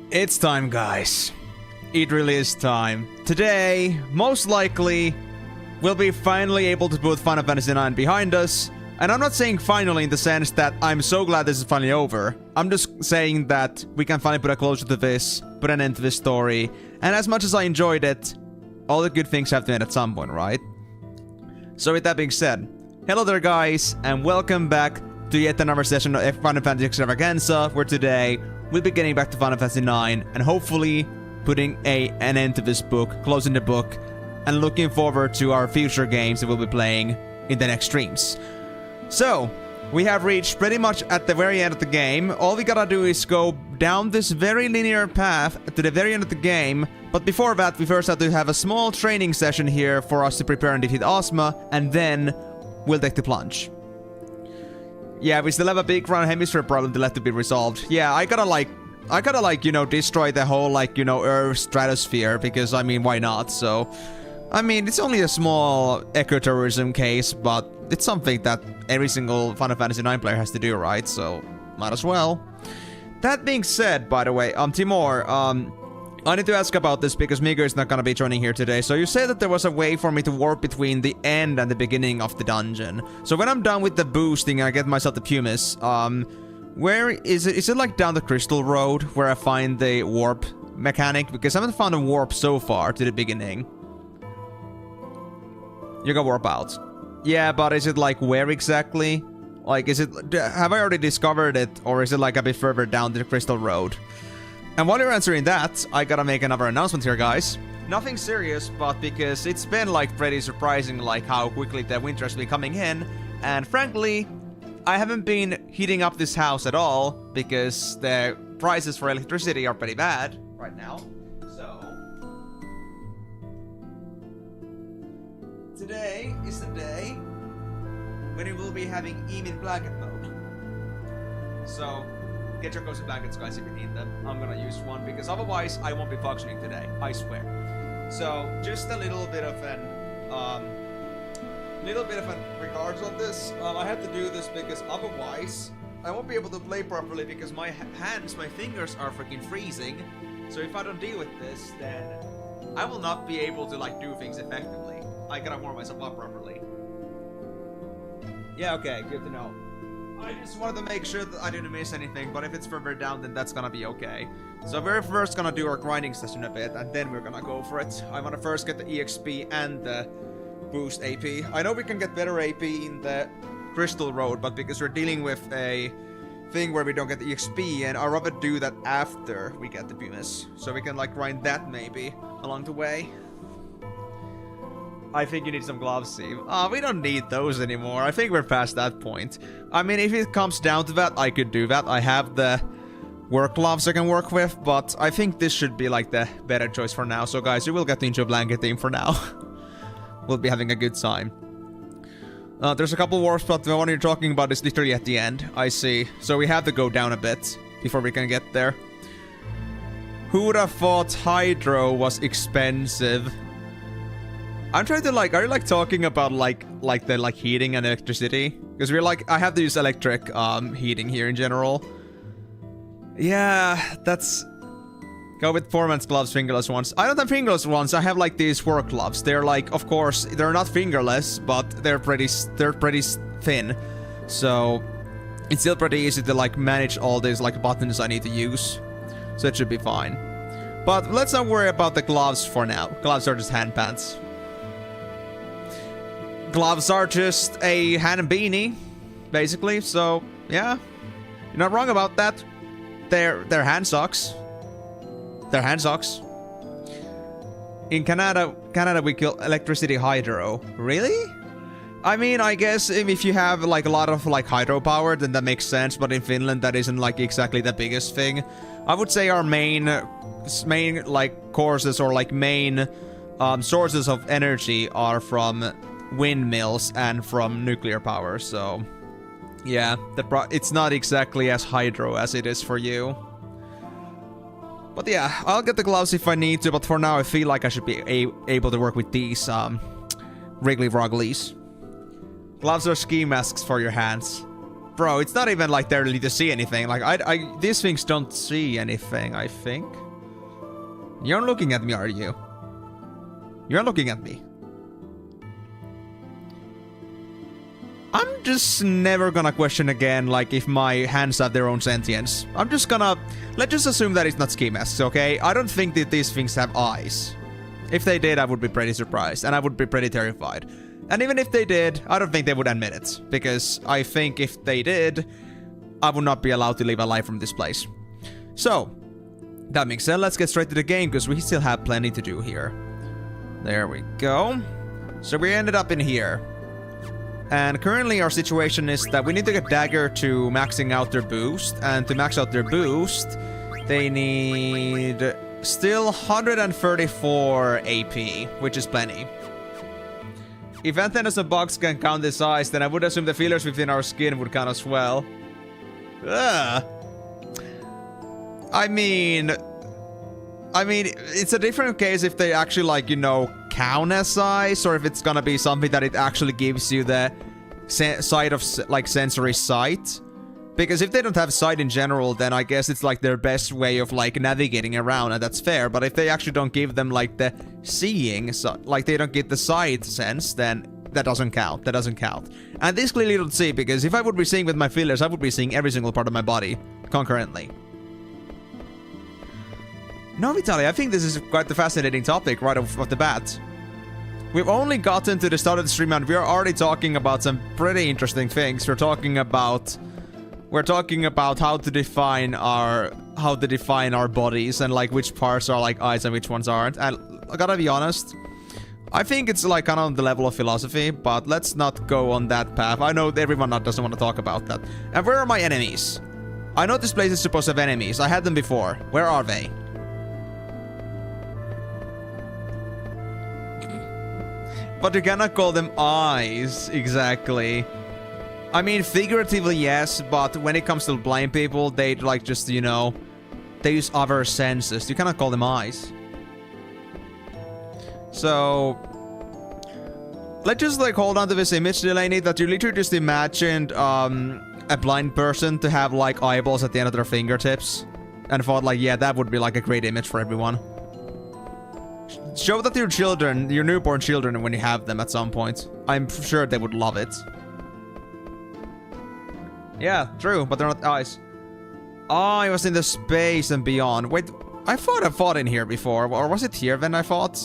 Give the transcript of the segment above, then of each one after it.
It's time, guys. It really is time. Today, most likely, we'll be finally able to put Final Fantasy EXTRAVAGANZA behind us. And I'm not saying finally in the sense that I'm so glad this is finally over. I'm just saying that we can finally put a closure to this, put an end to this story. And as much as I enjoyed it, all the good things have to end at some point, right? So with that being said, hello there guys, and welcome back to yet another session of Final Fantasy EXTRAVAGANZA, where today we'll be getting back to Final Fantasy IX and hopefully putting an end to this book, closing the book, and looking forward to our future games that we'll be playing in the next streams. So, we have reached pretty much at the very end of the game. All we gotta do is go down this very linear path to the very end of the game. But before that, we first have to have a small training session here for us to prepare and defeat Ozma, and then we'll take the plunge. Yeah, we still have a big round hemisphere problem that left to be resolved. Yeah, I gotta you know, destroy the whole, like, you know, Earth stratosphere, because, I mean, why not? So, I mean, it's only a small ecotourism case, but it's something that every single Final Fantasy IX player has to do, right? So, might as well. That being said, by the way, Timur, I need to ask about this because Migo is not gonna be joining here today. So you said that there was a way for me to warp between the end and the beginning of the dungeon. So when I'm done with the boosting and I get myself the Pumice, where is it? Is it like down the Crystal Road where I find the warp mechanic? Because I haven't found a warp so far to the beginning. You can warp out. Yeah, but is it like where exactly? Like, is it... have I already discovered it? Or is it like a bit further down the Crystal Road? And while you're answering that, I gotta make another announcement here, guys. Nothing serious, but because it's been, like, pretty surprising, like, how quickly the winter has been coming in. And frankly, I haven't been heating up this house at all, because the prices for electricity are pretty bad right now. So... today is the day when we will be having Emin blanket mode. So... get your cozy blankets, guys, if you need them. I'm gonna use one, because otherwise I won't be functioning today, I swear. So, just a little bit of an, regards on this. I have to do this because otherwise I won't be able to play properly because my my fingers are freaking freezing. So if I don't deal with this, then I will not be able to, like, do things effectively. I gotta warm myself up properly. Yeah, okay, good to know. I just wanted to make sure that I didn't miss anything, but if it's further down, then that's gonna be okay. So we're first gonna do our grinding session a bit, and then we're gonna go for it. I wanna first get the EXP and the boost AP. I know we can get better AP in the Crystal Road, but because we're dealing with a thing where we don't get the EXP, and I'd rather do that after we get the Pumice. So we can, like, grind that maybe along the way. I think you need some gloves, Steve. We don't need those anymore. I think we're past that point. I mean, if it comes down to that, I could do that. I have the work gloves I can work with, but I think this should be, like, the better choice for now. So, guys, you will get into a blanket theme for now. We'll be having a good time. There's a couple warps, but the one you're talking about is literally at the end. I see. So we have to go down a bit before we can get there. Who would have thought Hydro was expensive? I'm trying to, like, are you, like, talking about, like the heating and electricity? Because we're, like, I have to use electric, heating here in general. Yeah, that's... go with foreman's gloves, fingerless ones. I don't have fingerless ones, I have, like, these work gloves. They're, like, of course, they're not fingerless, but they're pretty thin. So, it's still pretty easy to, like, manage all these, like, buttons I need to use. So it should be fine. But let's not worry about the gloves for now. Gloves are just hand pants. Gloves are just a hand and beanie, basically, so, yeah. You're not wrong about that. They're hand socks. They're hand socks. In Canada we kill electricity hydro. Really? I mean, I guess if you have, like, a lot of, like, hydropower, then that makes sense, but in Finland that isn't, like, exactly the biggest thing. I would say our main, like, courses or, like, main sources of energy are from windmills and from nuclear power, so yeah, it's not exactly as hydro as it is for you. But yeah, I'll get the gloves if I need to, but for now I feel like I should be able to work with these Wriggly Wrogglies. Gloves are ski masks for your hands. Bro, it's not even like they're really to see anything. Like, these things don't see anything, I think. You're looking at me, are you? You're looking at me. I'm just never gonna question again, like, if my hands have their own sentience. I'm just gonna... Let's just assume that it's not ski masks, okay? I don't think that these things have eyes. If they did, I would be pretty surprised, and I would be pretty terrified. And even if they did, I don't think they would admit it. Because I think if they did, I would not be allowed to live alive from this place. So, that being said, let's get straight to the game, because we still have plenty to do here. There we go. So we ended up in here. And currently our situation is that we need to get Dagger to maxing out their boost. And to max out their boost, they need still 134 AP, which is plenty. If antennas and bugs can count the size, then I would assume the feelers within our skin would count as well. Ugh. I mean, it's a different case if they actually, like, you know, count as size, or if it's gonna be something that it actually gives you the sight of, like, sensory sight. Because if they don't have sight in general, then I guess it's, like, their best way of, like, navigating around, and that's fair. But if they actually don't give them, like, the seeing, so, like, they don't get the sight sense, then that doesn't count. That doesn't count. And this clearly don't see, because if I would be seeing with my feelers, I would be seeing every single part of my body concurrently. No, Vitaly, I think this is quite a fascinating topic right off the bat. We've only gotten to the start of the stream and we are already talking about some pretty interesting things. We're talking about how to define our bodies and, like, which parts are like eyes and which ones aren't. And I gotta be honest, I think it's, like, kind of on the level of philosophy, but let's not go on that path. I know everyone doesn't want to talk about that. And where are my enemies? I know this place is supposed to have enemies. I had them before. Where are they? But you cannot call them eyes, exactly. I mean, figuratively, yes, but when it comes to blind people, they, like, just, you know, they use other senses. You cannot call them eyes. So, let's just, like, hold on to this image, Delaney, that you literally just imagined a blind person to have, like, eyeballs at the end of their fingertips. And thought, like, yeah, that would be, like, a great image for everyone. Show that to your children, your newborn children, when you have them at some point. I'm sure they would love it. Yeah, true, but they're not eyes. Oh, it was in the space and beyond. Wait, I thought I fought in here before. Or was it here then I fought?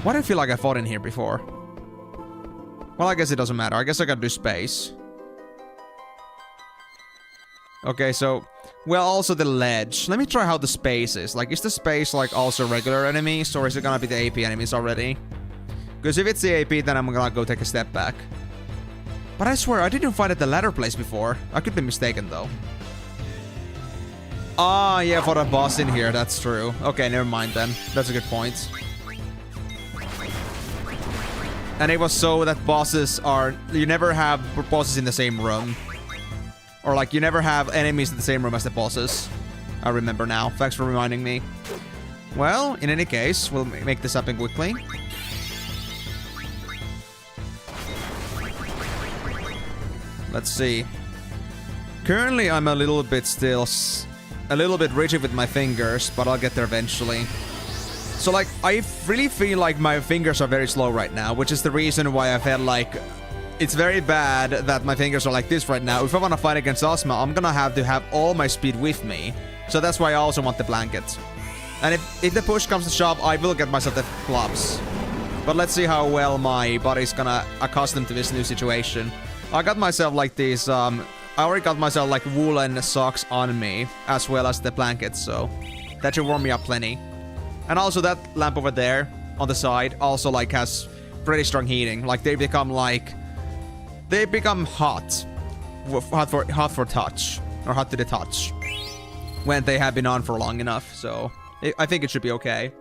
Why do I feel like I fought in here before? Well, I guess it doesn't matter. I guess I gotta do space. Okay, so... Well, also the ledge. Let me try how the space is. Like, is the space, like, also regular enemies? Or is it gonna be the AP enemies already? Because if it's the AP, then I'm gonna go take a step back. But I swear, I didn't fight at the ladder place before. I could be mistaken, though. Ah, yeah, for a boss in here. That's true. Okay, never mind then. That's a good point. And it was so that bosses are... You never have bosses in the same room. Or, like, you never have enemies in the same room as the bosses. I remember now. Thanks for reminding me. Well, in any case, we'll make this happen quickly. Let's see. Currently, I'm a little bit rigid with my fingers, but I'll get there eventually. So, like, I really feel like my fingers are very slow right now, which is the reason why I felt like... It's very bad that my fingers are like this right now. If I want to fight against Ozma, I'm gonna have to have all my speed with me. So that's why I also want the blanket. And if the push comes to shove, I will get myself the gloves. But let's see how well my body's gonna accustom to this new situation. I got myself like these, I already got myself like woolen socks on me, as well as the blanket, so that should warm me up plenty. And also that lamp over there, on the side, also like has pretty strong heating. Like they become hot. Hot for touch. Or hot to the touch. When they have been on for long enough, so I think it should be okay.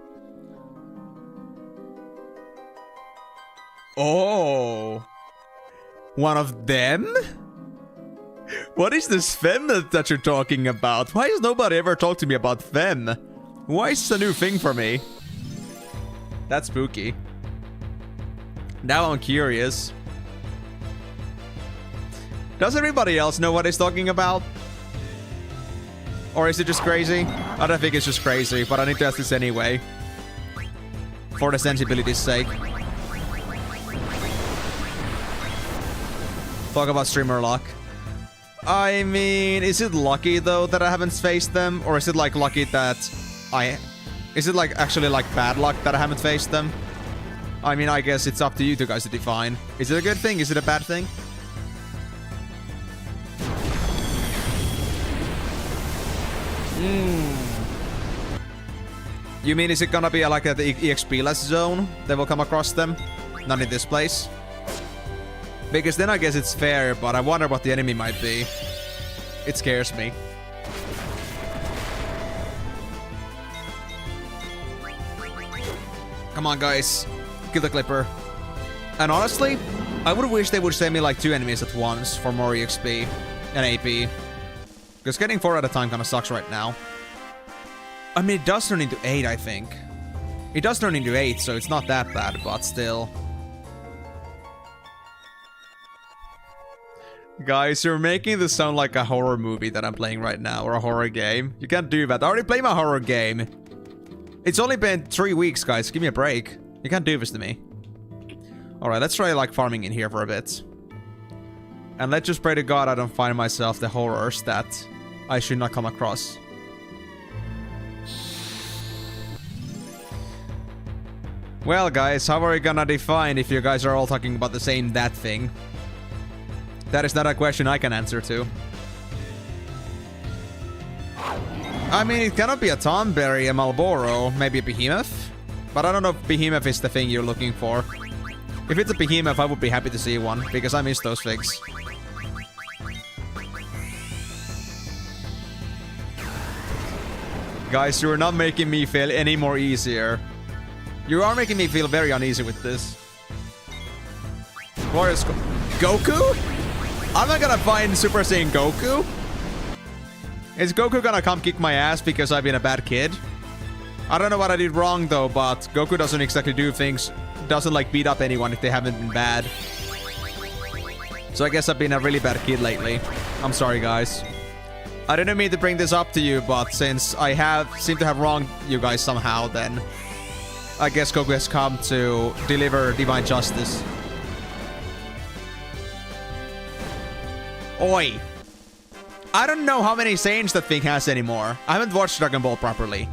Oh. One of them? What is this femme that you're talking about? Why has nobody ever talked to me about femme? Why is this a new thing for me? That's spooky. Now I'm curious. Does everybody else know what he's talking about? Or is it just crazy? I don't think it's just crazy, but I need to ask this anyway. For the sensibility's sake. Talk about streamer luck. I mean, is it lucky though that I haven't faced them? Or is it like lucky that is it like actually like bad luck that I haven't faced them? I mean, I guess it's up to you two guys to define. Is it a good thing? Is it a bad thing? You mean, is it gonna be like the EXP-less zone that will come across them? Not in this place? Because then I guess it's fair, but I wonder what the enemy might be. It scares me. Come on, guys. Kill the Clipper. And honestly, I would wish they would send me like 2 enemies at once for more EXP and AP. Because getting 4 at a time kind of sucks right now. I mean, it does turn into 8, I think. It does turn into 8, so it's not that bad, but still. Guys, you're making this sound like a horror movie that I'm playing right now, or a horror game. You can't do that. I already played my horror game. It's only been 3 weeks, guys. Give me a break. You can't do this to me. Alright, let's try, like, farming in here for a bit. And let's just pray to God I don't find myself the horrors that I should not come across. Well, guys, how are we gonna define if you guys are all talking about the same that thing? That is not a question I can answer to. I mean, it cannot be a Thornberry, a Marlboro, maybe a Behemoth. But I don't know if Behemoth is the thing you're looking for. If it's a Behemoth, I would be happy to see one, because I miss those things. Guys, you're not making me feel any more easier. You are making me feel very uneasy with this. Where is Goku? I'm not gonna find Super Saiyan Goku. Is Goku gonna come kick my ass because I've been a bad kid? I don't know what I did wrong though, but Goku doesn't exactly do things, doesn't like beat up anyone if they haven't been bad. So I guess I've been a really bad kid lately. I'm sorry, guys. I didn't mean to bring this up to you, but since I seem to have wronged you guys somehow, then I guess Goku has come to deliver divine justice. Oi. I don't know how many Saiyans that thing has anymore. I haven't watched Dragon Ball properly.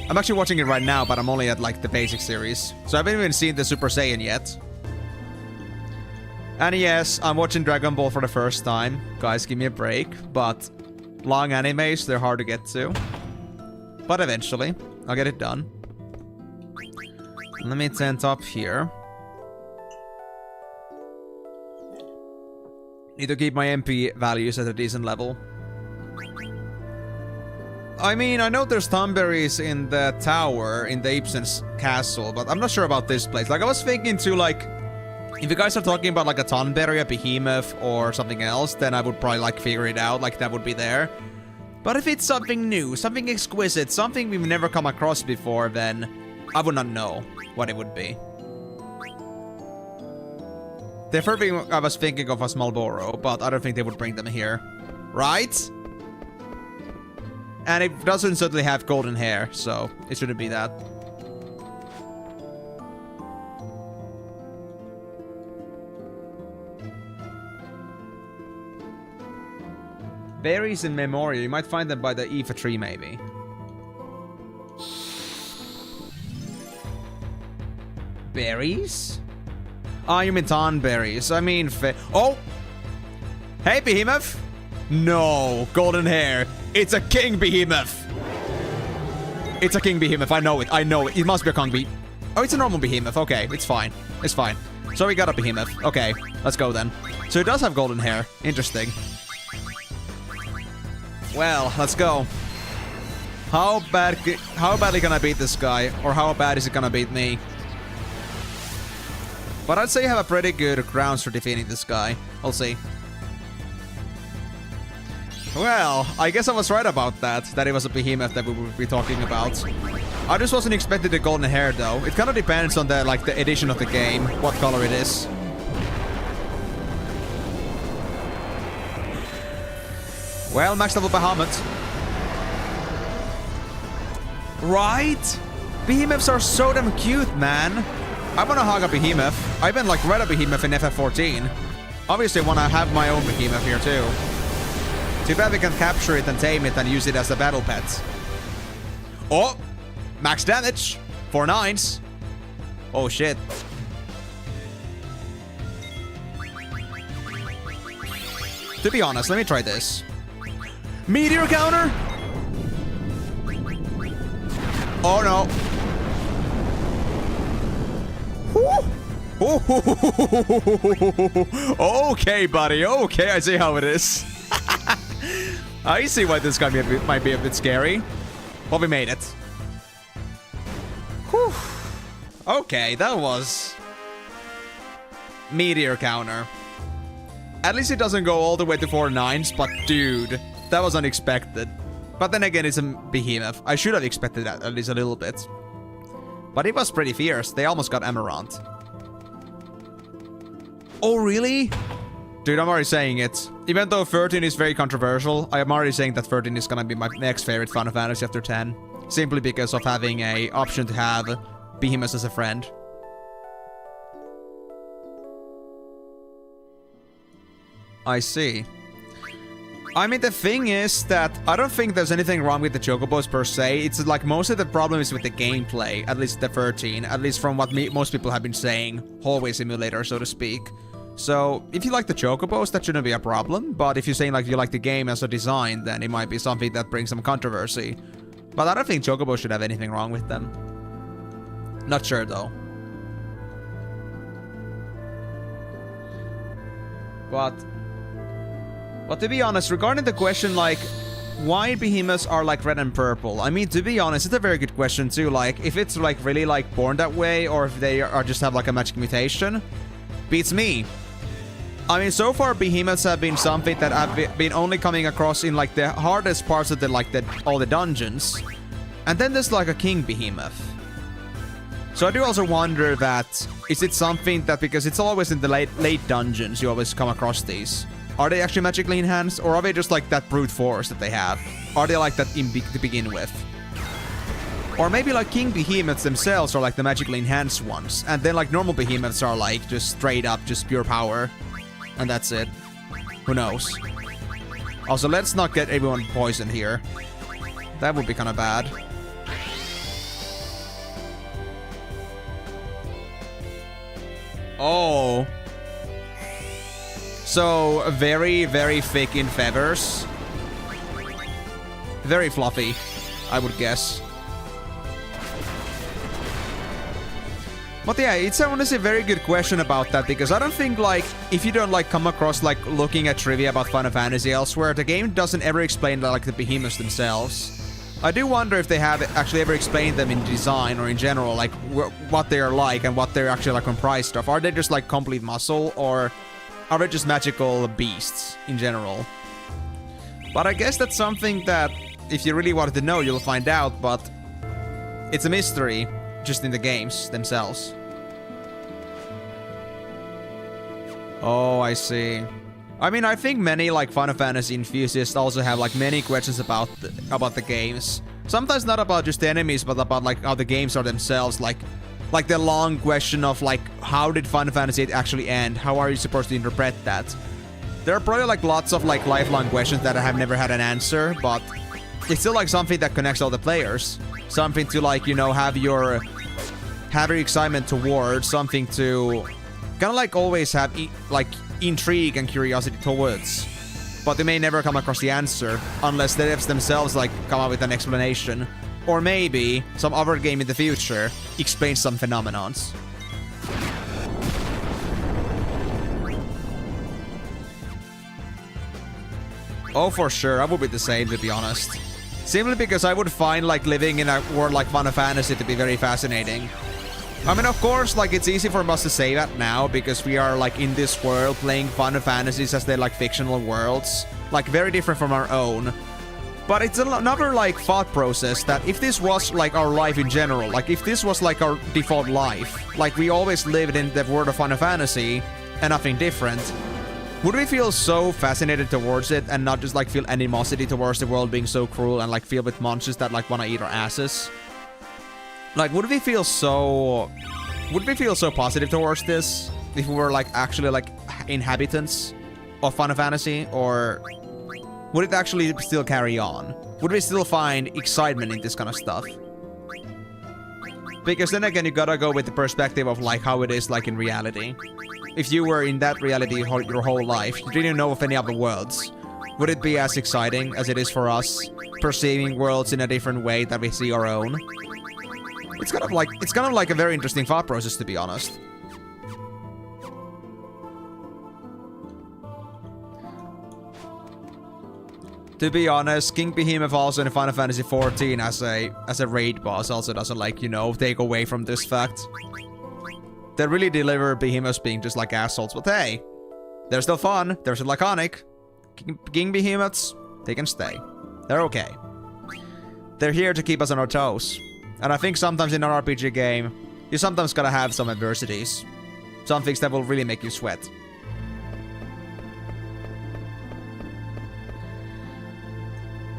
I'm actually watching it right now, but I'm only at like the basic series. So I haven't even seen the Super Saiyan yet. And yes, I'm watching Dragon Ball for the first time. Guys, give me a break. But long animes, they're hard to get to. But eventually, I'll get it done. Let me tent up here. Need to keep my MP values at a decent level. I mean, I know there's Thornberries in the tower, in the Ibsen's castle, but I'm not sure about this place. Like, I was thinking to, like, if you guys are talking about, like, a Thornberry, a Behemoth, or something else, then I would probably, like, figure it out, like, that would be there. But if it's something new, something exquisite, something we've never come across before, then I would not know what it would be. The first thing I was thinking of was Marlboro, but I don't think they would bring them here. Right? And it doesn't certainly have golden hair, so it shouldn't be that. Berries in Memoria, you might find them by the Aoife tree, maybe. Berries? Oh, you mean Thornberries. I mean, oh! Hey, Behemoth! No, golden hair. It's a King Behemoth. It's a King Behemoth. I know it. I know it. It must be a Kong Behemoth. Oh, it's a normal Behemoth. Okay, it's fine. It's fine. So we got a Behemoth. Okay, let's go then. So it does have golden hair. Interesting. Well, let's go. How badly can I beat this guy? Or how bad is it gonna beat me? But I'd say I have a pretty good grounds for defeating this guy. We'll see. Well, I guess I was right about that. That it was a Behemoth that we would be talking about. I just wasn't expecting the golden hair though. It kind of depends on the the edition of the game, what color it is. Well, max level Bahamut. Right? Behemoths are so damn cute, man. I wanna hog a behemoth. I even like read a behemoth in FF14. Obviously I wanna have my own behemoth here too. Too bad we can capture it and tame it and use it as a battle pet. Oh! Max damage! 4 9s. Oh shit. To be honest, let me try this. Meteor counter? Oh no. Okay, buddy. Okay, I see how it is. I see why this guy might be a bit scary. But we made it. Whew. Okay, that was... Meteor counter. At least it doesn't go all the way to 4 9s, but dude, that was unexpected. But then again, it's a behemoth. I should have expected that at least a little bit. But it was pretty fierce. They almost got Amaranth. Oh, really? Dude, I'm already saying it. Even though 13 is very controversial, I am already saying that 13 is gonna be my next favorite Final Fantasy after 10. Simply because of having a option to have Behemoth as a friend. I see. I mean, the thing is that I don't think there's anything wrong with the Chocobos per se. It's like mostly the problem is with the gameplay, at least the 13, at least from what most people have been saying. Hallway simulator, so to speak. So, if you like the Chocobos, that shouldn't be a problem. But if you're saying like you like the game as a design, then it might be something that brings some controversy. But I don't think Chocobos should have anything wrong with them. Not sure though. But to be honest, regarding the question like why behemoths are like red and purple, I mean, to be honest, it's a very good question too. Like if it's like really like born that way, or if they are just have like a magic mutation, beats me. I mean, so far behemoths have been something that I've been only coming across in like the hardest parts of the all the dungeons, and then there's like a king behemoth. So I do also wonder that is it something that because it's always in the late dungeons you always come across these. Are they actually magically enhanced, or are they just like that brute force that they have? Are they like that to begin with? Or maybe like king behemoths themselves are like the magically enhanced ones, and then like normal behemoths are like just straight up just pure power, and that's it. Who knows? Also, let's not get everyone poisoned here. That would be kind of bad. Oh. So, very, very thick in feathers. Very fluffy, I would guess. But yeah, it's honestly a very good question about that, because I don't think, like, if you don't, like, come across, like, looking at trivia about Final Fantasy elsewhere, the game doesn't ever explain, like, the behemoths themselves. I do wonder if they have actually ever explained them in design or in general, like, what they are like and what they're actually, like, comprised of. Are they just, like, complete muscle, or are they just magical beasts in general? But I guess that's something that, if you really wanted to know, you'll find out, but it's a mystery. Just in the games themselves. Oh, I see. I mean, I think many like Final Fantasy enthusiasts also have like many questions about the games. Sometimes not about just the enemies, but about like how the games are themselves. Like the long question of like, how did Final Fantasy VIII actually end? How are you supposed to interpret that? There are probably like lots of like lifelong questions that I have never had an answer, but it's still like something that connects all the players. Something to like, you know, have your excitement towards, something to kind of like always have like intrigue and curiosity towards. But they may never come across the answer unless the devs themselves like come up with an explanation. Or maybe some other game in the future explains some phenomenons. Oh, for sure, I would be the same, to be honest. Simply because I would find like living in a world like Final Fantasy to be very fascinating. I mean, of course, like it's easy for us to say that now because we are like in this world playing Final Fantasies as they're like fictional worlds, like very different from our own. But it's another like thought process that if this was like our life in general, like if this was like our default life, like we always lived in the world of Final Fantasy and nothing different, would we feel so fascinated towards it and not just like feel animosity towards the world being so cruel and like filled with monsters that like want to eat our asses? Like, would we feel so positive towards this if we were like actually like inhabitants of Final Fantasy, or would it actually still carry on? Would we still find excitement in this kind of stuff? Because then again, you gotta go with the perspective of like how it is like in reality. If you were in that reality your whole life, you didn't know of any other worlds, would it be as exciting as it is for us, perceiving worlds in a different way that we see our own? It's kind of like a very interesting thought process, to be honest. To be honest, King Behemoth also in Final Fantasy XIV as a raid boss also doesn't, like, you know, take away from this fact. They really deliver Behemoths being just like assholes, but hey, they're still fun, they're still iconic. King Behemoths, they can stay. They're okay. They're here to keep us on our toes. And I think sometimes in an RPG game, you sometimes gotta have some adversities. Some things that will really make you sweat.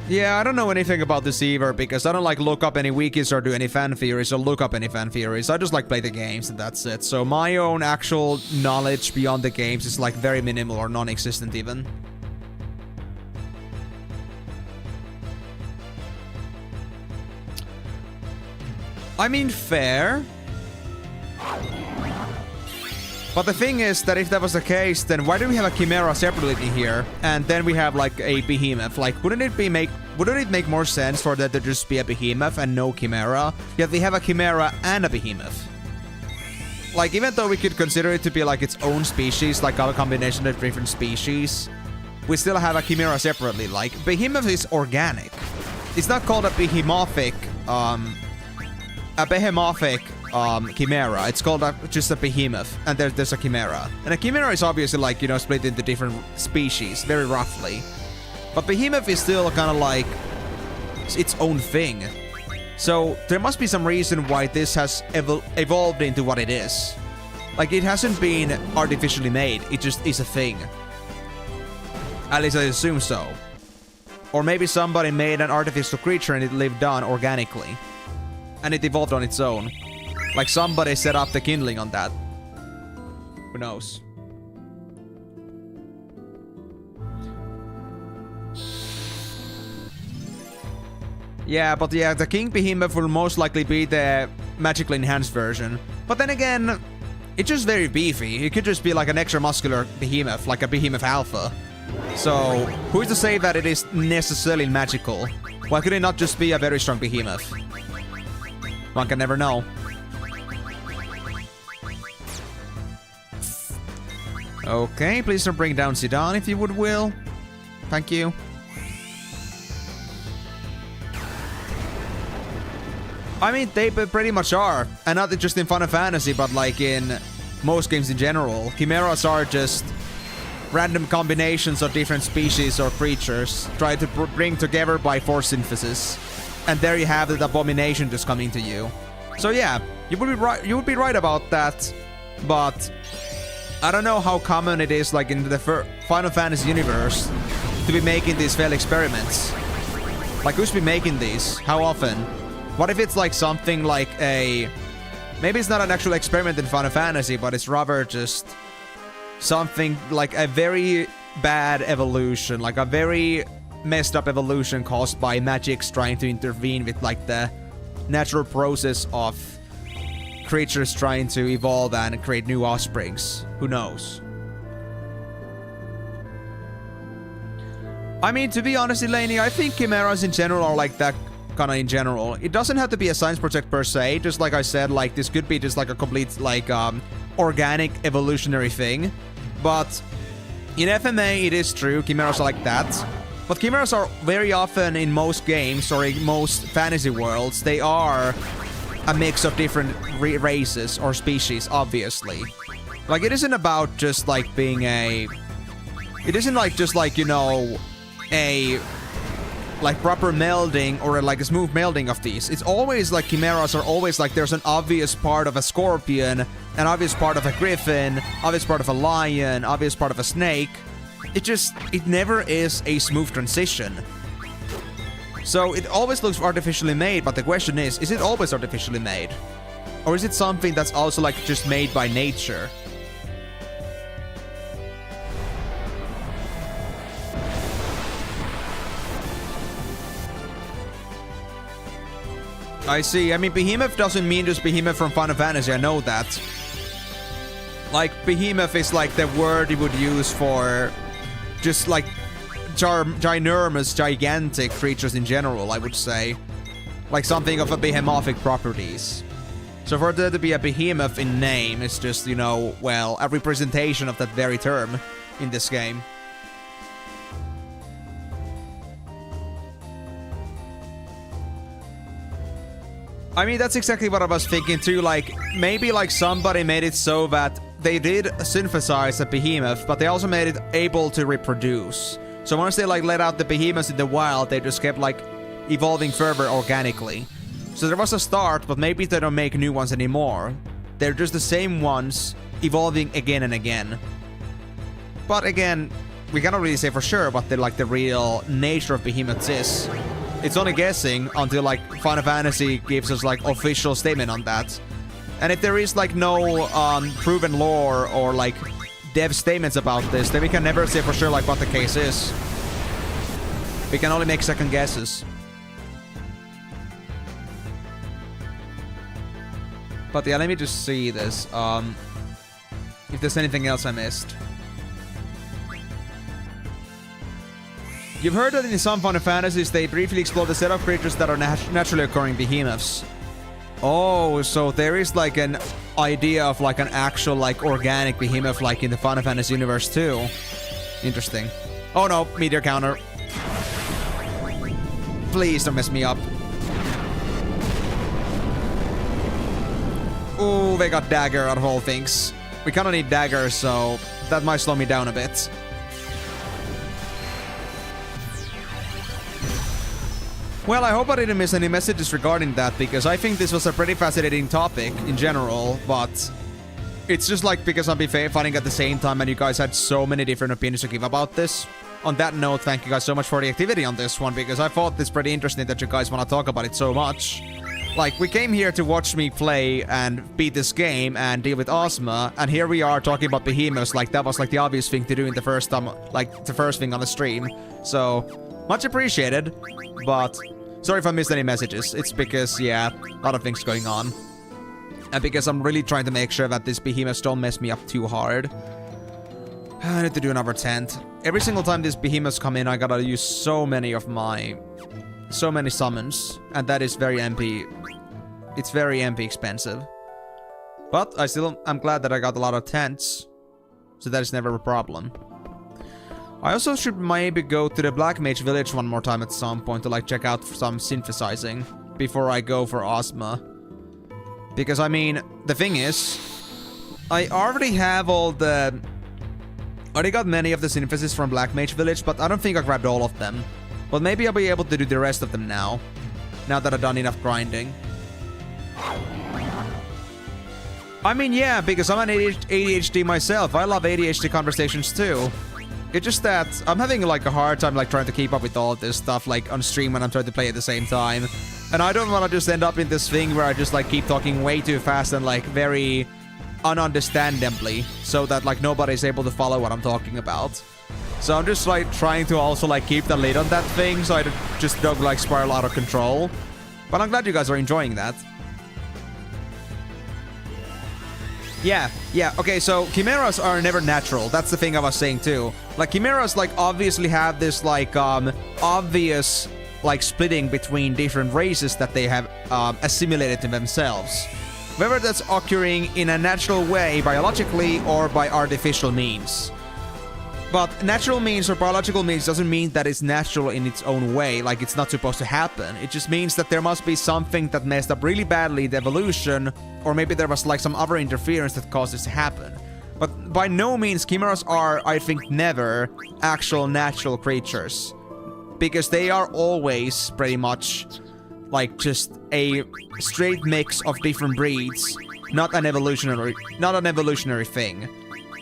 Yeah, I don't know anything about this either, because I don't like look up any wikis or do any fan theories or look up any fan theories. I just like play the games and that's it. So my own actual knowledge beyond the games is like very minimal or non-existent even. I mean, fair. But the thing is that if that was the case, then why do we have a Chimera separately here, and then we have like a Behemoth? Like, wouldn't it make more sense for that to just be a Behemoth and no Chimera? Yet we have a Chimera and a Behemoth. Like, even though we could consider it to be like its own species, like a combination of different species, we still have a Chimera separately. Like, Behemoth is organic. It's not called a behemothic Chimera. It's called just a Behemoth, and there's a Chimera. And a Chimera is obviously like, you know, split into different species, very roughly. But Behemoth is still kind of like its own thing. So there must be some reason why this has evolved into what it is. Like, it hasn't been artificially made, it just is a thing. At least I assume so. Or maybe somebody made an artificial creature and it lived on organically. And it evolved on its own. Like somebody set up the kindling on that. Who knows? Yeah, but yeah, the King Behemoth will most likely be the magically enhanced version. But then again, it's just very beefy. It could just be like an extra muscular Behemoth, like a Behemoth Alpha. So, who's to say that it is necessarily magical? Why could it not just be a very strong Behemoth? One can never know. Okay, please don't bring down Zidane if you would will. Thank you. I mean, they pretty much are. And not just in Final Fantasy, but like in most games in general. Chimeras are just random combinations of different species or creatures tried to bring together by force synthesis. And there you have the abomination just coming to you. So yeah, you would be right about that. But I don't know how common it is, like in the Final Fantasy universe, to be making these failed experiments. Like, who's been making these? How often? What if it's like something like a... Maybe it's not an actual experiment in Final Fantasy, but it's rather just something like a very bad evolution, like a very messed up evolution caused by magics trying to intervene with like the natural process of creatures trying to evolve and create new offsprings. Who knows? I mean, to be honest, Eleni, I think chimeras in general are like that kind of in general. It doesn't have to be a science project per se. Just like I said, like this could be just like a complete like organic evolutionary thing. But in FMA, it is true, chimeras are like that. But chimeras are very often in most games or in most fantasy worlds, they are a mix of different races or species, obviously. Like, it isn't about just like being a... It isn't like just like, you know, a like proper melding or like a smooth melding of these. It's always like chimeras are always like there's an obvious part of a scorpion, an obvious part of a griffin, obvious part of a lion, obvious part of a snake. It never is a smooth transition. So it always looks artificially made, but the question is it always artificially made? Or is it something that's also like just made by nature? I see. I mean, behemoth doesn't mean just behemoth from Final Fantasy, I know that. Like, behemoth is like the word you would use for just like ginormous, gigantic creatures in general, I would say. Like something of a behemothing properties. So for there to be a behemoth in name is just, you know, well, a representation of that very term in this game. I mean, that's exactly what I was thinking too, like, maybe like somebody made it so that they did synthesize a behemoth, but they also made it able to reproduce. So once they like let out the behemoths in the wild, they just kept like evolving further organically. So there was a start, but maybe they don't make new ones anymore. They're just the same ones, evolving again and again. But again, we cannot really say for sure what the real nature of behemoths is. It's only guessing until like Final Fantasy gives us like official statement on that. And if there is like no proven lore or like dev statements about this, then we can never say for sure like what the case is. We can only make second guesses. But yeah, let me just see this. If there's anything else I missed. You've heard that in some Final Fantasies, they briefly explore the set of creatures that are naturally occurring behemoths. Oh, so there is like an idea of like an actual like organic behemoth like in the Final Fantasy universe too. Interesting. Oh no, meteor counter. Please don't mess me up. Ooh, they got dagger out of all things. We kinda need dagger, so that might slow me down a bit. Well, I hope I didn't miss any messages regarding that, because I think this was a pretty fascinating topic in general, but it's just like because I'm fighting at the same time and you guys had so many different opinions to give about this. On that note, thank you guys so much for the activity on this one, because I thought it's pretty interesting that you guys want to talk about it so much. Like, we came here to watch me play and beat this game and deal with Ozma, and here we are talking about behemoths like that was like the obvious thing to do in the first time, like the first thing on the stream. So, much appreciated, but sorry if I missed any messages. It's because, yeah, a lot of things going on. And because I'm really trying to make sure that these behemoths don't mess me up too hard. I need to do another tent. Every single time these behemoths come in, I gotta use so many summons. And that is very MP. It's very MP expensive. But I'm glad that I got a lot of tents. So that is never a problem. I also should maybe go to the Black Mage Village one more time at some point to like check out some synthesizing before I go for Ozma. Because I mean, the thing is, I already have all the... I already got many of the synthesis from Black Mage Village, but I don't think I grabbed all of them. But maybe I'll be able to do the rest of them now. Now that I've done enough grinding. I mean, yeah, because I'm an ADHD myself. I love ADHD conversations too. It's just that I'm having like a hard time like trying to keep up with all of this stuff like on stream when I'm trying to play at the same time. And I don't want to just end up in this thing where I just like keep talking way too fast and like very ununderstandably, so that like nobody's able to follow what I'm talking about. So I'm just like trying to also like keep the lid on that thing so I just don't like spiral out of control. But I'm glad you guys are enjoying that. Yeah, okay, so chimeras are never natural. That's the thing I was saying too. Like, chimeras, like, obviously have this, like, obvious, like, splitting between different races that they have assimilated to themselves. Whether that's occurring in a natural way, biologically, or by artificial means. But natural means or biological means doesn't mean that it's natural in its own way, like it's not supposed to happen. It just means that there must be something that messed up really badly in the evolution, or maybe there was like some other interference that caused this to happen. But by no means, chimeras are, I think, never actual natural creatures. Because they are always pretty much like just a straight mix of different breeds, not an evolutionary thing.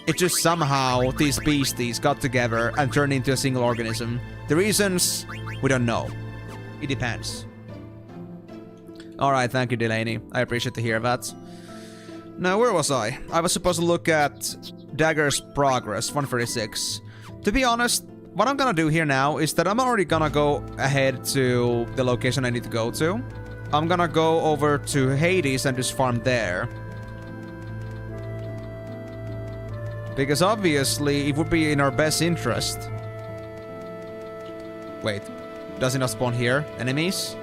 It just somehow these beasties got together and turned into a single organism. The reasons, we don't know. It depends. Alright, thank you, Delaney. I appreciate to hear that. Now, where was I? I was supposed to look at Dagger's progress, 136. To be honest, what I'm gonna do here now is that I'm already gonna go ahead to the location I need to go to. I'm gonna go over to Hades and just farm there. Because obviously, it would be in our best interest. Wait, does it not spawn here? Enemies?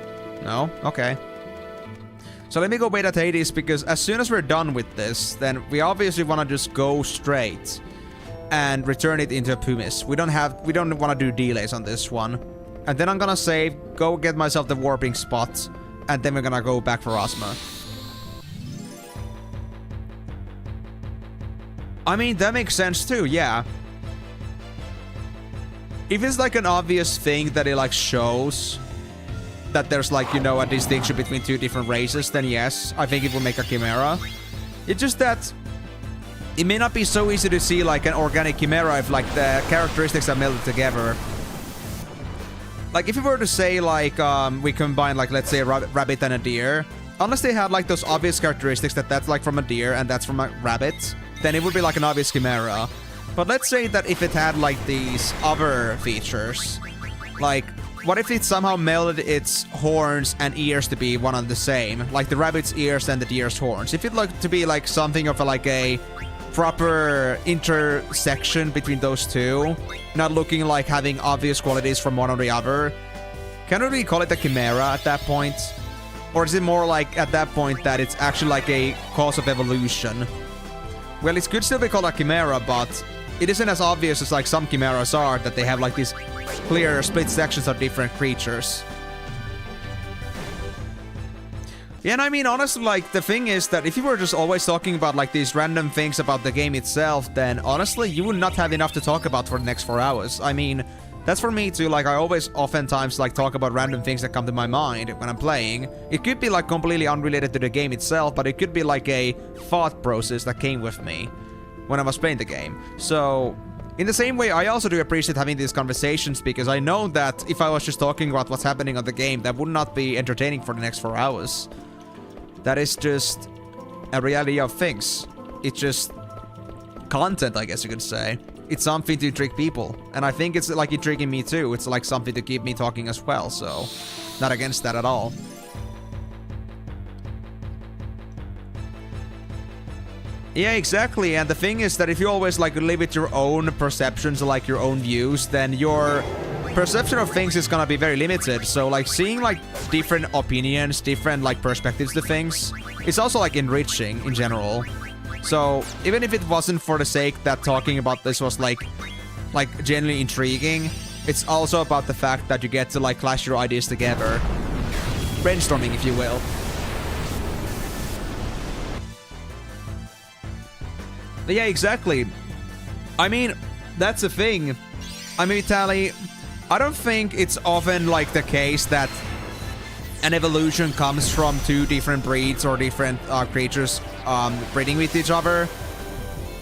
No? Okay. So let me go wait at Hades, because as soon as we're done with this, then we obviously want to just go straight and return it into Pumice. We don't want to do delays on this one. And then I'm gonna save, go get myself the warping spot, and then we're gonna go back for Ozma. I mean, that makes sense too, yeah. If it's like an obvious thing that it like shows that there's like, you know, a distinction between two different races, then yes, I think it will make a chimera. It's just that it may not be so easy to see like an organic chimera if like the characteristics are melded together. Like if you were to say like we combine like, let's say a rabbit and a deer, unless they had like those obvious characteristics that that's like from a deer and that's from a rabbit, then it would be like an obvious chimera. But let's say that if it had like these other features, like what if it somehow melded its horns and ears to be one and the same, like the rabbit's ears and the deer's horns? If it looked to be like something of like a proper intersection between those two, not looking like having obvious qualities from one or the other, can we call it a chimera at that point? Or is it more like at that point that it's actually like a cause of evolution? Well, it could still be called a chimera, but it isn't as obvious as like some chimeras are, that they have like these clear split sections of different creatures. Yeah, and I mean, honestly, like, the thing is that if you were just always talking about like these random things about the game itself, then honestly, you would not have enough to talk about for the next 4 hours. I mean, that's for me too. Like, I always oftentimes like talk about random things that come to my mind when I'm playing. It could be like completely unrelated to the game itself, but it could be like a thought process that came with me when I was playing the game. So in the same way, I also do appreciate having these conversations, because I know that if I was just talking about what's happening on the game, that would not be entertaining for the next 4 hours. That is just a reality of things. It's just content, I guess you could say. It's something to intrigue people. And I think it's like intriguing me too. It's like something to keep me talking as well, so not against that at all. Yeah, exactly. And the thing is that if you always like live with your own perceptions, like your own views, then your perception of things is gonna be very limited. So like seeing like different opinions, different like perspectives to things, it's also like enriching in general. So even if it wasn't for the sake that talking about this was like genuinely intriguing, it's also about the fact that you get to like clash your ideas together. Brainstorming, if you will. But yeah, exactly. I mean, that's the thing. I mean, Vitaly, I don't think it's often like the case that an evolution comes from two different breeds or different creatures breeding with each other.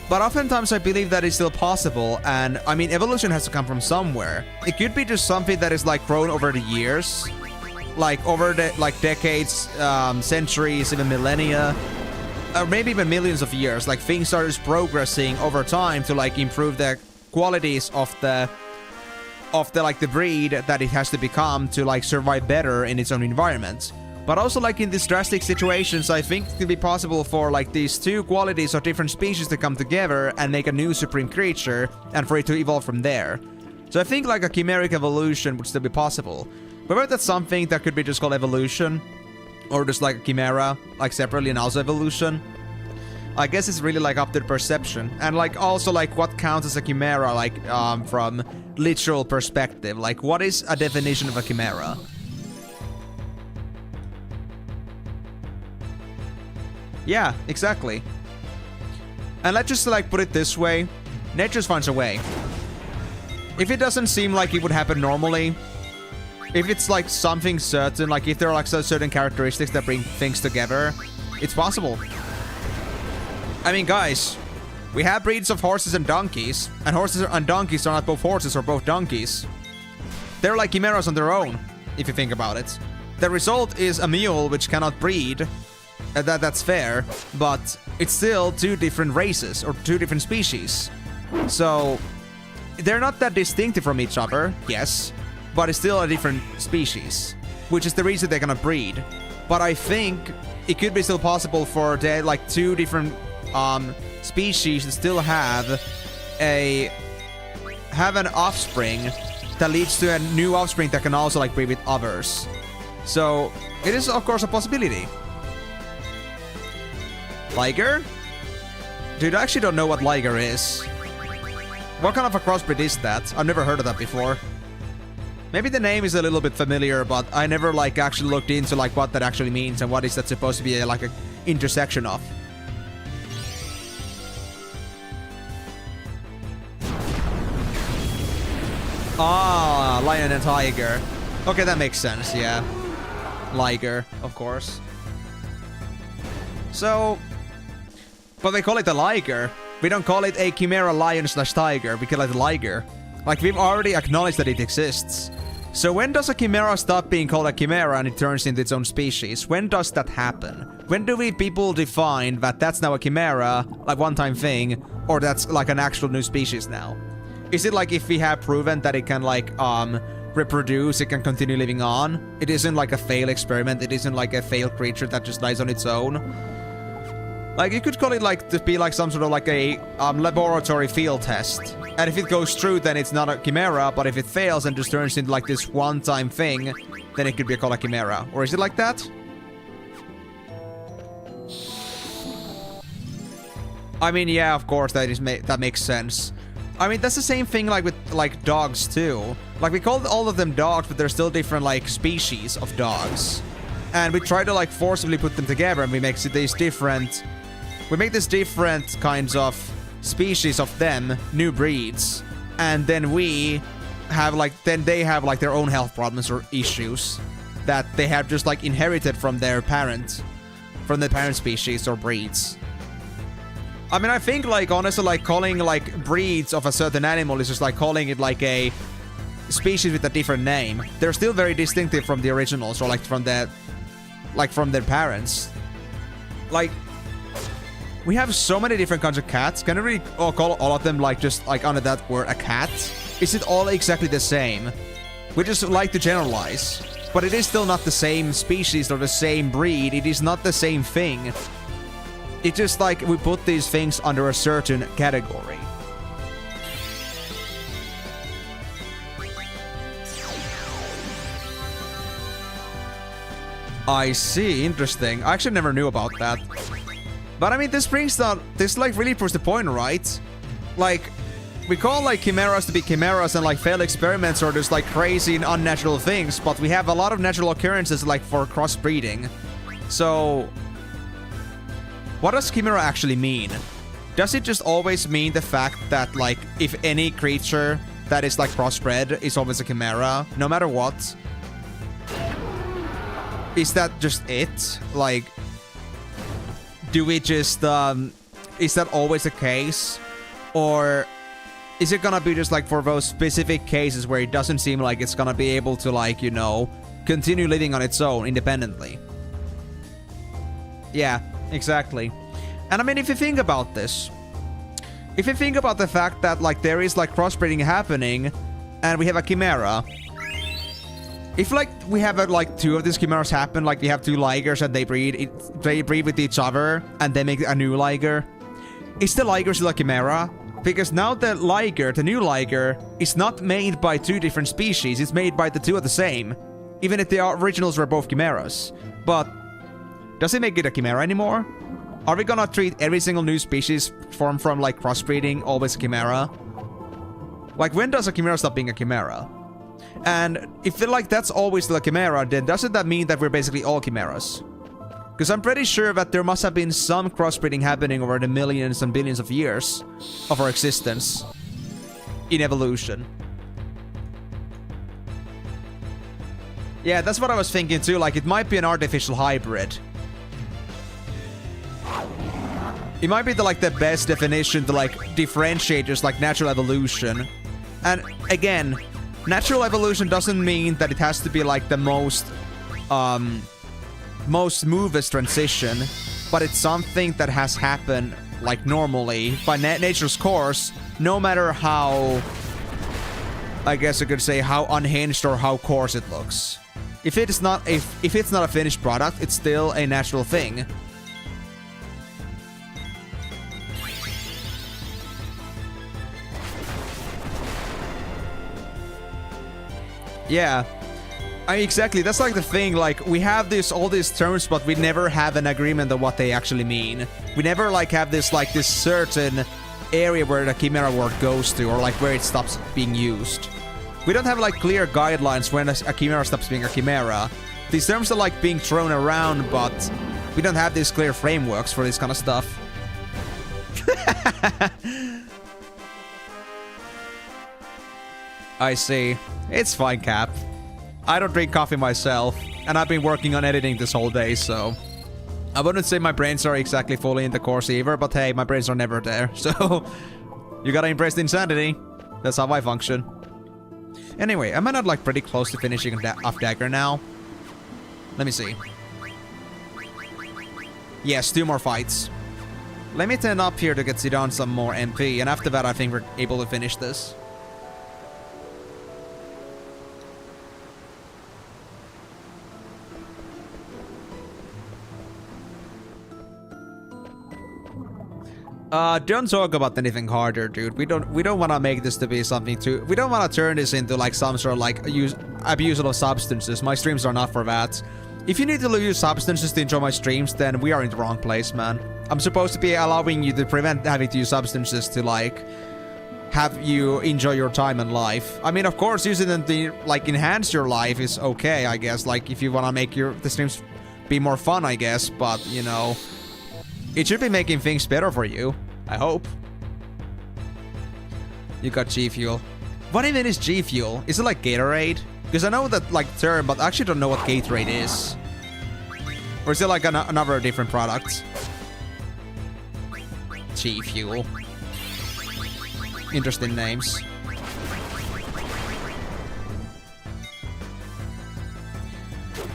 But oftentimes I believe that is still possible, and I mean, evolution has to come from somewhere. It could be just something that is like grown over the years, like over the like decades, centuries, even millennia, or maybe even millions of years. Like things are just progressing over time to like improve the qualities of the like the breed that it has to become to like survive better in its own environment. But also like in these drastic situations, I think it could be possible for like these two qualities of different species to come together and make a new supreme creature, and for it to evolve from there. So I think like a chimeric evolution would still be possible. But whether that's something that could be just called evolution, or just like a chimera, like separately and also evolution, I guess it's really like up to the perception. And like also like what counts as a chimera, like from literal perspective. Like what is a definition of a chimera? Yeah, exactly. And let's just like put it this way. Nature finds a way. If it doesn't seem like it would happen normally, if it's like something certain, like if there are like certain characteristics that bring things together, it's possible. I mean, guys, we have breeds of horses and donkeys, and horses and donkeys are not both horses or both donkeys. They're like chimeras on their own. if you think about it. The result is a mule which cannot breed. That's fair, but it's still two different races, or two different species. So, they're not that distinctive from each other, yes, but it's still a different species, which is the reason they cannot breed. But I think it could be still possible for the, like, two different species to still have an offspring that leads to a new offspring that can also, like, breed with others. So, it is, of course, a possibility. Liger? Dude, I actually don't know what Liger is. What kind of a crossbreed is that? I've never heard of that before. Maybe the name is a little bit familiar, but I never, like, actually looked into, like, what that actually means and what is that supposed to be, like, an intersection of. Ah, lion and tiger. Okay, that makes sense, yeah. Liger, of course. So, but they call it a liger. We don't call it a chimera lion / tiger. We call it a liger. Like, we've already acknowledged that it exists. So when does a chimera stop being called a chimera and it turns into its own species? When does that happen? When do we people define that that's now a chimera, like one-time thing, or that's like an actual new species now? Is it like if we have proven that it can, like, reproduce, it can continue living on? It isn't like a failed experiment, it isn't like a failed creature that just dies on its own? Like, you could call it, like, to be like some sort of like a laboratory field test. And if it goes through, then it's not a chimera, but if it fails and just turns into like this one-time thing, then it could be called a chimera. Or is it like that? I mean, yeah, of course, that makes sense. I mean, that's the same thing like with, like, dogs too. Like, we call all of them dogs, but they're still different, like, species of dogs. And we try to, like, forcibly put them together, and we make these different... We make these different kinds of species of them, new breeds. And then we have, like... Then they have, like, their own health problems or issues that they have just, like, inherited from their parent. From the parent species or breeds. I mean, I think, like, honestly, like, calling, like, breeds of a certain animal is just, like, calling it, like, a species with a different name. They're still very distinctive from the originals, or, like, from their parents. Like, we have so many different kinds of cats. Can I really call all of them, like, just, like, under that word, a cat? Is it all exactly the same? We just like to generalize. But it is still not the same species or the same breed. It is not the same thing. It's just like we put these things under a certain category. I see, interesting. I actually never knew about that. But I mean, this like really proves the point, right? Like, we call like chimeras to be chimeras, and like failed experiments are just like crazy and unnatural things, but we have a lot of natural occurrences like for crossbreeding. So, what does chimera actually mean? Does it just always mean the fact that, like, if any creature that is, like, crossbred is always a chimera, no matter what? Is that just it? Like, do we just, is that always the case? Or is it gonna be just, like, for those specific cases where it doesn't seem like it's gonna be able to, like, you know, continue living on its own independently? Yeah. Exactly. And I mean, if you think about this, if you think about the fact that, like, there is, like, crossbreeding happening, and we have a chimera. If, like, we have, like, two of these chimeras happen, like, we have two ligers and they breed with each other, and they make a new liger. Is the liger still a chimera? Because now the liger, the new liger, is not made by two different species, it's made by the two of the same. Even if the originals were both chimeras. But does it make it a chimera anymore? Are we gonna treat every single new species formed from, like, crossbreeding always a chimera? Like, when does a chimera stop being a chimera? And if, like, that's always still a chimera, then doesn't that mean that we're basically all chimeras? Because I'm pretty sure that there must have been some crossbreeding happening over the millions and billions of years of our existence in evolution. Yeah, that's what I was thinking too, like, it might be an artificial hybrid. It might be the best definition to, like, differentiate just, like, natural evolution. And again, Natural evolution doesn't mean that it has to be like the most smoothest transition, but it's something that has happened like normally by nature's course, no matter how, I guess I could say, how unhinged or how coarse it looks. If it's not a finished product, it's still a natural thing. Yeah, exactly. That's like the thing. Like, we have all these terms, but we never have an agreement on what they actually mean. We never like have this certain area where the Chimera word goes to, or like where it stops being used. We don't have like clear guidelines when a Chimera stops being a Chimera. These terms are like being thrown around, but we don't have these clear frameworks for this kind of stuff. I see. It's fine, Cap. I don't drink coffee myself, and I've been working on editing this whole day, so... I wouldn't say my brains are exactly fully in the course either, but hey, my brains are never there, so... You gotta embrace the insanity. That's how I function. Anyway, am I not like pretty close to finishing off Dagger now? Let me see. Yes, 2 more fights. Let me turn up here to get Zidane some more MP, and after that I think we're able to finish this. Don't talk about anything harder, dude. We don't want to make this to be something too... We don't want to turn this into like some sort of like abuse of substances. My streams are not for that. If you need to use substances to enjoy my streams, then we are in the wrong place, man. I'm supposed to be allowing you to prevent having to use substances to like have you enjoy your time in life. I mean, of course, using them to like enhance your life is okay, I guess. Like if you want to make the streams be more fun, I guess. But you know, it should be making things better for you. I hope. You got G Fuel. What even is G Fuel? Is it like Gatorade? Because I know that like term, but I actually don't know what Gatorade is. Or is it like another different product? G Fuel. Interesting names.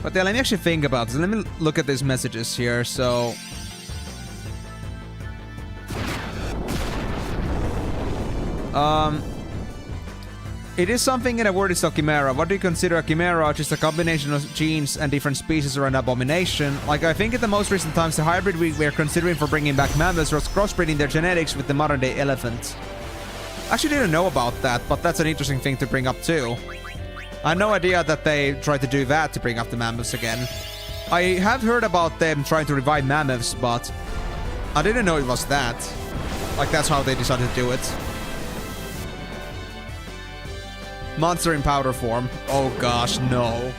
But yeah, let me actually think about this. Let me look at these messages here. So... It is something in a word is a chimera. What do you consider a chimera? Just a combination of genes and different species or an abomination? Like, I think in the most recent times, the hybrid we are considering for bringing back mammoths was crossbreeding their genetics with the modern-day elephant. I actually didn't know about that, but that's an interesting thing to bring up too. I had no idea that they tried to do that to bring up the mammoths again. I have heard about them trying to revive mammoths, but I didn't know it was that. Like, that's how they decided to do it. Monster in powder form. Oh gosh, no.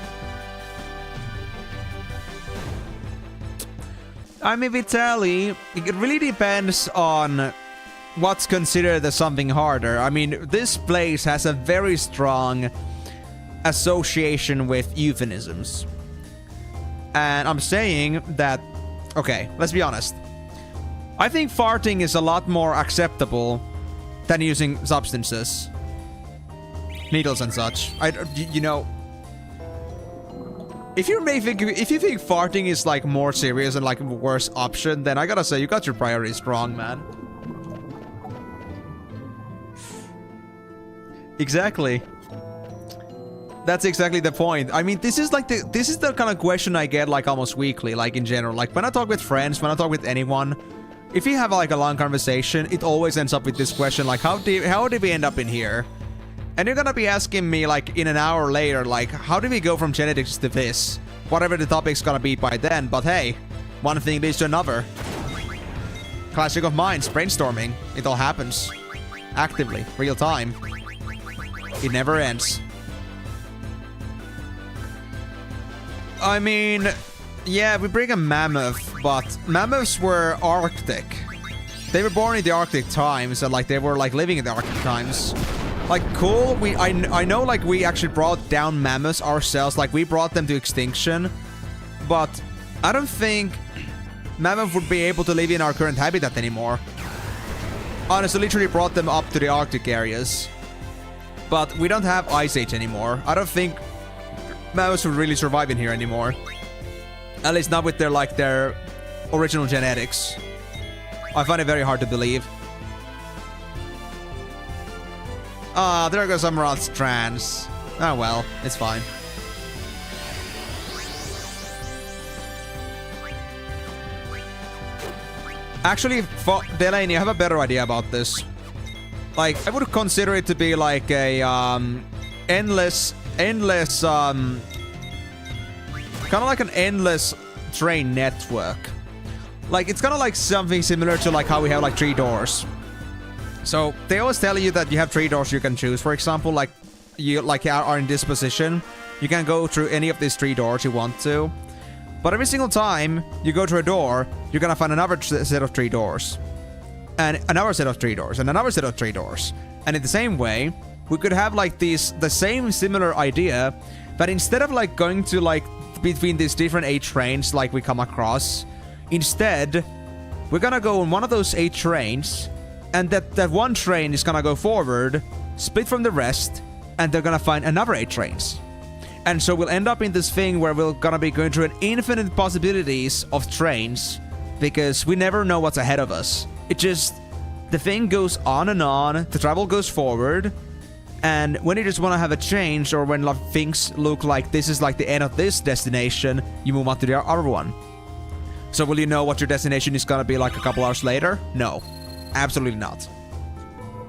I mean, Vitaly, it really depends on what's considered as something harder. I mean, this place has a very strong association with euphemisms. And I'm saying that... Okay, let's be honest. I think farting is a lot more acceptable than using substances. Needles and such. You know, if you think farting is like more serious and like a worse option, then I gotta say you got your priorities wrong, man. Exactly. That's exactly the point. I mean, this is the kind of question I get like almost weekly, like in general. Like when I talk with friends, when I talk with anyone, if you have like a long conversation, it always ends up with this question, like how did we end up in here? And you're gonna be asking me, like, in an hour later, like, how do we go from genetics to this? Whatever the topic's gonna be by then, but hey, one thing leads to another. Classic of minds, brainstorming. It all happens. Actively, real time. It never ends. I mean, yeah, we bring a mammoth, but mammoths were Arctic. They were born in the Arctic times, and, like, they were, like, living in the Arctic times. Like, cool, I know, like, we actually brought down mammoths ourselves, like, we brought them to extinction, but I don't think mammoth would be able to live in our current habitat anymore. Honestly, literally brought them up to the Arctic areas. But we don't have Ice Age anymore. I don't think MMOs would really survive in here anymore. At least not with their original genetics. I find it very hard to believe. Ah, there goes Emerald's trans. Oh well, it's fine. Actually, Delaney, I have a better idea about this. Like, I would consider it to be like a endless kind of like an endless train network. Like, it's kind of like something similar to like how we have like 3 doors. So they always tell you that you have 3 doors you can choose. For example, like you are in this position, you can go through any of these 3 doors you want to. But every single time you go to a door, you're gonna find another set of 3 doors. And another set of 3 doors. And another set of 3 doors. And in the same way, we could have like the same similar idea, but instead of like going to like between these different 8 trains like we come across, instead, we're gonna go on one of those 8 trains, and that one train is gonna go forward, split from the rest, and they're gonna find another 8 trains. And so we'll end up in this thing where we're gonna be going through an infinite possibilities of trains, because we never know what's ahead of us. It just, the thing goes on and on, the travel goes forward, and when you just want to have a change, or when like, things look like this is like the end of this destination, you move on to the other one. So will you know what your destination is gonna be like a couple hours later? No. Absolutely not.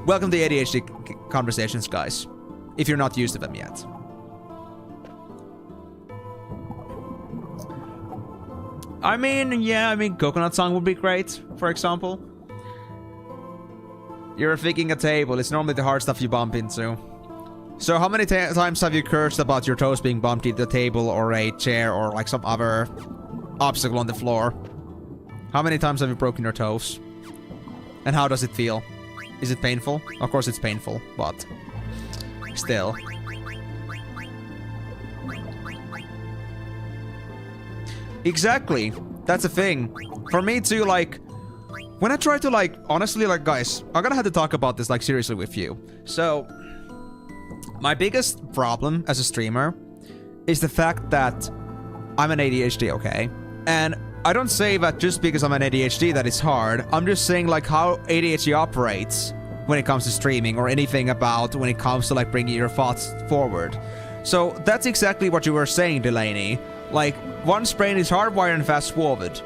Welcome to ADHD conversations, guys. If you're not used to them yet. I mean, Coconut Song would be great, for example. You're thinking a table. It's normally the hard stuff you bump into. So how many times have you cursed about your toes being bumped into the table or a chair or like some other obstacle on the floor? How many times have you broken your toes? And how does it feel? Is it painful? Of course it's painful, but still. Exactly. That's a thing. For me too, like, when I try to, like, honestly, like, guys, I'm gonna have to talk about this, like, seriously with you. So, my biggest problem as a streamer is the fact that I'm an ADHD, okay? And I don't say that just because I'm an ADHD that it's hard. I'm just saying, like, how ADHD operates when it comes to streaming, or anything about when it comes to, like, bringing your thoughts forward. So, that's exactly what you were saying, Delaney. Like, one's brain is hardwired and fast-forward.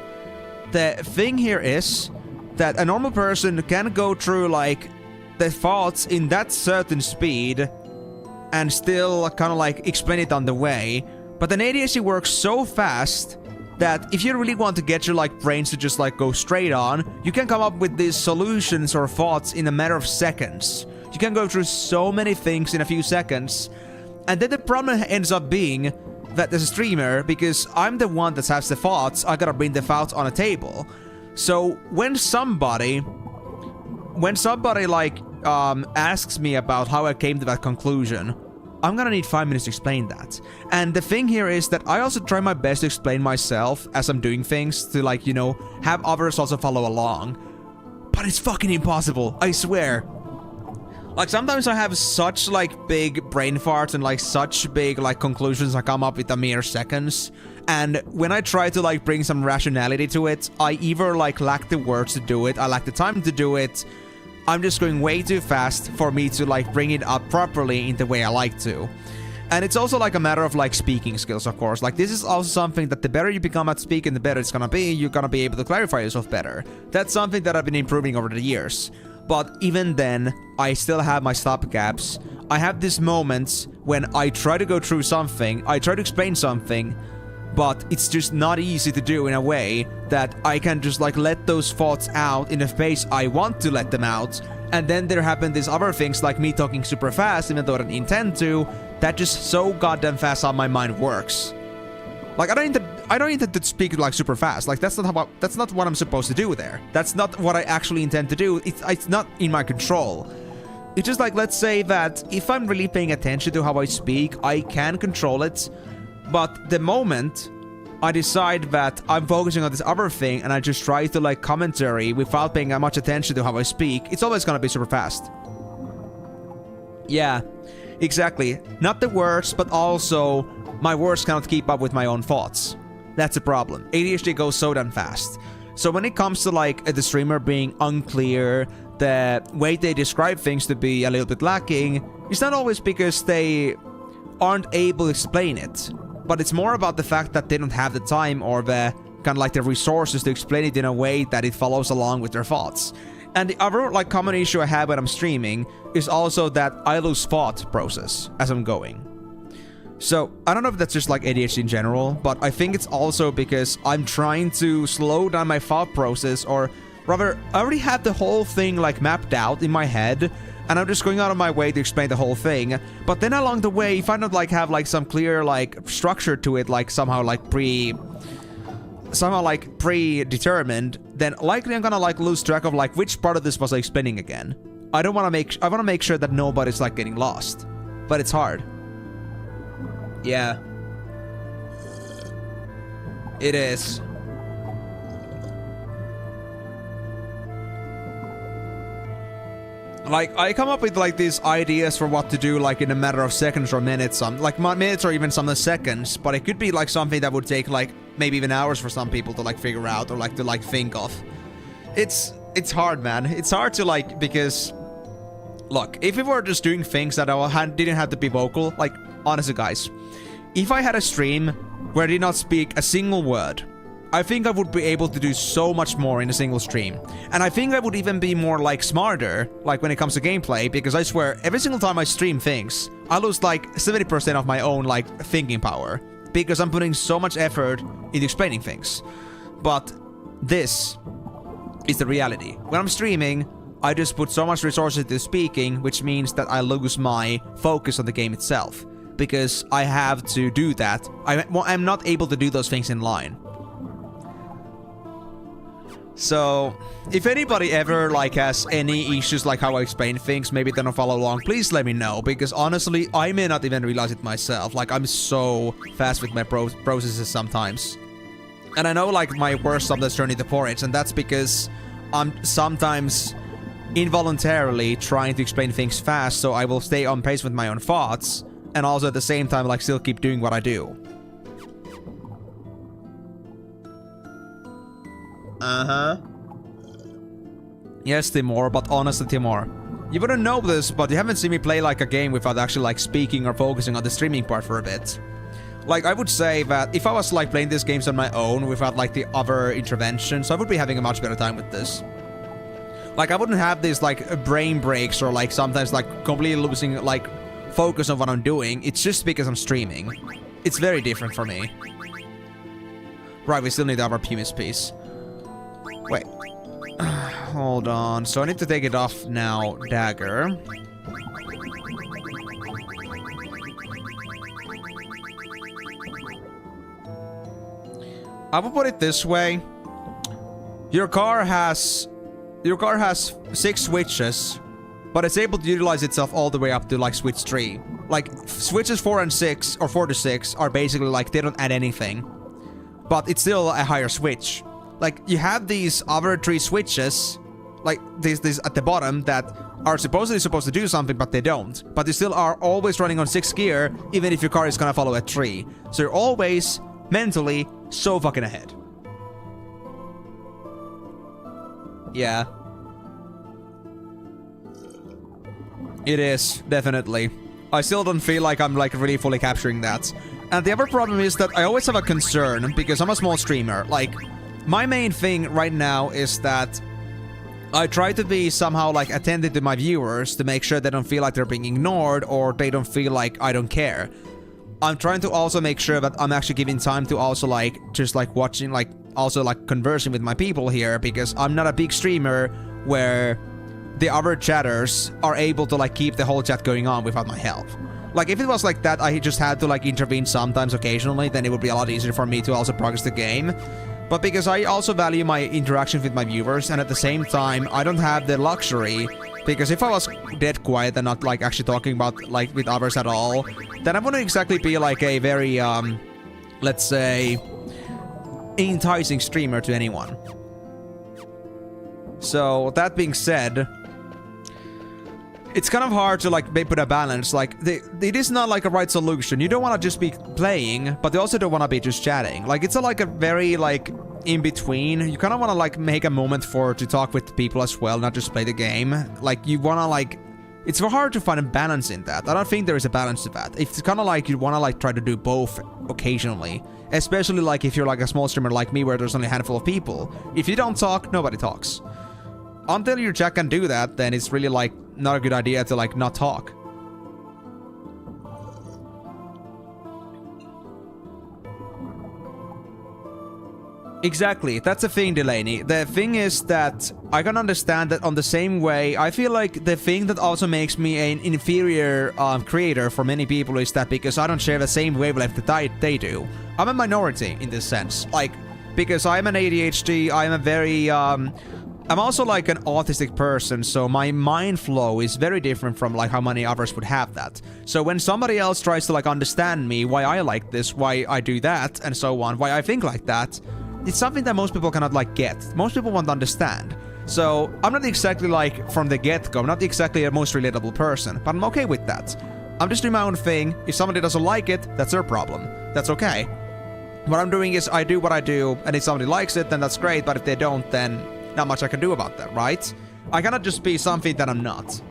The thing here is that a normal person can go through, like, the thoughts in that certain speed and still kind of, like, explain it on the way. But an ADHD works so fast that if you really want to get your, like, brains to just, like, go straight on, you can come up with these solutions or thoughts in a matter of seconds. You can go through so many things in a few seconds. And then the problem ends up being that as a streamer, because I'm the one that has the thoughts, I gotta bring the thoughts on a table. So when somebody like asks me about how I came to that conclusion, I'm gonna need 5 minutes to explain that. And the thing here is that I also try my best to explain myself as I'm doing things, to, like, you know, have others also follow along. But it's fucking impossible, I swear. Like, sometimes I have such, like, big brain farts and, like, such big, like, conclusions I come up with a mere seconds. And when I try to, like, bring some rationality to it, I either, like, lack the words to do it, I lack the time to do it. I'm just going way too fast for me to, like, bring it up properly in the way I like to. And it's also, like, a matter of, like, speaking skills, of course. Like, this is also something that the better you become at speaking, the better it's gonna be. You're gonna be able to clarify yourself better. That's something that I've been improving over the years. But even then, I still have my stopgaps. I have these moments when I try to go through something, I try to explain something, but it's just not easy to do in a way that I can just, like, let those thoughts out in a space I want to let them out. And then there happen these other things, like me talking super fast, even though I don't intend to, that just so goddamn fast how my mind works. Like, I don't intend to speak, like, super fast. Like, that's not what I'm supposed to do there. That's not what I actually intend to do. It's not in my control. It's just like, let's say that if I'm really paying attention to how I speak, I can control it. But the moment I decide that I'm focusing on this other thing and I just try to, like, commentary without paying much attention to how I speak, it's always gonna be super fast. Yeah, exactly. Not the words, but also my words cannot keep up with my own thoughts. That's a problem. ADHD goes so damn fast. So when it comes to like the streamer being unclear, the way they describe things to be a little bit lacking, it's not always because they aren't able to explain it, but it's more about the fact that they don't have the time or the kind of like the resources to explain it in a way that it follows along with their thoughts. And the other like common issue I have when I'm streaming is also that I lose thought process as I'm going. So I don't know if that's just like ADHD in general, but I think it's also because I'm trying to slow down my thought process, or rather, I already have the whole thing like mapped out in my head, and I'm just going out of my way to explain the whole thing. But then along the way, if I don't like have like some clear like structure to it, like somehow like predetermined, then likely I'm gonna like lose track of like which part of this was I explaining again. I want to make sure that nobody's like getting lost, but it's hard. Yeah. It is. Like, I come up with like these ideas for what to do like in a matter of seconds or minutes, like minutes or even some seconds, but it could be like something that would take like maybe even hours for some people to like figure out or like to like think of. It's hard, man. It's hard to like, because look, if we were just doing things that I didn't have to be vocal, like honestly guys, if I had a stream where I did not speak a single word, I think I would be able to do so much more in a single stream. And I think I would even be more like smarter, like when it comes to gameplay, because I swear every single time I stream things, I lose like 70% of my own like thinking power, because I'm putting so much effort into explaining things. But this is the reality. When I'm streaming, I just put so much resources into speaking, which means that I lose my focus on the game itself, because I have to do that. I'm not able to do those things in line. So, if anybody ever like has any issues like how I explain things, maybe they don't follow along, please let me know, because honestly, I may not even realize it myself. Like, I'm so fast with my processes sometimes. And I know like my worst sometimes turn into porridge, and that's because I'm sometimes involuntarily trying to explain things fast, so I will stay on pace with my own thoughts, and also at the same time like still keep doing what I do. Yes, Timur, but honestly, Timur, you wouldn't know this, but you haven't seen me play like a game without actually like speaking or focusing on the streaming part for a bit. Like, I would say that if I was like playing these games on my own without like the other interventions, I would be having a much better time with this. Like, I wouldn't have these like brain breaks or like sometimes like completely losing like focus on what I'm doing. It's just because I'm streaming. It's very different for me. Right, we still need our pumice piece. Wait. Hold on. So I need to take it off now, dagger. I will put it this way. Your car has 6 switches, but it's able to utilize itself all the way up to like switch 3. Like switches 4 and 6 or 4 to 6 are basically like they don't add anything, but it's still a higher switch. Like, you have these other 3 switches, like these at the bottom, that are supposedly supposed to do something, but they don't. But they still are always running on 6th gear, even if your car is gonna follow at 3. So you're always, mentally, so fucking ahead. Yeah. It is, definitely. I still don't feel like I'm like really fully capturing that. And the other problem is that I always have a concern, because I'm a small streamer. Like, my main thing right now is that I try to be somehow like attentive to my viewers to make sure they don't feel like they're being ignored or they don't feel like I don't care. I'm trying to also make sure that I'm actually giving time to also like just like watching, like also like conversing with my people here, because I'm not a big streamer where the other chatters are able to like keep the whole chat going on without my help. Like, if it was like that, I just had to like intervene sometimes occasionally, then it would be a lot easier for me to also progress the game. But because I also value my interactions with my viewers, and at the same time, I don't have the luxury, because if I was dead quiet and not like actually talking about like with others at all, then I wouldn't exactly be like a very, let's say, enticing streamer to anyone. So, that being said, it's kind of hard to like put a balance. Like it is not like a right solution. You don't want to just be playing, but you also don't want to be just chatting. Like it's like a very like in between. You kind of want to like make a moment to talk with people as well, not just play the game. Like you want to like, it's hard to find a balance in that. I don't think there is a balance to that. It's kind of like you want to like try to do both occasionally, especially like if you're like a small streamer like me where there's only a handful of people. If you don't talk, nobody talks. Until your chat can do that, then it's really like not a good idea to like not talk. Exactly, that's the thing, Delaney. The thing is that I can understand that on the same way. I feel like the thing that also makes me an inferior creator for many people is that because I don't share the same wavelength that they do. I'm a minority in this sense. Like, because I'm an ADHD, I'm a very... I'm also like an autistic person, so my mind flow is very different from like how many others would have that. So when somebody else tries to like understand me, why I like this, why I do that, and so on, why I think like that, it's something that most people cannot like get. Most people won't understand. So I'm not exactly like from the get-go, I'm not exactly the most relatable person, but I'm okay with that. I'm just doing my own thing. If somebody doesn't like it, that's their problem. That's okay. What I'm doing is I do what I do, and if somebody likes it, then that's great, but if they don't, then not much I can do about that, right? I cannot just be something that I'm not.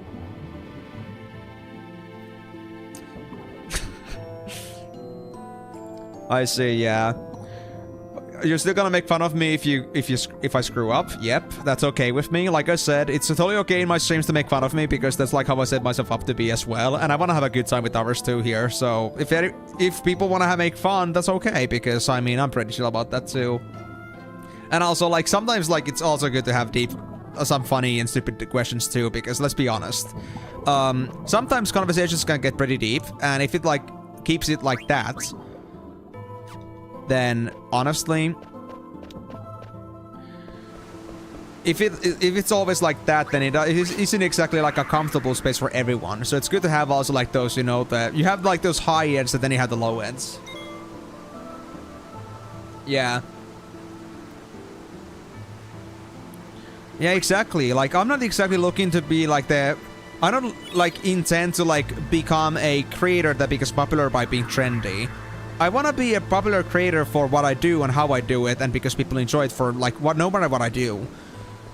I see, yeah. You're still gonna make fun of me if I screw up? Yep, that's okay with me. Like I said, it's totally okay in my streams to make fun of me because that's like how I set myself up to be as well. And I want to have a good time with others too here. So if people want to make fun, that's okay because I mean I'm pretty chill about that too. And also, like, sometimes, like, it's also good to have deep, some funny and stupid questions, too, because, let's be honest, sometimes conversations can get pretty deep, and if it, like, keeps it like that, then, honestly, if it's always like that, then it isn't exactly, like, a comfortable space for everyone, so it's good to have also, like, those, you know, that you have, like, those high ends, and then you have the low ends. Yeah. Yeah, exactly. Like, I'm not exactly looking to be like the... I don't, like, intend to, like, become a creator that becomes popular by being trendy. I want to be a popular creator for what I do and how I do it, and because people enjoy it for, like, no matter what I do.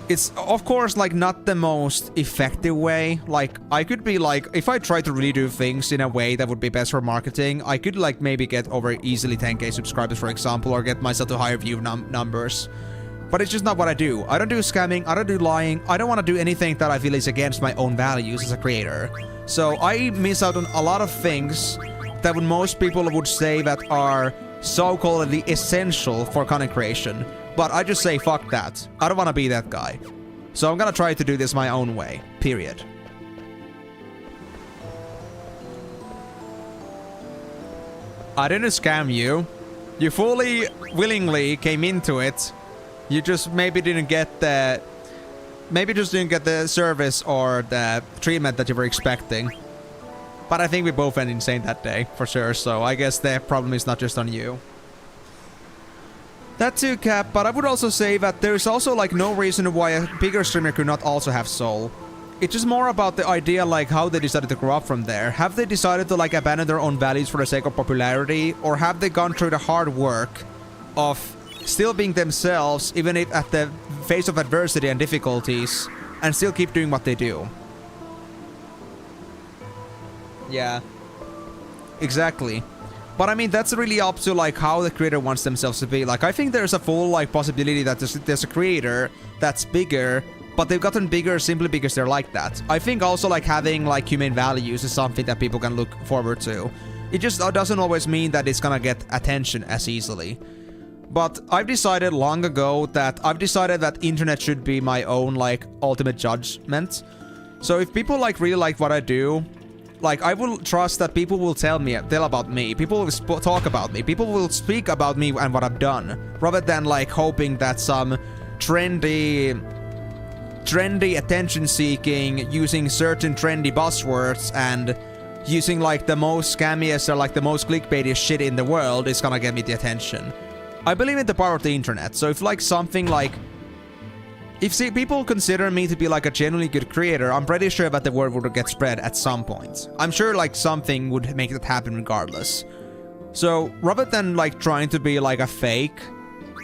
It's, of course, like, not the most effective way. Like, I could be, like, if I try to really do things in a way that would be best for marketing, I could, like, maybe get over easily 10k subscribers, for example, or get myself to higher view numbers. But it's just not what I do. I don't do scamming, I don't do lying, I don't want to do anything that I feel is against my own values as a creator. So I miss out on a lot of things that most people would say that are so-called essential for content creation. But I just say fuck that. I don't want to be that guy. So I'm gonna try to do this my own way. Period. I didn't scam you. You fully, willingly came into it. You just maybe didn't get the... Maybe just didn't get the service or the treatment that you were expecting. But I think we both went insane that day, for sure, so I guess the problem is not just on you. That too, Cap, but I would also say that there's also, like, no reason why a bigger streamer could not also have soul. It's just more about the idea, like, how they decided to grow up from there. Have they decided to, like, abandon their own values for the sake of popularity? Or have they gone through the hard work of still being themselves, even if at the face of adversity and difficulties, and still keep doing what they do? Yeah. Exactly. But I mean, that's really up to, like, how the creator wants themselves to be. Like, I think there's a full, like, possibility that there's a creator that's bigger, but they've gotten bigger simply because they're like that. I think also, like, having, like, humane values is something that people can look forward to. It just doesn't always mean that it's gonna get attention as easily. But I've decided long ago that internet should be my own, like, ultimate judgment. So if people, like, really like what I do, like, I will trust that people will tell about me. People will talk about me. People will speak about me and what I've done, rather than, like, hoping that some trendy attention-seeking, using certain trendy buzzwords and using, like, the most scammiest or, like, the most clickbaitiest shit in the world is gonna get me the attention. I believe in the power of the internet, so if, like, something like... if people consider me to be like a genuinely good creator, I'm pretty sure that the word would get spread at some point. I'm sure like something would make that happen regardless. So rather than like trying to be like a fake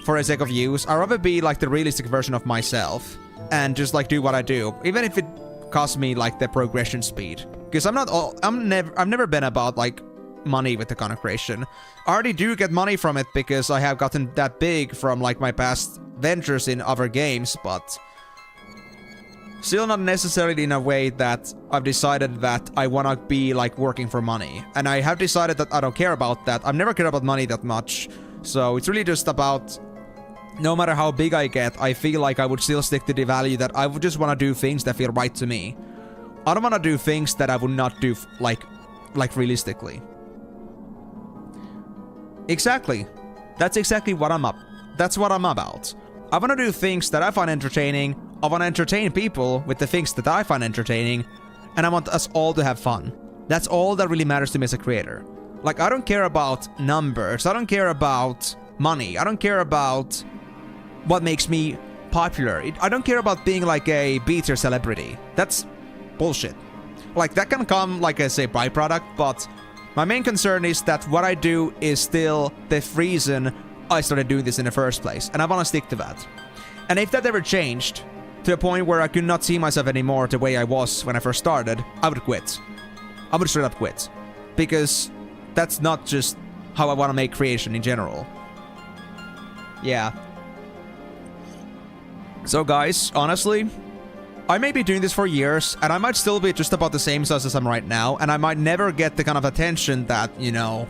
for the sake of use, I'd rather be like the realistic version of myself and just like do what I do, even if it costs me like the progression speed. Because I've never been about like money with the content creation. I already do get money from it because I have gotten that big from like my past ventures in other games, but still not necessarily in a way that I've decided that I want to be like working for money. And I have decided that I don't care about that. I've never cared about money that much. So it's really just about, no matter how big I get, I feel like I would still stick to the value that I would just want to do things that feel right to me. I don't want to do things that I would not do like realistically. Exactly. That's exactly what I'm up. That's what I'm about. I want to do things that I find entertaining. I want to entertain people with the things that I find entertaining. And I want us all to have fun. That's all that really matters to me as a creator. Like, I don't care about numbers. I don't care about money. I don't care about what makes me popular. I don't care about being like a B-tier celebrity. That's bullshit. Like, that can come like as a byproduct, but my main concern is that what I do is still the reason I started doing this in the first place, and I want to stick to that. And if that ever changed to a point where I could not see myself anymore the way I was when I first started, I would quit. I would straight up quit. Because that's not just how I want to make creation in general. Yeah. So guys, honestly, I may be doing this for years, and I might still be just about the same size as I'm right now, and I might never get the kind of attention that, you know,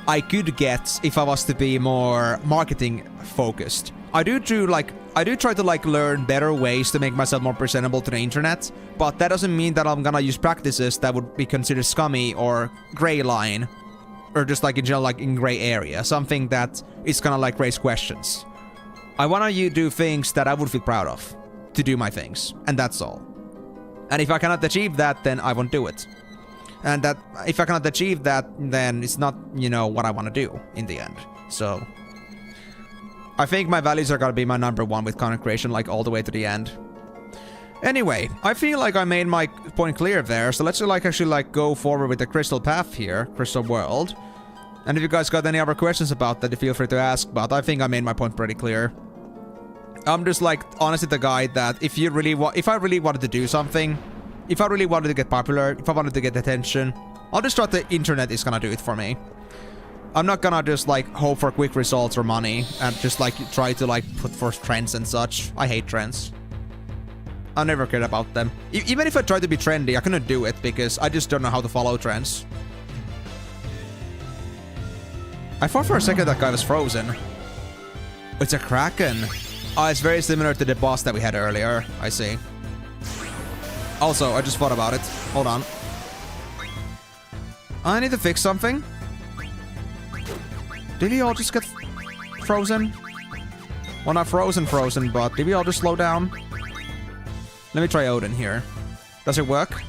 I could get if I was to be more marketing focused. I do try to like learn better ways to make myself more presentable to the internet, but that doesn't mean that I'm gonna use practices that would be considered scummy or gray line, or just like in general like in gray area, something that is gonna like raise questions. I wanna do things that I would feel proud of. To do my things, and that's all. And if I cannot achieve that, then I won't do it. And that if I cannot achieve that, then it's not, you know, what I want to do in the end. So I think my values are gonna be my number one with content creation, like all the way to the end. Anyway, I feel like I made my point clear there, so let's like actually like go forward with the crystal path here, crystal world. And if you guys got any other questions about that, feel free to ask, but I think I made my point pretty clear. I'm just like honestly the guy that if I really wanted to do something, if I really wanted to get popular, if I wanted to get attention, I'll just trust the internet is gonna do it for me. I'm not gonna just like hope for quick results or money and just like try to like put forth trends and such. I hate trends. I never cared about them. Even if I tried to be trendy, I couldn't do it because I just don't know how to follow trends. I thought for a second that guy was frozen. It's a Kraken. Oh, it's very similar to the boss that we had earlier. I see. Also, I just thought about it. Hold on. I need to fix something. Did we all just get frozen? Well, not frozen, but did we all just slow down? Let me try Odin here. Does it work?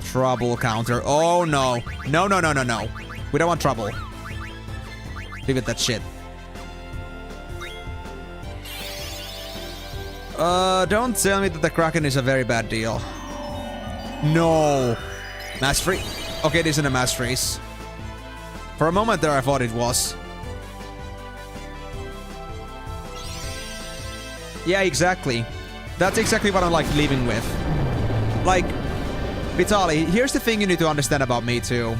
Trouble counter. Oh, no. No. We don't want trouble. Leave it that shit. Don't tell me that the Kraken is a very bad deal. No. Mass freeze. Okay, it isn't a mass freeze. For a moment there, I thought it was. Yeah, exactly. That's exactly what I'm like leaving with. Like, Vitaly, here's the thing you need to understand about me too.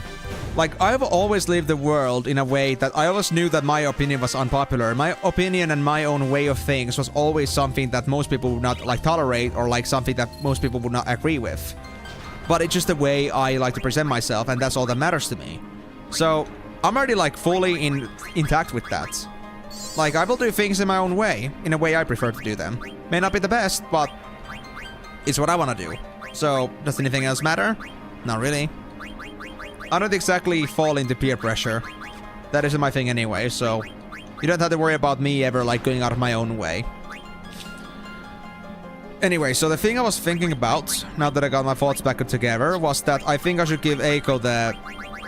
Like, I've always lived the world in a way that I always knew that my opinion was unpopular. My opinion and my own way of things was always something that most people would not, like, tolerate or, like, something that most people would not agree with. But it's just the way I like to present myself, and that's all that matters to me. So, I'm already, like, fully intact with that. Like, I will do things in my own way, in a way I prefer to do them. May not be the best, but it's what I want to do. So, does anything else matter? Not really. I don't exactly fall into peer pressure. That isn't my thing anyway, so you don't have to worry about me ever, like, going out of my own way. Anyway, so the thing I was thinking about, now that I got my thoughts back together, was that I think I should give Eiko the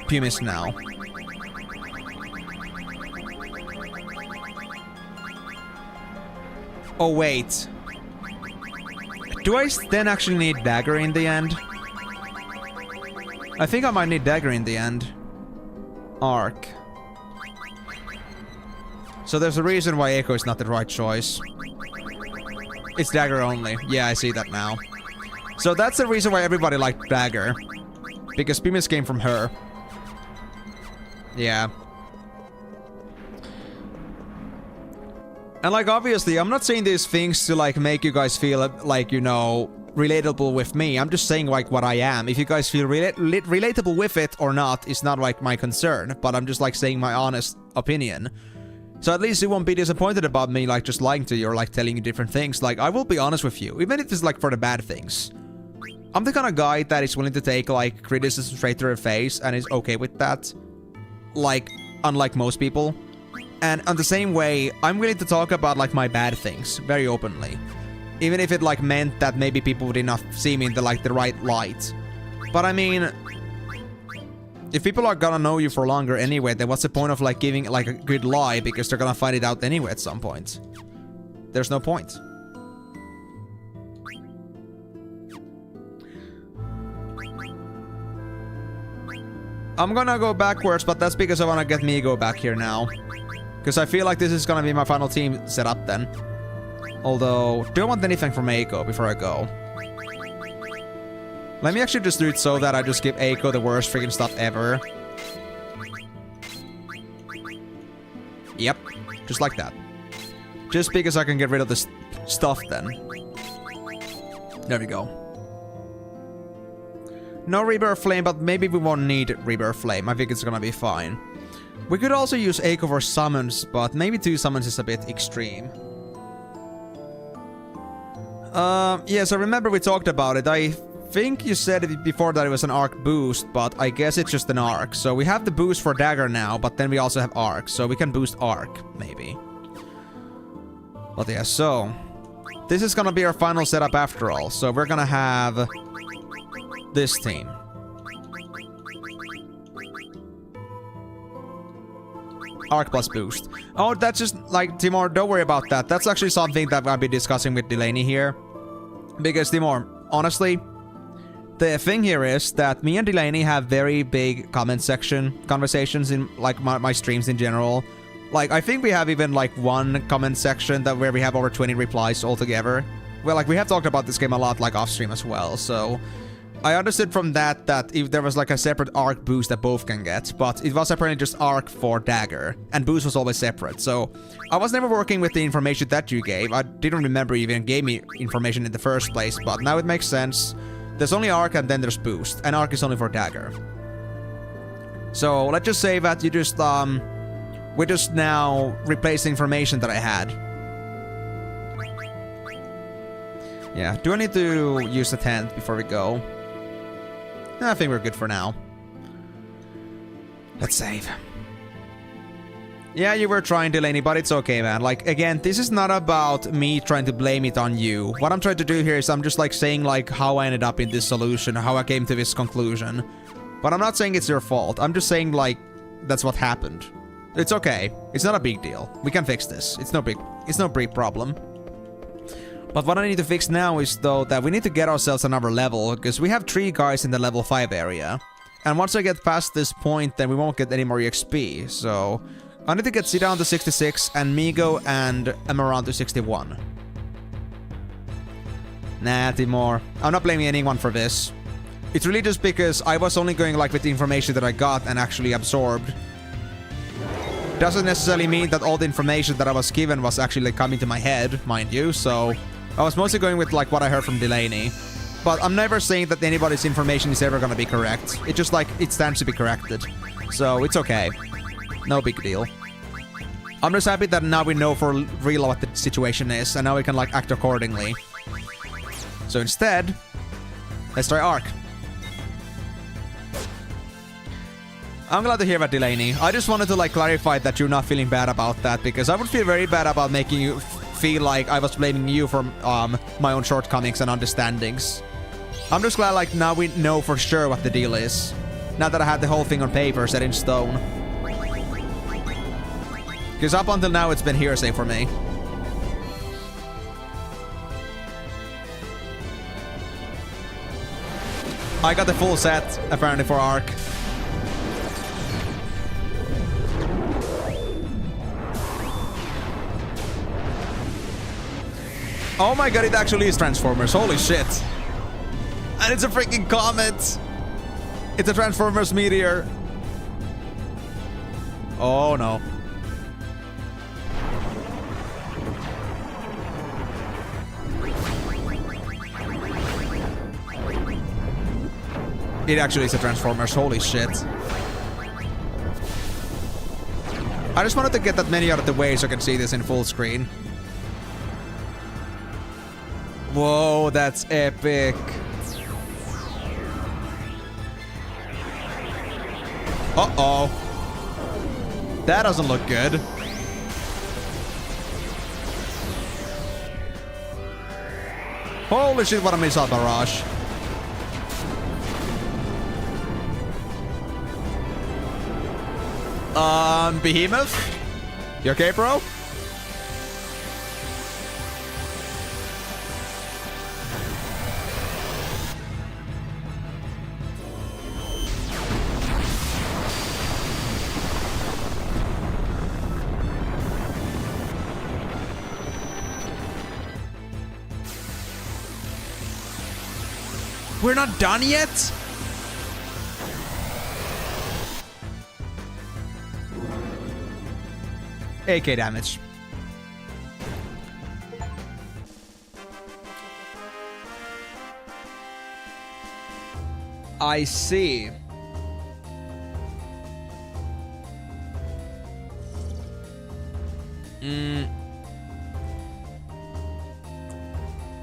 Pumice now. Oh, wait. Do I then actually need dagger in the end? I think I might need dagger in the end. Arc. So there's a reason why Echo is not the right choice. It's dagger only. Yeah, I see that now. So that's the reason why everybody liked dagger. Because Pimis came from her. Yeah. And like, obviously, I'm not saying these things to like make you guys feel like, you know, relatable with me. I'm just saying like what I am. If you guys feel relatable with it or not is not like my concern. But I'm just like saying my honest opinion. So at least you won't be disappointed about me like just lying to you or like telling you different things. Like, I will be honest with you, even if it's like for the bad things. I'm the kind of guy that is willing to take like criticism straight to their face and is okay with that. Like, unlike most people. And on the same way, I'm willing to talk about like my bad things very openly. Even if it like meant that maybe people did not see me in the like the right light. But I mean, if people are gonna know you for longer anyway, then what's the point of like giving like a good lie because they're gonna find it out anyway at some point? There's no point. I'm gonna go backwards, but that's because I wanna get Migo back here now. Because I feel like this is gonna be my final team setup then. Although, do I want anything from Eiko before I go? Let me actually just do it so that I just give Eiko the worst freaking stuff ever. Yep, just like that. Just because I can get rid of this stuff then. There we go. No Rebirth Flame, but maybe we won't need Rebirth Flame. I think it's gonna be fine. We could also use Eiko for summons, but maybe 2 summons is a bit extreme. Yes, I remember we talked about it. I think you said it before that it was an arc boost, but I guess it's just an arc. So we have the boost for dagger now, but then we also have arc, so we can boost arc, maybe. But yeah, so this is gonna be our final setup after all. So we're gonna have this team. Arc plus boost. Oh, that's just like, Timur, don't worry about that. That's actually something that I'll be discussing with Delaney here. Because, Timur, honestly, the thing here is that me and Delaney have very big comment section conversations in like my streams in general. Like, I think we have even like one comment section that where we have over 20 replies altogether. Well, like, we have talked about this game a lot, like, off stream as well, so I understood from that if there was like a separate arc boost that both can get, but it was apparently just arc for dagger, and boost was always separate, so I was never working with the information that you gave. I didn't remember you even gave me information in the first place, but now it makes sense. There's only arc and then there's boost, and arc is only for dagger. So let's just say that you just, we just now replace the information that I had. Yeah, do I need to use the tent before we go? I think we're good for now. Let's save. Yeah, you were trying, Delaney, but it's okay, man. Like, again, this is not about me trying to blame it on you. What I'm trying to do here is I'm just, like, saying, like, how I ended up in this solution, how I came to this conclusion. But I'm not saying it's your fault. I'm just saying, like, that's what happened. It's okay. It's not a big deal. We can fix this. It's no big problem. But what I need to fix now is, though, that we need to get ourselves another level, because we have 3 guys in the level 5 area. And once I get past this point, then we won't get any more XP, so I need to get Zidaon to 66, and Migo and Amaran to 61. Nah, Timur. I'm not blaming anyone for this. It's really just because I was only going, like, with the information that I got and actually absorbed. Doesn't necessarily mean that all the information that I was given was actually, like, coming to my head, mind you, so I was mostly going with, like, what I heard from Delaney. But I'm never saying that anybody's information is ever gonna be correct. It's just, like, it stands to be corrected. So, it's okay. No big deal. I'm just happy that now we know for real what the situation is, and now we can, like, act accordingly. So instead, let's try Arc. I'm glad to hear that, Delaney. I just wanted to, like, clarify that you're not feeling bad about that, because I would feel very bad about making you feel like I was blaming you for my own shortcomings and understandings. I'm just glad, like, now we know for sure what the deal is. Now that I had the whole thing on paper set in stone. Because up until now, it's been hearsay for me. I got the full set, apparently, for Arc. Oh my god, it actually is Transformers. Holy shit. And it's a freaking comet. It's a Transformers meteor. Oh no. It actually is a Transformers. Holy shit. I just wanted to get that many out of the way so I can see this in full screen. Whoa, that's epic. Uh-oh. That doesn't look good. Holy shit, what a missile barrage. Behemoth? You okay, bro? We're not done yet? AK damage. I see.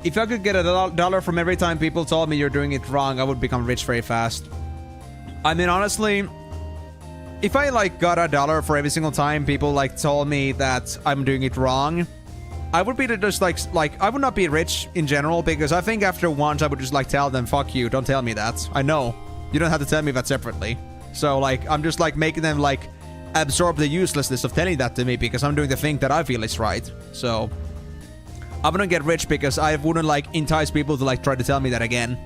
If I could get $1 from every time people told me you're doing it wrong, I would become rich very fast. I mean, honestly, if I like got $1 for every single time people like told me that I'm doing it wrong, I would be just like I would not be rich in general, because I think after once I would just like tell them, fuck you, don't tell me that. I know. You don't have to tell me that separately. So like I'm just like making them like absorb the uselessness of telling that to me, because I'm doing the thing that I feel is right. So I wouldn't get rich because I wouldn't like entice people to like try to tell me that again.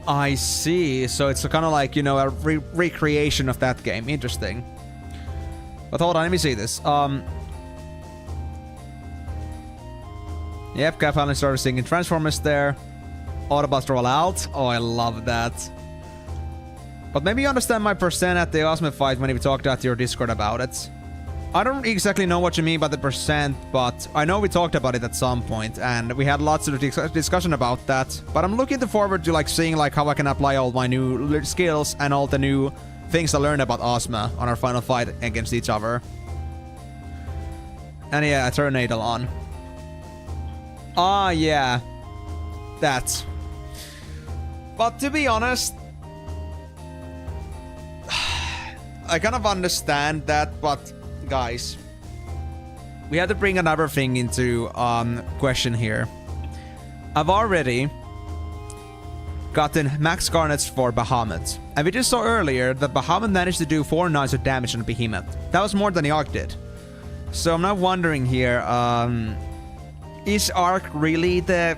I see. So it's kind of like, you know, a recreation of that game. Interesting. But hold on, let me see this. Yep, Guy finally started singing Transformers there. Autobots roll out. Oh, I love that. But maybe you understand my percent at the Osmo fight when we talked at your Discord about it. I don't exactly know what you mean by the percent, but I know we talked about it at some point, and we had lots of discussion about that. But I'm looking forward to like seeing like how I can apply all my new skills and all the new things I learned about Osmo on our final fight against each other. And yeah, Tornado on. Ah, yeah. That. But to be honest, I kind of understand that, but guys, we have to bring another thing into question here. I've already gotten max garnets for Bahamut, and we just saw earlier that Bahamut managed to do 4 nines of damage on Behemoth. That was more than the Arc did. So I'm now wondering here, is Arc really the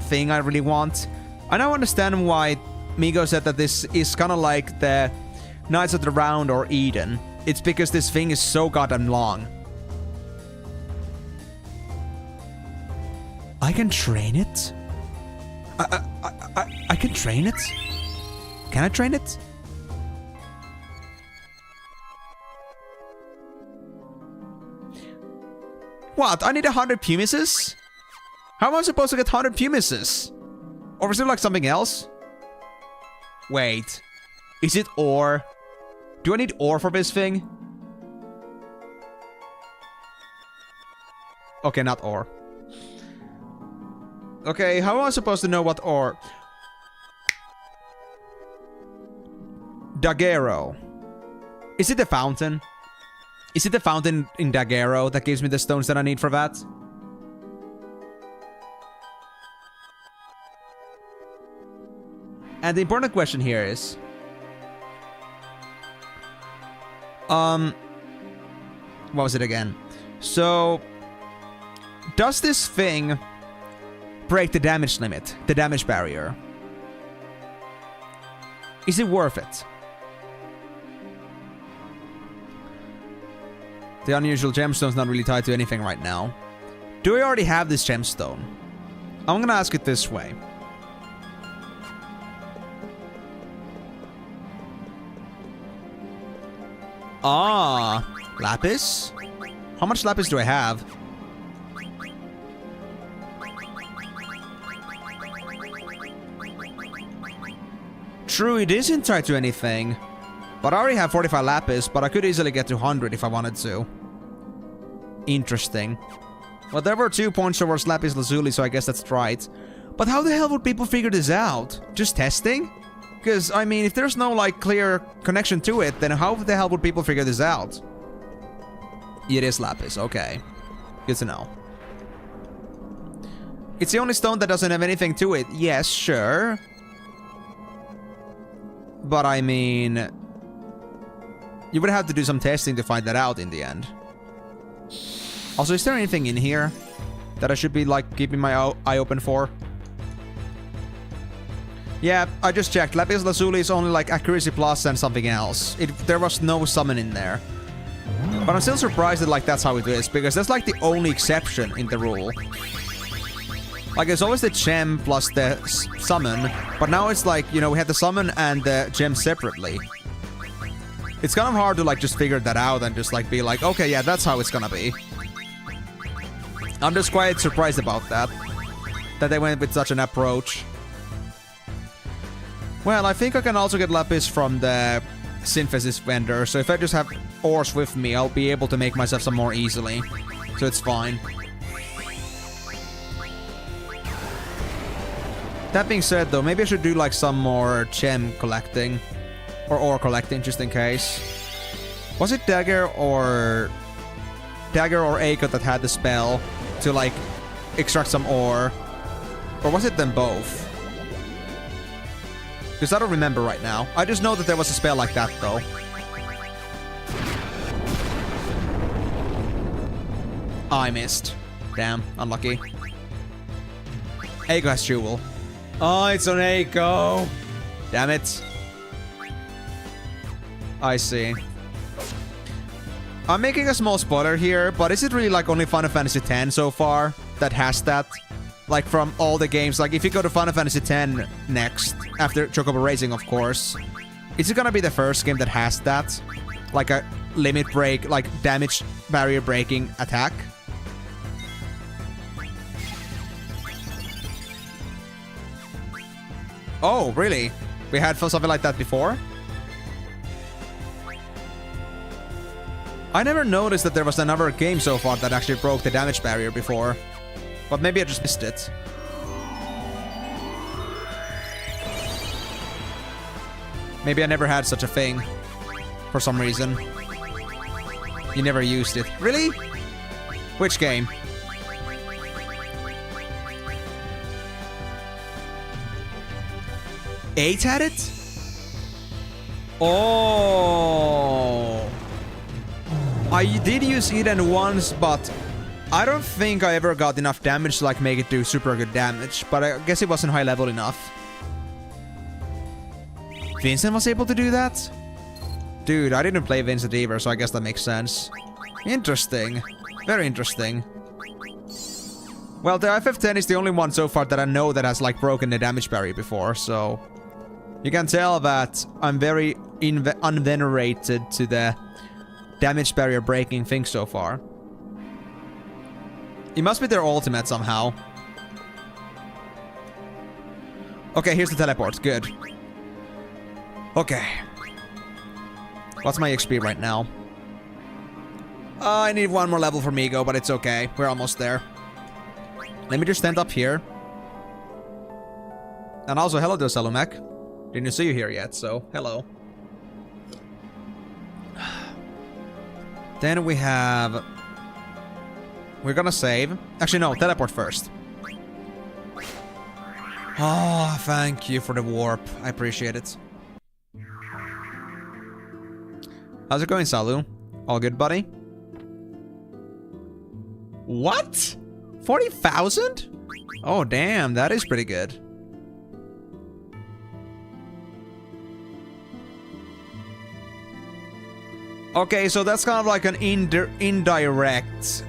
thing I really want? I now understand why Migo said that this is kind of like the Knights of the Round or Eden. It's because this thing is so goddamn long. I can train it? I can train it? Can I train it? What? I need 100 Pumices? How am I supposed to get 100 Pumices? Or is it like something else? Wait. Is it ore? Do I need ore for this thing? Okay, not ore. Okay, how am I supposed to know what ore? Daguerreo. Is it the fountain? Is it the fountain in Daguerreo that gives me the stones that I need for that? And the important question here is... what was it again? So, does this thing break the damage limit, the damage barrier? Is it worth it? The unusual gemstone's not really tied to anything right now. Do I already have this gemstone? I'm gonna ask it this way. Ah, lapis? How much lapis do I have? True, it isn't tied to anything. But I already have 45 lapis, but I could easily get to 100 if I wanted to. Interesting. Well, there were 2 points towards lapis lazuli, so I guess that's right. But how the hell would people figure this out? Just testing? Because, I mean, if there's no, like, clear connection to it, then how the hell would people figure this out? It is lapis, okay. Good to know. It's the only stone that doesn't have anything to it. Yes, sure. But, I mean... you would have to do some testing to find that out in the end. Also, is there anything in here that I should be, like, keeping my eye open for? Yeah, I just checked. Lapis lazuli is only, like, accuracy plus and something else. There was no summon in there. But I'm still surprised that, like, that's how it is, because that's, like, the only exception in the rule. Like, it's always the gem plus the summon, but now it's like, you know, we have the summon and the gem separately. It's kind of hard to, like, just figure that out and just, like, be like, okay, yeah, that's how it's gonna be. I'm just quite surprised about that. That they went with such an approach. Well, I think I can also get lapis from the synthesis vendor, so if I just have ores with me, I'll be able to make myself some more easily. So it's fine. That being said, though, maybe I should do, like, some more gem collecting. Or ore collecting, just in case. Was it Dagger or Eiko that had the spell to, like, extract some ore? Or was it them both? Because I don't remember right now. I just know that there was a spell like that, though. Oh, I missed. Damn, unlucky. Eiko has jewel. Oh, it's on Eiko. Damn it. I see. I'm making a small spoiler here, but is it really, like, only Final Fantasy X so far that has that? Like, from all the games, like, if you go to Final Fantasy X next, after Chocobo Racing, of course, is it gonna be the first game that has that? Like a limit break, like, damage barrier breaking attack? Oh, really? We had something like that before? I never noticed that there was another game so far that actually broke the damage barrier before. But maybe I just missed it. Maybe I never had such a thing. For some reason. You never used it. Really? Which game? VIII had it? Oh. I did use Eden once, but I don't think I ever got enough damage to, like, make it do super good damage. But I guess it wasn't high level enough. Vincent was able to do that? Dude, I didn't play Vincent either, so I guess that makes sense. Interesting. Very interesting. Well, the FF10 is the only one so far that I know that has, like, broken the damage barrier before, so... you can tell that I'm very unvenerated to the damage barrier breaking thing so far. It must be their ultimate somehow. Okay, here's the teleport. Good. Okay. What's my XP right now? I need one more level for Migo, but it's okay. We're almost there. Let me just stand up here. And also, hello there, Salumek. Didn't see you here yet, so hello. Then we have... we're gonna save. Actually, no, teleport first. Oh, thank you for the warp. I appreciate it. How's it going, Salu? All good, buddy? What? 40,000? Oh, damn. That is pretty good. Okay, so that's kind of like an indirect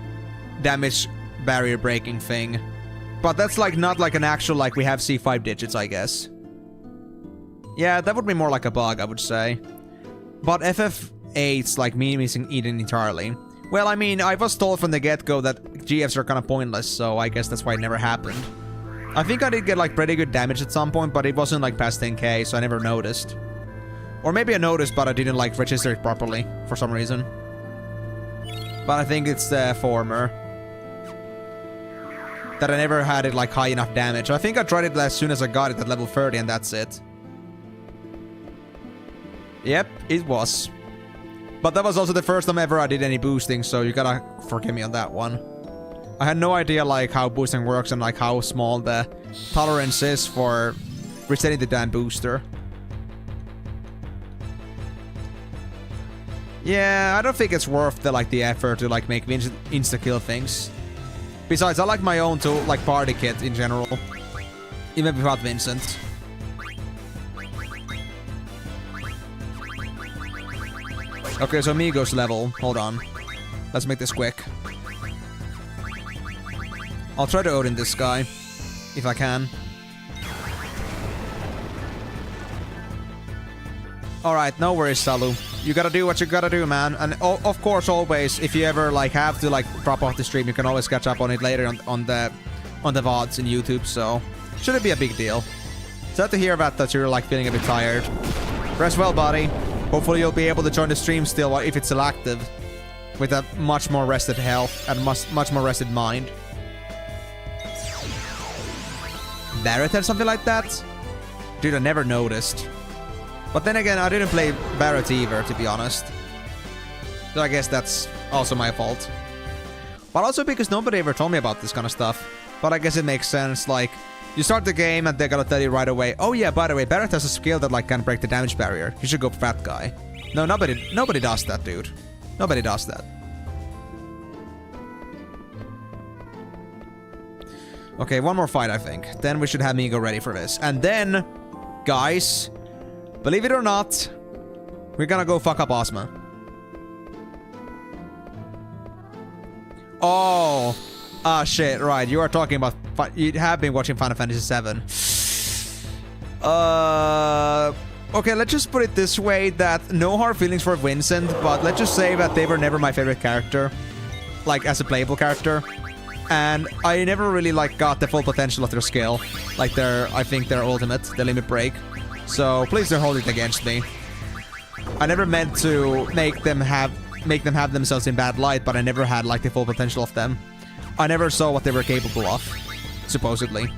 damage barrier breaking thing. But that's like not like an actual, like we have C5 digits, I guess. Yeah, that would be more like a bug, I would say. But FF8's like me missing Eden entirely. Well, I mean, I was told from the get-go that GFs are kind of pointless, so I guess that's why it never happened. I think I did get like pretty good damage at some point, but it wasn't like past 10k, so I never noticed. Or maybe I noticed, but I didn't like register it properly for some reason. But I think it's the former. That I never had it like high enough damage. I think I tried it as soon as I got it at level 30 and that's it. Yep, it was. But that was also the first time ever I did any boosting, so you gotta forgive me on that one. I had no idea like how boosting works and like how small the tolerance is for resetting the damn booster. Yeah, I don't think it's worth the like the effort to like make insta kill things. Besides, I like my own to like party kit in general, even without Vincent. Okay, so Migo's level. Hold on. Let's make this quick. I'll try to Odin this guy, if I can. Alright, no worries, Salu. You gotta do what you gotta do, man. And of course, always, if you ever like have to like drop off the stream, you can always catch up on it later on the VODs in YouTube, so shouldn't be a big deal. Sad to hear about that you're like feeling a bit tired. Rest well, buddy. Hopefully you'll be able to join the stream still if it's still active, with a much more rested health and much more rested mind. Barret had something like that? Dude, I never noticed. But then again, I didn't play Barret either, to be honest. So I guess that's also my fault. But also because nobody ever told me about this kind of stuff. But I guess it makes sense, like, you start the game and they're gonna tell you right away, oh yeah, by the way, Barret has a skill that like can break the damage barrier. You should go for that guy. No, nobody does that, dude. Nobody does that. Okay, one more fight, I think. Then we should have Migo ready for this. And then, guys, believe it or not, we're gonna go fuck up Ozma. Oh. Ah, shit, right. You are talking about... You have been watching Final Fantasy VII. Okay, let's just put it this way, that no hard feelings for Vincent, but let's just say that they were never my favorite character. Like, as a playable character. And I never really, like, got the full potential of their skill. Like, I think their ultimate, the limit break. So, please don't hold it against me. I never meant to make them have themselves in bad light, but I never had, like, the full potential of them. I never saw what they were capable of, supposedly.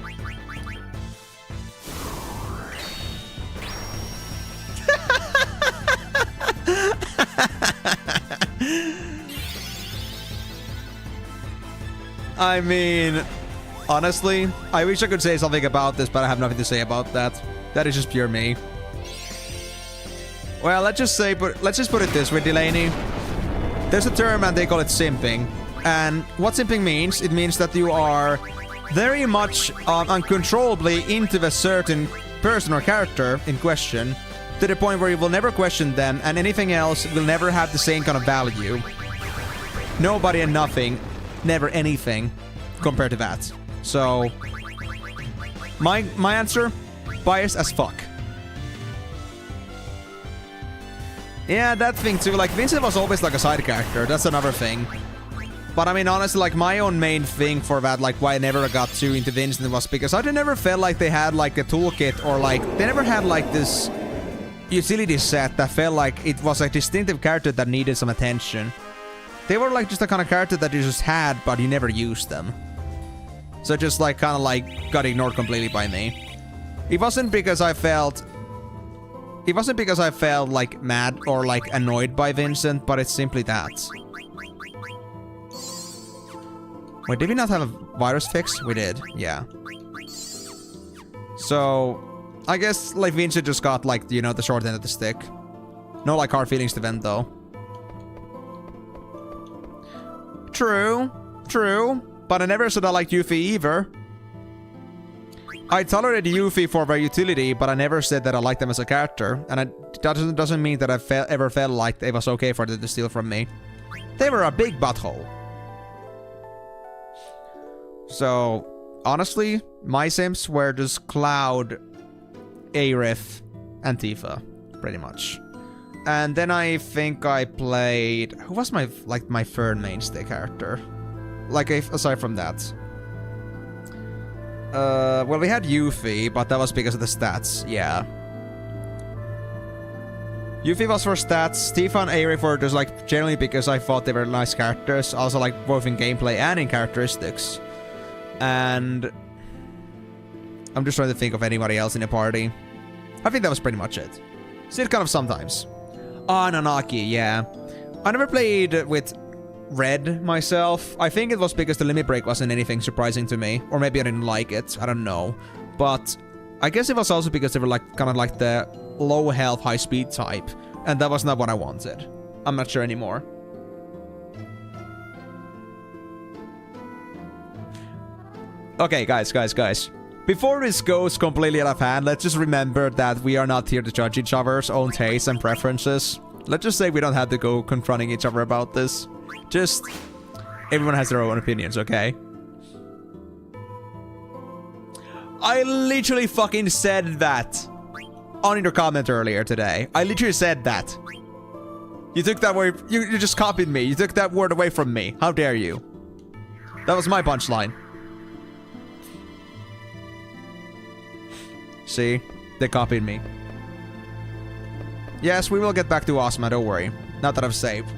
I mean, honestly, I wish I could say something about this, but I have nothing to say about that. That is just pure me. Well, let's just put it this way, Delaney. There's a term and they call it simping. And what simping means, it means that you are very much uncontrollably into a certain person or character in question, to the point where you will never question them, and anything else will never have the same kind of value. Nobody and nothing, never anything compared to that. So, my answer, biased as fuck. Yeah, that thing too. Like, Vincent was always like a side character. That's another thing. But I mean, honestly, like, my own main thing for that, like, why I never got too into Vincent was because I never felt like they had, like, a toolkit or, like, they never had, like, this utility set that felt like it was a distinctive character that needed some attention. They were, like, just the kind of character that you just had, but you never used them. So just, like, kind of, like, got ignored completely by me. It wasn't because I felt, like, mad or, like, annoyed by Vincent, but it's simply that. Wait, did we not have a virus fix? We did, yeah. So, I guess, like, Vincent just got, like, you know, the short end of the stick. No, like, hard feelings to vent, though. True. True. But I never said I liked Yuffie either. I tolerate Yuffie for their utility, but I never said that I liked them as a character. And that doesn't mean that I ever felt like it was okay for them to steal from me. They were a big butthole. So, honestly, my Sims were just Cloud, Aerith, and Tifa, pretty much. And then I think I played... Who was my third mainstay character? Like, aside from that. Well, we had Yuffie, but that was because of the stats, yeah. Yuffie was for stats, Tifa and Aerith were just like generally because I thought they were nice characters, also like both in gameplay and in characteristics. And I'm just trying to think of anybody else in the party. I think that was pretty much it. Still kind of sometimes. Ah, Nanaki, yeah. I never played with Red myself. I think it was because the limit break wasn't anything surprising to me. Or maybe I didn't like it. I don't know. But I guess it was also because they were like kind of like the low health, high speed type. And that was not what I wanted. I'm not sure anymore. Okay, guys. Before this goes completely out of hand, let's just remember that we are not here to judge each other's own tastes and preferences. Let's just say we don't have to go confronting each other about this. Just, everyone has their own opinions, okay? I literally fucking said that on your comment earlier today. I literally said that. You took that word, you just copied me. You took that word away from me. How dare you? That was my punchline. See? They copied me. Yes, we will get back to Ozma, don't worry. Now that I've saved.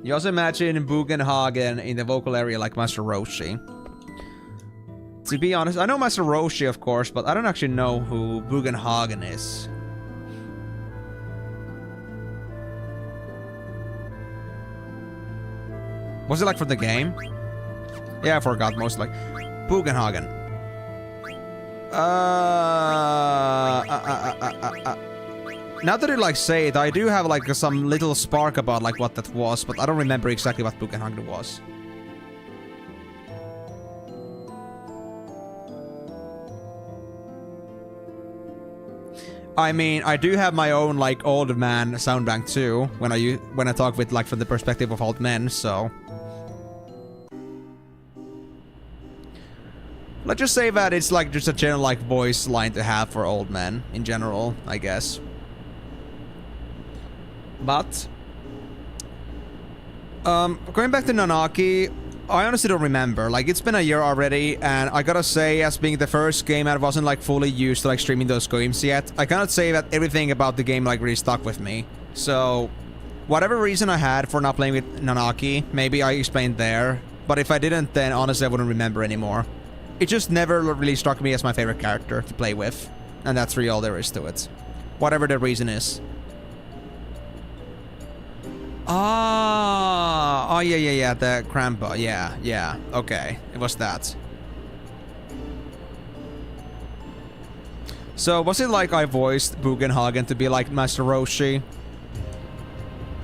You also imagine Bugenhagen in the vocal area like Master Roshi. To be honest, I know Master Roshi, of course, but I don't actually know who Bugenhagen is. Was it like from the game? Yeah, I forgot most like Bugenhagen. Now that you like say it, I do have like some little spark about like what that was, but I don't remember exactly what Bugenhagen was. I mean, I do have my own like old man sound bank too when I talk with like from the perspective of old men, so let's just say that it's like just a general like voice line to have for old men in general, I guess. But going back to Nanaki, I honestly don't remember. Like, it's been a year already, and I gotta say, as being the first game I wasn't like fully used to like streaming those games yet, I cannot say that everything about the game like really stuck with me. So whatever reason I had for not playing with Nanaki, maybe I explained there, but if I didn't, then honestly I wouldn't remember anymore. It just never really struck me as my favorite character to play with, and that's really all there is to it. Whatever the reason is. Oh, yeah, the Krampa, yeah, okay, it was that. So, was it like I voiced Bugenhagen to be like Master Roshi?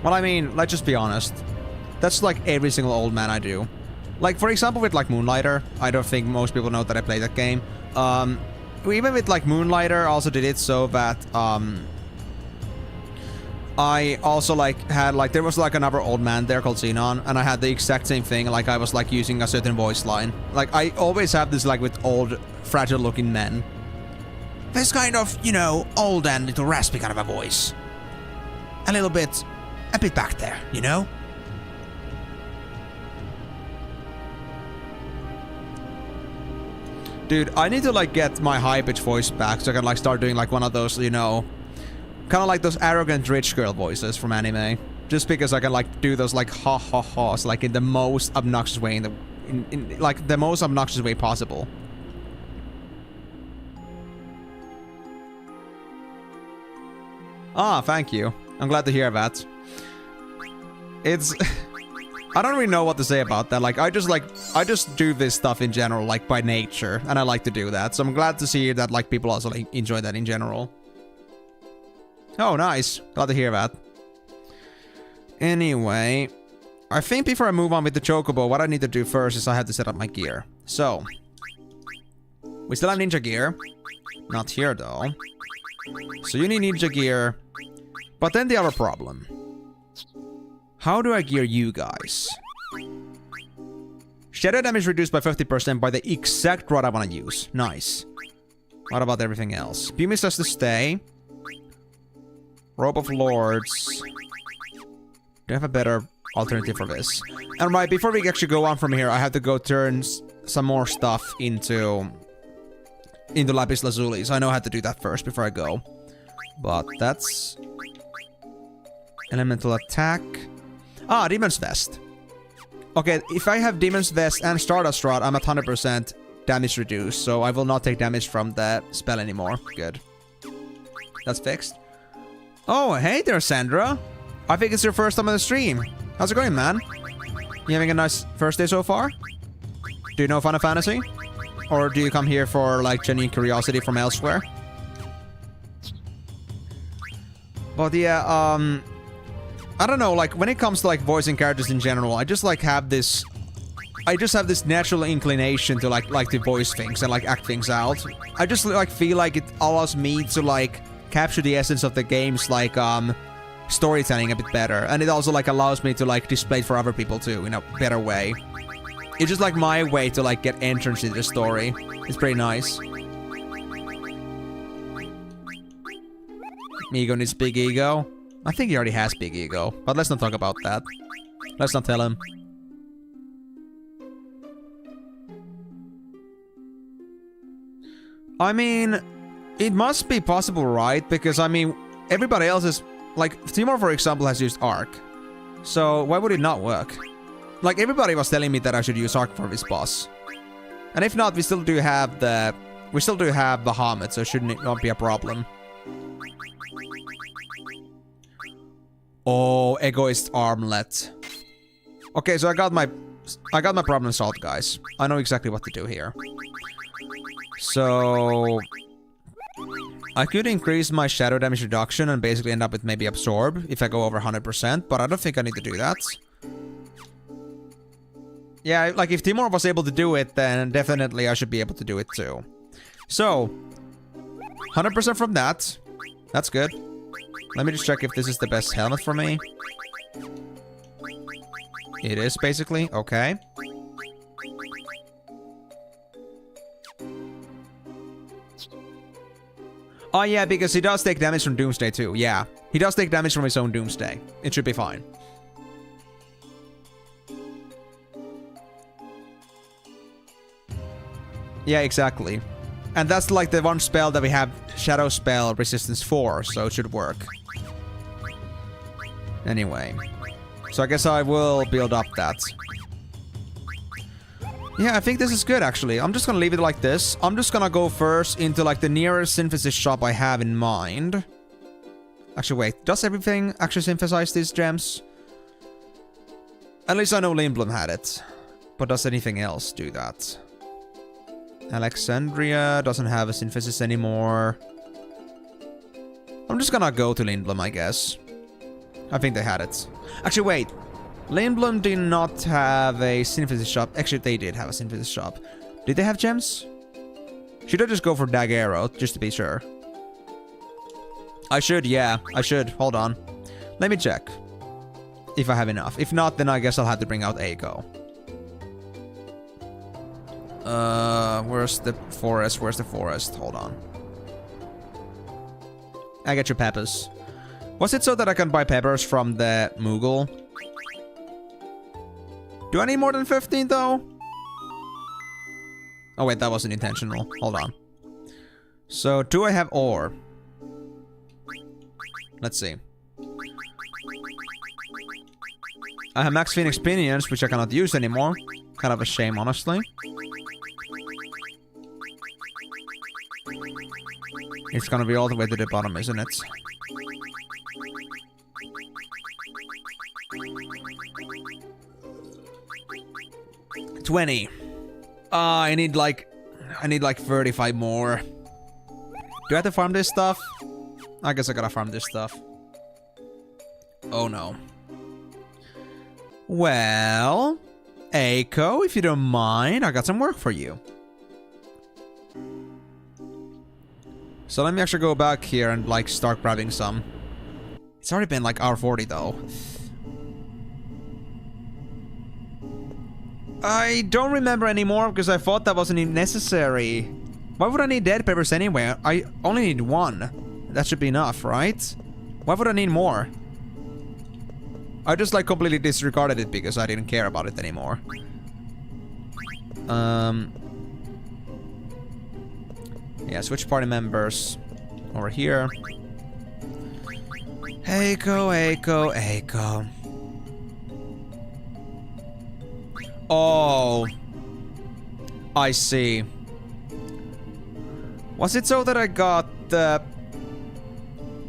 Well, I mean, let's just be honest. That's like every single old man I do. Like, for example, with like Moonlighter, I don't think most people know that I play that game. Even with like Moonlighter, I also did it so that, I also like had like there was like another old man there called Xenon, and I had the exact same thing. Like I was like using a certain voice line. Like I always have this like with old, fragile looking men. This kind of, you know, old and little raspy kind of a voice. A bit back there, you know. Dude, I need to like get my high pitch voice back so I can like start doing like one of those, you know, kind of like those arrogant rich girl voices from anime. Just because I can like do those like ha ha ha's like in the most obnoxious way in like the most obnoxious way possible. Ah, thank you. I'm glad to hear that. It's I don't really know what to say about that. Like I just do this stuff in general like by nature, and I like to do that. So I'm glad to see that like people also like enjoy that in general. Oh, nice. Glad to hear that. Anyway, I think before I move on with the Chocobo, what I need to do first is I have to set up my gear. So, we still have ninja gear. Not here, though. So you need ninja gear. But then the other problem. How do I gear you guys? Shadow damage reduced by 50% by the exact rod I want to use. Nice. What about everything else? Pumis has to stay. Robe of Lords. Do I have a better alternative for this? And right, before we actually go on from here, I have to go turn some more stuff into Lapis Lazuli. So I know I have to do that first before I go. But that's... Elemental attack. Ah, Demon's Vest. Okay, if I have Demon's Vest and Stardust Rod, I'm at 100% damage reduced. So I will not take damage from that spell anymore. Good. That's fixed. Oh, hey there, Sandra. I think it's your first time on the stream. How's it going, man? You having a nice first day so far? Do you know Final Fantasy? Or do you come here for, like, genuine curiosity from elsewhere? But yeah, I don't know, like, when it comes to, like, voicing characters in general, I just, like, have this... I just have this natural inclination to, like to voice things and, like, act things out. I just, like, feel like it allows me to, like, capture the essence of the game's, like, storytelling a bit better. And it also, like, allows me to, like, display it for other people, too, in a better way. It's just, like, my way to, like, get entrance into the story. It's pretty nice. Ego needs big ego. I think he already has big ego, but let's not talk about that. Let's not tell him. I mean, it must be possible, right? Because, I mean, everybody else is... Like, Timor, for example, has used Arc. So, why would it not work? Like, everybody was telling me that I should use Arc for this boss. And if not, we still do have the... We still do have Bahamut, so it shouldn't not be a problem. Oh, Egoist Armlet. Okay, so I got my problem solved, guys. I know exactly what to do here. So... I could increase my shadow damage reduction and basically end up with maybe Absorb if I go over 100%, but I don't think I need to do that. Yeah, like if Timor was able to do it, then definitely I should be able to do it too. So, 100% from that. That's good. Let me just check if this is the best helmet for me. It is, basically. Okay. Oh yeah, because he does take damage from Doomsday too. Yeah, he does take damage from his own Doomsday. It should be fine. Yeah, exactly. And that's like the one spell that we have Shadow Spell resistance for, so it should work. Anyway. So I guess I will build up that. Yeah, I think this is good, actually. I'm just gonna leave it like this. I'm just gonna go first into, like, the nearest synthesis shop I have in mind. Actually, wait. Does everything actually synthesize these gems? At least I know Lindblom had it. But does anything else do that? Alexandria doesn't have a synthesis anymore. I'm just gonna go to Lindblom, I guess. I think they had it. Actually, wait. Lindblom did not have a synthesis shop. Actually, they did have a synthesis shop. Did they have gems? Should I just go for Daguerreo, just to be sure? I should, yeah. I should. Hold on. Let me check. If I have enough. If not, then I guess I'll have to bring out Eiko. Where's the forest? Where's the forest? Hold on. I get your peppers. Was it so that I can buy peppers from the Moogle? Do I need more than 15, though? Oh, wait, that wasn't intentional. Hold on. So, do I have ore? Let's see. I have Max Phoenix Pinions, which I cannot use anymore. Kind of a shame, honestly. It's gonna be all the way to the bottom, isn't it? $20. I need like 35 more. Do I have to farm this stuff? I guess I gotta farm this stuff. Oh no. Well, Eiko, if you don't mind, I got some work for you. So let me actually go back here and like start grabbing some. It's already been like hour 40 though. I don't remember anymore because I thought that wasn't even necessary. Why would I need dead peppers anyway? I only need one. That should be enough, right? Why would I need more? I just like completely disregarded it because I didn't care about it anymore. Yeah, switch party members over here. Eiko, Eiko, Eiko. Oh, I see. Was it so that I got the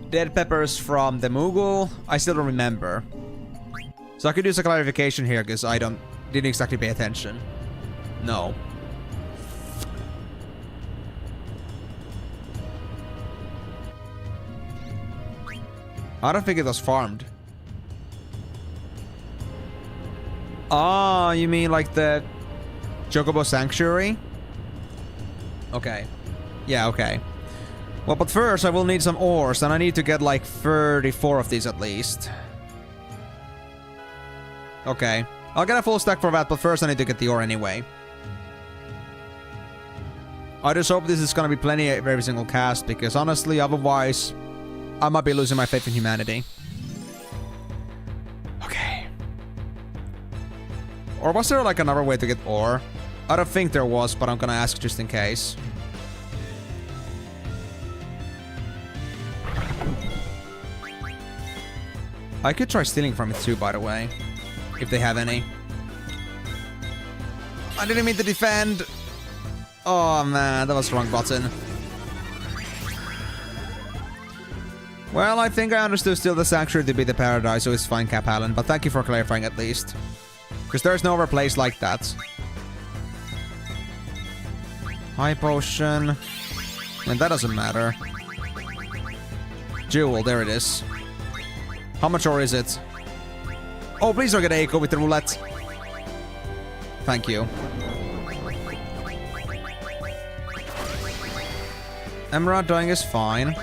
dead peppers from the Moogle? I still don't remember. So I could use a clarification here because I didn't exactly pay attention. No. I don't think it was farmed. Oh, you mean like the Chocobo Sanctuary? Okay. Yeah, okay. Well, but first I will need some ores, and I need to get like 34 of these at least. Okay. I'll get a full stack for that, but first I need to get the ore anyway. I just hope this is gonna be plenty of every single cast, because honestly, otherwise, I might be losing my faith in humanity. Okay. Or was there like another way to get ore? I don't think there was, but I'm gonna ask just in case. I could try stealing from it too, by the way. If they have any. I didn't mean to defend. Oh man, that was the wrong button. Well, I think I understood still the Sanctuary to be the Paradise, so it's fine, Cap Allen, but thank you for clarifying at least. Because there's no other place like that. High Potion. And that doesn't matter. Jewel, there it is. How much ore is it? Oh, please don't get Eiko with the roulette. Thank you. Emerald dying is fine.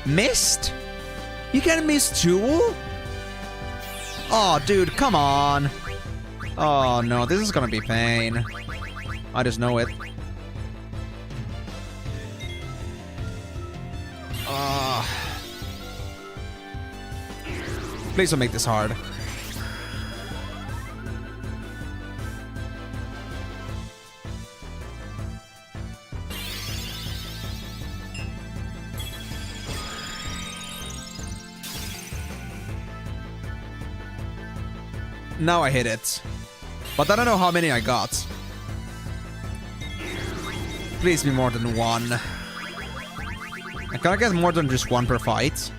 Missed? You can miss Jewel? Oh, dude, come on. Oh, no, this is gonna be pain. I just know it. Please don't make this hard. Now I hit it. But I don't know how many I got. Please be more than one. Can I get more than just one per fight?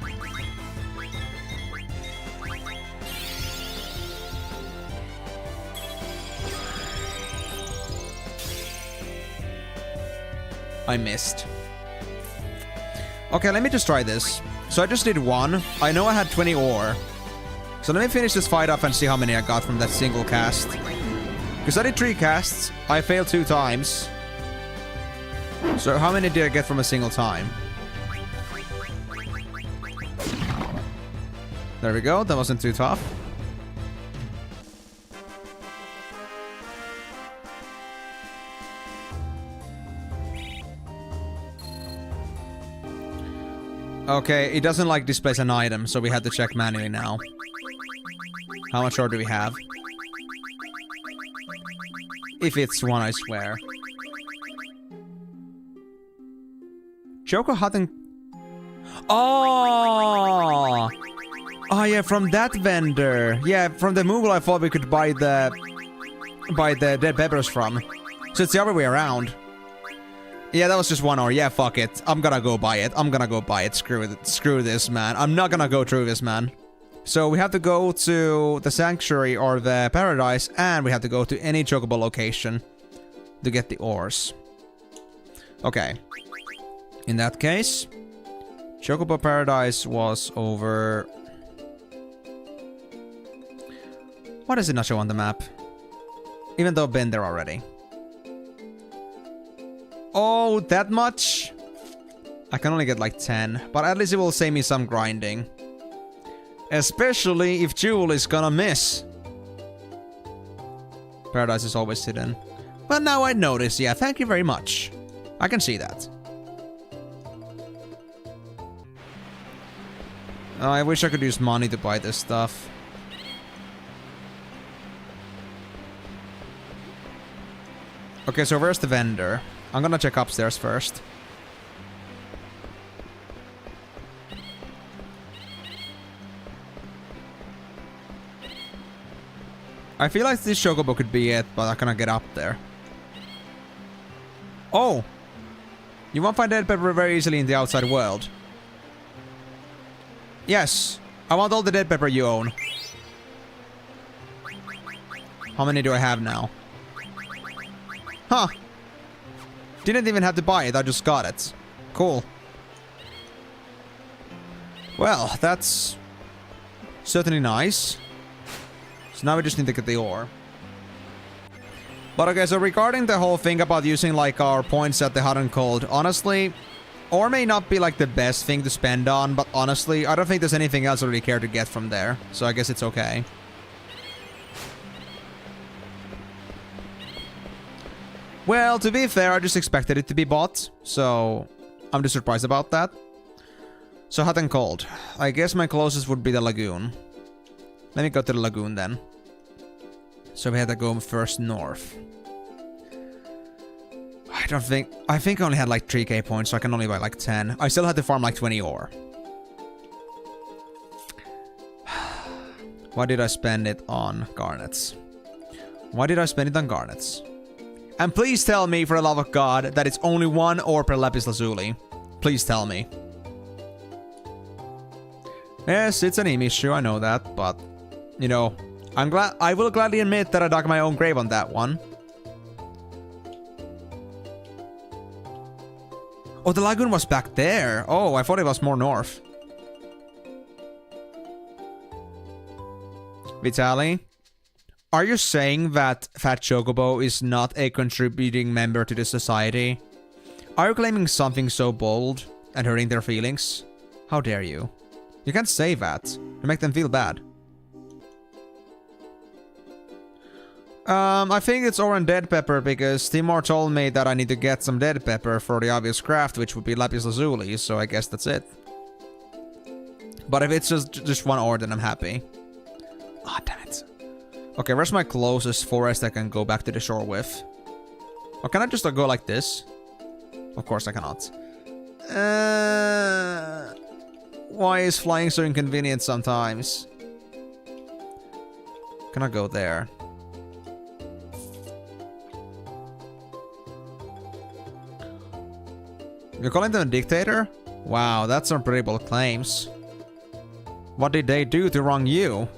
I missed. Okay, let me just try this. So I just did one. I know I had 20 ore. So let me finish this fight off and see how many I got from that single cast. Because I did 3 casts. I failed 2 times. So how many did I get from a single time? There we go. That wasn't too tough. Okay, it doesn't like displays an item, so we had to check manually now. How much ore do we have? If it's one, I swear. Choco Hut and... Oh! Oh yeah, from that vendor. Yeah, from the Moogle I thought we could buy the dead peppers from. So it's the other way around. Yeah, that was just 1 ore. Yeah, fuck it. I'm gonna go buy it. I'm gonna go buy it. Screw it. Screw this, man. I'm not gonna go through this, man. So we have to go to the Sanctuary or the Paradise, and we have to go to any Chocobo location to get the ores. Okay. In that case, Chocobo Paradise was over... Why does it not show on the map? Even though I've been there already. Oh, that much? I can only get like 10, but at least it will save me some grinding. Especially if Jewel is gonna miss. Paradise is always hidden. Well, now I notice. Yeah, thank you very much. I can see that. I wish I could use money to buy this stuff. Okay, so where's the vendor? I'm gonna check upstairs first. I feel like this Chocobo could be it, but I cannot get up there. Oh! You won't find dead pepper very easily in the outside world. Yes, I want all the dead pepper you own. How many do I have now? Huh. Didn't even have to buy it, I just got it. Cool. Well, that's certainly nice. So now we just need to get the ore. But okay, so regarding the whole thing about using like our points at the hot and cold, honestly, ore may not be like the best thing to spend on, but honestly, I don't think there's anything else I really care to get from there. So I guess it's okay. Well, to be fair, I just expected it to be bought, so I'm just surprised about that. So hot and cold. I guess my closest would be the lagoon. Let me go to the lagoon then. So we had to go first north. I think I only had like 3k points, so I can only buy like 10. I still had to farm like 20 ore. Why did I spend it on garnets? Why did I spend it on garnets? And please tell me, for the love of God, that it's only 1 ore per lapis lazuli. Please tell me. Yes, it's an issue, I know that, but you know, I will gladly admit that I dug my own grave on that one. Oh, the lagoon was back there. Oh, I thought it was more north. Vitaly, are you saying that Fat Chocobo is not a contributing member to the society? Are you claiming something so bold and hurting their feelings? How dare you? You can't say that. You make them feel bad. I think it's ore and dead pepper because Timor told me that I need to get some dead pepper for the obvious craft, which would be lapis lazuli, so I guess that's it. But if it's just 1 ore, then I'm happy. Ah, oh, damn it. Okay, where's my closest forest I can go back to the shore with? Or can I just go like this? Of course I cannot. Why is flying so inconvenient sometimes? Can I go there? You're calling them a dictator? Wow, that's some pretty bold claims. What did they do to wrong you?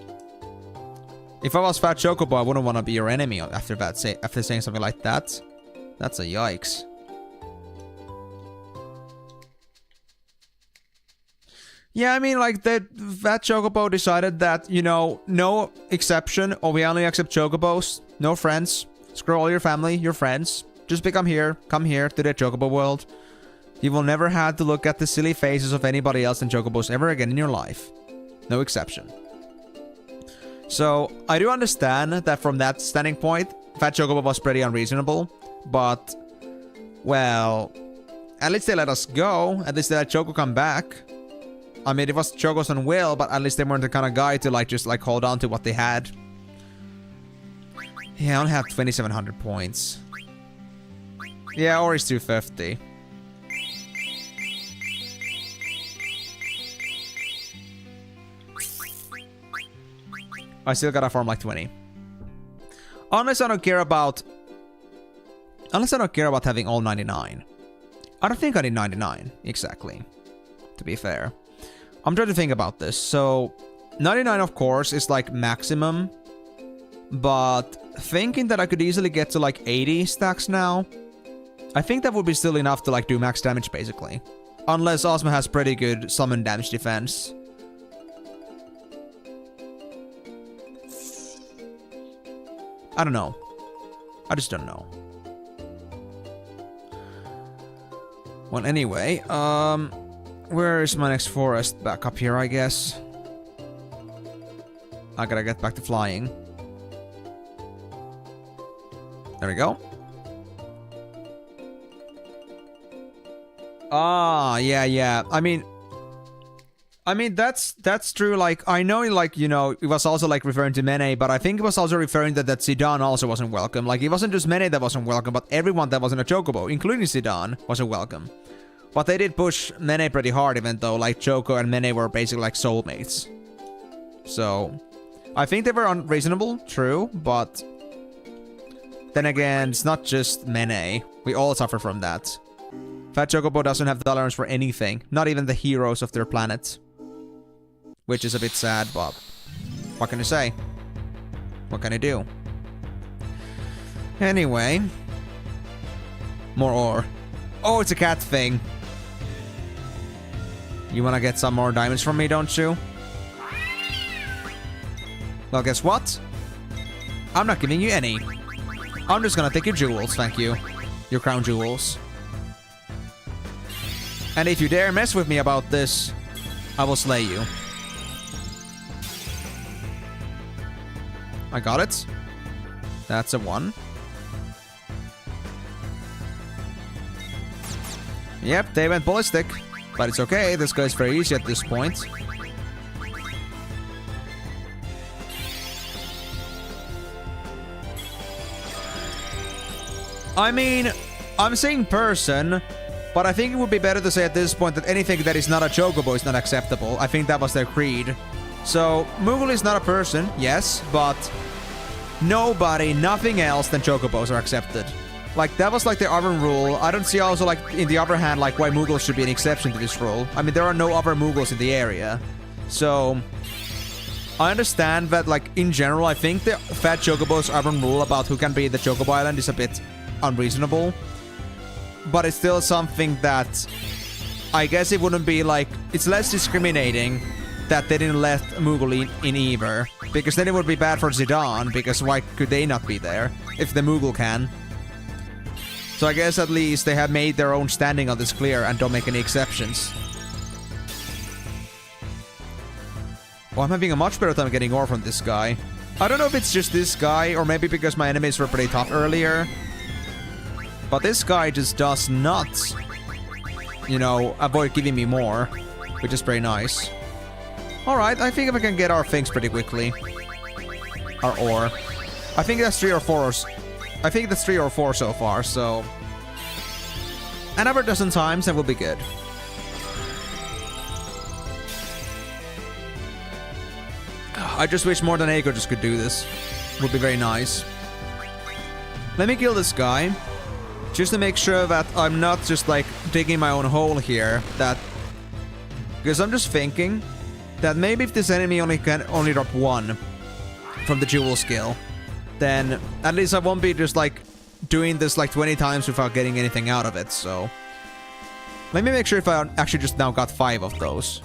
If I was Fat Chocobo, I wouldn't want to be your enemy after saying something like that. That's a yikes. Yeah, I mean, like, the Fat Chocobo decided that, you know, no exception, or we only accept Chocobos. No friends. Screw all your family, your friends. Just come here to the Chocobo world. You will never have to look at the silly faces of anybody else in Chocobos ever again in your life. No exception. So, I do understand that from that standing point, Fat Chocobo was pretty unreasonable, but, well, at least they let us go. At least they let Choco come back. I mean, it was Choco's own will, but at least they weren't the kind of guy to, like, just, like, hold on to what they had. Yeah, I only have 2,700 points. Yeah, or it's 250. I still gotta farm like 20. Unless I don't care about having all 99. I don't think I need 99, exactly. To be fair. I'm trying to think about this. So, 99 of course is like maximum. But thinking that I could easily get to like 80 stacks now. I think that would be still enough to like do max damage basically. Unless Ozma has pretty good summon damage defense. I don't know. I just don't know. Well, anyway, where is my next forest? Back up here, I guess. I gotta get back to flying. There we go. Ah, yeah. I mean, that's true. Like, I know, like, you know, it was also, like, referring to Mene, but I think it was also referring that Zidane also wasn't welcome. Like, it wasn't just Mene that wasn't welcome, but everyone that wasn't a Chocobo, including Zidane, wasn't welcome. But they did push Mene pretty hard, even though, like, Choco and Mene were basically, like, soulmates. So, I think they were unreasonable, true, but... Then again, it's not just Mene. We all suffer from that. Fat Chocobo doesn't have tolerance for anything, not even the heroes of their planet. Which is a bit sad, but what can you say? What can you do? Anyway. More ore. Oh, it's a cat thing. You wanna get some more diamonds from me, don't you? Well, guess what? I'm not giving you any. I'm just gonna take your jewels, thank you. Your crown jewels. And if you dare mess with me about this, I will slay you. I got it. That's a 1. Yep, they went ballistic. But it's okay, this guy's very easy at this point. I mean, I'm saying person, but I think it would be better to say at this point that anything that is not a Chocobo is not acceptable. I think that was their creed. So, Moogle is not a person, yes, but nobody, nothing else than Chocobos are accepted. Like, that was like the other rule. I don't see also, like, in the other hand, like, why Moogles should be an exception to this rule. I mean, there are no other Moogles in the area. So, I understand that, like, in general, I think the Fat Chocobo's urban rule about who can be the Chocobo Island is a bit unreasonable. But it's still something that I guess it wouldn't be, like, it's less discriminating that they didn't let Moogle in either. Because then it would be bad for Zidane, because why could they not be there if the Moogle can? So I guess at least they have made their own standing on this clear and don't make any exceptions. Well, I'm having a much better time getting ore from this guy. I don't know if it's just this guy, or maybe because my enemies were pretty tough earlier. But this guy just does not, you know, avoid giving me more, which is pretty nice. Alright, I think we can get our things pretty quickly. Our ore. I think that's 3 or 4. I think that's 3 or 4 so far, so... Another dozen times and we'll be good. I just wish more than Eiko just could do this. Would be very nice. Let me kill this guy. Just to make sure that I'm not just like digging my own hole here. That... Because I'm just thinking that maybe if this enemy only can drop 1 from the jewel skill, then at least I won't be just like doing this like 20 times without getting anything out of it, so... Let me make sure if I actually just now got 5 of those.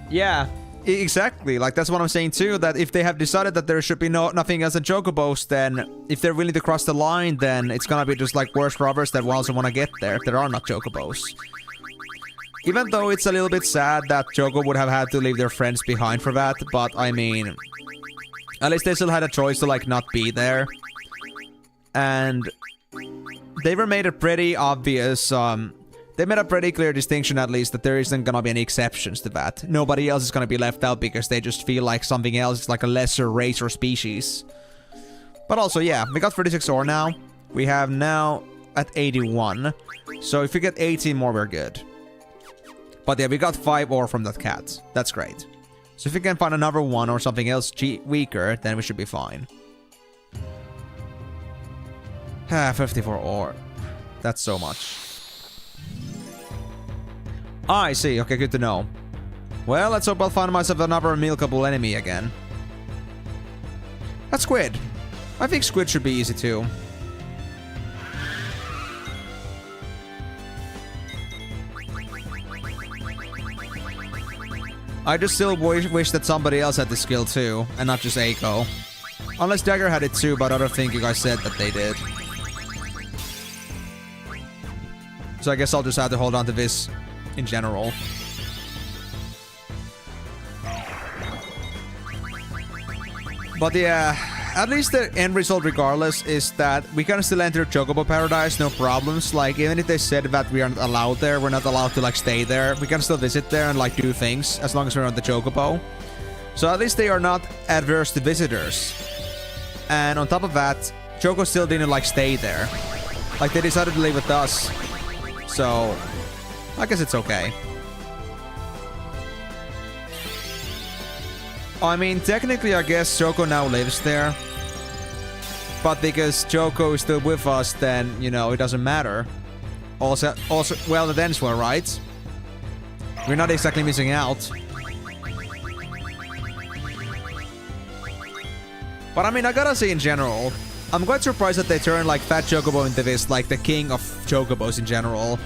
Yeah, exactly. Like, that's what I'm saying too, that if they have decided that there should be nothing else than Chocobos, then if they're willing to cross the line, then it's gonna be just like worse robbers that also want to get there if there are not Chocobos. Even though it's a little bit sad that Choco would have had to leave their friends behind for that, but I mean, at least they still had a choice to like not be there. And they were made a pretty obvious, they made a pretty clear distinction at least that there isn't gonna be any exceptions to that. Nobody else is gonna be left out because they just feel like something else is like a lesser race or species. But also, yeah, we got 36 ore now. We have now at 81. So if we get 18 more, we're good. But yeah, we got 5 ore from that cat. That's great. So if we can find another one or something else weaker, then we should be fine. 54 ore. That's so much. I see. Okay, good to know. Well, let's hope I'll find myself another milkable enemy again. That's Squid. I think Squid should be easy too. I just still wish that somebody else had the skill too, and not just Eiko. Unless Dagger had it too, but I don't think you guys said that they did. So I guess I'll just have to hold on to this in general. But yeah, at least the end result regardless is that we can still enter Chocobo Paradise, no problems. Like, even if they said that we aren't allowed there, we're not allowed to, like, stay there. We can still visit there and, like, do things as long as we're on the Chocobo. So at least they are not adverse to visitors. And on top of that, Choco still didn't, like, stay there. Like, they decided to leave with us. So, I guess it's okay. I mean, technically, I guess Choco now lives there. But because Choco is still with us, then, you know, it doesn't matter. Also, well, the ends were right. We're not exactly missing out. But I mean, I gotta say in general, I'm quite surprised that they turned, like, Fat Chocobo into this, like, the king of Chocobos in general.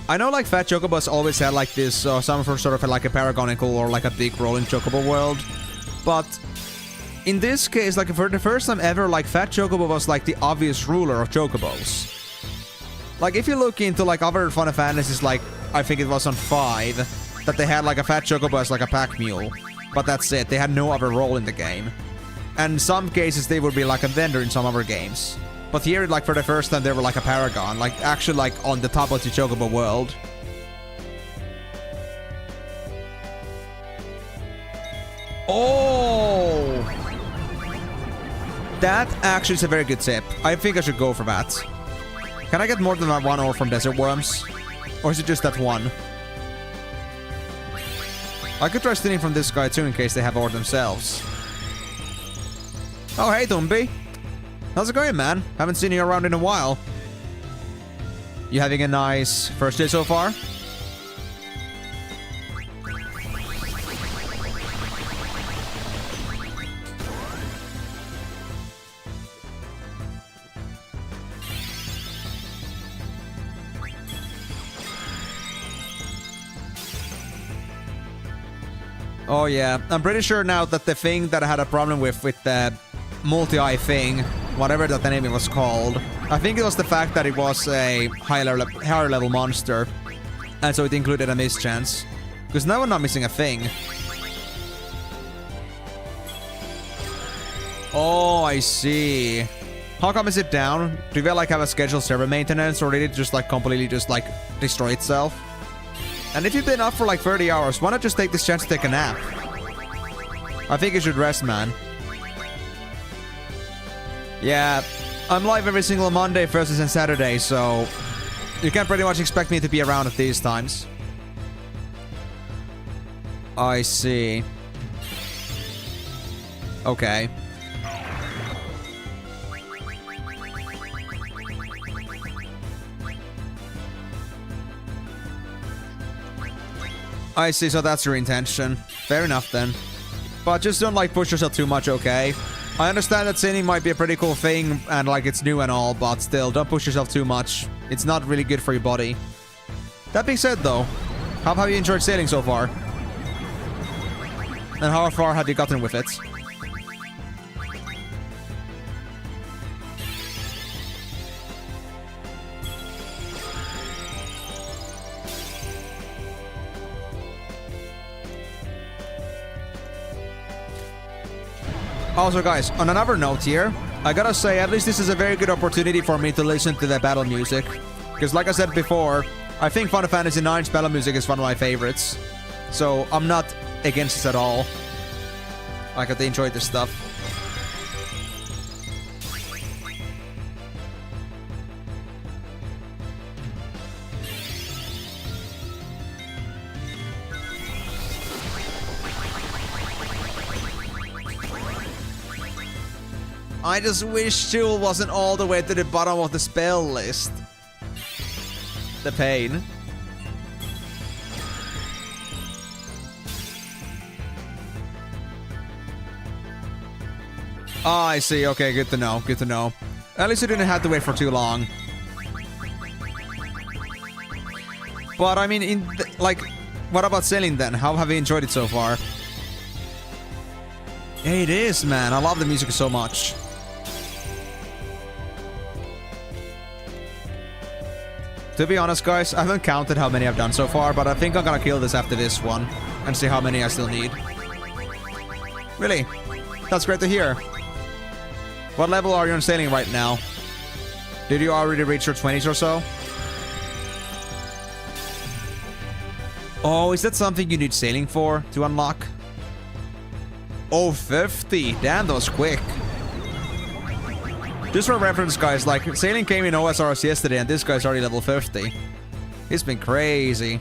I know, like, Fat Chocobos always had, like, this, some sort of, like, a paragonical or, like, a big role in Chocobo world. But in this case, like, for the first time ever, like, Fat Chocobo was, like, the obvious ruler of Chocobos. Like, if you look into, like, other Final Fantasies, like, I think it was on 5, that they had, like, a Fat Chocobo as, like, a pack mule. But that's it. They had no other role in the game. And in some cases, they would be, like, a vendor in some other games. But here, like, for the first time, they were, like, a paragon. Like, actually, like, on the top of the Chocobo world. Oh! That actually is a very good tip. I think I should go for that. Can I get more than that one ore from Desert Worms? Or is it just that one? I could try stealing from this guy too in case they have ore themselves. Oh, hey, Tumbi. How's it going, man? Haven't seen you around in a while. You having a nice first day so far? Oh yeah, I'm pretty sure now that the thing that I had a problem with the multi-eye thing, whatever that the name was called, I think it was the fact that it was a higher level monster, and so it included a mischance. Because now I'm not missing a thing. Oh, I see. How come is it down? Do they like have a scheduled server maintenance, or did it just like completely just like destroy itself? And if you've been up for like 30 hours, why not just take this chance to take a nap? I think you should rest, man. Yeah, I'm live every single Monday, Thursdays, and Saturday, so you can pretty much expect me to be around at these times. I see. Okay. I see, so that's your intention. Fair enough then. But just don't like push yourself too much, okay? I understand that sailing might be a pretty cool thing and like it's new and all, but still, don't push yourself too much. It's not really good for your body. That being said though, how have you enjoyed sailing so far? And how far have you gotten with it? Also, guys, on another note here, I gotta say, at least this is a very good opportunity for me to listen to the battle music. Because like I said before, I think Final Fantasy IX's battle music is one of my favorites. So, I'm not against this at all. I got to enjoy this stuff. I just wish Jewel wasn't all the way to the bottom of the spell list. The pain. Oh, I see. Okay, good to know. Good to know. At least you didn't have to wait for too long. But I mean, like, what about sailing then? How have you enjoyed it so far? Yeah, it is, man. I love the music so much. To be honest, guys, I haven't counted how many I've done so far, but I think I'm gonna kill this after this one and see how many I still need. Really? That's great to hear. What level are you on sailing right now? Did you already reach your 20s or so? Oh, is that something you need sailing for to unlock? Oh, 50. Damn, that was quick. Just for reference, guys, like, sailing came in OSRs yesterday and this guy's already level 50. It's been crazy.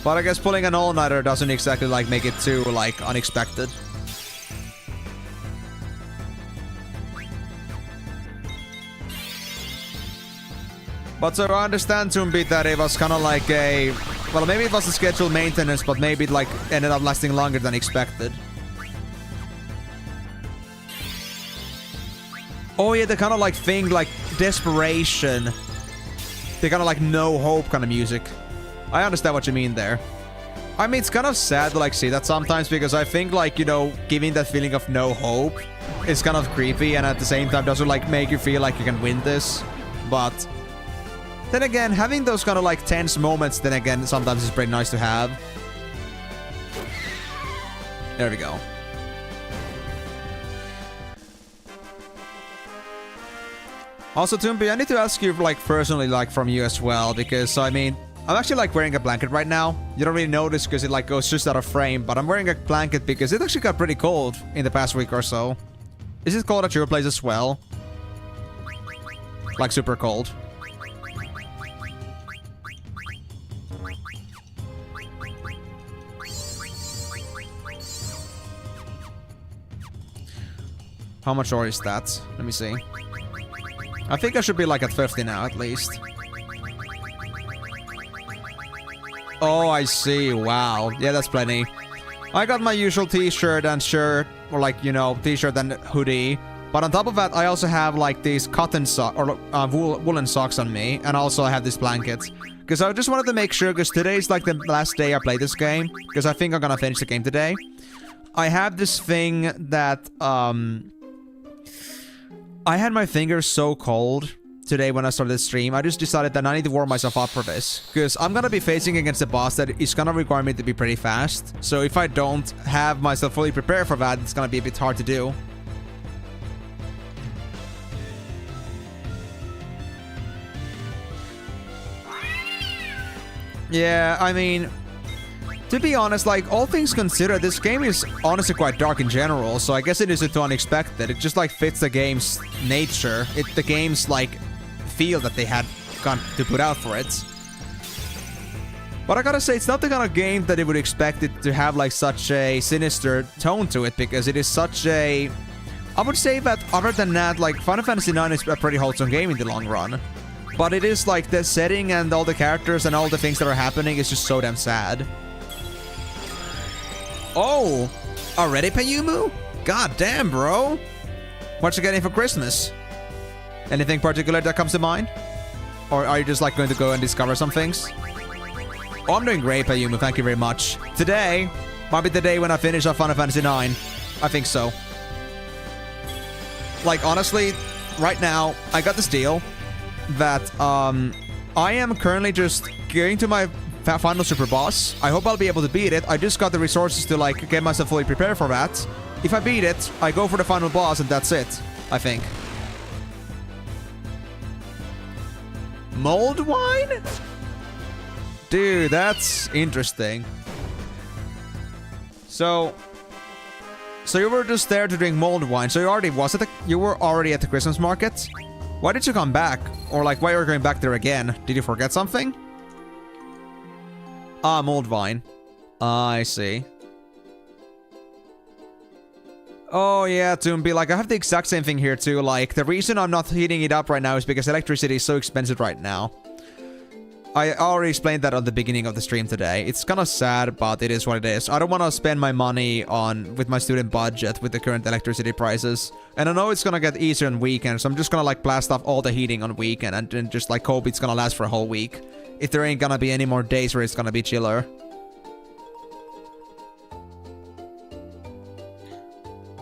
But I guess pulling an all-nighter doesn't exactly, like, make it too, like, unexpected. But so I understand, Toonbeat, that it was kind of like a... Well, maybe it was a scheduled maintenance, but maybe it, like, ended up lasting longer than expected. Oh, yeah, the kind of, like, thing, like, desperation. The kind of, like, no hope kind of music. I understand what you mean there. I mean, it's kind of sad to, like, see that sometimes, because I think, like, you know, giving that feeling of no hope is kind of creepy, and at the same time doesn't, like, make you feel like you can win this. But... then again, having those kind of like tense moments, then again, sometimes is pretty nice to have. There we go. Also, Toombi, I need to ask you, like, personally, like, from you as well, because, I mean, I'm actually, like, wearing a blanket right now. You don't really notice because it, like, goes just out of frame, but I'm wearing a blanket because it actually got pretty cold in the past week or so. Is it cold at your place as well? Like, super cold? How much ore is that? Let me see. I think I should be like at 50 now, at least. Oh, I see. Wow. Yeah, that's plenty. I got my usual t-shirt and shirt, or like, you know, t-shirt and hoodie. But on top of that, I also have like these cotton socks, or woolen socks on me. And also I have this blanket. Because I just wanted to make sure, because today's like the last day I play this game. Because I think I'm gonna finish the game today. I have this thing that, I had my fingers so cold today when I started the stream. I just decided that I need to warm myself up for this. Because I'm going to be facing against a boss that is going to require me to be pretty fast. So if I don't have myself fully prepared for that, it's going to be a bit hard to do. Yeah, I mean... to be honest, like, all things considered, this game is honestly quite dark in general, so I guess it isn't too unexpected. It just, like, fits the game's nature. The game's, like, feel that they had gone to put out for it. But I gotta say, it's not the kind of game that you would expect it to have, like, such a sinister tone to it, because it is such a... I would say that, other than that, like, Final Fantasy IX is a pretty wholesome game in the long run. But it is, like, the setting and all the characters and all the things that are happening is just so damn sad. Oh, already Payumu? God damn, bro. What you getting for Christmas? Anything particular that comes to mind? Or are you just like going to go and discover some things? Oh, I'm doing great, Payumu. Thank you very much. Today might be the day when I finish off Final Fantasy IX. I think so. Like, honestly, right now, I got this deal that I am currently just going to my final super boss. I hope I'll be able to beat it. I just got the resources to, like, get myself fully prepared for that. If I beat it, I go for the final boss and that's it, I think. Mold wine? Dude, that's interesting. So you were just there to drink mold wine. So you were already at the Christmas market? Why did you come back? Or, like, why are you going back there again? Did you forget something? Ah, mold vine. I see. Oh, yeah, Toombi. Like, I have the exact same thing here, too. Like, the reason I'm not heating it up right now is because electricity is so expensive right now. I already explained that at the beginning of the stream today. It's kind of sad, but it is what it is. I don't want to spend my money with my student budget with the current electricity prices. And I know it's gonna get easier on weekends, so I'm just gonna like blast off all the heating on weekend and then just like hope it's gonna last for a whole week. If there ain't gonna be any more days where it's gonna be chiller.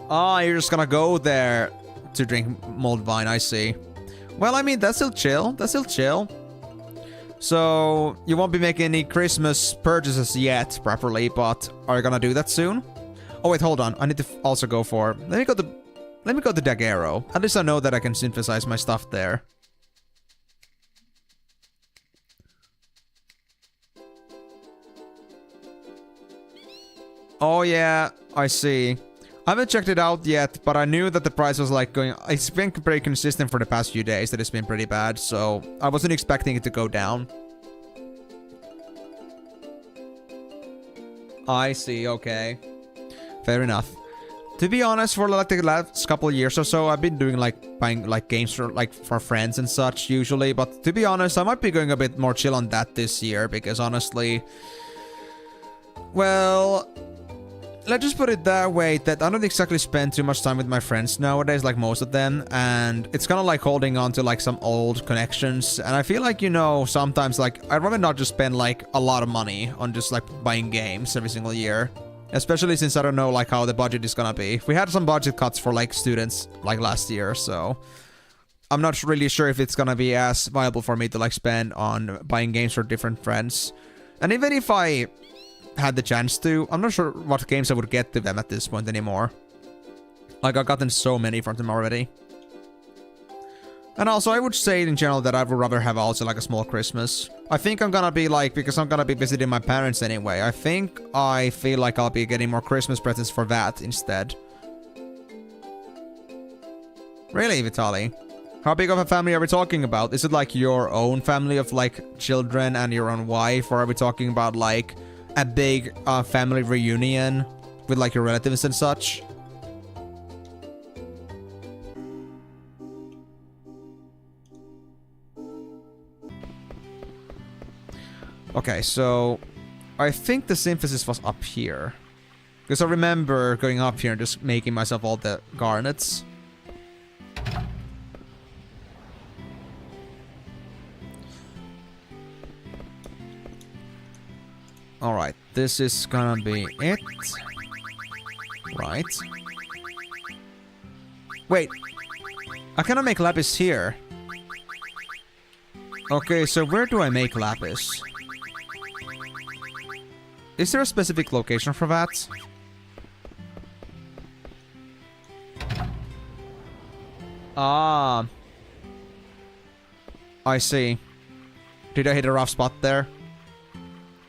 Ah, you're just gonna go there to drink mulled wine, I see. Well, I mean, that's still chill. That's still chill. So, you won't be making any Christmas purchases yet, properly, but are you gonna do that soon? Oh, wait, hold on. I need to also go for... Let me go to Daguerreo. At least I know that I can synthesize my stuff there. Oh, yeah. I see. I haven't checked it out yet, but I knew that the price was like going... It's been pretty consistent for the past few days that it's been pretty bad, so I wasn't expecting it to go down. I see, okay. Fair enough. To be honest, for like the last couple of years or so, I've been doing like buying like games for friends and such usually, but to be honest, I might be going a bit more chill on that this year because honestly... Well... Let's just put it that way, that I don't exactly spend too much time with my friends nowadays, like most of them, and it's kind of like holding on to like some old connections, and I feel like, you know, sometimes like I'd rather not just spend like a lot of money on just like buying games every single year, especially since I don't know like how the budget is gonna be. We had some budget cuts for like students like last year, so I'm not really sure if it's gonna be as viable for me to like spend on buying games for different friends. And even if I had the chance to, I'm not sure what games I would get to them at this point anymore. Like, I've gotten so many from them already. And also, I would say in general that I would rather have also like a small Christmas. I think I'm gonna be like, because I'm gonna be visiting my parents anyway, I feel like I'll be getting more Christmas presents for that instead. Really, Vitaly? How big of a family are we talking about? Is it like your own family of like children and your own wife? Or are we talking about like a big family reunion with like your relatives and such? Okay, so I think the synthesis was up here. Because I remember going up here and just making myself all the garnets. Alright, this is gonna be it. Right. Wait. I cannot make lapis here. Okay, so where do I make lapis? Is there a specific location for that? Ah. I see. Did I hit a rough spot there?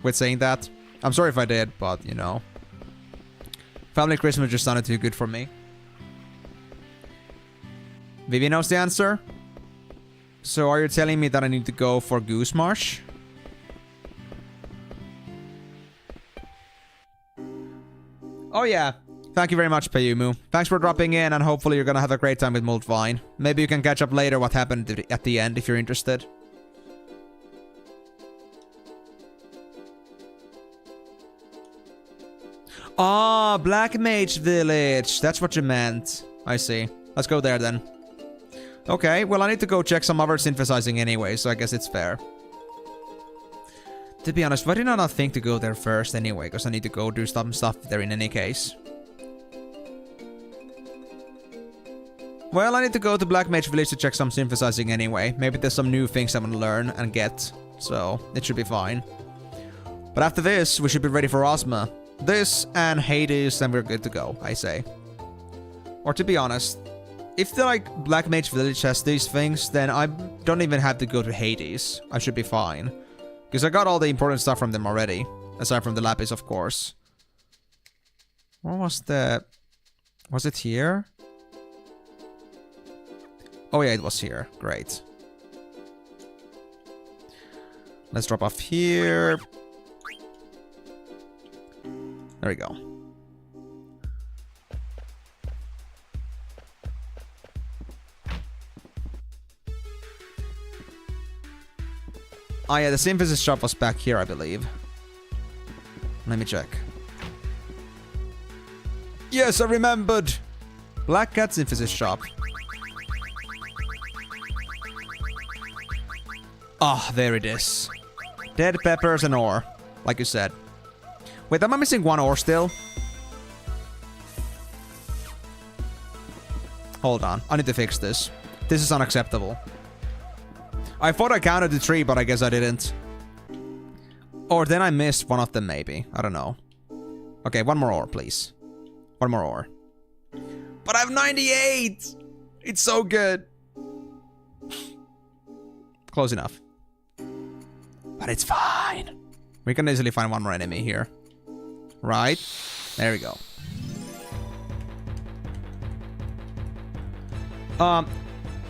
With saying that? I'm sorry if I did, but, you know. Family Christmas just sounded too good for me. Vivi knows the answer? So are you telling me that I need to go for Goose Marsh? Oh yeah. Thank you very much, Payumu. Thanks for dropping in, and hopefully you're gonna have a great time with mulled wine. Maybe you can catch up later what happened at the end if you're interested. Ah, Black Mage Village. That's what you meant. I see. Let's go there then. Okay, well I need to go check some other synthesizing anyway, so I guess it's fair. To be honest, why did I not think to go there first anyway? Because I need to go do some stuff there in any case. Well, I need to go to Black Mage Village to check some synthesizing anyway. Maybe there's some new things I'm gonna learn and get. So, it should be fine. But after this, we should be ready for Ozma. This and Hades, and we're good to go, I say. Or to be honest, if the like Black Mage Village has these things, then I don't even have to go to Hades. I should be fine. Because I got all the important stuff from them already. Aside from the lapis, of course. What was the... Was it here? Oh yeah, it was here. Great. Let's drop off here. There we go. Oh yeah, the synthesis shop was back here, I believe. Let me check. Yes, I remembered! Black Cat synthesis shop. Ah, there it is. Dead peppers and ore, like you said. Wait, am I missing one ore still? Hold on, I need to fix this. This is unacceptable. I thought I counted the 3, but I guess I didn't. Or then I missed one of them, maybe. I don't know. Okay, one more ore, please. One more ore. But I have 98! It's so good. Close enough. But it's fine. We can easily find one more enemy here. Right? There we go.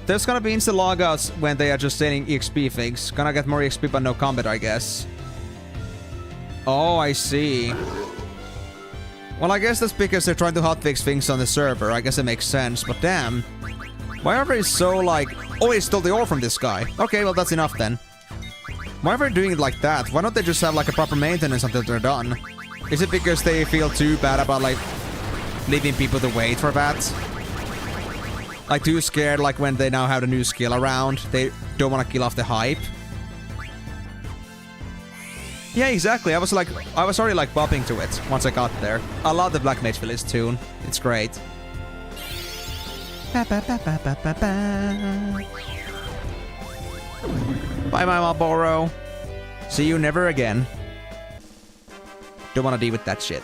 There's gonna be instant logouts when they are just saying EXP things. Gonna get more EXP but no combat, I guess. Oh, I see. Well, I guess that's because they're trying to hotfix things on the server. I guess it makes sense, but damn. Why are they so like... Oh, they stole the ore from this guy. Okay, well, that's enough then. Why are they doing it like that? Why don't they just have like a proper maintenance until they're done? Is it because they feel too bad about like leaving people to wait for that? Like too scared like when they now have the new skill around. They don't want to kill off the hype. Yeah, exactly. I was already like bopping to it once I got there. I love the Black Mage Village tune. It's great. Bye bye, Marlboro. See you never again. Don't want to deal with that shit.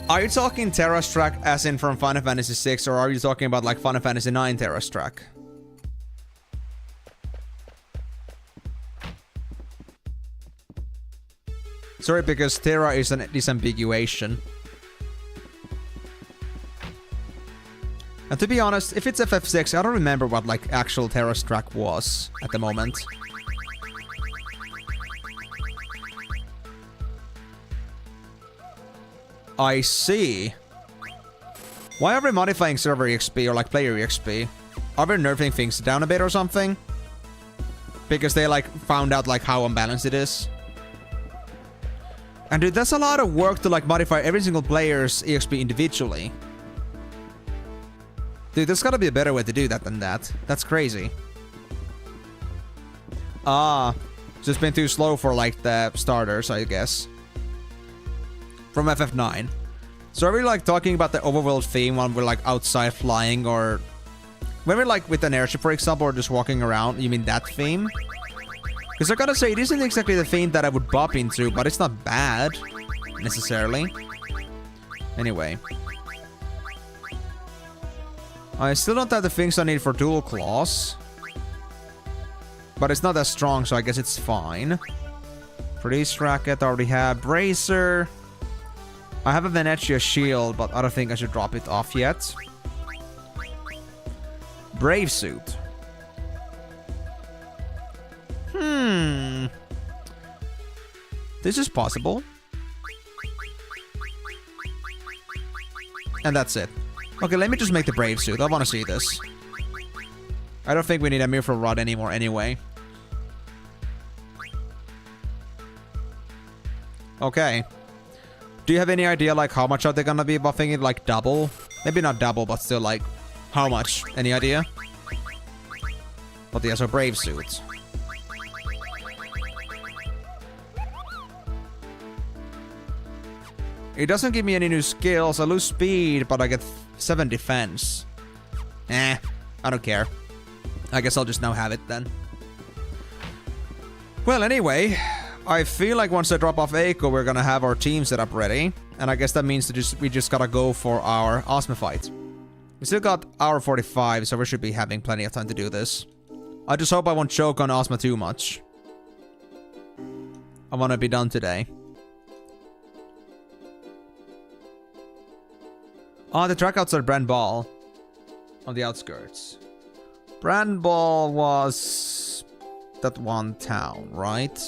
Are you talking Terra's track as in from Final Fantasy VI, or are you talking about like Final Fantasy IX Terra's track? Sorry, because Terra is an disambiguation. And to be honest, if it's FF6, I don't remember what like actual Terra's track was at the moment. I see. Why are we modifying server EXP or like player EXP? Are we nerfing things down a bit or something? Because they like found out like how unbalanced it is. And dude, that's a lot of work to like modify every single player's EXP individually. Dude, there's gotta be a better way to do that than that. That's crazy. Ah, just been too slow for like the starters, I guess. From FF9. So are we like talking about the overworld theme when we're like outside flying, or when we're like with an airship, for example, or just walking around? You mean that theme? Because I gotta say, it isn't exactly the theme that I would bop into, but it's not bad necessarily. Anyway, I still don't have the things I need for dual claws, but it's not that strong, so I guess it's fine. Priest Racket, I already have Bracer. I have a Venezia shield, but I don't think I should drop it off yet. Brave suit. This is possible. And that's it. Okay, let me just make the brave suit. I want to see this. I don't think we need a Mirthful Rod anymore anyway. Okay. Do you have any idea, like, how much are they gonna be buffing it? Like, double? Maybe not double, but still, like, how much? Any idea? But yeah, so brave suits. It doesn't give me any new skills. I lose speed, but I get 7 defense. I don't care. I guess I'll just now have it then. Well, anyway, I feel like once I drop off Eiko, we're gonna have our team set up ready. And I guess that means that we just gotta go for our Ozma fight. We still got hour 45, so we should be having plenty of time to do this. I just hope I won't choke on Ozma too much. I wanna be done today. Oh, the track outside Brand Ball. On the outskirts. Brand Ball was that one town, right?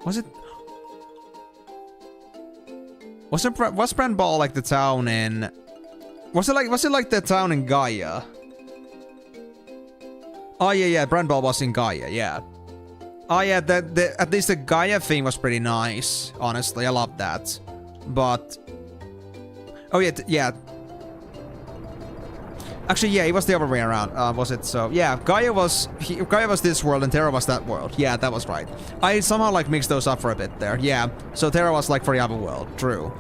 Was it? Was Brand Ball like the town in... Was it like the town in Gaia? Oh yeah, Brand Ball was in Gaia, yeah. Oh yeah, at least the Gaia theme was pretty nice, honestly, I love that. But... Oh yeah, Actually, yeah, it was the other way around, was it? So, yeah, Gaia was this world and Terra was that world. Yeah, that was right. I somehow, like, mixed those up for a bit there. Yeah, so Terra was, like, for the other world. True.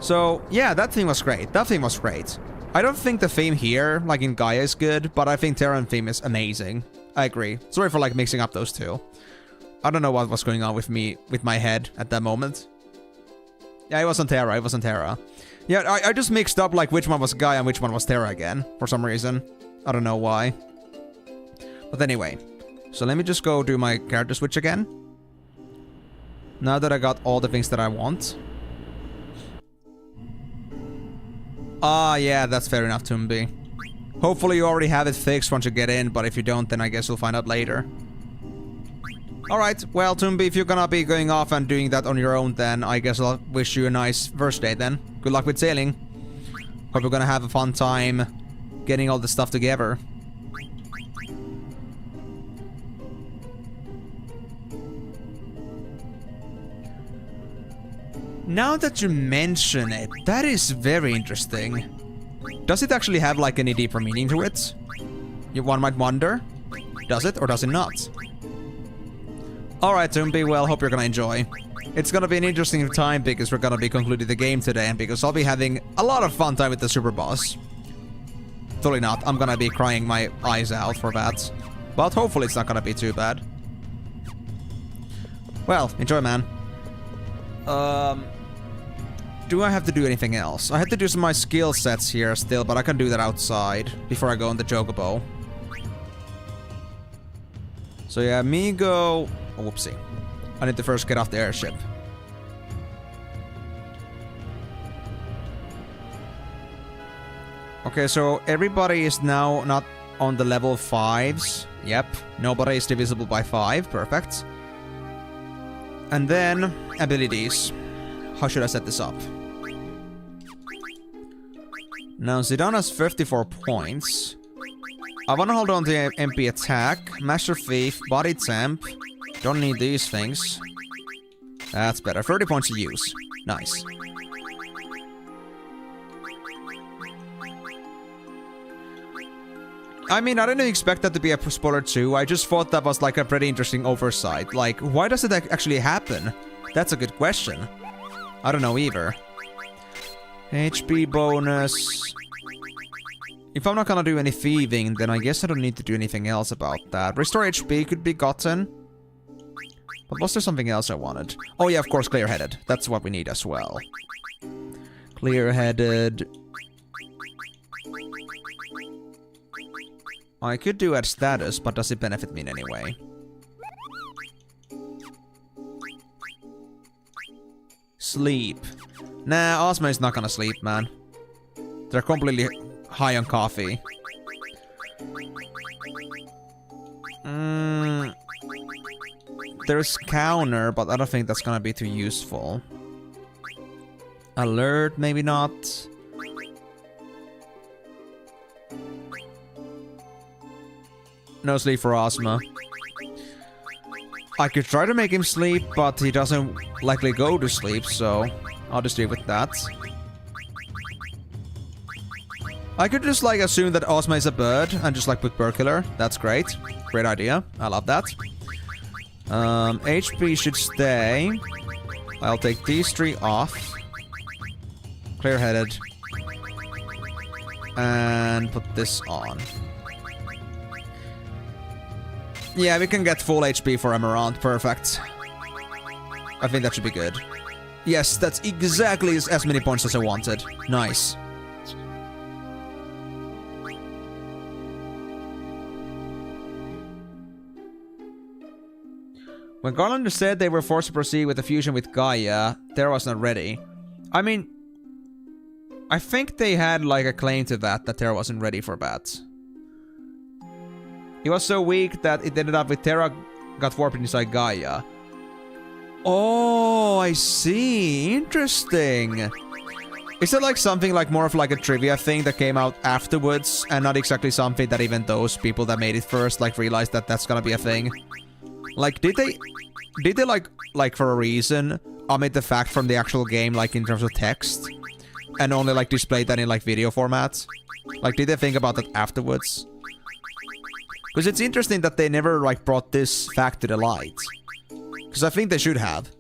So, yeah, that theme was great. That theme was great. I don't think the theme here, like, in Gaia is good, but I think Terran theme is amazing. I agree. Sorry for, like, mixing up those two. I don't know what was going on with my head at that moment. Yeah, it was on Terra. It was on Terra. Yeah, I just mixed up, like, which one was Gaia and which one was Terra again, for some reason. I don't know why. But anyway. So let me just go do my character switch again. Now that I got all the things that I want. Ah, yeah, that's fair enough, Tumbi. Hopefully you already have it fixed once you get in, but if you don't, then I guess you'll find out later. Alright, well, Tumbi, if you're gonna be going off and doing that on your own, then I guess I'll wish you a nice first day then. Good luck with sailing. Hope you're gonna have a fun time getting all the stuff together. Now that you mention it, that is very interesting. Does it actually have like any deeper meaning to it? One might wonder. Does it or does it not? Alright, Tumbi, well, hope you're gonna enjoy. It's gonna be an interesting time because we're gonna be concluding the game today and because I'll be having a lot of fun time with the super boss. Totally not. I'm gonna be crying my eyes out for that. But hopefully it's not gonna be too bad. Well, enjoy, man. Do I have to do anything else? I had to do some of my skill sets here still, but I can do that outside before I go on the Chocobo. So yeah, me go... Oh, whoopsie. I need to first get off the airship. Okay, so everybody is now not on the level 5s. Yep, nobody is divisible by 5. Perfect. And then, abilities. How should I set this up? Now, Zidane has 54 points. I want to hold on to MP attack, Master Thief, Body Temp. Don't need these things. That's better. 30 points to use. Nice. I mean, I didn't expect that to be a spoiler too. I just thought that was like a pretty interesting oversight. Like, why does it actually happen? That's a good question. I don't know either. HP bonus. If I'm not gonna do any thieving, then I guess I don't need to do anything else about that. Restore HP could be gotten. But was there something else I wanted? Oh yeah, of course, clear-headed. That's what we need as well. Clear-headed. I could do add status, but does it benefit me in any way? Sleep. Nah, Ozma is not gonna sleep, man. They're completely high on coffee. There's counter, but I don't think that's gonna be too useful. Alert, maybe not. No sleep for Ozma. I could try to make him sleep, but he doesn't likely go to sleep, so I'll just deal with that. I could just like assume that Ozma is a bird and just like put Burkiller. That's great. Great idea. I love that. HP should stay. I'll take these 3 off. Clear-headed. And put this on. Yeah, we can get full HP for Emerald. Perfect. I think that should be good. Yes, that's exactly as many points as I wanted. Nice. When Garlander said they were forced to proceed with the fusion with Gaia, Terra was not ready. I mean, I think they had like a claim to that Terra wasn't ready for that. He was so weak that it ended up with Terra got warped inside Gaia. Oh, I see. Interesting. Is it like something like more of like a trivia thing that came out afterwards and not exactly something that even those people that made it first like realized that that's gonna be a thing? Like, did they like for a reason omit the fact from the actual game, like in terms of text, and only like display that in like video format? Like, did they think about that afterwards? Because it's interesting that they never like brought this fact to the light. Because I think they should have.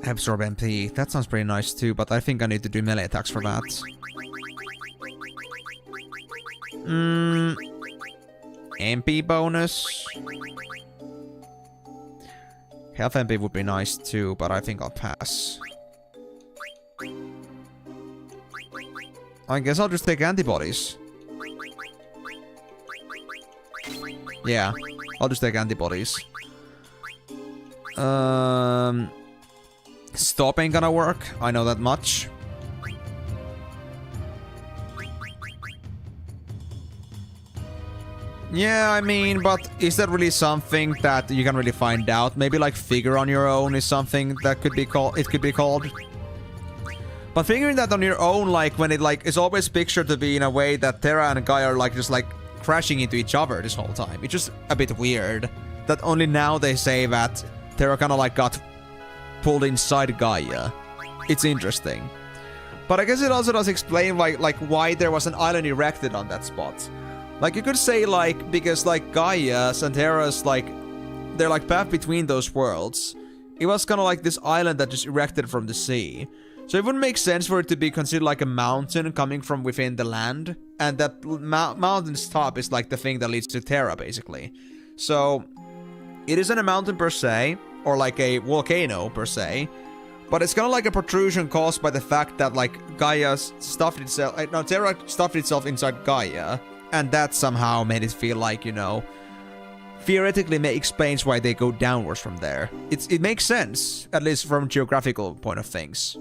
Absorb MP. That sounds pretty nice too, but I think I need to do melee attacks for that. MP bonus. Health MP would be nice too, but I think I'll pass. I guess I'll just take antibodies. Yeah, I'll just take antibodies. Stop ain't gonna work. I know that much. Yeah, I mean, but is that really something that you can really find out? Maybe like figure on your own is something that could be called. It could be called. But figuring that on your own, like when it like is always pictured to be in a way that Terra and Gaia are like just like crashing into each other this whole time. It's just a bit weird that only now they say that Terra kind of like got pulled inside Gaia. It's interesting. But I guess it also does explain why there was an island erected on that spot. Like you could say like because like Gaia's and Terra's like they're like path between those worlds. It was kind of like this island that just erected from the sea. So it wouldn't make sense for it to be considered like a mountain coming from within the land. And that mountain's top is like the thing that leads to Terra, basically. So it isn't a mountain per se, or like a volcano per se. But it's kind of like a protrusion caused by the fact that like Gaia stuffed itself... No, Terra stuffed itself inside Gaia. And that somehow made it feel like, you know... Theoretically explains why they go downwards from there. It makes sense, at least from a geographical point of things.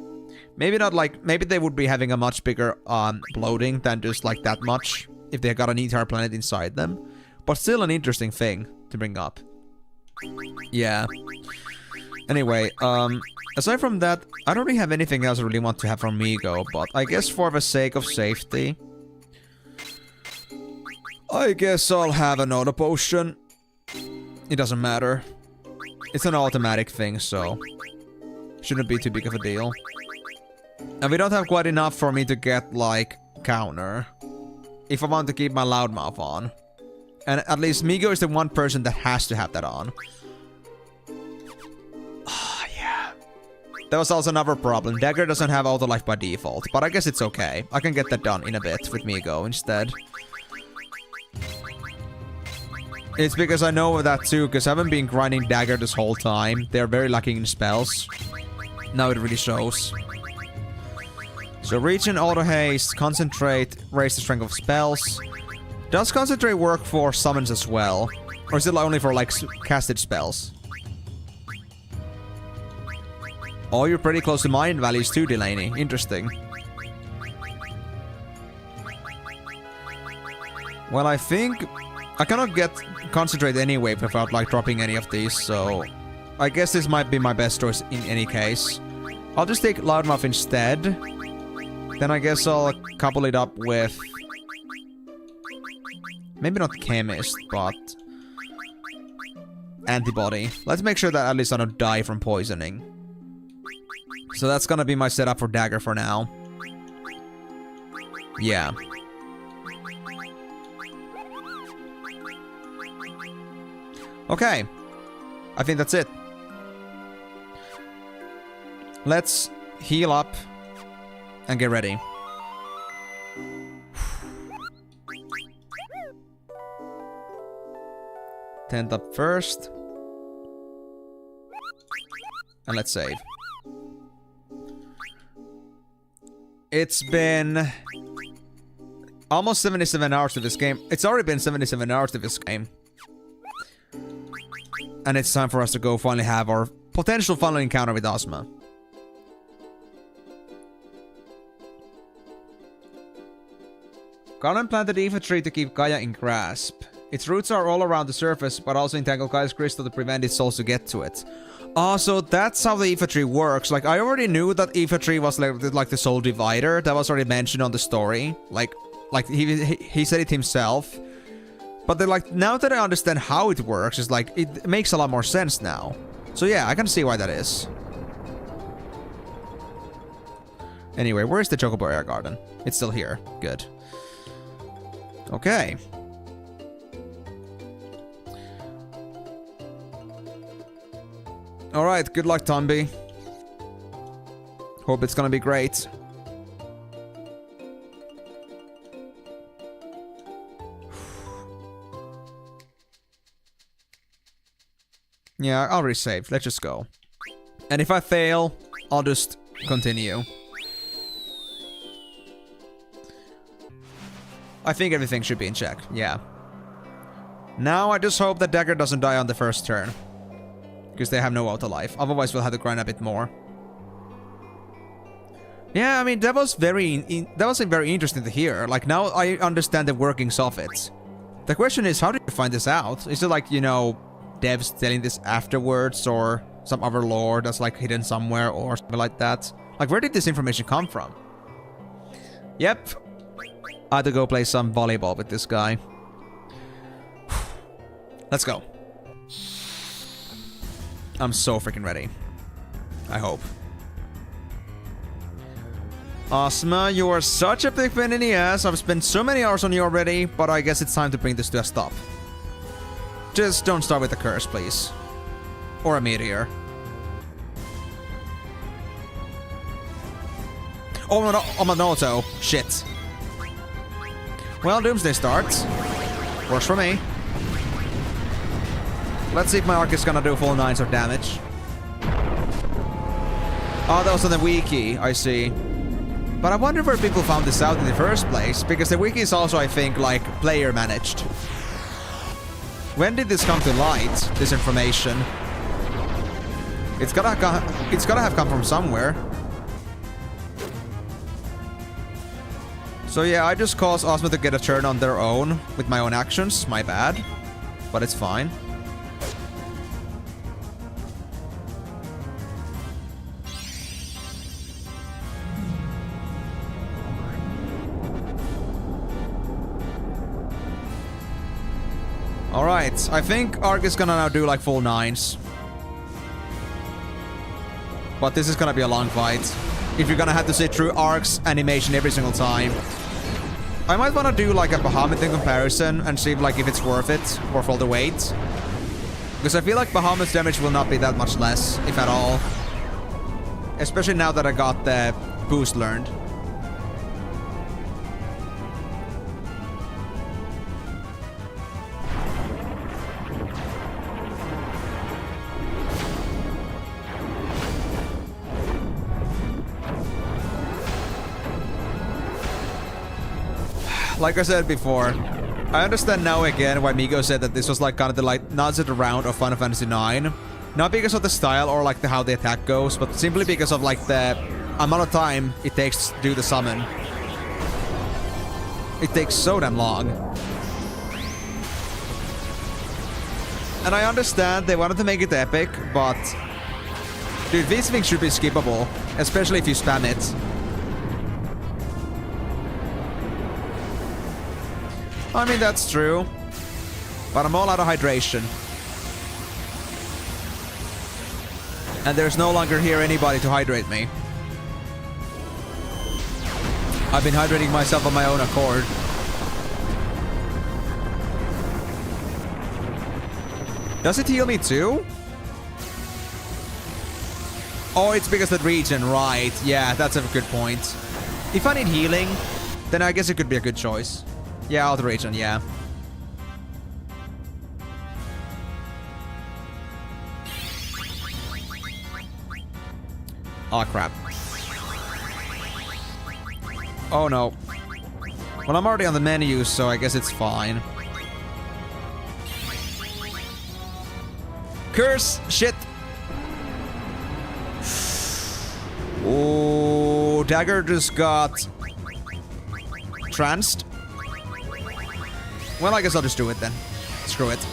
Maybe not like... Maybe they would be having a much bigger bloating than just like that much. If they got an entire planet inside them. But still an interesting thing to bring up. Yeah. Anyway, aside from that, I don't really have anything else I really want to have from Migo. But I guess for the sake of safety... I guess I'll have another potion. It doesn't matter. It's an automatic thing, so... Shouldn't be too big of a deal. And we don't have quite enough for me to get, like, counter. If I want to keep my loudmouth on. And at least Migo is the one person that has to have that on. Ah, yeah. That was also another problem. Dagger doesn't have auto life by default. But I guess it's okay. I can get that done in a bit with Migo instead. It's because I know that too, because I haven't been grinding Dagger this whole time. They're very lacking in spells. Now it really shows. So Regen, Auto Haste, Concentrate, raise the strength of spells. Does Concentrate work for summons as well? Or is it only for like casted spells? Oh, you're pretty close to mine values too, Delaney. Interesting. Well, I think... I cannot get Concentrate anyway without like dropping any of these, so... I guess this might be my best choice in any case. I'll just take Loudmouth instead. Then I guess I'll couple it up with... Maybe not Chemist, but... Antibody. Let's make sure that at least I don't die from poisoning. So that's gonna be my setup for Dagger for now. Yeah. Okay. I think that's it. Let's heal up and get ready. Tent up first. And let's save. It's been almost 77 hours to this game. It's already been 77 hours to this game. And it's time for us to go finally have our potential final encounter with Ozma. Garland planted the Eva tree to keep Gaia in grasp. Its roots are all around the surface, but also entangled ice crystal to prevent its souls to get to it. Oh, so that's how the Aoife tree works. Like, I already knew that Aoife tree was like the soul divider. That was already mentioned on the story. Like he said it himself. But then, like, now that I understand how it works, it's like, it makes a lot more sense now. So yeah, I can see why that is. Anyway, where's the Chocobo Air Garden? It's still here. Good. Okay. Alright, good luck, Tomby. Hope it's gonna be great. Yeah, I'll resave. Let's just go. And if I fail, I'll just continue. I think everything should be in check. Yeah. Now I just hope that Dagger doesn't die on the first turn. Because they have no auto life. Otherwise we'll have to grind a bit more. Yeah, I mean, that was very interesting to hear. Like, now I understand the workings of it. The question is, how did you find this out? Is it like, you know, devs telling this afterwards, or some other lore that's like hidden somewhere, or something like that? Like, where did this information come from? Yep. I had to go play some volleyball with this guy. Let's go. I'm so freaking ready. I hope. Asma, you are such a big pain in the ass. I've spent so many hours on you already, but I guess it's time to bring this to a stop. Just don't start with a curse, please. Or a meteor. Oh, no, I'm an auto. Shit. Well, Doomsday starts. Works for me. Let's see if my arc is gonna do full 9s of damage. Oh, that was on the wiki, I see. But I wonder where people found this out in the first place, because the wiki is also, I think, like, player managed. When did this come to light, this information? It's gotta have come from somewhere. So yeah, I just caused Ozma to get a turn on their own with my own actions. My bad. But it's fine. Alright, I think Arc is gonna now do like full 9s. But this is gonna be a long fight. If you're gonna have to sit through Arc's animation every single time. I might wanna do like a Bahamut in comparison and see like if it's worth all the wait. Because I feel like Bahamut's damage will not be that much less, if at all. Especially now that I got the boost learned. Like I said before, I understand now again why Migo said that this was like kind of the like nudged round of Final Fantasy IX. Not because of the style or like how the attack goes, but simply because of like the amount of time it takes to do the summon. It takes so damn long. And I understand they wanted to make it epic, but dude, these things should be skippable, especially if you spam it. I mean, that's true. But I'm all out of hydration. And there's no longer here anybody to hydrate me. I've been hydrating myself on my own accord. Does it heal me too? Oh, it's because of the region, right. Yeah, that's a good point. If I need healing, then I guess it could be a good choice. Yeah, out of region, yeah. Oh, crap. Oh, no. Well, I'm already on the menu, so I guess it's fine. Curse! Shit! Oh, Dagger just got tranced. Well, I guess I'll just do it then. Screw it.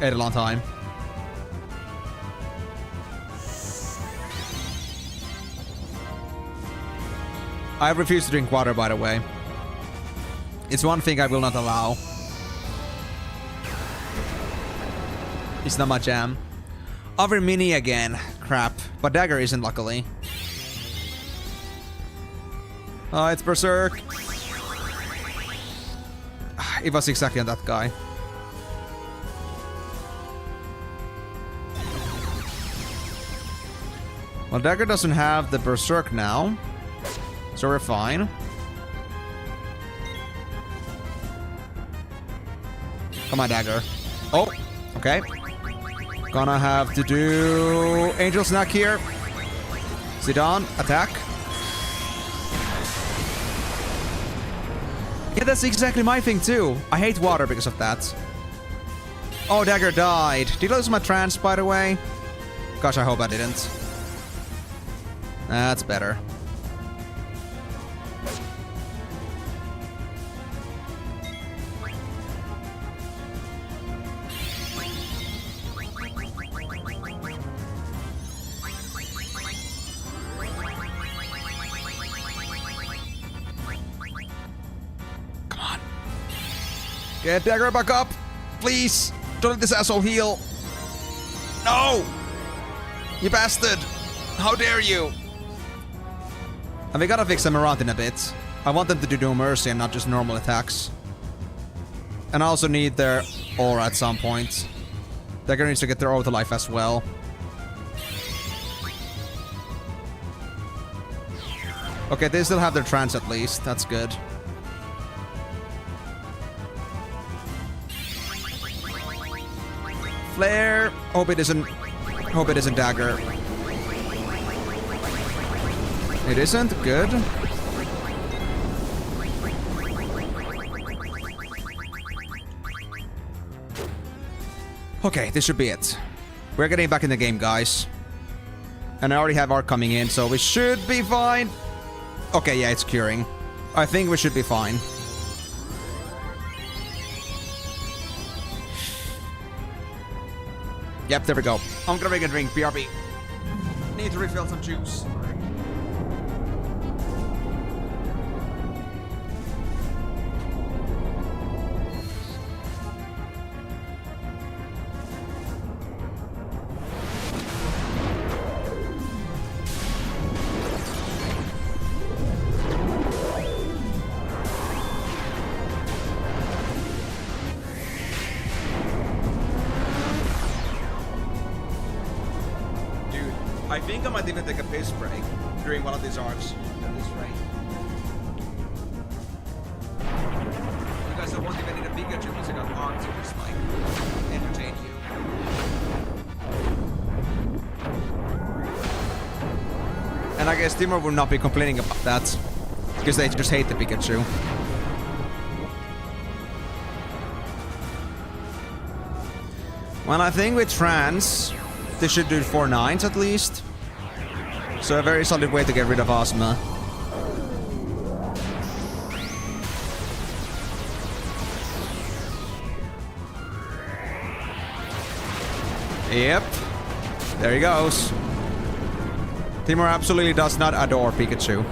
Ate a long time. I refuse to drink water, by the way. It's one thing I will not allow. It's not my jam. Other mini again. Crap. But dagger isn't, luckily. Oh, it's Berserk. It was exactly on that guy. Well, dagger doesn't have the Berserk now. So we're fine. Come on, dagger. Oh, okay. Gonna have to do Angel Snack here. Zidane, attack. Yeah, that's exactly my thing too. I hate water because of that. Oh, dagger died. Did I lose my trance, by the way? Gosh, I hope I didn't. That's better. Get dagger back up! Please! Don't let this asshole heal! No! You bastard! How dare you! And we gotta fix them around in a bit. I want them to do no mercy and not just normal attacks. And I also need their aura at some point. Dagger needs to get their aura to life as well. Okay, they still have their trance at least. That's good. Flare. Hope it isn't dagger. It isn't? Good. Okay, this should be it. We're getting back in the game, guys. And I already have Arc coming in, so we should be fine. Okay, yeah, it's curing. I think we should be fine. Yep, there we go. I'm gonna make a drink, BRB. Need to refill some juice. I think I might even take a piss break during one of these arcs at this rate. Because I won't even need a Pikachu because I got arcs to just like entertain you. And I guess Timur will not be complaining about that because they just hate the Pikachu. Well, I think with Trance, they should do 4 9s at least. So a very solid way to get rid of Ozma. Yep. There he goes. Timur absolutely does not adore Pikachu.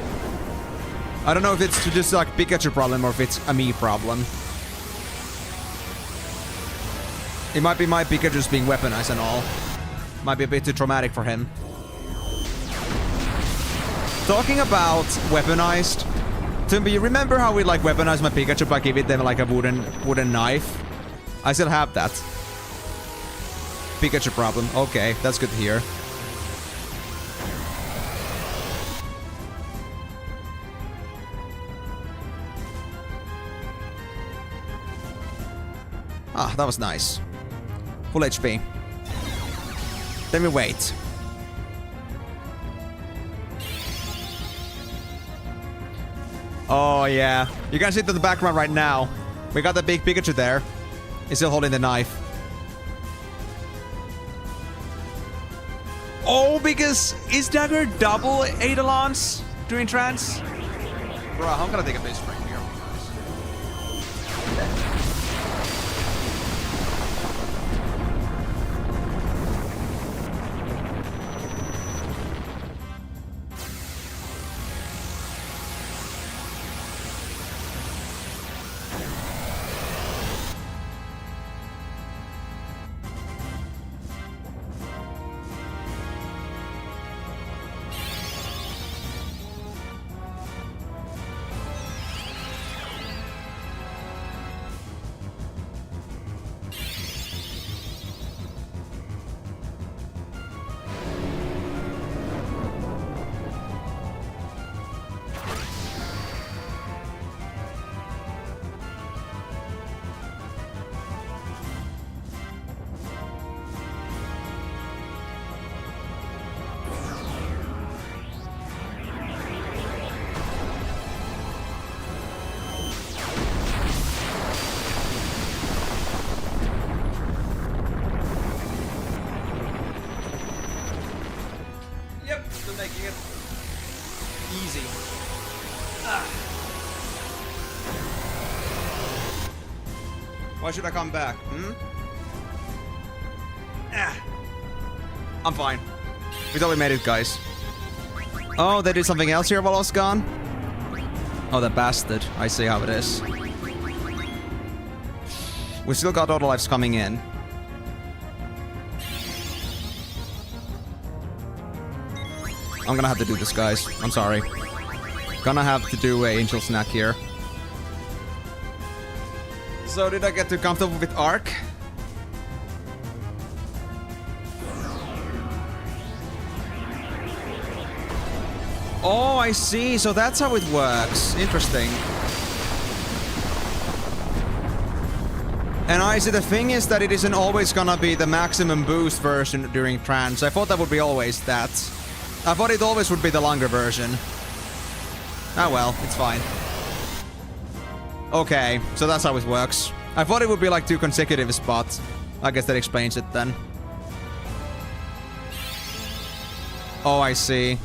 I don't know if it's just like Pikachu problem or if it's a me problem. It might be my Pikachu's being weaponized and all. Might be a bit too traumatic for him. Talking about weaponized, Tumby, you remember how we like weaponized my Pikachu by giving them like a wooden knife? I still have that. Pikachu problem. Okay, that's good to hear. Ah, that was nice. Full HP. Then we wait. Oh yeah. You can see it in the background right now. We got the big Pikachu there. He's still holding the knife. Oh, because is dagger double Eidolons during trance? Bro, I'm gonna take a base break here. Why should I come back? I'm fine. We thought we made it, guys. Oh, they did something else here while I was gone? Oh, the bastard. I see how it is. We still got auto lives coming in. I'm gonna have to do this, guys. I'm sorry. Gonna have to do a angel snack here. So, did I get too comfortable with Arc? Oh, I see. So that's how it works. Interesting. And I see the thing is that it isn't always gonna be the maximum boost version during trance. I thought that would be always that. I thought it always would be the longer version. Ah well, it's fine. Okay, so that's how it works. I thought it would be like 2 consecutive spots. I guess that explains it then. Oh, I see.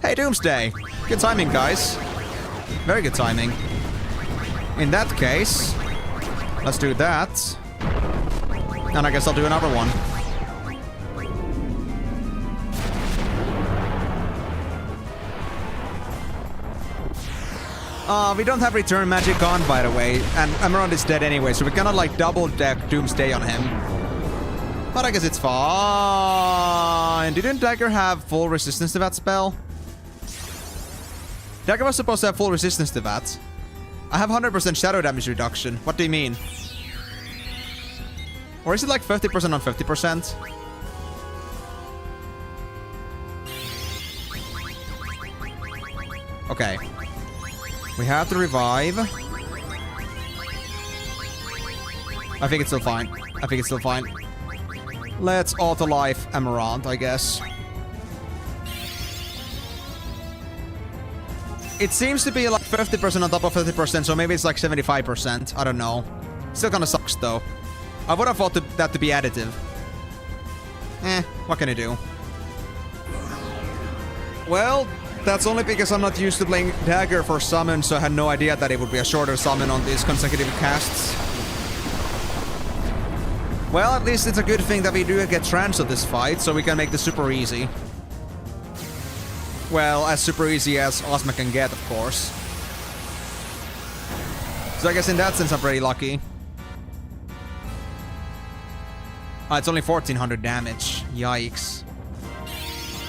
Hey, Doomsday. Good timing, guys. Very good timing. In that case, let's do that. And I guess I'll do another one. We don't have return magic on, by the way, and Emerald is dead anyway, so we cannot like double deck Doomsday on him. But I guess it's fine. Didn't Dagger have full resistance to that spell? Dagger was supposed to have full resistance to that. I have 100% shadow damage reduction. What do you mean? Or is it like 50% on 50%? Okay. We have to revive. I think it's still fine. I think it's still fine. Let's auto-life Emerald, I guess. It seems to be like 50% on top of 50%, so maybe it's like 75%. I don't know. Still kinda sucks, though. I would have thought that to be additive. What can I do? Well, that's only because I'm not used to playing Dagger for summon, so I had no idea that it would be a shorter summon on these consecutive casts. Well, at least it's a good thing that we do get trance of this fight, so we can make this super easy. Well, as super easy as Ozma can get, of course. So I guess in that sense I'm pretty lucky. Ah, it's only 1400 damage. Yikes.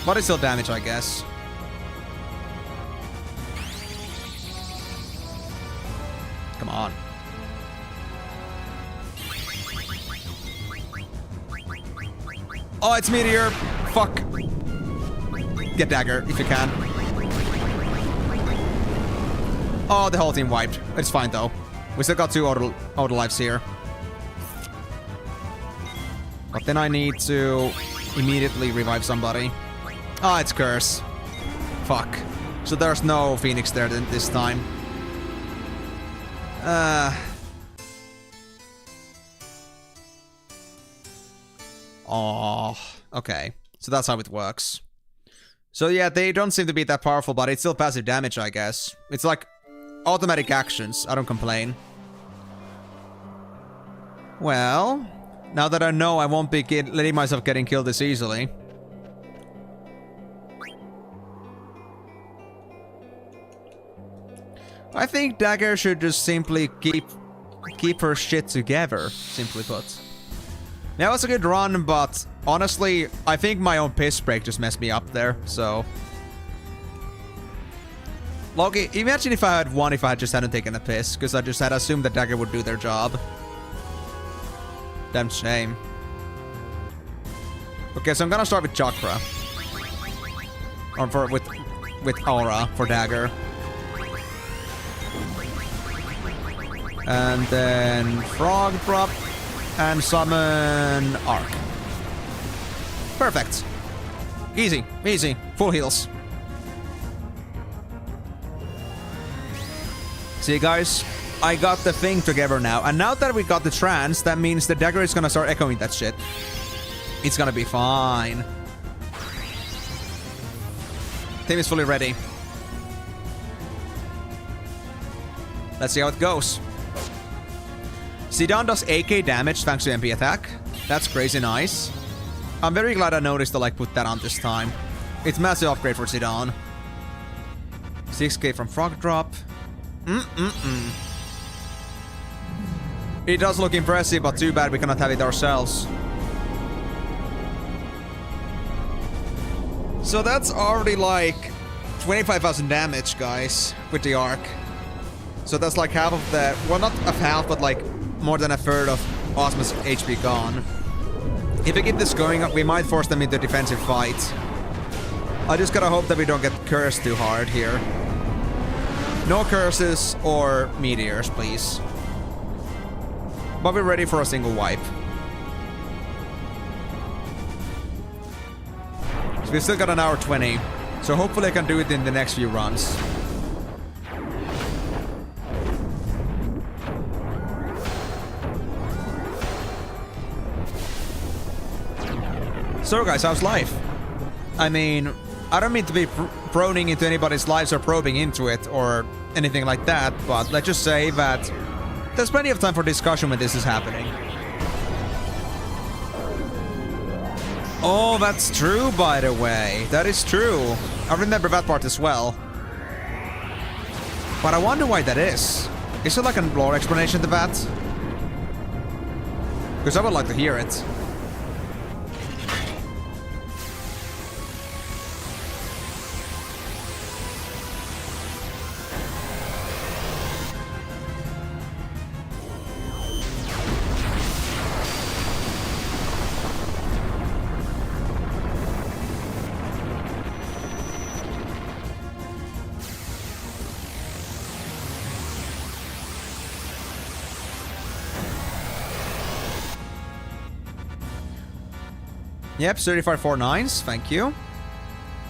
But it's still damage, I guess. Come on. Oh, it's Meteor! Fuck. Get Dagger, if you can. Oh, the whole team wiped. It's fine, though. We still got 2 auto lives here. But then I need to immediately revive somebody. Oh, it's Curse. Fuck. So there's no Phoenix there this time. Oh, okay. So that's how it works. So yeah, they don't seem to be that powerful, but it's still passive damage, I guess. It's like automatic actions. I don't complain. Well, now that I know I won't be letting myself getting killed this easily. I think Dagger should just simply keep her shit together, simply put. Yeah, it was a good run, but honestly, I think my own piss break just messed me up there, so... Loki, imagine if I had won if I just hadn't taken a piss, because I just had assumed that Dagger would do their job. Damn shame. Okay, so I'm gonna start with Chakra. Or with Aura for Dagger. And then Frog Prop. And summon Arc. Perfect. Easy, easy. Full heals. See, guys? I got the thing together now. And now that we got the trance, that means the Dagger is gonna start echoing that shit. It's gonna be fine. Team is fully ready. Let's see how it goes. Zidane does 8k damage thanks to MP attack. That's crazy nice. I'm very glad I noticed to like put that on this time. It's massive upgrade for Zidane. 6k from Frog Drop. It does look impressive, but too bad we cannot have it ourselves. So that's already like 25,000 damage, guys, with the arc. So that's like half of the... Well, not a half, but like more than a third of Ozma's HP gone. If we keep this going, we might force them into a defensive fight. I just gotta hope that we don't get cursed too hard here. No curses or meteors, please. But we're ready for a single wipe. So we've still got an hour 20. So hopefully I can do it in the next few runs. So guys, how's life? I mean, I don't mean to be proning into anybody's lives or probing into it or anything like that, but let's just say that there's plenty of time for discussion when this is happening. Oh, that's true, by the way. That is true. I remember that part as well. But I wonder why that is. Is there like a lore explanation to that? Because I would like to hear it. Yep, 3549s, thank you.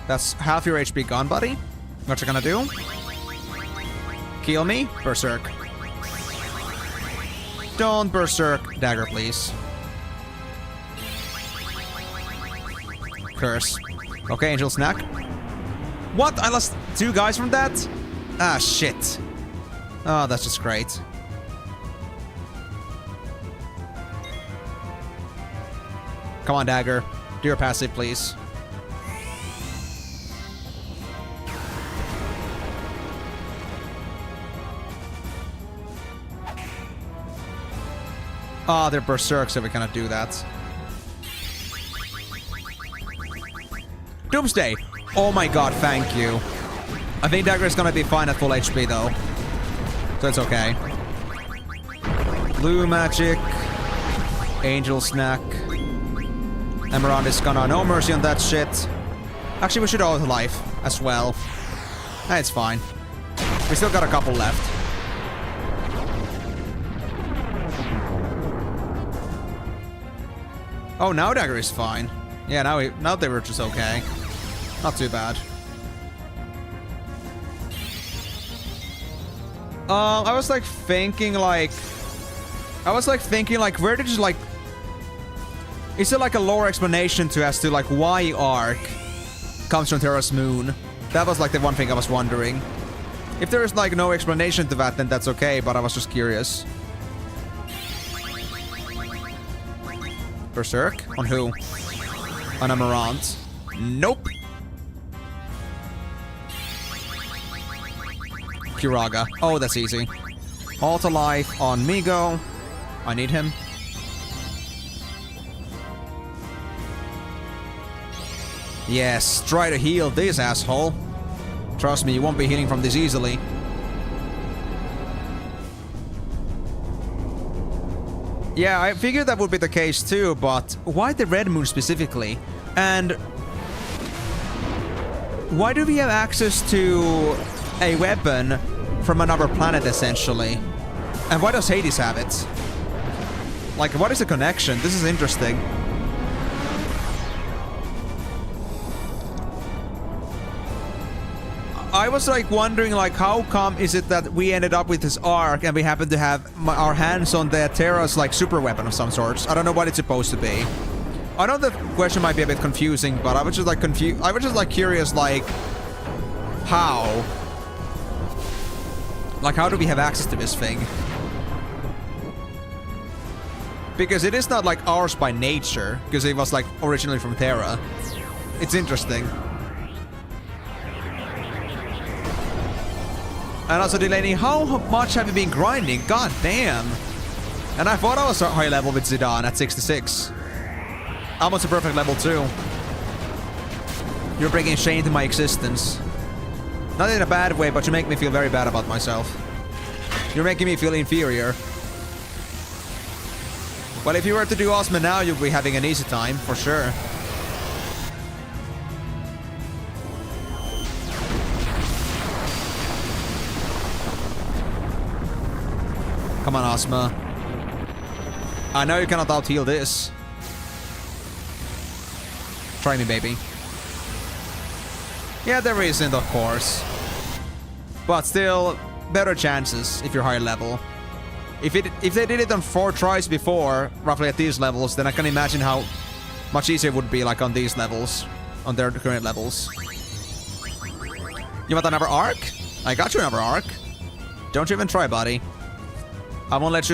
That's half your HP gone, buddy. What you gonna do? Kill me? Berserk. Don't berserk. Dagger, please. Curse. Okay, Angel Snack. What? I lost 2 guys from that? Ah, shit. Oh, that's just great. Come on, Dagger. Do your passive, please. Ah, they're berserk, so we cannot do that. Doomsday! Oh my god, thank you. I think Dagger is gonna be fine at full HP, though. So it's okay. Blue magic. Angel Snack. Emerald is gonna no mercy on that shit. Actually, we should all life as well. It's fine. We still got a couple left. Oh, now Dagger is fine. Yeah, now they were just okay. Not too bad. I was like thinking like... where did you like... Is there like a lore explanation to as to like why Arc comes from Terra's moon? That was like the one thing I was wondering. If there is like no explanation to that, then that's okay, but I was just curious. Berserk? On who? On Amarant? Nope. Kiraga. Oh, that's easy. Alta life on Migo. I need him. Yes, try to heal this asshole. Trust me, you won't be healing from this easily. Yeah, I figured that would be the case too, but why the Red Moon specifically? And why do we have access to a weapon from another planet, essentially? And why does Hades have it? Like, what is the connection? This is interesting. I was like wondering like how come is it that we ended up with this arc and we happen to have our hands on the Terra's like super weapon of some sorts. I don't know what it's supposed to be. I know the question might be a bit confusing, but I was just like confused. I was just like curious like how? Like how do we have access to this thing? Because it is not like ours by nature, because it was like originally from Terra. It's interesting. And also, Delaney, how much have you been grinding? God damn. And I thought I was a high level with Zidane at 66. Almost a perfect level too. You're bringing shame to my existence. Not in a bad way, but you make me feel very bad about myself. You're making me feel inferior. Well, if you were to do Osman now, you'll be having an easy time, for sure. Come on, Osma. I know you cannot out-heal this. Try me, baby. Yeah, there isn't, of course. But still, better chances if you're higher level. If they did it on 4 tries before, roughly at these levels, then I can imagine how much easier it would be like on these levels. On their current levels. You want another arc? I got you another arc. Don't you even try, buddy. I won't let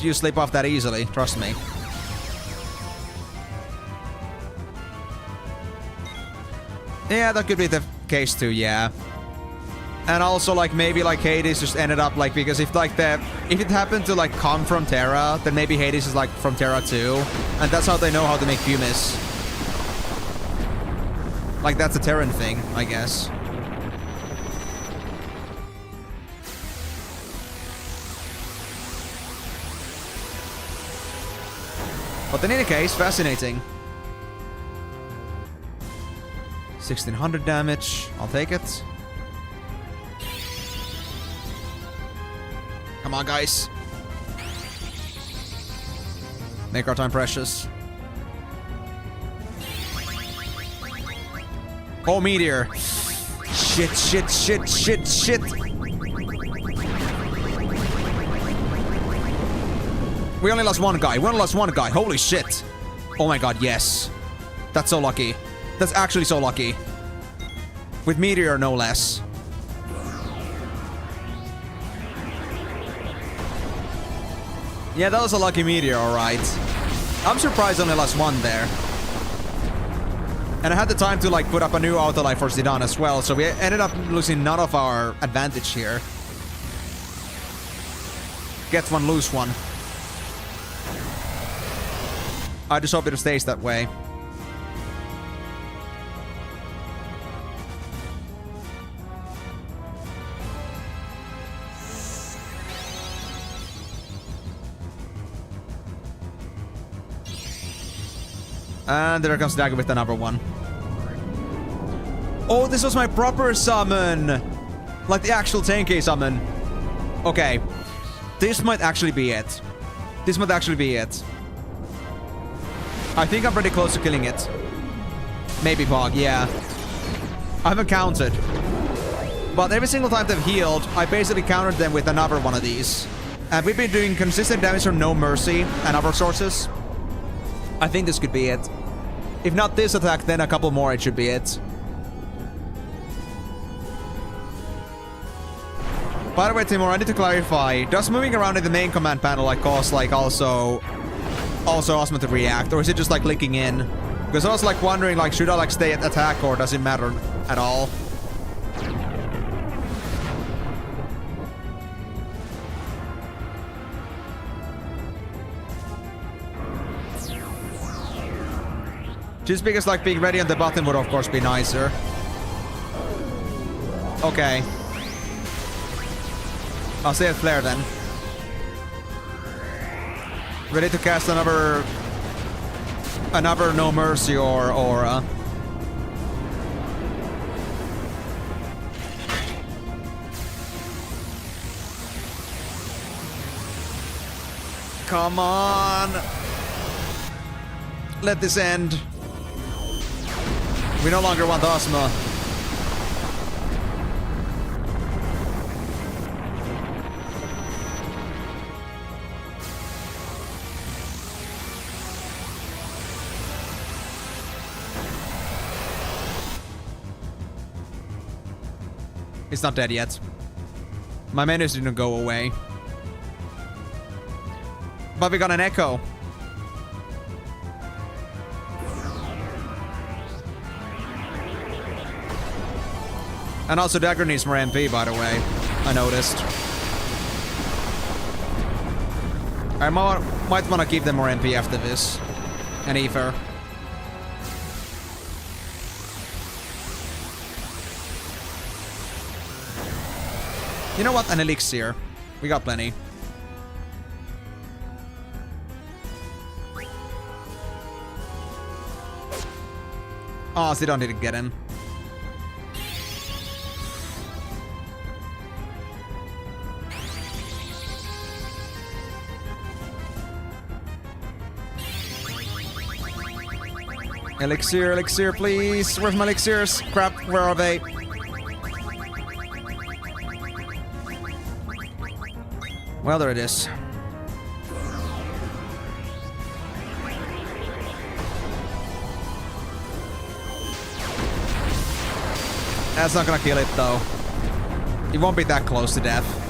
you slip off that easily, trust me. Yeah, that could be the case too, yeah. And also, like, maybe, like, Hades just ended up, like, because if it happened to, like, come from Terra, then maybe Hades is, like, from Terra too. And that's how they know how to make Fumis. Like, that's a Terran thing, I guess. But in any case, fascinating. 1600 damage. I'll take it. Come on, guys. Make our time precious. Oh, meteor. Shit, shit, shit, shit, shit. We only lost one guy. We only lost one guy. Holy shit. Oh my god, yes. That's so lucky. That's actually so lucky. With meteor, no less. Yeah, that was a lucky meteor, alright. I'm surprised I only lost one there. And I had the time to, like, put up a new auto life for Zidane as well, so we ended up losing none of our advantage here. Get one, lose one. I just hope it stays that way. And there comes Dagger with another one. Oh, this was my proper summon! Like the actual 10k summon. Okay. This might actually be it. This might actually be it. I think I'm pretty close to killing it. Maybe Bog, yeah. I haven't counted. But every single time they've healed, I basically countered them with another one of these. And we've been doing consistent damage from No Mercy and other sources. I think this could be it. If not this attack, then a couple more, it should be it. By the way, Timur, I need to clarify. Does moving around in the main command panel like cause like also Osmo to react, or is it just like clicking in? Because I was like wondering, like, should I like stay at attack or does it matter at all? Just because like being ready on the button would of course be nicer. Okay. I'll stay at Flare then. Ready to cast another No Mercy or Aura. Come on. Let this end. We no longer want Osma. It's not dead yet. My menus didn't go away. But we got an echo. And also Dagger needs more MP, by the way. I noticed. I might want to give them more MP after this. And Ether. You know what? An elixir. We got plenty. Oh, Zidane didn't get him. Elixir, elixir, please. Where's my elixirs? Crap, where are they? Well, there it is. That's not gonna kill it, though. It won't be that close to death.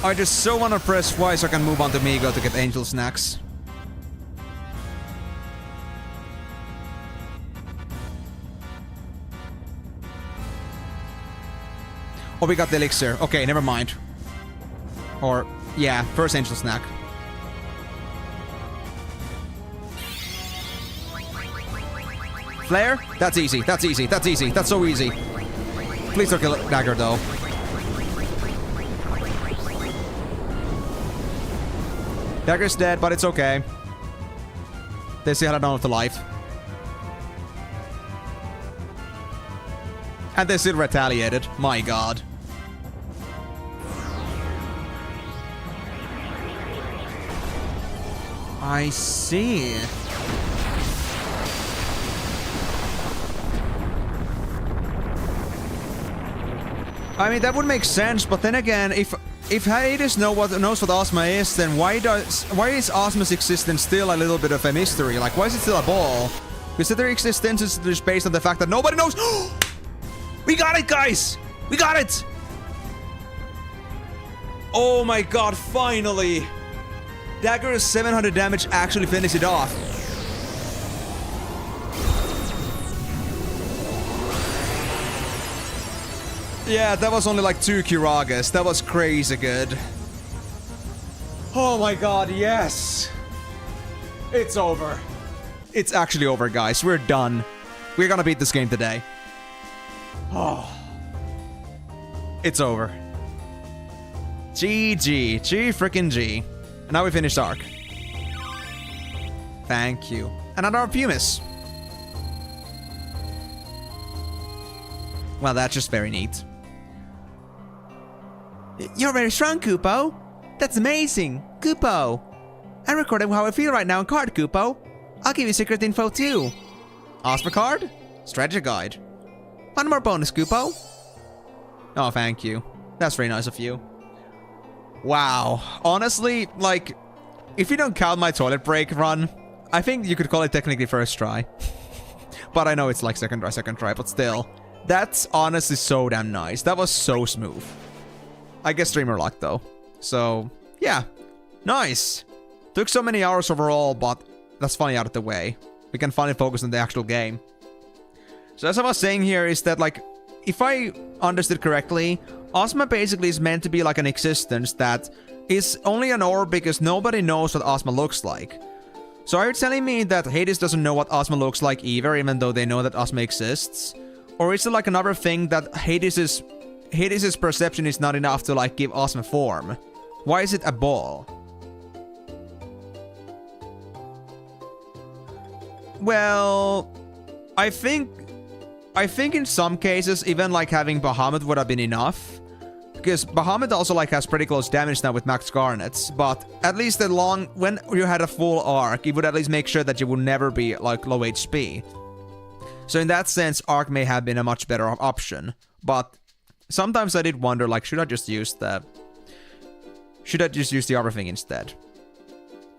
I just so wanna press Y so I can move on to Migo to get angel snacks. Oh, we got the elixir. Okay, never mind. Or, yeah, first angel snack. Flare? That's easy, that's easy, that's easy, that's so easy. Please don't kill Dagger, though. Dagger's dead, but it's okay. They still held on with the life. And they still retaliated. My god. I see. I mean, that would make sense, but then again, if Hades knows what Ozma is, then why is Ozma's existence still a little bit of a mystery? Like, why is it still a ball? Because their existence is just based on the fact that nobody knows. We got it, guys! We got it! Oh my god, finally! Dagger's 700 damage actually finished it off. Yeah, that was only like 2 Kiragas. That was crazy good. Oh my god, yes! It's over. It's actually over, guys. We're done. We're gonna beat this game today. Oh. It's over. GG. G frickin' G. And now we finished Arc. Thank you. Another Pumis. Well, that's just very neat. You're very strong, Kupo. That's amazing. Kupo. I recorded how I feel right now in card, Kupo. I'll give you secret info too. Ozma card? Strategy guide. One more bonus, Kupo. Oh, thank you. That's very nice of you. Wow. Honestly, like, if you don't count my toilet break run, I think you could call it technically first try. But I know it's like second try, but still. That's honestly so damn nice. That was so smooth. I guess streamer luck though. So, yeah. Nice. Took so many hours overall, but that's finally out of the way. We can finally focus on the actual game. So as I was saying here is that, like, if I understood correctly, Ozma basically is meant to be like an existence that is only an orb because nobody knows what Ozma looks like. So are you telling me that Hades doesn't know what Ozma looks like either, even though they know that Ozma exists? Or is it like another thing that Hades's perception is not enough to like give Ozma form? Why is it a ball? Well, I think in some cases even like having Bahamut would have been enough. Because Bahamut also like has pretty close damage now with max garnets, but at least when you had a full arc, it would at least make sure that you would never be like low HP. So in that sense, arc may have been a much better option. But sometimes I did wonder, like, should I just use the other thing instead?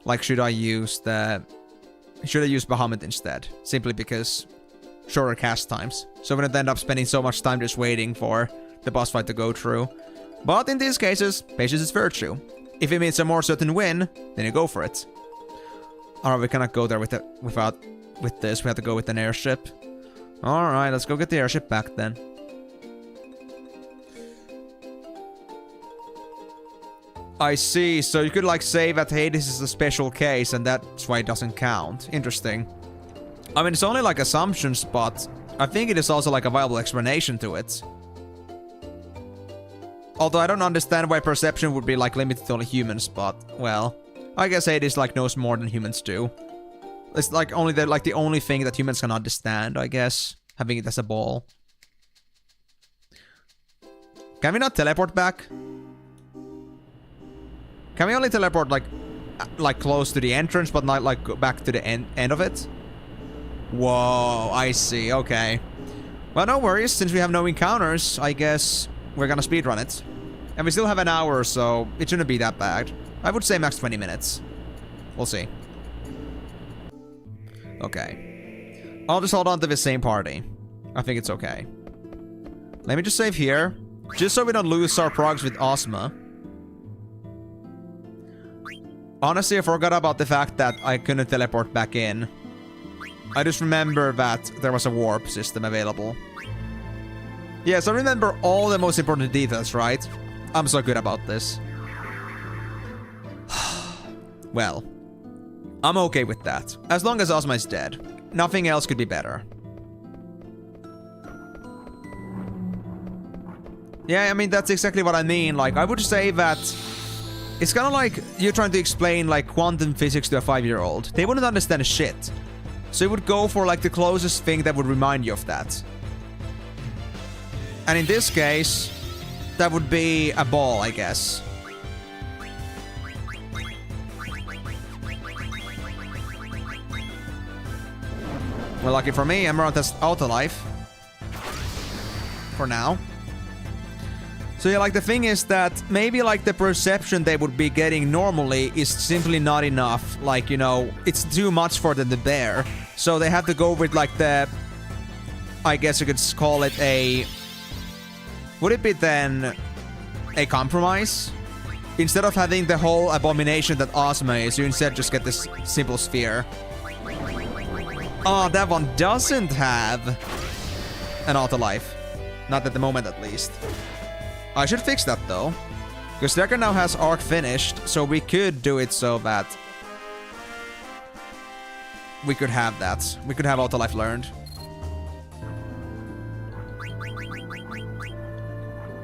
Like, should I use Bahamut instead? Simply because shorter cast times. So we don't end up spending so much time just waiting for the boss fight to go through. But in these cases, patience is virtue. If it means a more certain win, then you go for it. Alright, we cannot go there with this. We have to go with an airship. Alright, let's go get the airship back then. I see, so you could like say that, hey, this is a special case and that's why it doesn't count. Interesting. I mean, it's only like assumptions, but I think it is also like a viable explanation to it. Although I don't understand why perception would be like limited to only humans, but, well, I guess Hades like knows more than humans do. It's like only the only thing that humans can understand, I guess, having it as a ball. Can we not teleport back? Can we only teleport like close to the entrance, but not like go back to the end of it? Whoa, I see. Okay. Well, no worries. Since we have no encounters, I guess we're gonna speedrun it. And we still have an hour, so it shouldn't be that bad. I would say max 20 minutes. We'll see. Okay. I'll just hold on to the same party. I think it's okay. Let me just save here. Just so we don't lose our progress with Ozma. Honestly, I forgot about the fact that I couldn't teleport back in. I just remember that there was a warp system available. Yes, I remember all the most important details, right? I'm so good about this. Well, I'm okay with that. As long as Ozma is dead. Nothing else could be better. Yeah, I mean, that's exactly what I mean. Like, I would say that it's kind of like you're trying to explain, like, quantum physics to a 5-year-old. They wouldn't understand a shit. So you would go for, like, the closest thing that would remind you of that. And in this case, that would be a ball, I guess. Well, lucky for me, Emerald has auto life. For now. So yeah, like the thing is that maybe like the perception they would be getting normally is simply not enough. Like, you know, it's too much for them to bear. So they have to go with like the, I guess you could call it a, would it be then a compromise? Instead of having the whole abomination that Ozma is, you instead just get this simple sphere. Oh, that one doesn't have an auto life. Not at the moment, at least. I should fix that, though. Because Decker now has arc finished, so we could do it so that we could have that. We could have auto life learned.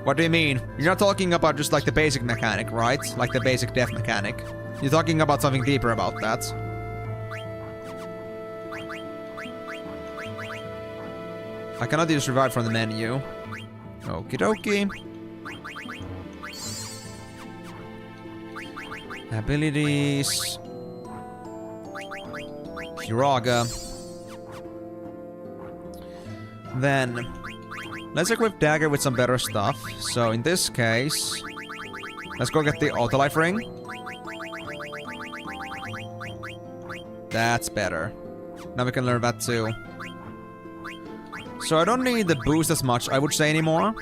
What do you mean? You're not talking about just like the basic mechanic, right? Like the basic death mechanic. You're talking about something deeper about that. I cannot use revive from the menu. Okie dokie. Abilities. Hiraga. Then, let's equip Dagger with some better stuff. So in this case, let's go get the auto life ring. That's better. Now we can learn that too. So I don't need the boost as much, I would say, anymore.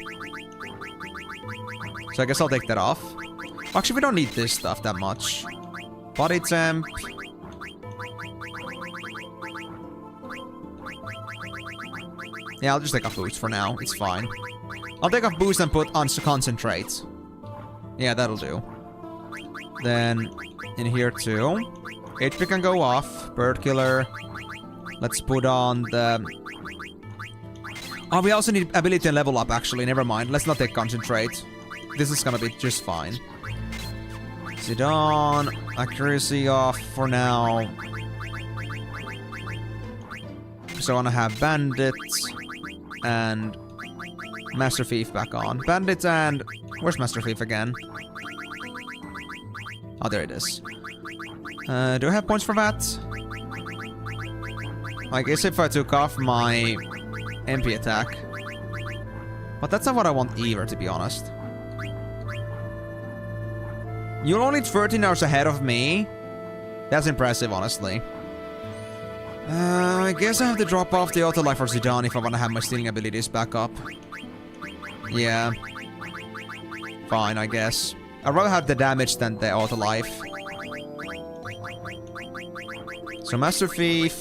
So I guess I'll take that off. Actually, we don't need this stuff that much. Body temp. Yeah, I'll just take off boost for now. It's fine. I'll take off boost and put on concentrate. Yeah, that'll do. Then, in here too. HP can go off. Bird killer. Let's put on the... Oh, we also need ability and level up, actually. Never mind. Let's not take concentrate. This is gonna be just fine. Sit on. Accuracy off for now. So I wanna have bandits and Master Thief back on. Bandits and... Where's Master Thief again? Oh, there it is. Do I have points for that? I guess if I took off my MP attack. But that's not what I want either, to be honest. You're only 13 hours ahead of me. That's impressive, honestly. I guess I have to drop off the auto life for Zidane if I want to have my stealing abilities back up. Yeah. Fine, I guess. I'd rather have the damage than the auto life. So Master Thief.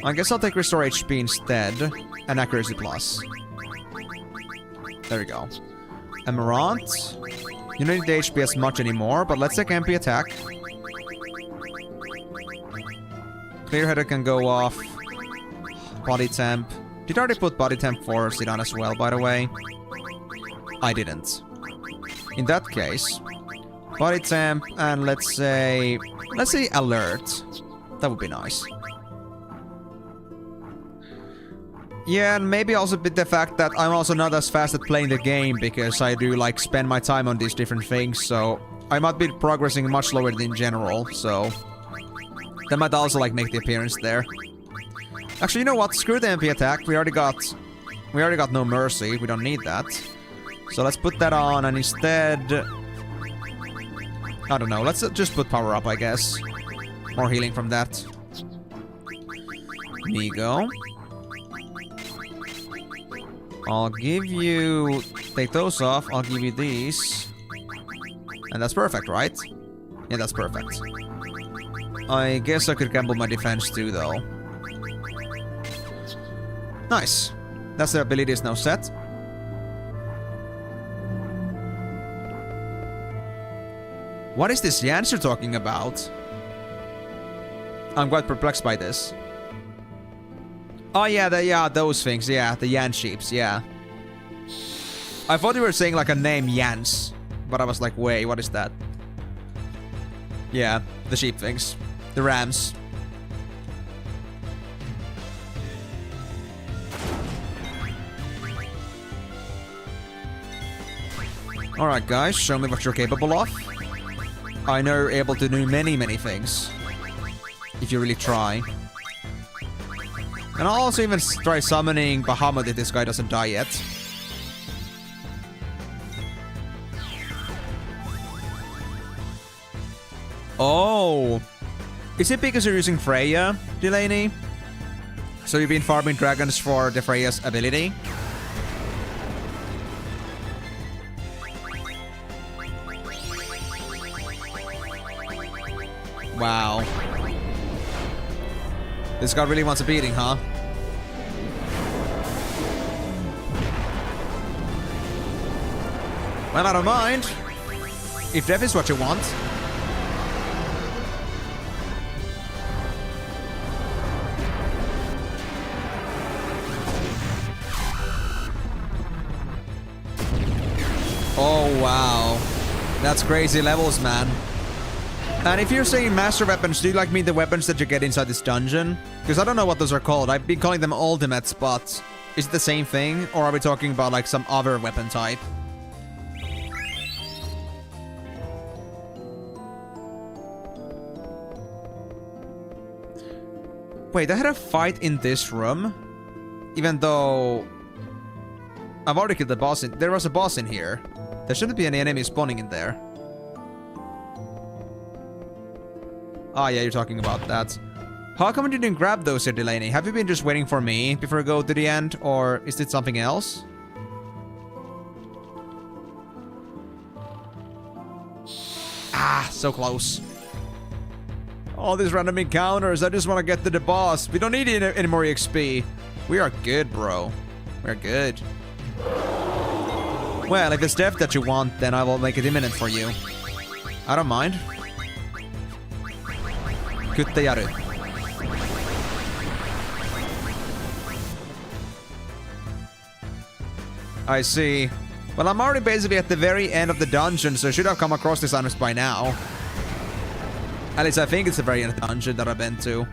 I guess I'll take Restore HP instead. And Accuracy Plus. There we go. Emerald. You don't need the HP as much anymore, but let's take MP attack. Clear-headed can go off. Body temp. Did I already put body temp for Zidane as well, by the way? I didn't. In that case, body temp and let's say alert. That would be nice. Yeah, and maybe also the fact that I'm also not as fast at playing the game because I do like spend my time on these different things, so I might be progressing much slower than in general, so that might also like make the appearance there. Actually, you know what? Screw the MP attack. We already got no mercy. We don't need that. So let's put that on and instead I don't know. Let's just put power up, I guess. More healing from that. Migo. I'll give you... Take those off. I'll give you these. And that's perfect, right? Yeah, that's perfect. I guess I could gamble my defense too, though. Nice. That's the ability is now set. What is this Yancer talking about? I'm quite perplexed by this. Oh yeah, those things, yeah, the Yan sheeps, yeah. I thought you were saying like a name Yans, but I was like, wait, what is that? Yeah, the sheep things. The rams. Alright guys, show me what you're capable of. I know you're able to do many things. If you really try. And I'll also even try summoning Bahamut if this guy doesn't die yet. Oh! Is it because you're using Freya, Delaney? So you've been farming dragons for the Freya's ability? Wow. This guy really wants a beating, huh? Well, I don't mind. If death is what you want. Oh, wow. That's crazy levels, man. And if you're saying master weapons, do you like mean the weapons that you get inside this dungeon? Because I don't know what those are called. I've been calling them ultimates, but is it the same thing? Or are we talking about like some other weapon type? Wait, I had a fight in this room? Even though I've already killed the boss in... There was a boss in here. There shouldn't be any enemies spawning in there. Ah, yeah, you're talking about that. How come you didn't grab those here, Delaney? Have you been just waiting for me before I go to the end? Or is it something else? Ah, so close. All these random encounters. I just want to get to the boss. We don't need any more XP. We are good, bro. We're good. Well, if it's death that you want, then I will make it imminent for you. I don't mind. Kutte yaru. I see. Well, I'm already basically at the very end of the dungeon, so I should have come across this items by now. At least I think it's the very end of the dungeon that I've been to.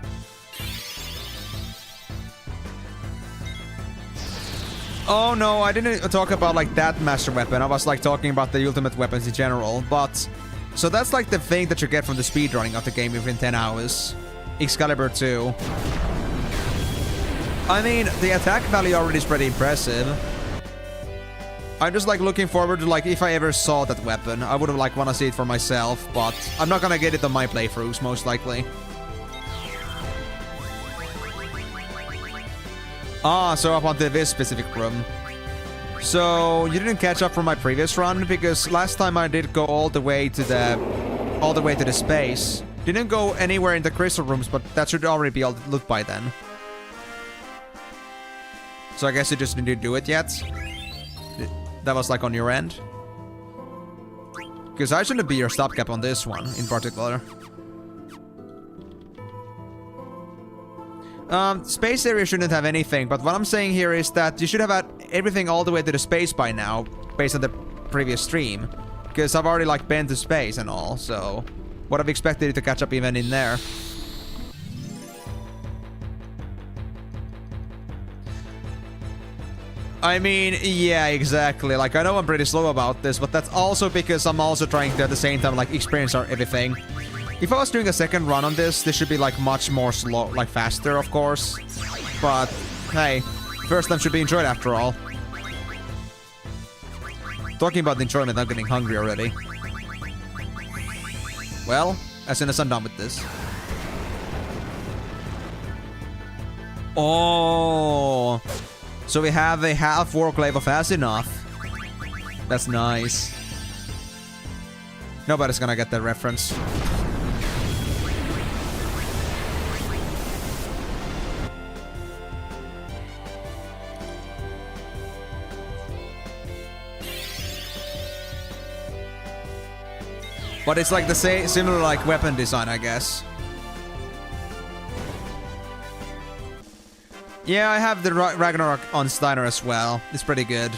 Oh no, I didn't talk about like that master weapon. I was like talking about the ultimate weapons in general, but... So that's like the thing that you get from the speedrunning of the game within 10 hours. Excalibur 2. I mean, the attack value already is pretty impressive. I'm just like looking forward to like if I ever saw that weapon. I would have like want to see it for myself, but I'm not gonna get it on my playthroughs most likely. Ah, so up onto this specific room. So you didn't catch up from my previous run because last time I did go all the way to the space. Didn't go anywhere in the crystal rooms, but that should already be all looked by then. So I guess you just didn't do it yet. That was like on your end. Because I shouldn't be your stopgap on this one in particular. Space area shouldn't have anything, but what I'm saying here is that you should have had everything all the way to the space by now, based on the previous stream. Because I've already like been to space and all, so would have expected you to catch up even in there. I mean, yeah, exactly. Like, I know I'm pretty slow about this, but that's also because I'm also trying to, at the same time, like, experience everything. If I was doing a second run on this should be, like, much more slow, like, faster, of course. But, hey, first time should be enjoyed after all. Talking about the enjoyment, I'm getting hungry already. Well, as soon as I'm done with this. Oh... So we have a half warclave of As Enough. That's nice. Nobody's gonna get that reference. But it's like the same, similar like weapon design, I guess. Yeah, I have the Ragnarok on Steiner as well. It's pretty good.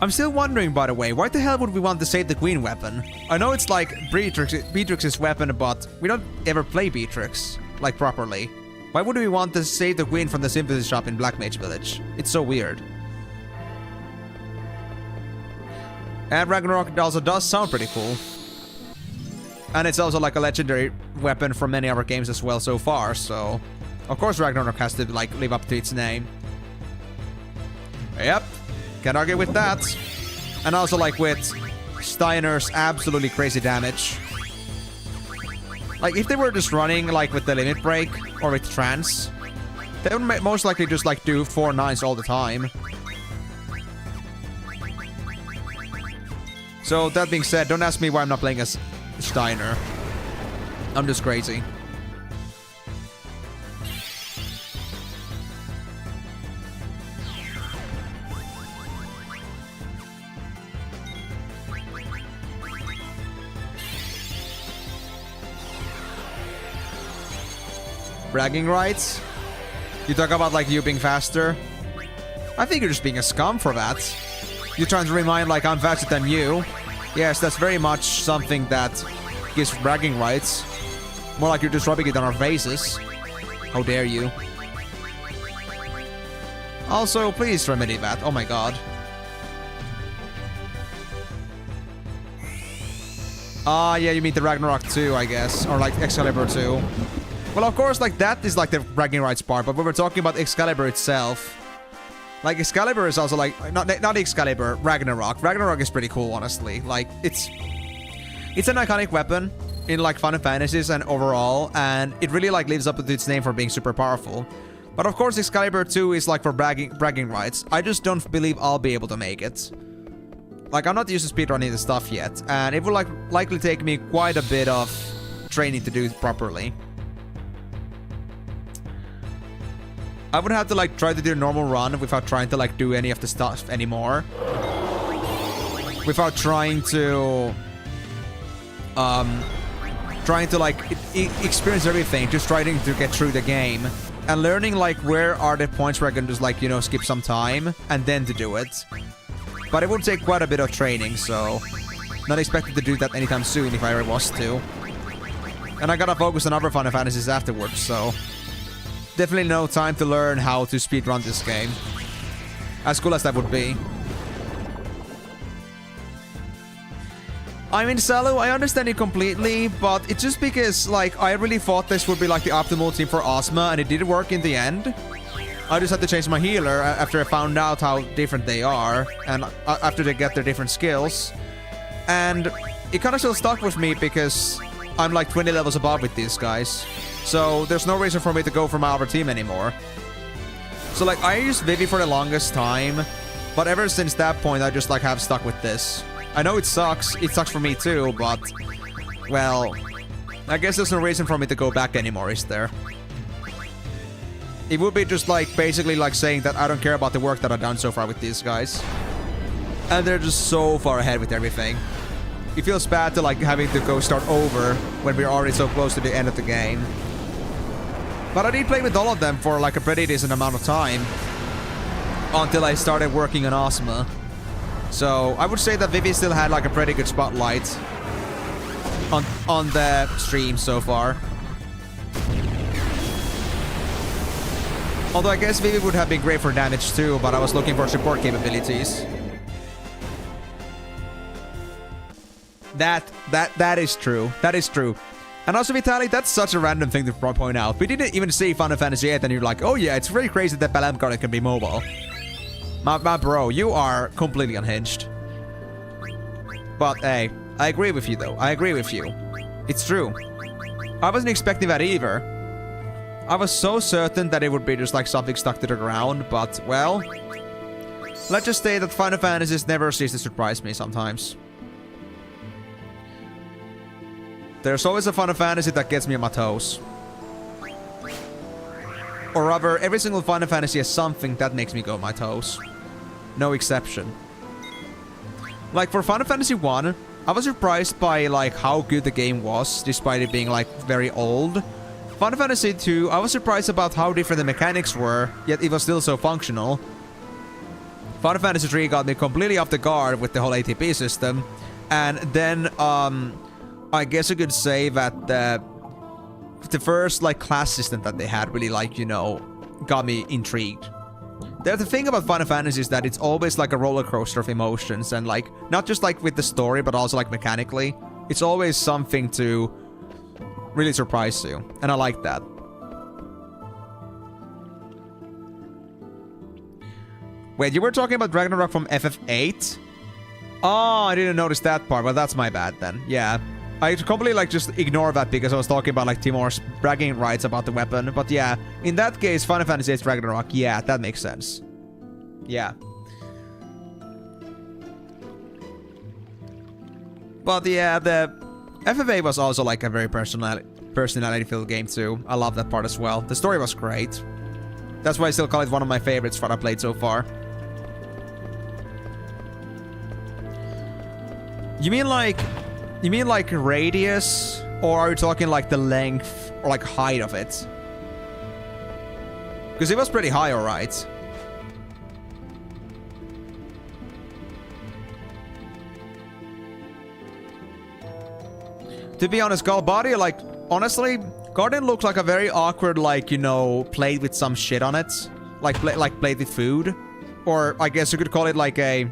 I'm still wondering, by the way, why the hell would we want the Save the Queen weapon? I know it's like Beatrix's weapon, but we don't ever play Beatrix, like, properly. Why would we want to Save the Queen from the Sympathy Shop in Black Mage Village? It's so weird. And Ragnarok also does sound pretty cool. And it's also like a legendary weapon from many other games as well so far, so... Of course Ragnarok has to, like, live up to its name. Yep. Can't argue with that. And also, like, with Steiner's absolutely crazy damage. Like, if they were just running, like, with the Limit Break or with Trance, they would most likely just, like, do 4 9s all the time. So, that being said, don't ask me why I'm not playing as Steiner. I'm just crazy. Bragging rights? You talk about like you being faster? I think you're just being a scum for that. You're trying to remind like I'm faster than you. Yes, that's very much something that gives bragging rights. More like you're just rubbing it on our faces. How dare you. Also, please remedy that. Oh my god. Ah, yeah, you mean the Ragnarok 2, I guess. Or like Excalibur 2. Well, of course, like, that is, like, the bragging rights part, but we were talking about Excalibur itself. Like, Excalibur is also, like, not Excalibur, Ragnarok. Ragnarok is pretty cool, honestly. Like, it's an iconic weapon in, like, Final Fantasies and overall, and it really, like, lives up to its name for being super powerful. But, of course, Excalibur 2 is, like, for bragging rights. I just don't believe I'll be able to make it. Like, I'm not used to speedrunning the stuff yet, and it will, like, likely take me quite a bit of training to do it properly. I would have to, like, try to do a normal run without trying to, like, do any of the stuff anymore. Without trying to... like, experience everything. Just trying to get through the game. And learning, like, where are the points where I can just, like, you know, skip some time. And then to do it. But it would take quite a bit of training, so... Not expected to do that anytime soon if I ever was to. And I gotta focus on other Final Fantasies afterwards, so... Definitely no time to learn how to speedrun this game. As cool as that would be. I mean, Salu, I understand you completely, but it's just because, like, I really thought this would be, like, the optimal team for Ozma, and it did work in the end. I just had to change my healer after I found out how different they are, and after they get their different skills. And it kind of still stuck with me because I'm, like, 20 levels above with these guys. So, there's no reason for me to go for my other team anymore. So, like, I used VIII for the longest time, but ever since that point, I just, like, have stuck with this. I know it sucks. It sucks for me, too, but, well, I guess there's no reason for me to go back anymore, is there? It would be just, like, basically, like, saying that I don't care about the work that I've done so far with these guys. And they're just so far ahead with everything. It feels bad to, like, having to go start over when we're already so close to the end of the game. But I did play with all of them for, like, a pretty decent amount of time. Until I started working on Osma. So, I would say that VIII still had, like, a pretty good spotlight on the stream so far. Although I guess VIII would have been great for damage too, but I was looking for support capabilities. That is true. That is true. And also, Vitaly, that's such a random thing to point out. We didn't even see Final Fantasy VIII, and you're like, oh yeah, it's really crazy that Balam Garden can be mobile. My bro, you are completely unhinged. But hey, I agree with you though. I agree with you. It's true. I wasn't expecting that either. I was so certain that it would be just like something stuck to the ground, but well, let's just say that Final Fantasies never cease to surprise me sometimes. There's always a Final Fantasy that gets me on my toes. Or rather, every single Final Fantasy has something that makes me go on my toes. No exception. Like for Final Fantasy 1, I was surprised by like how good the game was, despite it being like very old. Final Fantasy 2, I was surprised about how different the mechanics were, yet it was still so functional. Final Fantasy 3 got me completely off the guard with the whole ATP system. And then, I guess you could say that the first, like, class system that they had really, like, you know, got me intrigued. The thing about Final Fantasy is that it's always, like, a roller coaster of emotions. And, like, not just, like, with the story, but also, like, mechanically. It's always something to really surprise you. And I like that. Wait, you were talking about Ragnarok from FF8? Oh, I didn't notice that part. Well, that's my bad then. Yeah. I completely, like, just ignore that because I was talking about, like, Timor's bragging rights about the weapon. But yeah, in that case, Final Fantasy VIII Ragnarok, yeah, that makes sense. Yeah. But yeah, the FF8 was also, like, a very personality-filled game, too. I love that part as well. The story was great. That's why I still call it one of my favorites that I played so far. You mean like radius? Or are you talking like the length or like height of it? Because it was pretty high, alright. To be honest, Galbadia, like, honestly, Garden looked like a very awkward, like, you know, plate with some shit on it. Like plate with food. Or I guess you could call it like a...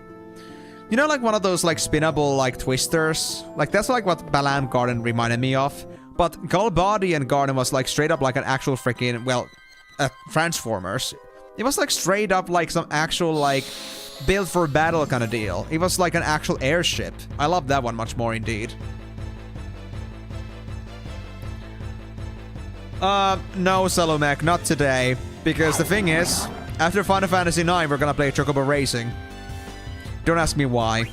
You know, like one of those, like, spinnable, like, twisters? Like, that's, like, what Balam Garden reminded me of. But Galbadian Garden was, like, straight up, like, an actual freaking, well, Transformers. It was, like, straight up, like, some actual, like, built for battle kind of deal. It was, like, an actual airship. I love that one much more, indeed. No, Salomek, not today. Because the thing is, after Final Fantasy IX, we're gonna play Chocobo Racing. Don't ask me why.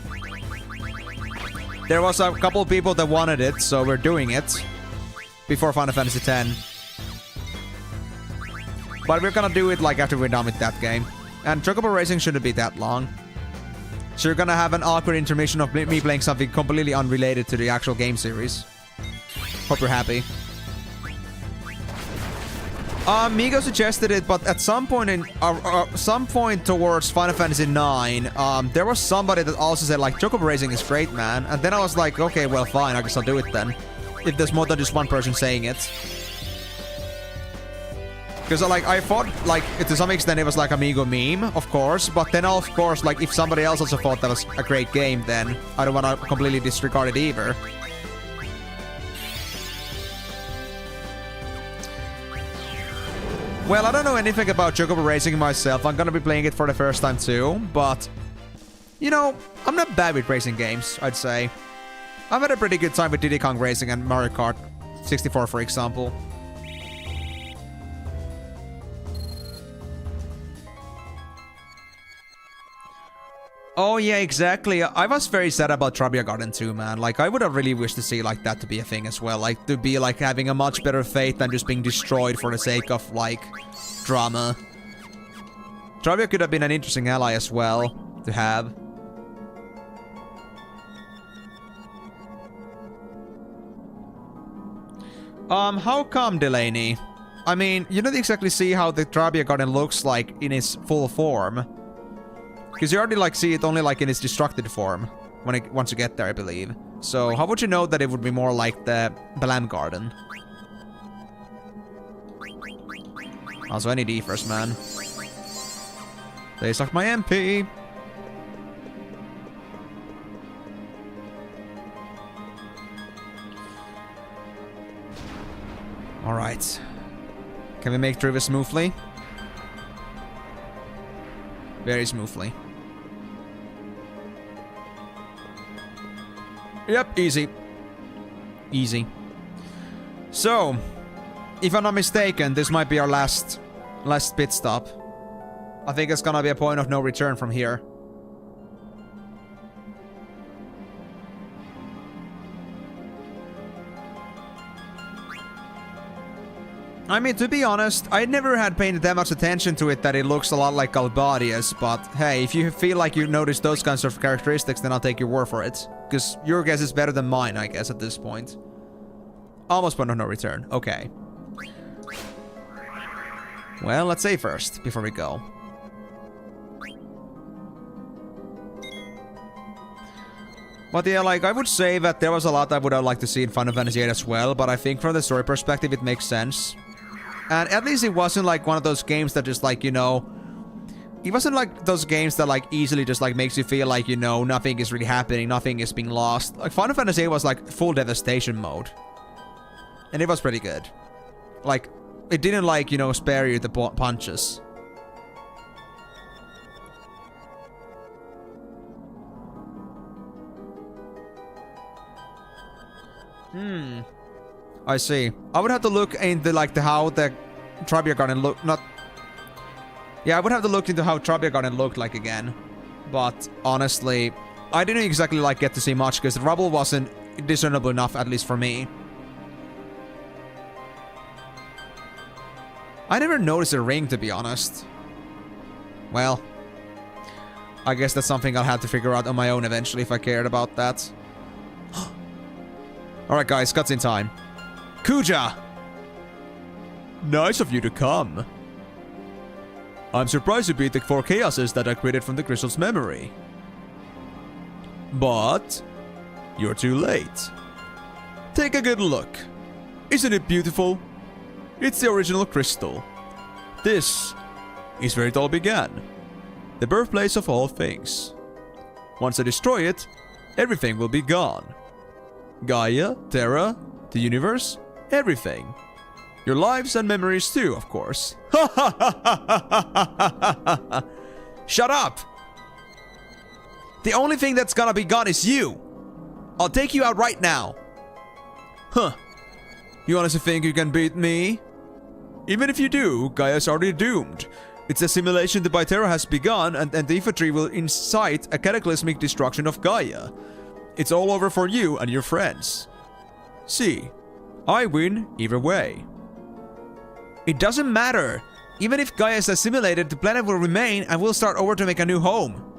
There was a couple of people that wanted it, so we're doing it. Before Final Fantasy X. But we're gonna do it like after we're done with that game. And Chocobo Racing shouldn't be that long. So you're gonna have an awkward intermission of me playing something completely unrelated to the actual game series. Hope you're happy. Migo suggested it, but at some point towards Final Fantasy IX, there was somebody that also said, like, Chocobo Racing is great, man. And then I was like, okay, well, fine, I guess I'll do it then. If there's more than just one person saying it. Because, like, I thought, like, to some extent it was like a Migo meme, of course. But then, of course, like, if somebody else also thought that was a great game, then I don't want to completely disregard it either. Well, I don't know anything about Chocobo Racing myself. I'm gonna be playing it for the first time too, but... You know, I'm not bad with racing games, I'd say. I've had a pretty good time with Diddy Kong Racing and Mario Kart 64, for example. Oh yeah, exactly. I was very sad about Trabia Garden too, man. Like, I would have really wished to see like that to be a thing as well. Like, to be like having a much better fate than just being destroyed for the sake of like drama. Trabia could have been an interesting ally as well to have. How come, Delaney? I mean, you don't exactly see how the Trabia Garden looks like in its full form. Because you already like see it only like in its destructed form once you get there, I believe. So how would you know that it would be more like the Balam Garden? Also, I need E first, man. They suck my MP. Alright. Can we make through this smoothly? Very smoothly. Yep, easy. Easy. So, if I'm not mistaken, this might be our last pit stop. I think it's gonna be a point of no return from here. I mean, to be honest, I never had paid that much attention to it that it looks a lot like Galbadius, but hey, if you feel like you notice those kinds of characteristics, then I'll take your word for it. Because your guess is better than mine, I guess, at this point. Almost point of no return. Okay. Well, let's save first, before we go. But yeah, like, I would say that there was a lot I would have liked to see in Final Fantasy VIII as well, but I think from the story perspective, it makes sense. And at least it wasn't like one of those games that just like, you know... It wasn't like those games that like easily just like makes you feel like, you know, nothing is really happening, nothing is being lost. Like, Final Fantasy VIII was like full devastation mode. And it was pretty good. Like, it didn't like, you know, spare you the punches. I see. I would have to look into like how the Trabia Garden look. Yeah, I would have to look into how Trabia Garden looked like again. But honestly, I didn't exactly like get to see much because the rubble wasn't discernible enough, at least for me. I never noticed a ring, to be honest. Well, I guess that's something I'll have to figure out on my own eventually if I cared about that. Alright guys, cutscene time. Kuja! Nice of you to come. I'm surprised you beat the 4 chaoses that I created from the crystal's memory. But you're too late. Take a good look. Isn't it beautiful? It's the original crystal. This is where it all began. The birthplace of all things. Once I destroy it, everything will be gone. Gaia, Terra, the universe, everything. Your lives and memories too, of course. Shut up! The only thing that's gonna be gone is you. I'll take you out right now. Huh. You honestly think you can beat me? Even if you do, Gaia's already doomed. Its assimilation to Terra has begun, and the infantry will incite a cataclysmic destruction of Gaia. It's all over for you and your friends. See, I win either way. It doesn't matter. Even if Gaia is assimilated, the planet will remain and we'll start over to make a new home.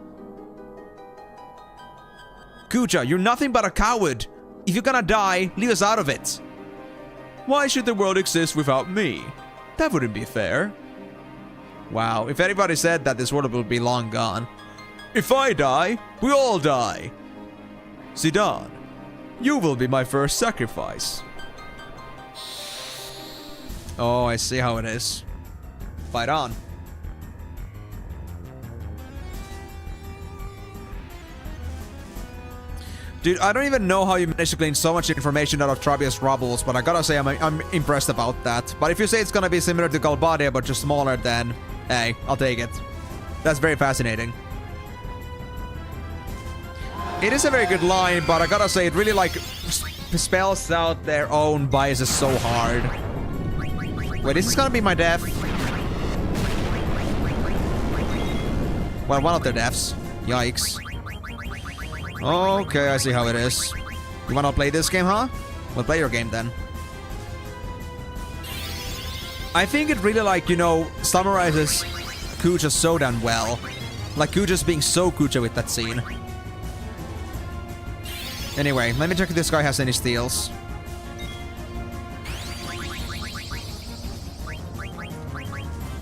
Kuja, you're nothing but a coward. If you're gonna die, leave us out of it. Why should the world exist without me? That wouldn't be fair. Wow, if anybody said that, this world would be long gone. If I die, we all die. Zidane, you will be my first sacrifice. Oh, I see how it is. Fight on. Dude, I don't even know how you managed to glean so much information out of Trabia's rubbles, but I gotta say I'm impressed about that. But if you say it's gonna be similar to Galbadia, but just smaller, then hey, I'll take it. That's very fascinating. It is a very good line, but I gotta say, it really, like, spells out their own biases so hard. Wait, this is gonna be my death. Well, one of their deaths. Yikes. Okay, I see how it is. You wanna play this game, huh? We'll play your game then. I think it really, like, you know, summarizes Kuja so damn well. Like, Kuja's being so Kuja with that scene. Anyway, let me check if this guy has any steals.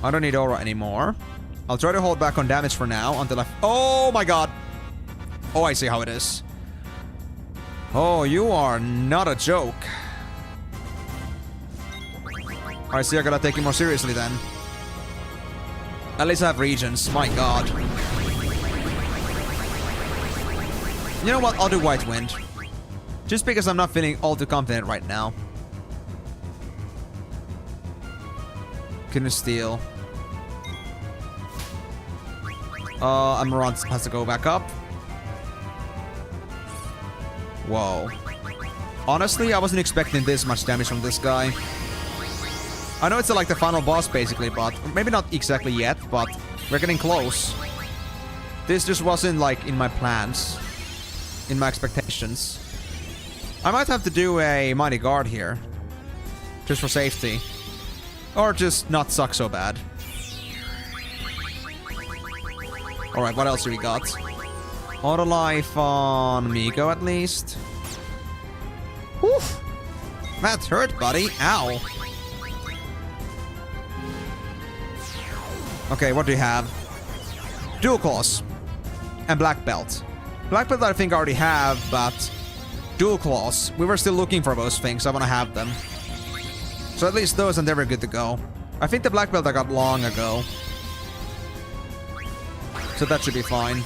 I don't need aura anymore. I'll try to hold back on damage for now until I... Oh my god! Oh, I see how it is. Oh, you are not a joke. I see, I gotta take it more seriously then. At least I have regions. My god. You know what? I'll do White Wind. Just because I'm not feeling all too confident right now. Couldn't steal. Amaranth has to go back up. Whoa. Honestly, I wasn't expecting this much damage from this guy. I know it's like the final boss basically, but maybe not exactly yet, but we're getting close. This just wasn't like in my plans, in my expectations. I might have to do a Mighty Guard here, just for safety, or just not suck so bad. Alright, what else do we got? Auto life on Migo at least. Woof! That hurt, buddy. Ow. Okay, what do you have? Dual claws. And black belt. Black belt I think I already have, but dual claws. We were still looking for those things. I want to have them. So at least those and they were good to go. I think the black belt I got long ago. So that should be fine.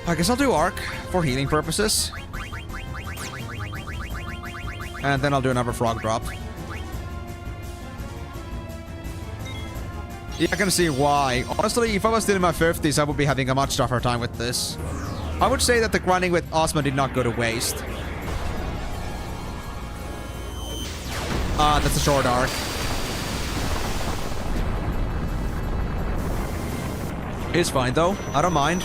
I guess I'll do Arc for healing purposes. And then I'll do another frog drop. Yeah, I can see why. Honestly, if I was still in my 50s, I would be having a much tougher time with this. I would say that the grinding with Ozma did not go to waste. That's a short arc. It's fine though. I don't mind.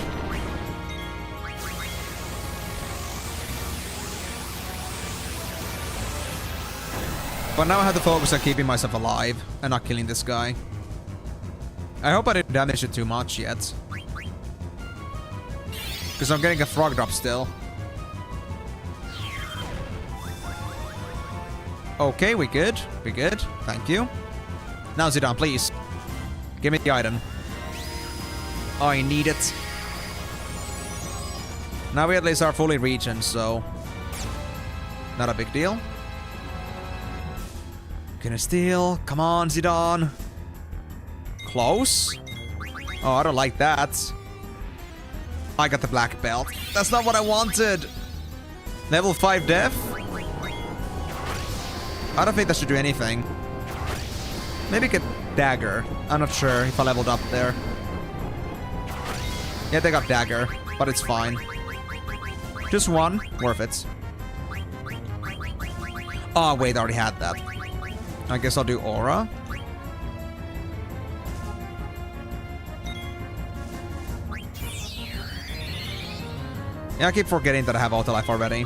But now I have to focus on keeping myself alive and not killing this guy. I hope I didn't damage it too much yet. Because I'm getting a frog drop still. Okay, we good. We good. Thank you. Now Zidane, please. Give me the item. Oh, I need it. Now we at least are fully region, so... not a big deal. Gonna steal. Come on, Zidane. Close. Oh, I don't like that. I got the black belt. That's not what I wanted. Level 5 death? I don't think that should do anything. Maybe get dagger. I'm not sure if I leveled up there. Yeah, they got dagger, but it's fine. Just one. Worth it. Oh, wait, I already had that. I guess I'll do aura. Yeah, I keep forgetting that I have auto life already.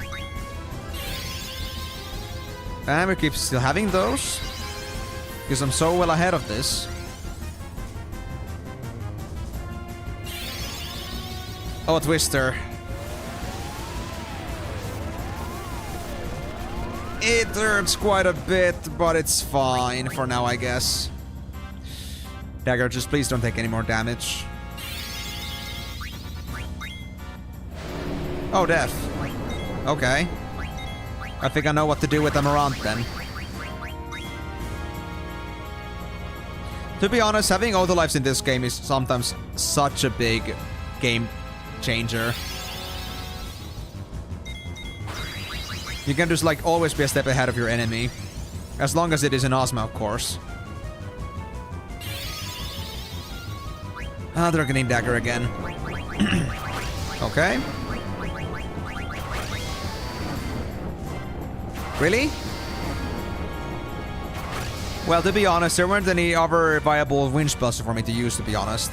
And we keep still having those. Because I'm so well ahead of this. Oh, a Twister. It hurts quite a bit, but it's fine for now, I guess. Dagger, just please don't take any more damage. Oh, death. Okay. I think I know what to do with Amaranth then. To be honest, having auto lives in this game is sometimes such a big game changer. You can just like always be a step ahead of your enemy. As long as it is an Ozma, of course. Ah, they're getting dagger again. Okay. Really? Well, to be honest, there weren't any other viable winch buster for me to use, to be honest.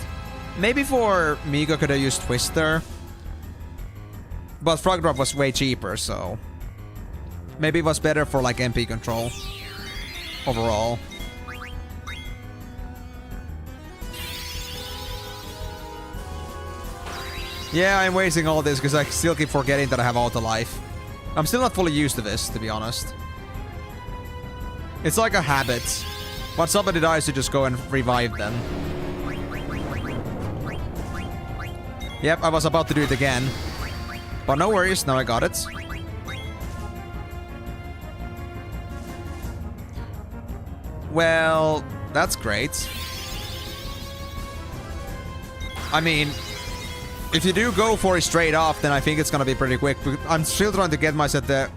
Maybe for Migo could have used Twister. But Frog Drop was way cheaper, so... maybe it was better for, like, MP control. Overall. Yeah, I'm wasting all this because I still keep forgetting that I have auto life. I'm still not fully used to this, to be honest. It's like a habit. Once somebody dies, you just go and revive them. Yep, I was about to do it again. But no worries, now I got it. Well, that's great. I mean, if you do go for it straight off, then I think it's gonna be pretty quick. I'm still trying to get myself the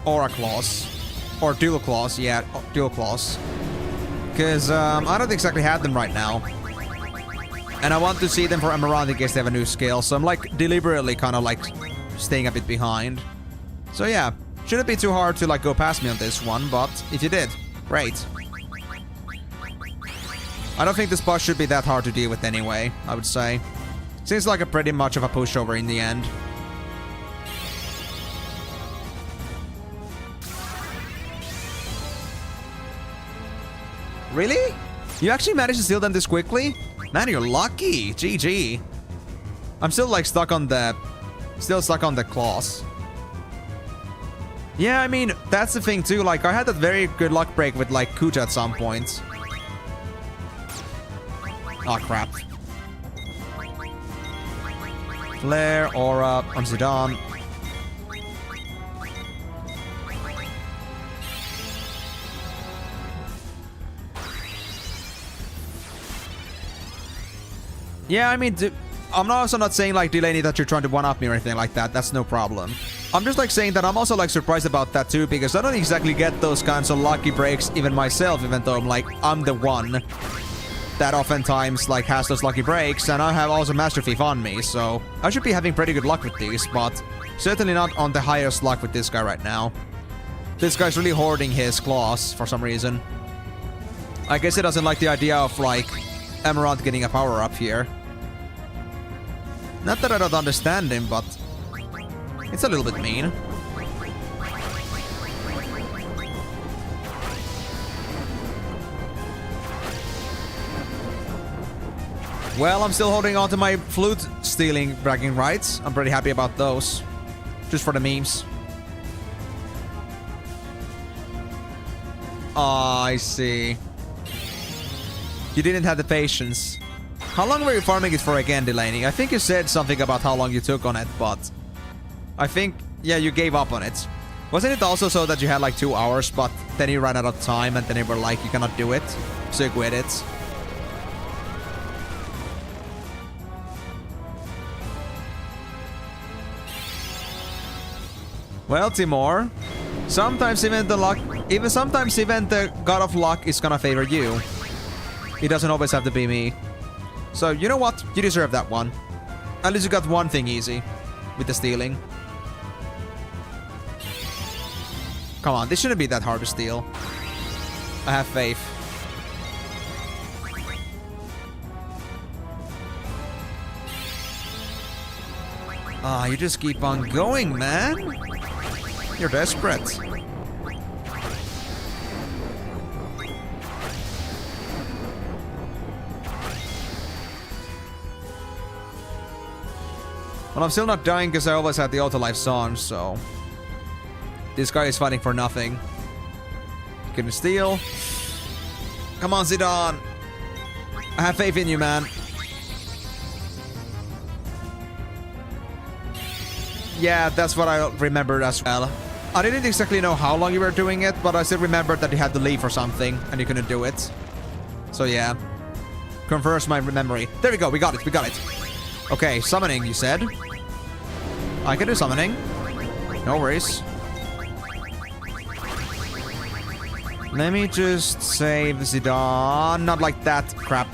Aura Claws. Or Dual Claws, yeah, Dual Claws. Because I don't exactly have them right now. And I want to see them for Emerald in case they have a new skill. So I'm like deliberately kind of like staying a bit behind. So yeah, shouldn't be too hard to like go past me on this one, but if you did, great. I don't think this boss should be that hard to deal with anyway, I would say. Seems like a pretty much of a pushover in the end. Really? You actually managed to steal them this quickly? Man, you're lucky. GG. I'm still like stuck on the... still stuck on the claws. Yeah, I mean, that's the thing too. Like, I had that very good luck break with like Kuja at some point. Oh, crap. Flare, Aura, on Zidane. Yeah, I mean, I'm also not saying, like, Delaney, that you're trying to one-up me or anything like that. That's no problem. I'm just, like, saying that I'm also, like, surprised about that, too, because I don't exactly get those kinds of lucky breaks even myself, even though I'm, like, I'm the one that oftentimes, like, has those lucky breaks, and I have also Master Thief on me, so I should be having pretty good luck with these, but certainly not on the highest luck with this guy right now. This guy's really hoarding his claws for some reason. I guess he doesn't like the idea of, like, Emerald getting a power-up here. Not that I don't understand him, but it's a little bit mean. Well, I'm still holding on to my flute stealing bragging rights. I'm pretty happy about those. Just for the memes. Oh, I see. You didn't have the patience. How long were you farming it for again, Delaney? I think you said something about how long you took on it, but... I think, yeah, you gave up on it. Wasn't it also so that you had like 2 hours, but then you ran out of time and then you were like, you cannot do it? So you quit it. Well, Timor, sometimes even the luck... sometimes even the God of Luck is gonna favor you. It doesn't always have to be me. So, you know what? You deserve that one. At least you got one thing easy. With the stealing. Come on, this shouldn't be that hard to steal. I have faith. Ah, you just keep on going, man. You're desperate. Well, I'm still not dying because I always had the auto life on, so... This guy is fighting for nothing. Can you steal? Come on, Zidane! I have faith in you, man. Yeah, that's what I remembered as well. I didn't exactly know how long you were doing it, but I still remembered that you had to leave for something, and you couldn't do it. So yeah. Confirms my memory. There we go, we got it, we got it. Okay, summoning, you said. I can do summoning. No worries. Let me just save Zidane. Not like that. Crap.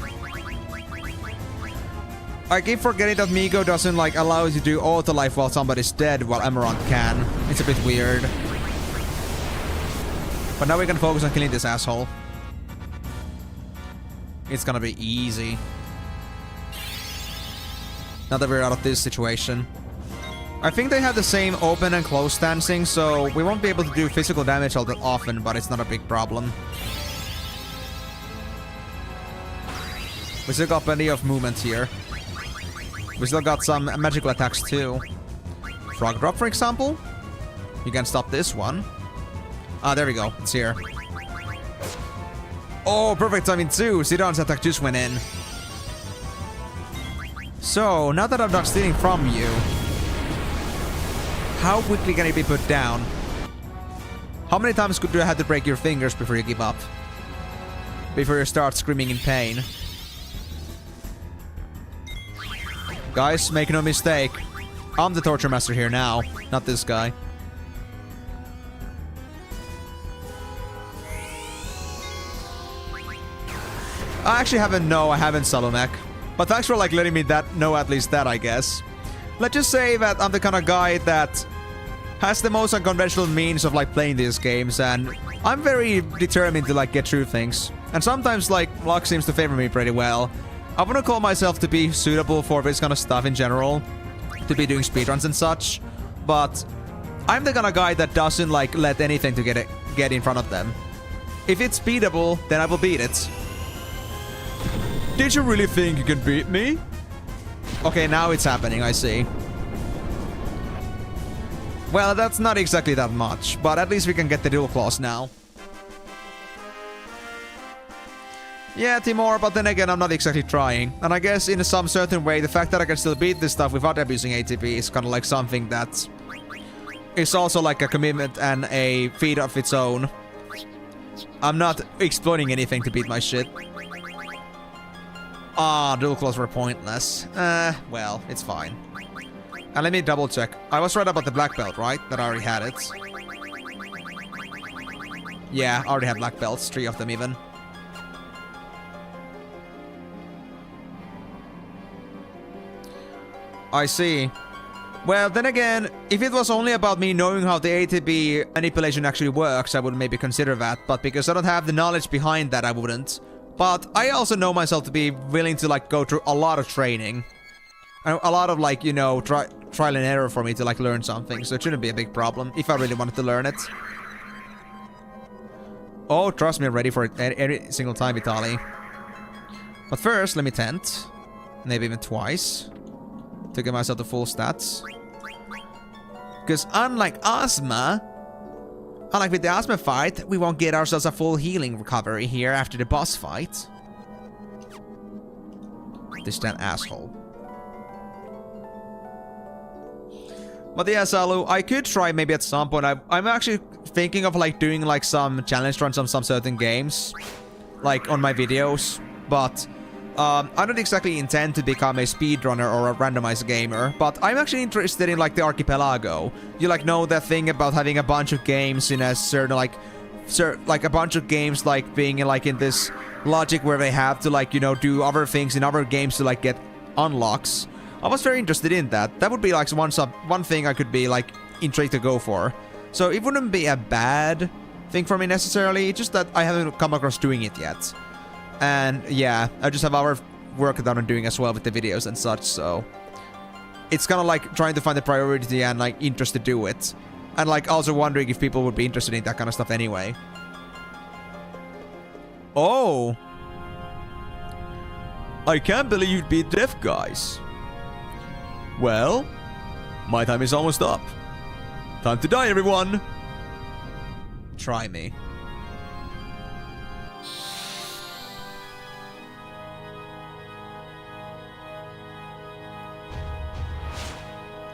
I keep forgetting that Migo doesn't like allow you to do auto life while somebody's dead, while Emerald can. It's a bit weird. But now we can focus on killing this asshole. It's gonna be easy. Now that we're out of this situation. I think they have the same open and close stancing, so we won't be able to do physical damage all that often, but it's not a big problem. We still got plenty of movement here. We still got some magical attacks too. Frog drop, for example. You can stop this one. Ah, there we go. It's here. Oh, perfect timing too. Zidon's attack just went in. So, now that I'm not stealing from you, how quickly can it be put down? How many times do I have to break your fingers before you give up? Before you start screaming in pain? Guys, make no mistake. I'm the torture master here now, not this guy. I actually haven't, no, I haven't Salomech. But thanks for like letting me know at least that, I guess. Let's just say that I'm the kind of guy that has the most unconventional means of like playing these games, and I'm very determined to like get through things. And sometimes like luck seems to favor me pretty well. I wouldn't call myself to be suitable for this kind of stuff in general, to be doing speedruns and such, but I'm the kind of guy that doesn't like let anything to get in front of them. If it's beatable, then I will beat it. Did you really think you could beat me? Okay, now it's happening, I see. Well, that's not exactly that much, but at least we can get the dual claws now. Yeah, Timor, but then again, I'm not exactly trying. And I guess in some certain way, the fact that I can still beat this stuff without abusing ATP is kind of like something that is also like a commitment and a feat of its own. I'm not exploiting anything to beat my shit. Ah, dual claws were pointless. Well, it's fine. And let me double check. I was right about the black belt, right? That I already had it. Yeah, I already had black belts, 3 of them even. I see. Well, then again, if it was only about me knowing how the ATB manipulation actually works, I would maybe consider that. But because I don't have the knowledge behind that, I wouldn't. But I also know myself to be willing to like go through a lot of training. A lot of like, you know, trial and error for me to like learn something. So it shouldn't be a big problem if I really wanted to learn it. Oh, trust me, I'm ready for it every single time, Vitaly. But first, let me tent. Maybe even twice. To get myself the full stats. Because unlike with the Asthma fight, we won't get ourselves a full healing recovery here after the boss fight. Distant asshole. But yeah, Salu, I could try maybe at some point. I'm actually thinking of like doing like some challenge runs on some certain games. Like on my videos. But I don't exactly intend to become a speedrunner or a randomized gamer, but I'm actually interested in like the archipelago. You like know that thing about having a bunch of games in a certain like a bunch of games like being like in this logic where they have to like, you know, do other things in other games to like get unlocks. I was very interested in that. That would be like one thing I could be like intrigued to go for. So it wouldn't be a bad thing for me necessarily, just that I haven't come across doing it yet. And yeah, I just have our work that I'm doing as well with the videos and such, so it's kind of like trying to find the priority and like interest to do it. And like also wondering if people would be interested in that kind of stuff anyway. Oh! I can't believe you beat Deaf Guys. Well, my time is almost up. Time to die, everyone! Try me.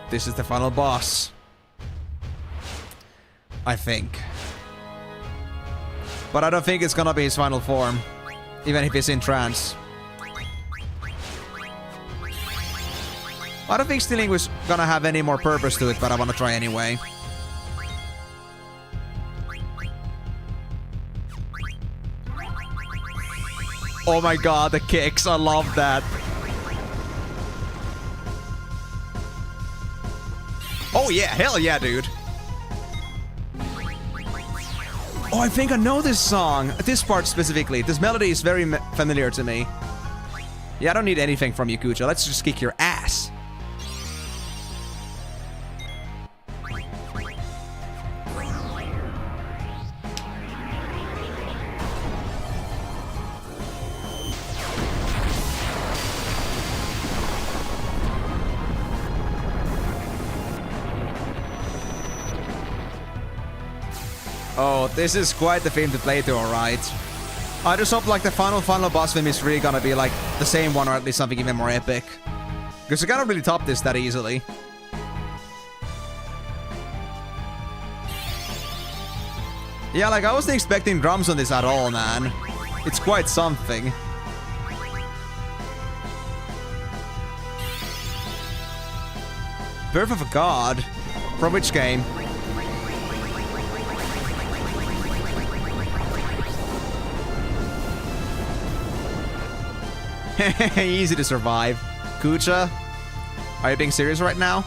This is the final boss. I think. But I don't think it's gonna be his final form. Even if he's in trance. I don't think stealing was gonna have any more purpose to it, but I wanna try anyway. Oh my god, the kicks. I love that. Oh yeah, hell yeah, dude. Oh, I think I know this song. This part specifically. This melody is very familiar to me. Yeah, I don't need anything from you, Kucha. Let's just kick your ass. Oh, this is quite the theme to play to, alright. I just hope like the final boss theme is really gonna be like the same one or at least something even more epic. Because you cannot really top this that easily. Yeah, like I wasn't expecting drums on this at all, man. It's quite something. Birth of a God? From which game? Easy to survive. Kucha? Are you being serious right now?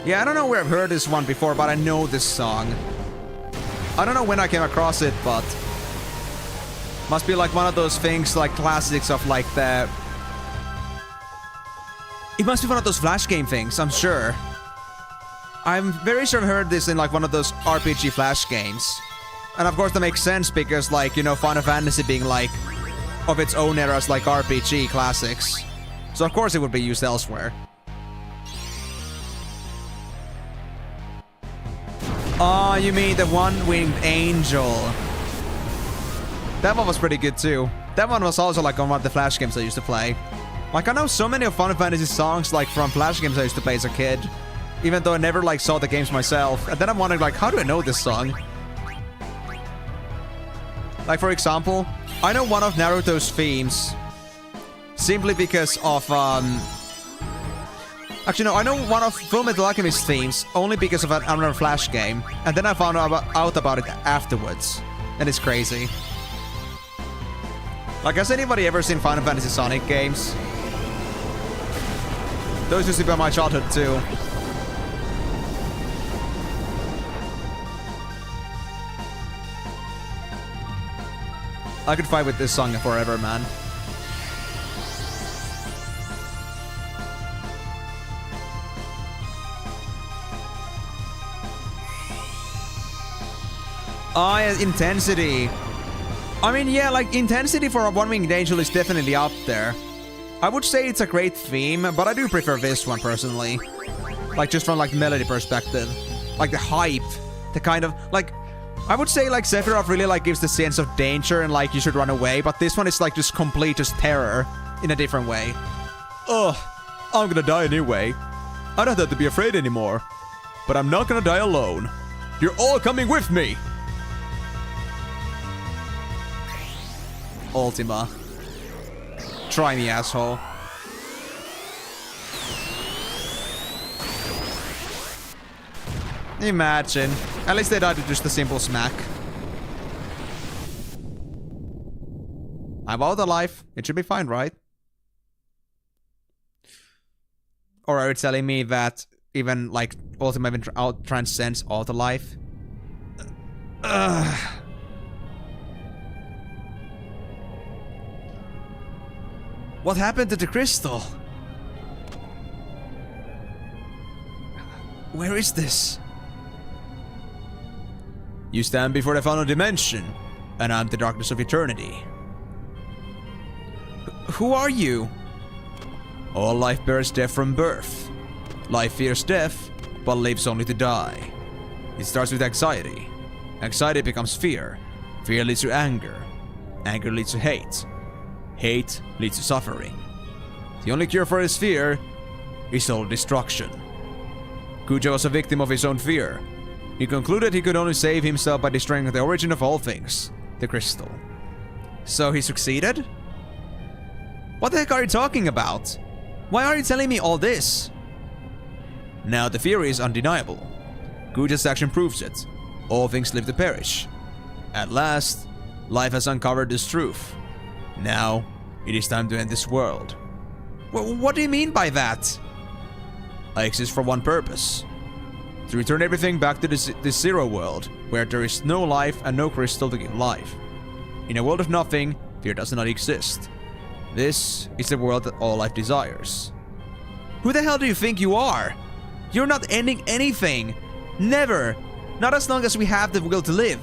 Yeah, I don't know where I've heard this one before, but I know this song. I don't know when I came across it, but must be like one of those things, like classics of like the... It must be one of those Flash game things, I'm sure. I'm very sure I've heard this in like one of those RPG Flash games. And of course that makes sense because like, you know, Final Fantasy being like of its own eras like RPG classics. So of course it would be used elsewhere. Oh, you mean the one-winged angel. That one was pretty good too. That one was also like on one of the Flash games I used to play. Like I know so many of Final Fantasy songs like from Flash games I used to play as a kid. Even though I never like saw the games myself. And then I'm wondering like, how do I know this song? Like for example, I know one of Naruto's themes. Simply because of Actually, no, I know one of Fullmetal Alchemist's themes only because of another Flash game. And then I found out about it afterwards. And it's crazy. Like, has anybody ever seen Final Fantasy Sonic games? Those used to be my childhood, too. I could fight with this song forever, man. Oh, yeah, intensity. I mean, yeah, like, intensity for a one-winged angel is definitely up there. I would say it's a great theme, but I do prefer this one, personally. Like, just from, like, melody perspective. Like, the hype. The kind of, like... I would say, like, Sephiroth really, like, gives the sense of danger and, like, you should run away. But this one is, like, just complete just terror. In a different way. Ugh. I'm gonna die anyway. I don't have to be afraid anymore. But I'm not gonna die alone. You're all coming with me! Ultima. Try me, asshole. Imagine. At least they died with just a simple smack. I'm out of life. It should be fine, right? Or are you telling me that even, like, Ultima even transcends all the life? What happened to the crystal? Where is this? You stand before the final dimension, and I'm the darkness of eternity. Who are you? All life bears death from birth. Life fears death, but lives only to die. It starts with anxiety. Anxiety becomes fear. Fear leads to anger. Anger leads to hate. Hate leads to suffering. The only cure for his fear is total destruction. Kuja was a victim of his own fear. He concluded he could only save himself by destroying the origin of all things, the crystal. So he succeeded? What the heck are you talking about? Why are you telling me all this? Now the theory is undeniable. Kuja's action proves it. All things live to perish. At last, life has uncovered this truth. Now, it is time to end this world. What do you mean by that? I exist for one purpose. To return everything back to this zero world, where there is no life and no crystal to give life. In a world of nothing, fear does not exist. This is the world that all life desires. Who the hell do you think you are? You're not ending anything. Never. Not as long as we have the will to live.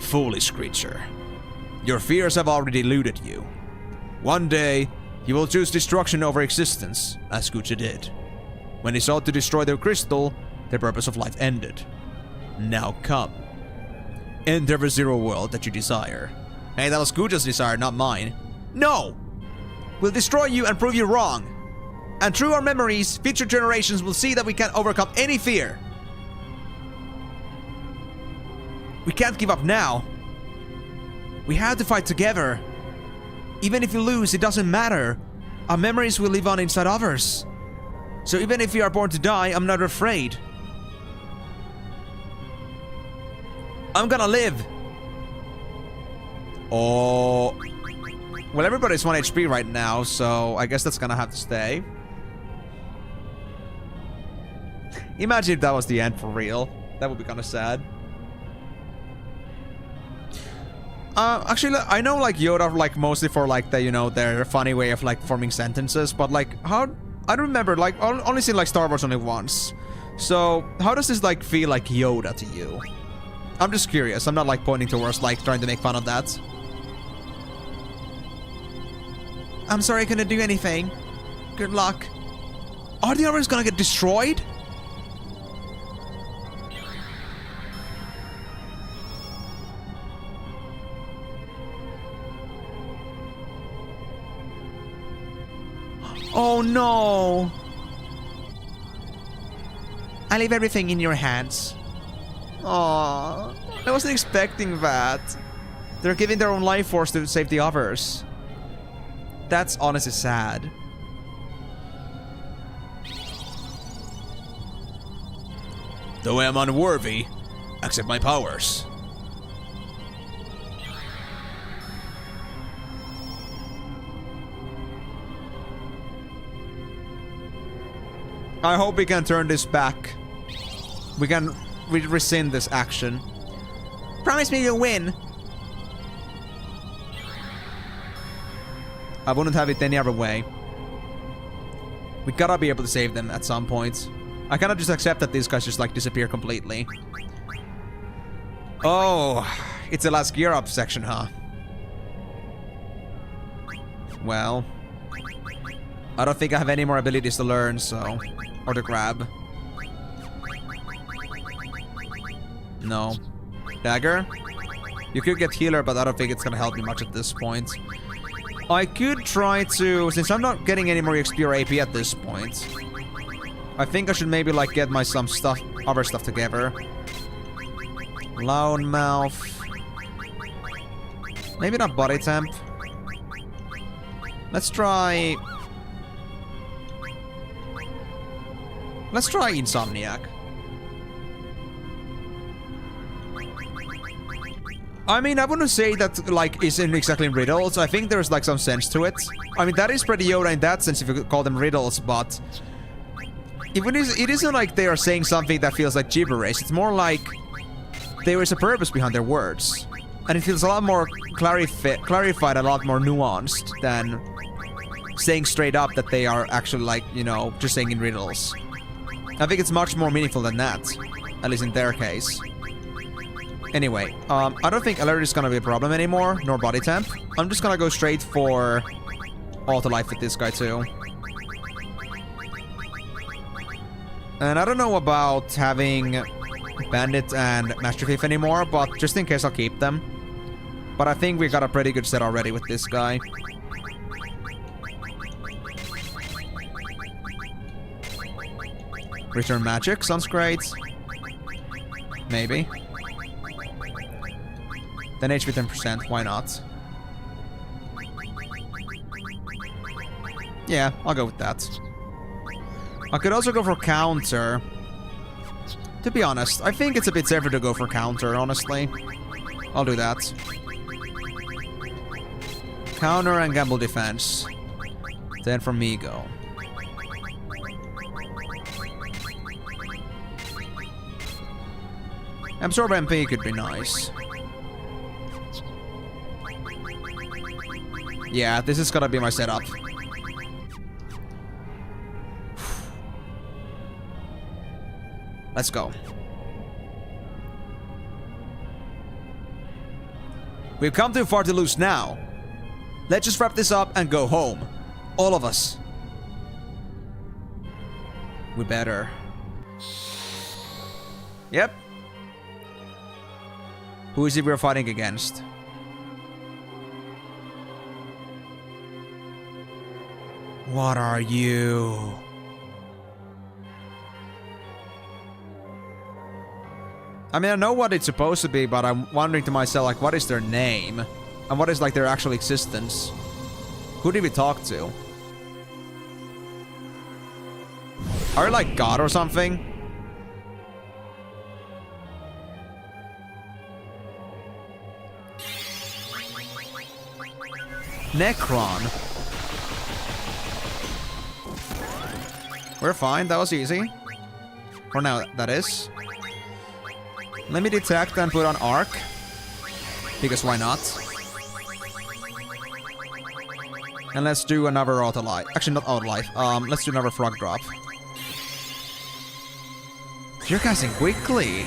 Foolish creature. Your fears have already eluded you. One day, you will choose destruction over existence, as Gucci did. When he sought to destroy their crystal, the purpose of life ended. Now come. Enter the zero world that you desire. Hey, that was Gucci's desire, not mine. No! We'll destroy you and prove you wrong. And through our memories, future generations will see that we can overcome any fear. We can't give up now. We have to fight together. Even if we lose, it doesn't matter. Our memories will live on inside others. So even if we are born to die, I'm not afraid. I'm gonna live. Oh. Well, everybody's 1 HP right now, so I guess that's gonna have to stay. Imagine if that was the end for real. That would be kind of sad. Actually, I know like Yoda like mostly for like the, you know, their funny way of like forming sentences, but like how, I don't remember, like only seen like Star Wars only once. So how does this like feel like Yoda to you? I'm just curious. I'm not like pointing towards like trying to make fun of that. I'm sorry I couldn't do anything. Good luck. Are the others gonna get destroyed? Oh no! I leave everything in your hands. Aww, I wasn't expecting that. They're giving their own life force to save the others. That's honestly sad. Though I am unworthy, accept my powers. I hope we can turn this back. We can rescind this action. Promise me you'll win. I wouldn't have it any other way. We gotta be able to save them at some point. I cannot just accept that these guys just like disappear completely. Oh, it's the last gear up section, huh? Well, I don't think I have any more abilities to learn, so... Or to grab. No. Dagger? You could get healer, but I don't think it's gonna help me much at this point. I could try to... Since I'm not getting any more XP or AP at this point, I think I should maybe like get my some stuff, other stuff together. Loudmouth. Maybe not body temp. Let's try... Let's try Insomniac. I mean, I wouldn't say that, like, isn't exactly riddles. I think there's, like, some sense to it. I mean, that is pretty Yoda in that sense, if you could call them riddles, but... It isn't like they are saying something that feels like gibberish. It's more like there is a purpose behind their words. And it feels a lot more clarified, a lot more nuanced than saying straight up that they are actually, like, you know, just saying in riddles. I think it's much more meaningful than that, at least in their case. Anyway, I don't think alert is gonna be a problem anymore, nor body temp. I'm just gonna go straight for auto life with this guy too. And I don't know about having Bandit and Master Thief anymore, but just in case I'll keep them. But I think we got a pretty good set already with this guy. Return magic sounds great. Maybe. Then HP 10%, why not? Yeah, I'll go with that. I could also go for counter. To be honest, I think it's a bit safer to go for counter, honestly. I'll do that. Counter and gamble defense. Then for me go. Absorb MP could be nice. Yeah, this is gonna be my setup. Let's go. We've come too far to lose now. Let's just wrap this up and go home. All of us. We better. Yep. Who is it we're fighting against? What are you? I mean, I know what it's supposed to be, but I'm wondering to myself, like, what is their name? And what is, like, their actual existence? Who did we talk to? Are you, like, God or something? Necron. We're fine, that was easy. Or now, that is. Let me detect and put on Arc. Because why not? And let's do another auto life. Actually, not auto life. Let's do another frog drop. You're casting quickly.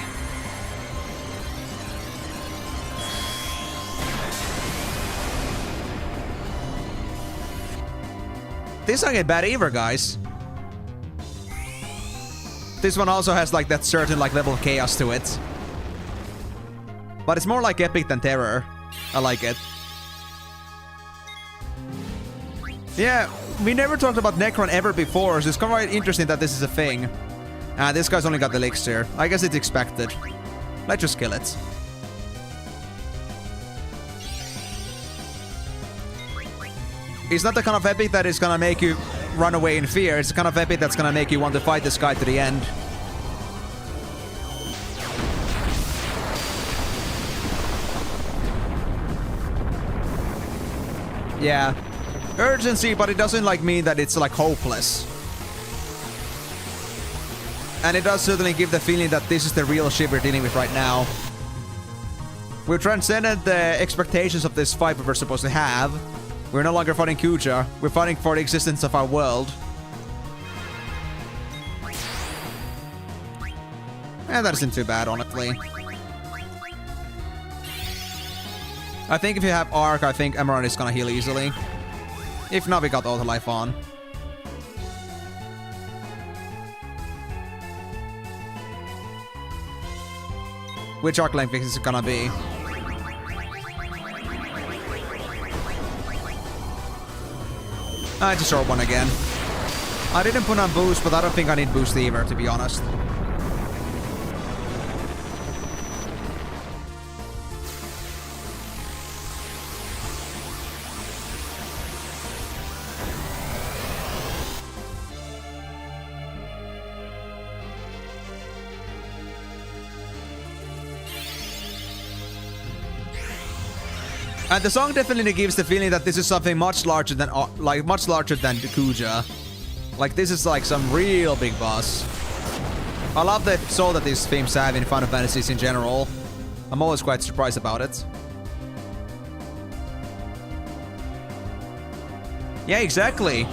This don't get bad either, guys. This one also has like that certain like level of chaos to it. But it's more like epic than terror. I like it. Yeah, we never talked about Necron ever before, so it's quite interesting that this is a thing. This guy's only got the elixir. I guess it's expected. Let's just kill it. It's not the kind of epic that is gonna make you run away in fear. It's the kind of epic that's gonna make you want to fight this guy to the end. Yeah. Urgency, but it doesn't like mean that it's like hopeless. And it does certainly give the feeling that this is the real shit we're dealing with right now. We've transcended the expectations of this fight we were supposed to have. We're no longer fighting Kuja. We're fighting for the existence of our world. And that isn't too bad, honestly. I think if you have Arc, I think Emerald is gonna heal easily. If not, we got Auto Life on. Which arc length is it gonna be? Just short one again. I didn't put on boost, but I don't think I need boost either, to be honest. And the song definitely gives the feeling that this is something much larger than the Kuja. Like, this is like some real big boss. I love the soul that these themes have in Final Fantasies in general. I'm always quite surprised about it. Yeah, exactly.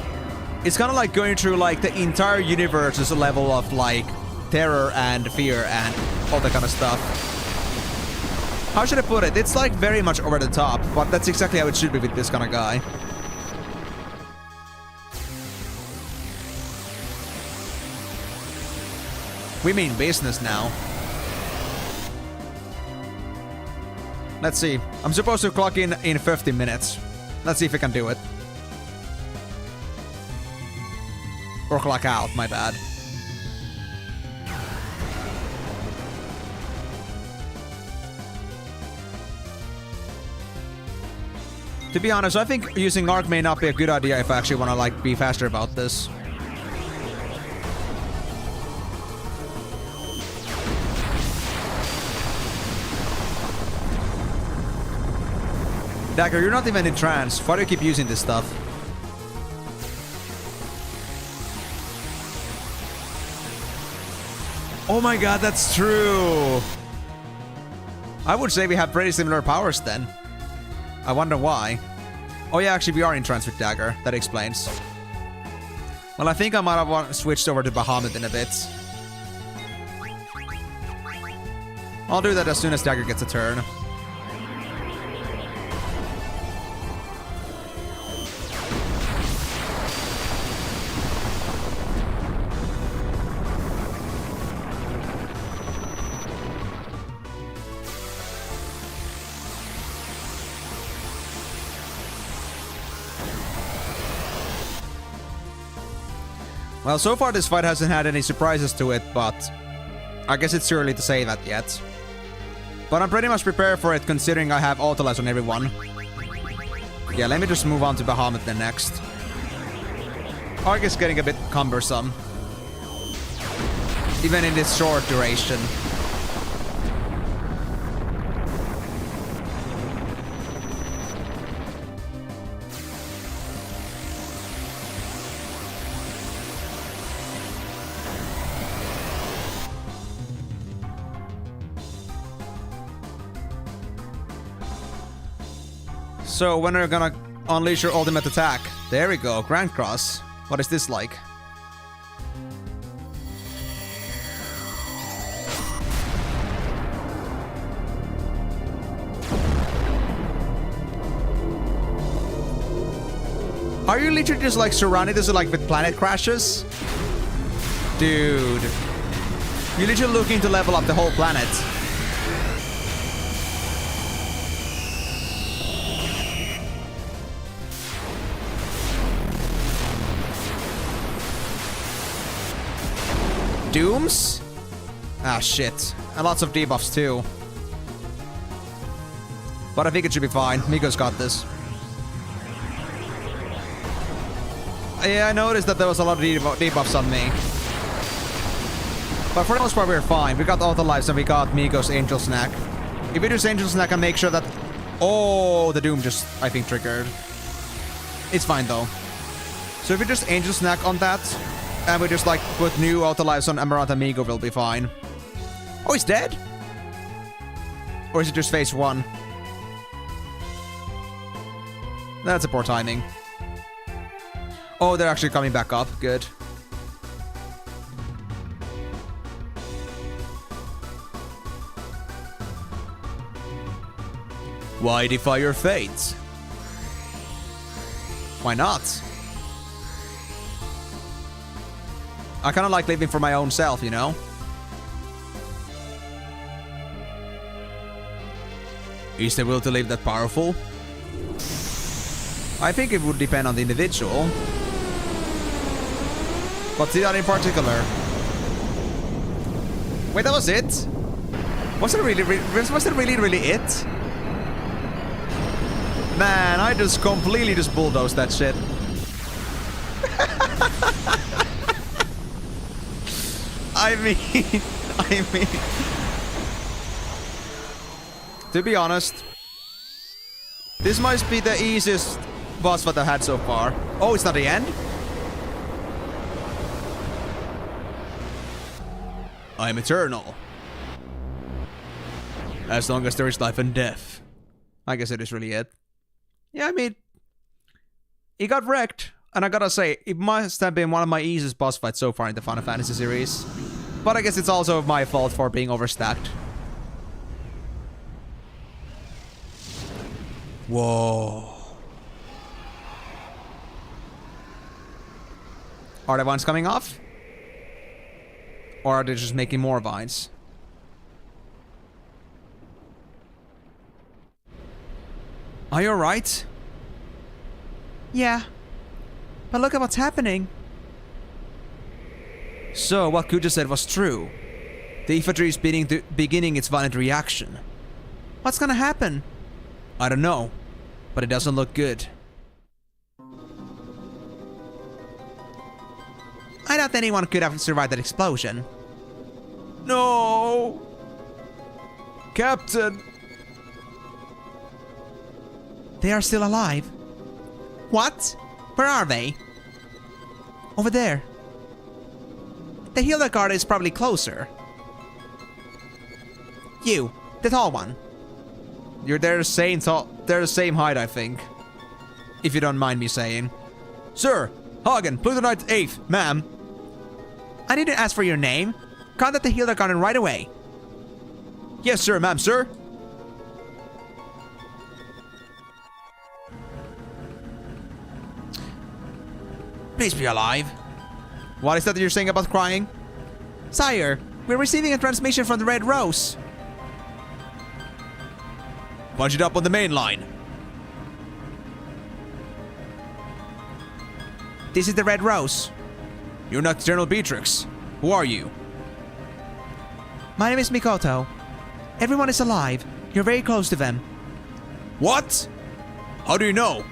It's kind of like going through like the entire universe's level of like terror and fear and all that kind of stuff. How should I put it? It's like very much over the top, but that's exactly how it should be with this kind of guy. We mean business now. Let's see. I'm supposed to clock in 50 minutes. Let's see if I can do it. Or clock out, my bad. To be honest, I think using Arc may not be a good idea if I actually want to like be faster about this. Dagger, you're not even in trance. Why do you keep using this stuff? Oh my god, that's true! I would say we have pretty similar powers then. I wonder why. Oh yeah, actually we are in trance with Dagger. That explains. Well, I think I might have switched over to Bahamut in a bit. I'll do that as soon as Dagger gets a turn. Well, so far this fight hasn't had any surprises to it, but I guess it's too early to say that yet. But I'm pretty much prepared for it considering I have auto-lives on everyone. Yeah, let me just move on to Bahamut then next. Arc is getting a bit cumbersome. Even in this short duration. So when are you gonna unleash your ultimate attack? There we go, Grand Cross. What is this like? Are you literally just like surrounded this like with planet crashes? Dude. You're literally looking to level up the whole planet. Dooms? Ah, shit. And lots of debuffs, too. But I think it should be fine. Miko's got this. Yeah, I noticed that there was a lot of debuffs on me. But for the most part, we're fine. We got all the lives and we got Miko's Angel Snack. If we do Angel Snack, I make sure that... Oh, the Doom just, I think, triggered. It's fine, though. So if we just Angel Snack on that... And we just like put new auto lives on Amarant and Migo, we'll be fine. Oh, he's dead? Or is it just phase 1? That's a poor timing. Oh, they're actually coming back up. Good. Why defy your fate? Why not? I kind of like living for my own self, you know? Is the will to live that powerful? I think it would depend on the individual. But that in particular. Wait, that was it? Was it really it? Man, I just completely just bulldozed that shit. I mean... To be honest, this might be the easiest boss fight I've had so far. Oh, it's not the end? I am eternal. As long as there is life and death. I guess it is really it. Yeah, I mean... He got wrecked. And I gotta say, it must have been one of my easiest boss fights so far in the Final Fantasy series. But I guess it's also my fault for being overstacked. Whoa. Are the vines coming off? Or are they just making more vines? Are you alright? Yeah. But look at what's happening. So, what Kuja said was true. The infantry is beginning its violent reaction. What's gonna happen? I don't know, but it doesn't look good. I doubt anyone could have survived that explosion. No! Captain! They are still alive. What? Where are they? Over there. The healer guard is probably closer. You, the tall one. They're the same height, I think. If you don't mind me saying. Sir, Hagen, Plutonite 8th, ma'am. I didn't ask for your name. Contact the healer garden right away. Yes, sir, ma'am, sir. Please be alive. What is that you're saying about crying? Sire, we're receiving a transmission from the Red Rose. Punch it up on the main line. This is the Red Rose. You're not General Beatrix. Who are you? My name is Mikoto. Everyone is alive. You're very close to them. What? How do you know?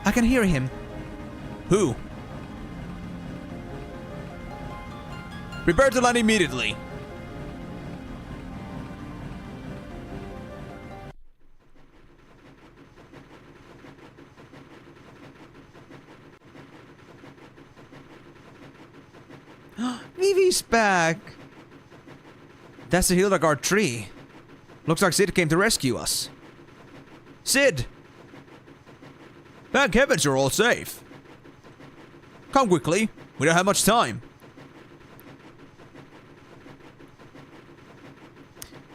I can hear him. Who? Prepare to land immediately. Vivi's back. That's the Hildegard tree. Looks like Sid came to rescue us. Sid! Thank heavens you're all safe. Come quickly. We don't have much time.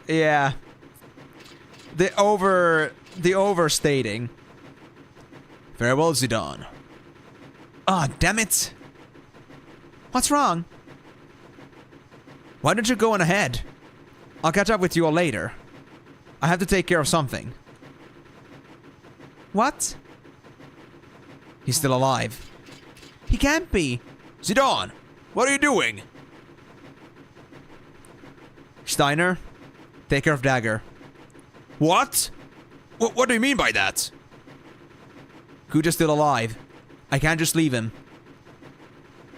Yeah. The overstating. Farewell, Zidane. Ah, damn it. What's wrong? Why don't you go on ahead? I'll catch up with you all later. I have to take care of something. What? He's still alive. He can't be. Zidane, what are you doing? Steiner, take care of Dagger. What? What do you mean by that? Kuja's still alive. I can't just leave him.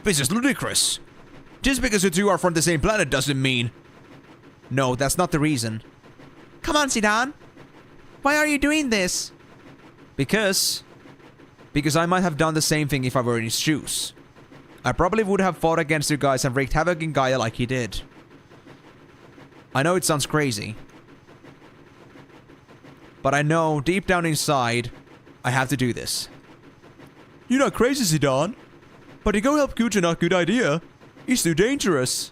This is ludicrous. Just because you two are from the same planet doesn't mean... No, that's not the reason. Come on, Zidane. Why are you doing this? Because I might have done the same thing if I were in his shoes. I probably would have fought against you guys and wreaked havoc in Gaia like he did. I know it sounds crazy. But I know, deep down inside, I have to do this. You're not crazy, Zidane. But to go help Kuja, not a good idea. He's too dangerous.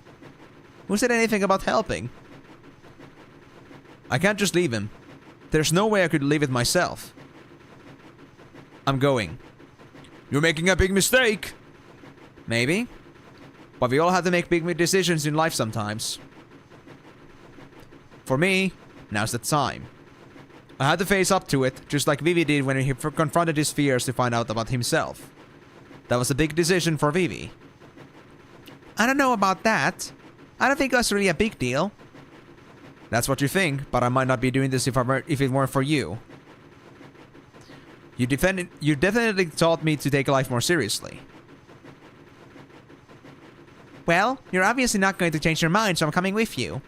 Who said anything about helping? I can't just leave him. There's no way I could leave it myself. I'm going. You're making a big mistake. Maybe. But we all have to make big decisions in life sometimes. For me, now's the time. I had to face up to it, just like Vivi did when he confronted his fears to find out about himself. That was a big decision for Vivi. I don't know about that. I don't think that's really a big deal. That's what you think, but I might not be doing this if it weren't for you. You definitely taught me to take life more seriously. Well, you're obviously not going to change your mind, so I'm coming with you.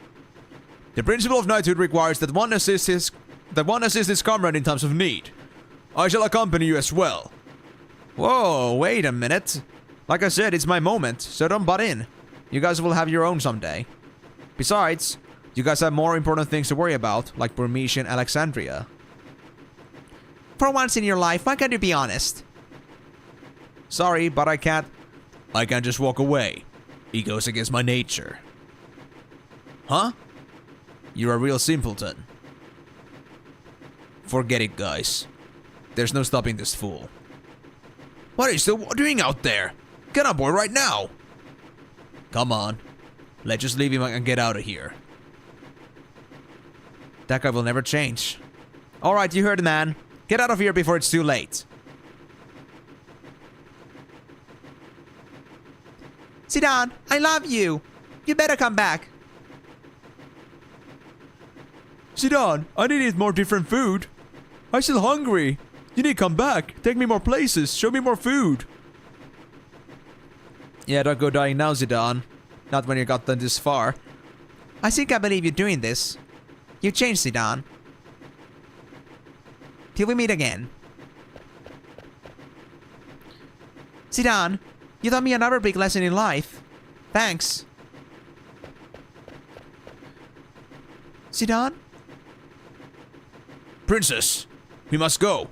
The principle of knighthood requires that one assists his comrade in times of need. I shall accompany you as well. Whoa, wait a minute. Like I said, it's my moment, so don't butt in. You guys will have your own someday. Besides, you guys have more important things to worry about, like Burmecia and Alexandria. For once in your life, why can't you be honest? Sorry, but I can't just walk away. It goes against my nature. Huh? You're a real simpleton. Forget it, guys. There's no stopping this fool. What are you still doing out there? Get on board right now! Come on. Let's just leave him and get out of here. That guy will never change. Alright, you heard the man. Get out of here before it's too late. Zidane, I love you. You better come back. Zidane, I need to eat more different food. I'm still hungry. You need to come back. Take me more places. Show me more food. Yeah, don't go dying now, Zidane. Not when you got them this far. I think I believe you're doing this. You changed, Zidane. Till we meet again. Zidane, you taught me another big lesson in life. Thanks. Zidane? Princess, we must go.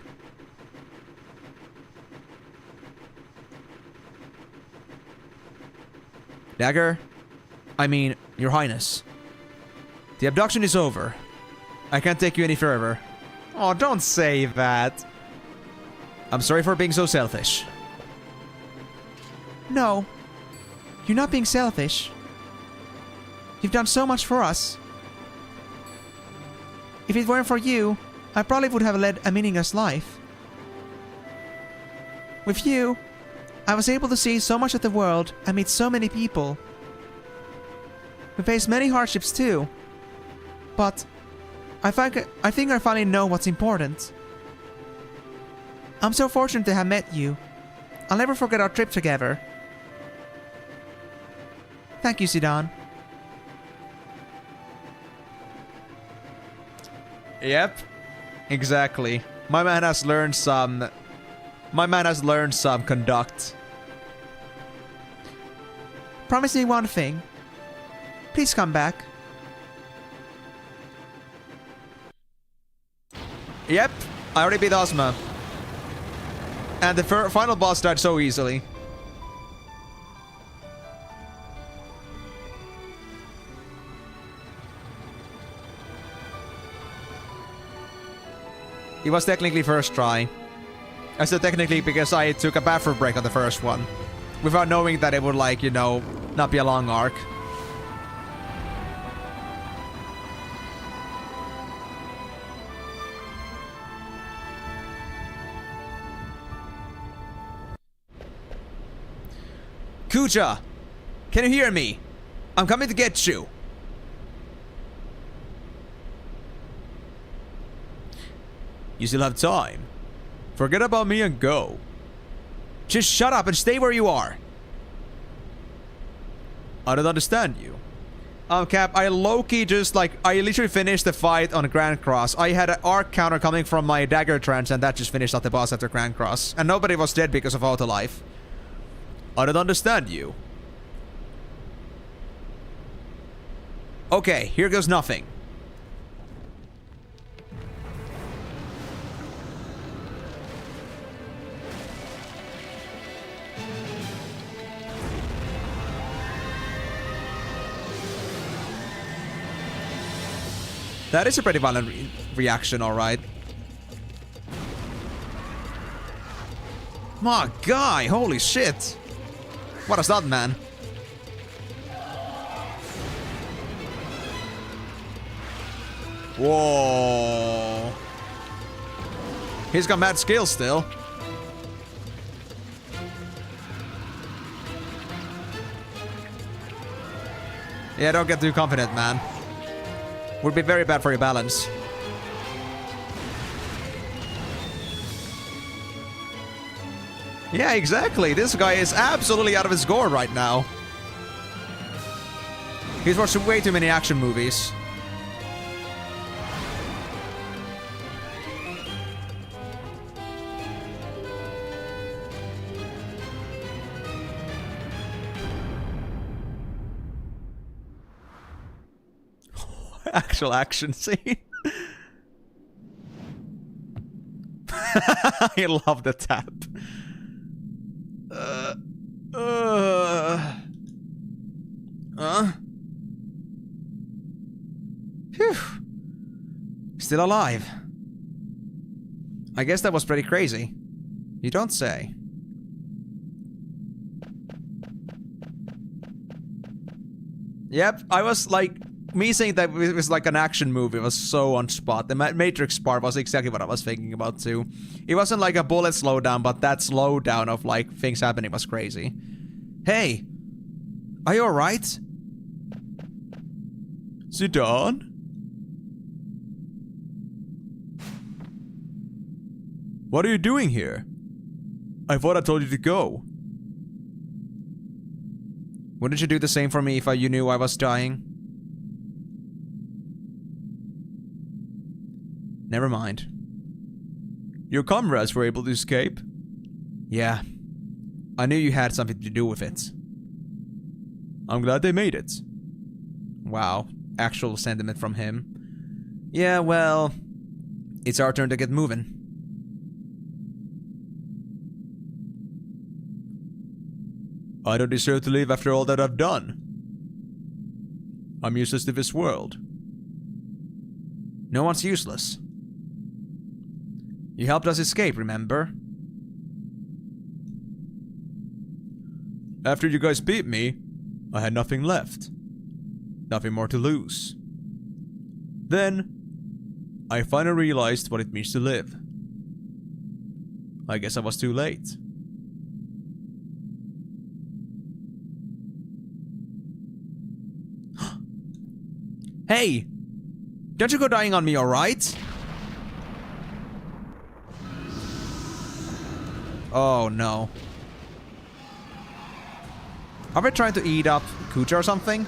Dagger? I mean, Your Highness. The abduction is over. I can't take you any further. Oh, don't say that. I'm sorry for being so selfish. No. You're not being selfish. You've done so much for us. If it weren't for you, I probably would have led a meaningless life. With you, I was able to see so much of the world and meet so many people. We faced many hardships too. But I think I finally know what's important. I'm so fortunate to have met you. I'll never forget our trip together. Thank you, Zidane. Yep. Exactly. My man has learned some conduct. Promise me one thing. Please come back. Yep. I already beat Ozma. And the final boss died so easily. It was technically first try. I said technically because I took a bathroom break on the first one. Without knowing that it would, like, you know, not be a long arc. Kuja! Can you hear me? I'm coming to get you. You still have time. Forget about me and go. Just shut up and stay where you are. I don't understand you. Cap, I low-key just, like, I literally finished the fight on Grand Cross. I had an arc counter coming from my dagger trance and that just finished out the boss after Grand Cross. And nobody was dead because of auto-life. I don't understand you. Okay, here goes nothing. That is a pretty violent reaction, alright. My guy, holy shit. What is that, man? Whoa. He's got mad skills still. Yeah, don't get too confident, man. Would be very bad for your balance. Yeah, exactly. This guy is absolutely out of his gourd right now. He's watched way too many action movies. Actual action scene. I love the tap. Phew. Still alive. I guess that was pretty crazy. You don't say. Yep, I was like... Me saying that it was like an action movie was so on spot. The Matrix part was exactly what I was thinking about too. It wasn't like a bullet slowdown, but that slowdown of like things happening was crazy. Hey! Are you alright? Zidane? What are you doing here? I thought I told you to go. Wouldn't you do the same for me if you knew I was dying? Never mind. Your comrades were able to escape? Yeah. I knew you had something to do with it. I'm glad they made it. Wow. Actual sentiment from him. Yeah, well... It's our turn to get moving. I don't deserve to live after all that I've done. I'm useless to this world. No one's useless. You helped us escape, remember? After you guys beat me, I had nothing left. Nothing more to lose. Then, I finally realized what it means to live. I guess I was too late. Hey! Don't you go dying on me, alright? Oh no. Are we trying to eat up Kucha or something?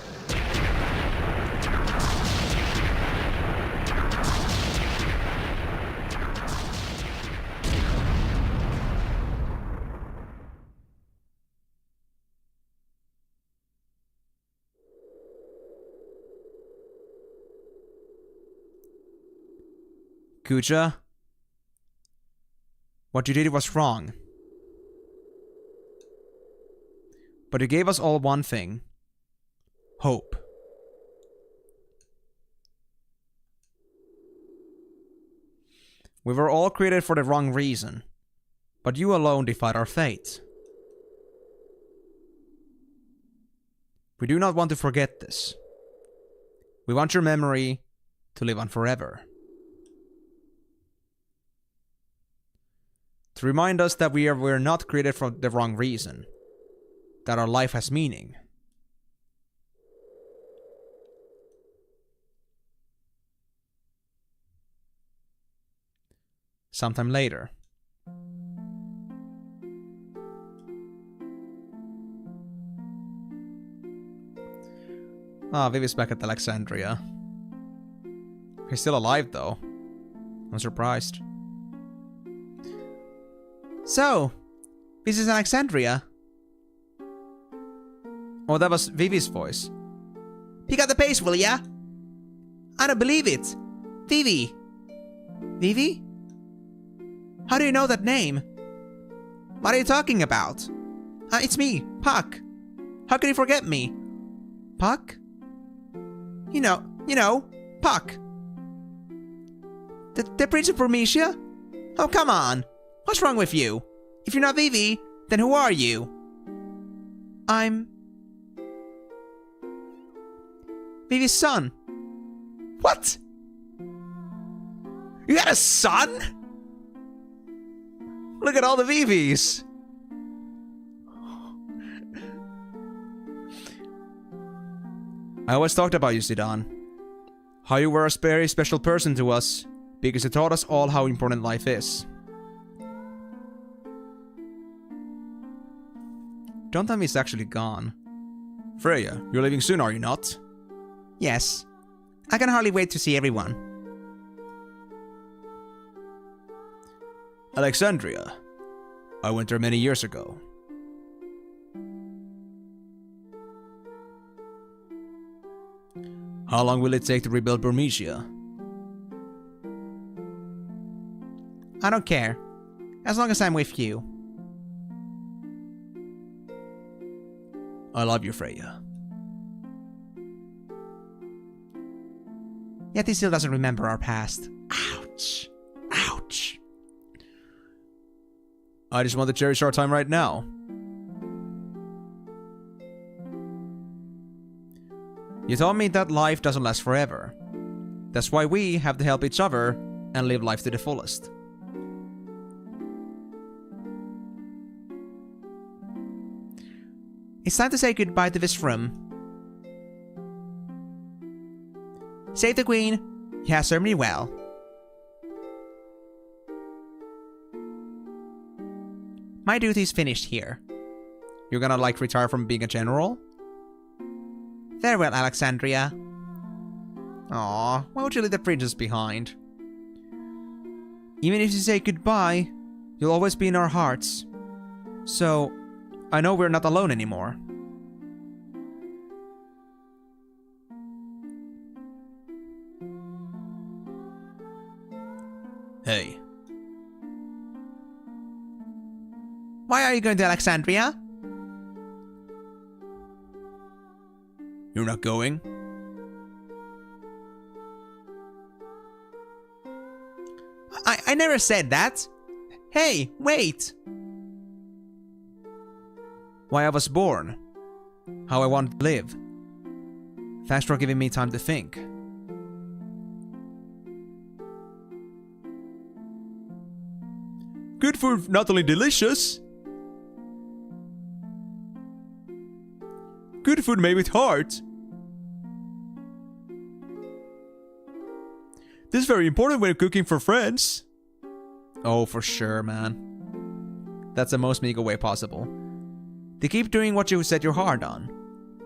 Kucha, what you did was wrong. But you gave us all one thing. Hope. We were all created for the wrong reason. But you alone defied our fate. We do not want to forget this. We want your memory to live on forever. To remind us that we're not created for the wrong reason. That our life has meaning. Sometime later. Ah, Vivi's back at Alexandria. He's still alive though. I'm surprised. So, this is Alexandria. Oh, that was Vivi's voice. Pick up the pace, will ya? I don't believe it. Vivi. Vivi? How do you know that name? What are you talking about? It's me, Puck. How can you forget me? Puck? You know, Puck. The Prince of Prometia? Oh, come on. What's wrong with you? If you're not Vivi, then who are you? I'm... Vivi's son. What? You got a son? Look at all the Vivis. I always talked about you, Zidane. How you were a very special person to us, because you taught us all how important life is. Don't tell me he's actually gone. Freya, you're leaving soon, are you not? Yes. I can hardly wait to see everyone. Alexandria. I went there many years ago. How long will it take to rebuild Burmecia? I don't care. As long as I'm with you. I love you, Freya. Yet he still doesn't remember our past. Ouch. Ouch. I just want to cherish our time right now. You told me that life doesn't last forever. That's why we have to help each other and live life to the fullest. It's time to say goodbye to this room. Save the Queen. He has served me well. My duty is finished here. You're gonna like retire from being a general? Farewell, Alexandria. Aw, why would you leave the princess behind? Even if you say goodbye, you'll always be in our hearts. So, I know we're not alone anymore. Hey. Why are you going to Alexandria? You're not going? I never said that. Hey, wait. Why I was born. How I want to live. Thanks for giving me time to think. Good food, not only delicious. Good food made with heart. This is very important when cooking for friends. Oh, for sure, man. That's the most Migo way possible. To keep doing what you set your heart on.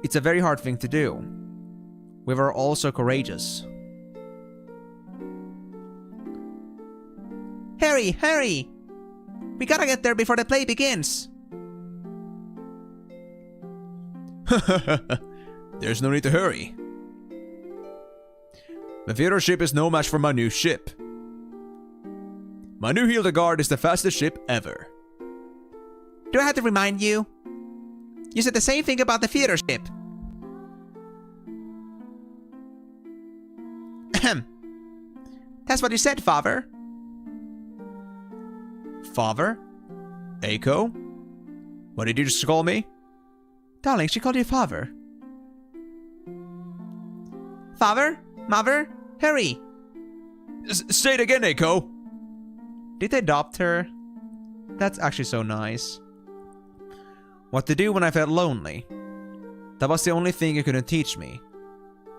It's a very hard thing to do. We were all so courageous. Hurry, hurry! We gotta get there before the play begins. There's no need to hurry. The theater ship is no match for my new ship. My new Hildegard is the fastest ship ever. Do I have to remind you? You said the same thing about the theater ship. Ahem. That's what you said, father. Father? Eiko? What did you just call me? Darling, she called you father. Father? Mother? Hurry! Say it again, Eiko! Did they adopt her? That's actually so nice. What to do when I felt lonely? That was the only thing you couldn't teach me.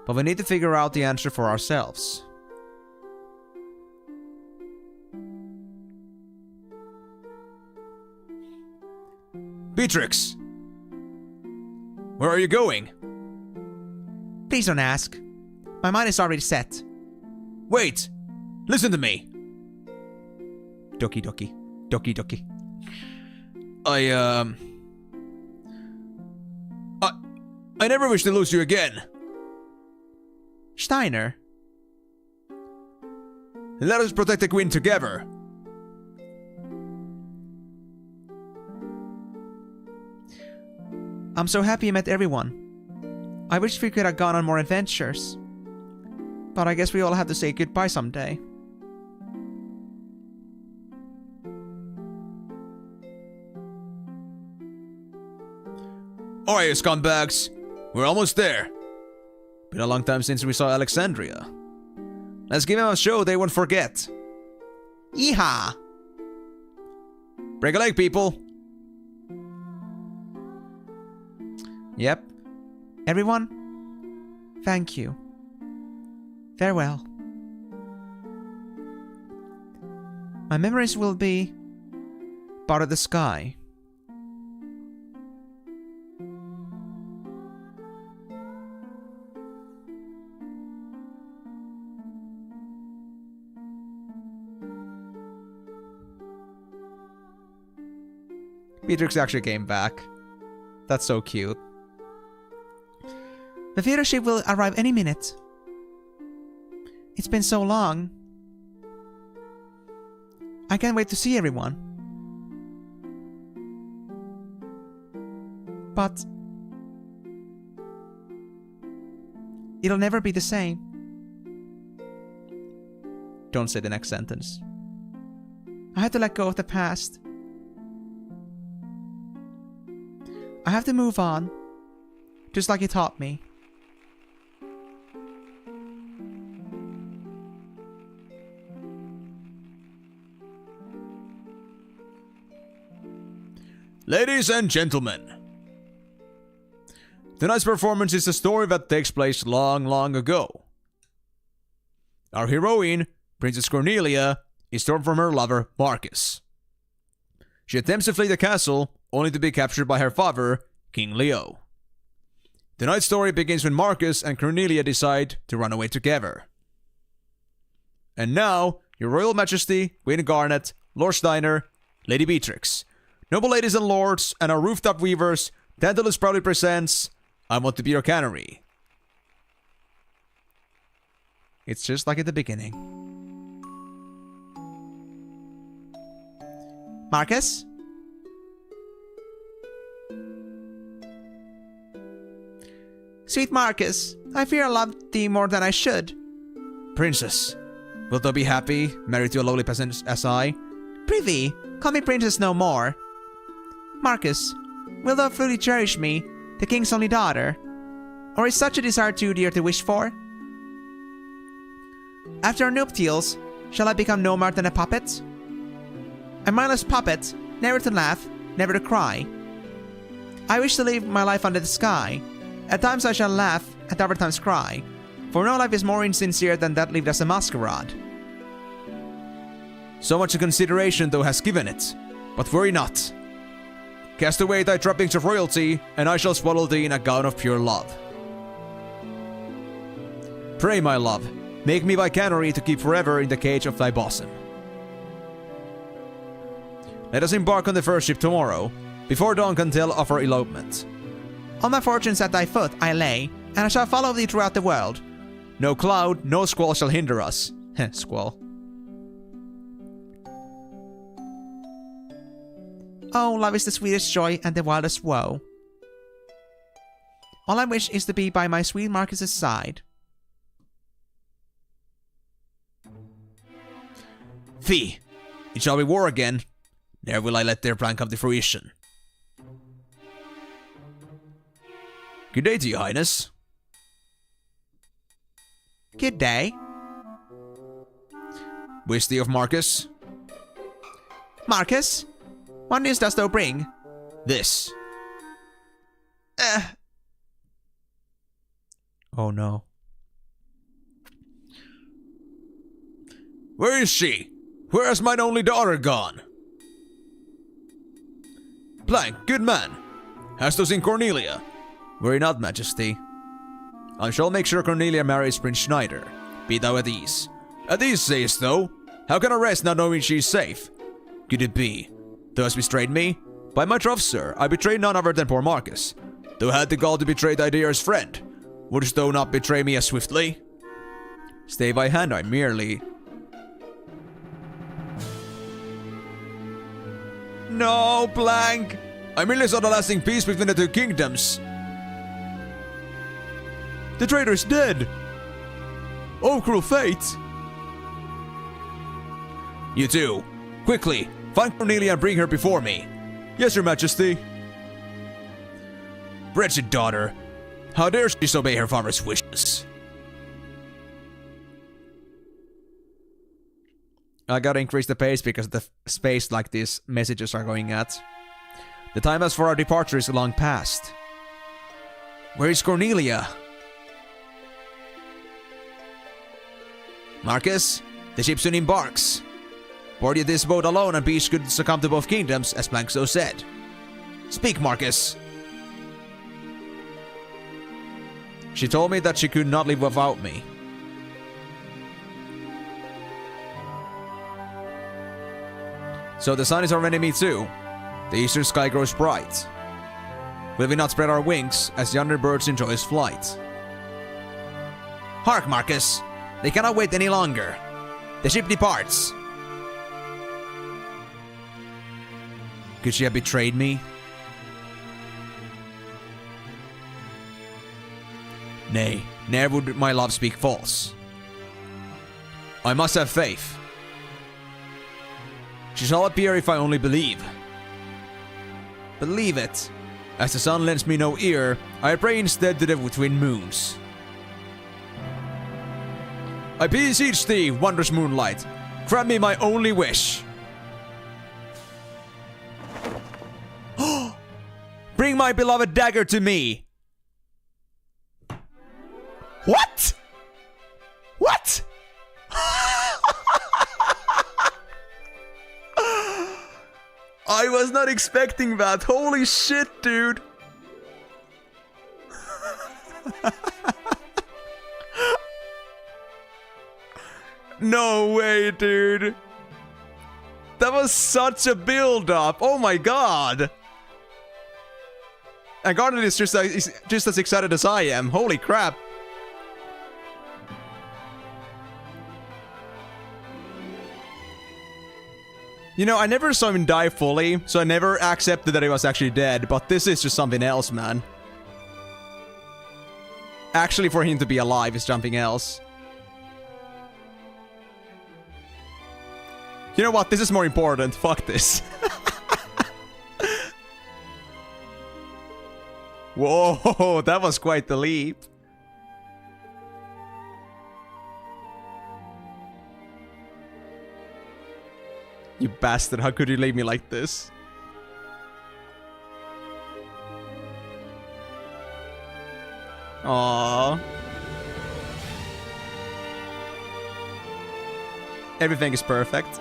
But we need to figure out the answer for ourselves. Beatrix! Where are you going? Please don't ask. My mind is already set. Wait! Listen to me! Doki doki. Doki doki. I never wish to lose you again. Steiner. Let us protect the queen together. I'm so happy you met everyone. I wish we could have gone on more adventures. But I guess we all have to say goodbye someday. Alright, you scumbags. We're almost there. Been a long time since we saw Alexandria. Let's give them a show they won't forget. Yeehaw! Break a leg, people. Yep. Everyone, thank you. Farewell. My memories will be part of the sky. Beatrix actually came back. That's so cute. The theater ship will arrive any minute. It's been so long. I can't wait to see everyone. But it'll never be the same. Don't say the next sentence. I have to let go of the past. I have to move on, just like you taught me. Ladies and gentlemen, tonight's performance is a story that takes place long, long ago. Our heroine, Princess Cornelia, is torn from her lover, Marcus. She attempts to flee the castle, only to be captured by her father, King Leo. Tonight's story begins when Marcus and Cornelia decide to run away together. And now, Your Royal Majesty, Queen Garnet, Lord Steiner, Lady Beatrix, noble ladies and lords, and our rooftop weavers, Tantalus proudly presents I Want to Be Your Canary. It's just like at the beginning. Marcus? Sweet Marcus, I fear I loved thee more than I should. Princess, wilt thou be happy, married to a lowly peasant as I? Prithee, call me princess no more. Marcus, wilt thou truly cherish me, the king's only daughter? Or is such a desire too dear to wish for? After our nuptials, shall I become no more than a puppet? A mindless puppet, never to laugh, never to cry. I wish to live my life under the sky. At times I shall laugh, at other times cry. For no life is more insincere than that lived as a masquerade. So much consideration thou hast given it, but worry not. Cast away thy trappings of royalty, and I shall swaddle thee in a gown of pure love. Pray, my love, make me thy canary to keep forever in the cage of thy bosom. Let us embark on the first ship tomorrow, before dawn can tell of our elopement. All my fortunes at thy foot I lay, and I shall follow thee throughout the world. No cloud, no squall shall hinder us. Heh, squall. Oh, love is the sweetest joy and the wildest woe. All I wish is to be by my sweet Marcus's side. Fie, it shall be war again. Ne'er will I let their plan come to fruition. Good day to you, Highness. Good day. Wish thee of Marcus? Marcus? What news dost thou bring? This. Oh no. Where is she? Where has mine only daughter gone? Blank, good man. Hast thou seen Cornelia? Worry not, Majesty. I shall make sure Cornelia marries Prince Schneider. Be thou at ease. At ease, sayest thou? How can I rest not knowing she is safe? Could it be? Thou hast betrayed me? By my troth, sir, I betrayed none other than poor Marcus. Thou had the gall to betray thy dearest friend. Wouldst thou not betray me as swiftly? Stay by hand, I merely... No, blank! I merely saw the lasting peace between the two kingdoms. The traitor is dead! Oh, cruel fate! You two, quickly, find Cornelia and bring her before me. Yes, your majesty. Wretched daughter, how dare she disobey her father's wishes? I gotta increase the pace because the space like these messages are going at. The time as for our departure is long past. Where is Cornelia? Marcus, the ship soon embarks. Board you this boat alone and peace could succumb to both kingdoms, as Blank so said. Speak, Marcus. She told me that she could not live without me. So the sun is our enemy too. The eastern sky grows bright. Will we not spread our wings as yonder birds enjoy his flight? Hark, Marcus! They cannot wait any longer. The ship departs. Could she have betrayed me? Nay, ne'er would my love speak false. I must have faith. She shall appear if I only believe. Believe it. As the sun lends me no ear, I pray instead to the twin moons. I beseech thee, wondrous moonlight, grant me my only wish. Bring my beloved dagger to me. What? What? I was not expecting that. Holy shit, dude. No way, dude. That was such a build-up. Oh my god. And Garden is just as excited as I am. Holy crap. You know, I never saw him die fully, so I never accepted that he was actually dead, but this is just something else, man. Actually, for him to be alive is something else. You know what? This is more important. Fuck this. Whoa, that was quite the leap. You bastard, how could you leave me like this? Aww. Everything is perfect.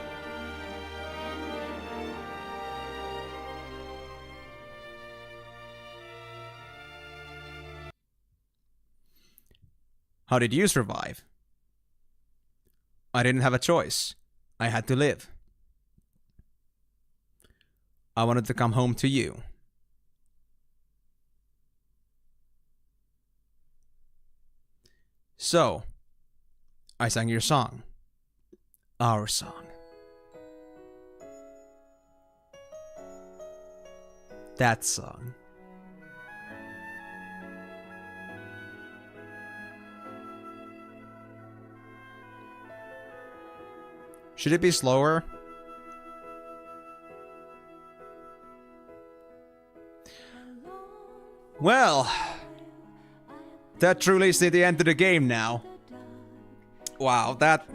How did you survive? I didn't have a choice. I had to live. I wanted to come home to you. So, I sang your song. Our song. That song. Should it be slower? Well, that truly is the end of the game now. Wow, that...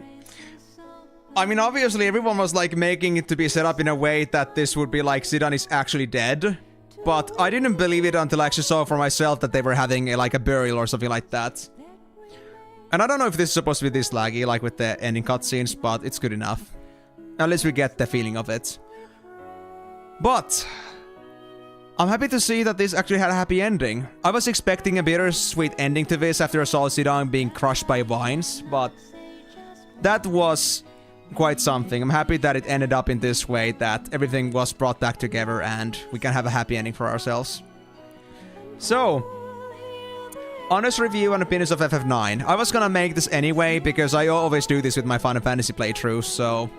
I mean, obviously everyone was like making it to be set up in a way that this would be like Zidane is actually dead. But I didn't believe it until I actually saw for myself that they were having like a burial or something like that. And I don't know if this is supposed to be this laggy, like with the ending cutscenes, but it's good enough. At least we get the feeling of it. But... I'm happy to see that this actually had a happy ending. I was expecting a bittersweet ending to this after I saw Zidane being crushed by vines, but... that was quite something. I'm happy that it ended up in this way, that everything was brought back together and we can have a happy ending for ourselves. So... honest review and opinions of FF9. I was gonna make this anyway, because I always do this with my Final Fantasy playthroughs, so...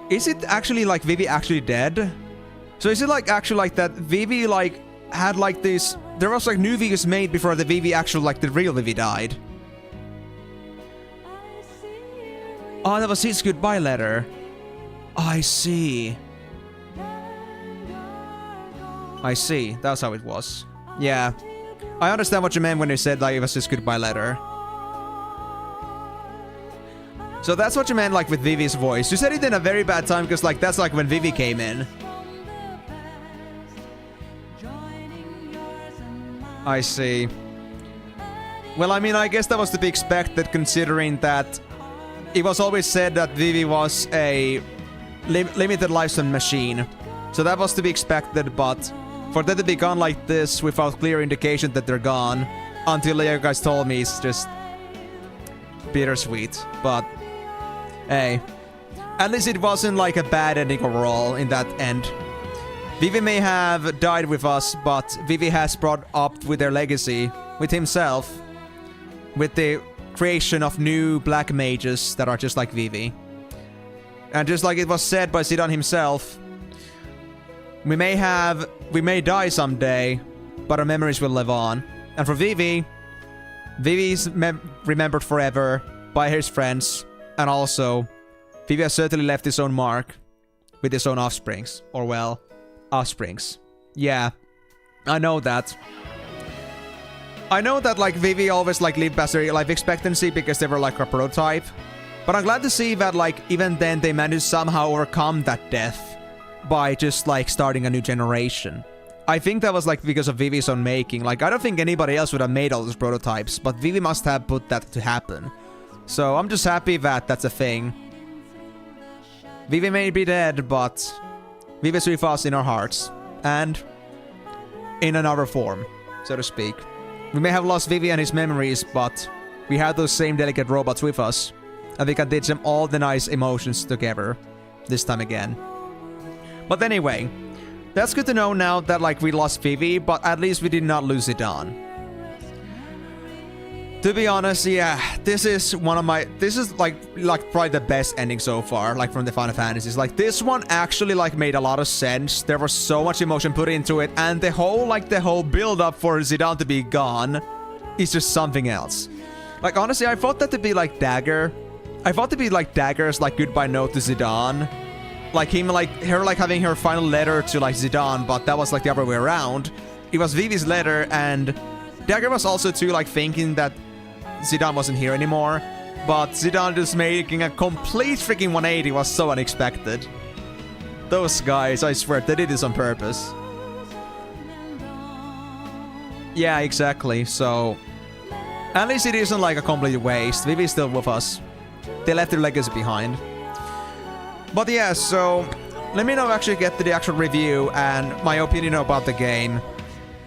Is it actually like VIII actually dead? So is it like actually like that VIII like had like this... there was like new VIIIs made before the VIII actual like the real VIII died? Oh, that was his goodbye letter. I see. I see. That's how it was. Yeah. I understand what you meant when you said like it was his goodbye letter. So that's what you meant like with Vivi's voice. You said it in a very bad time because like that's like when Vivi came in. I see. Well, I mean, I guess that was to be expected considering that it was always said that Vivi was a limited lifespan machine. So that was to be expected, but for them to be gone like this without clear indication that they're gone until you guys told me is just bittersweet. But hey, at least it wasn't like a bad ending overall in that end. Vivi may have died with us, but Vivi has brought up with their legacy, with himself, with the creation of new black mages that are just like Vivi. And just like it was said by Zidane himself, we may die someday, but our memories will live on. And for Vivi, Vivi's remembered forever by his friends, and also, Vivi has certainly left his own mark with his own offsprings. Or well, offsprings. Yeah, I know that. I know that like Vivi always like lived past their life expectancy because they were like a prototype. But I'm glad to see that like even then they managed to somehow overcome that death by just like starting a new generation. I think that was like because of Vivi's own making. Like I don't think anybody else would have made all those prototypes, but Vivi must have put that to happen. So I'm just happy that that's a thing. Vivi may be dead, but Vivi's with us in our hearts. And in another form, so to speak. We may have lost Vivi and his memories, but we have those same delicate robots with us. And we can teach them all the nice emotions together. This time again. But anyway, that's good to know now that like we lost Vivi, but at least we did not lose Zidane. To be honest, yeah, this is like probably the best ending so far, like from the Final Fantasies. Like this one actually like made a lot of sense. There was so much emotion put into it, and the whole build up for Zidane to be gone is just something else. Like honestly, I thought that to be like Dagger. I thought to be like Dagger's like goodbye note to Zidane. Like him like her like having her final letter to like Zidane, but that was like the other way around. It was Vivi's letter, and Dagger was also too like thinking that Zidane wasn't here anymore, but Zidane just making a complete freaking 180 was so unexpected. Those guys, I swear, they did this on purpose. Yeah, exactly, so... At least it isn't like a complete waste. Vivi's still with us. They left their legacy behind. But yeah, so let me now actually get to the actual review and my opinion about the game.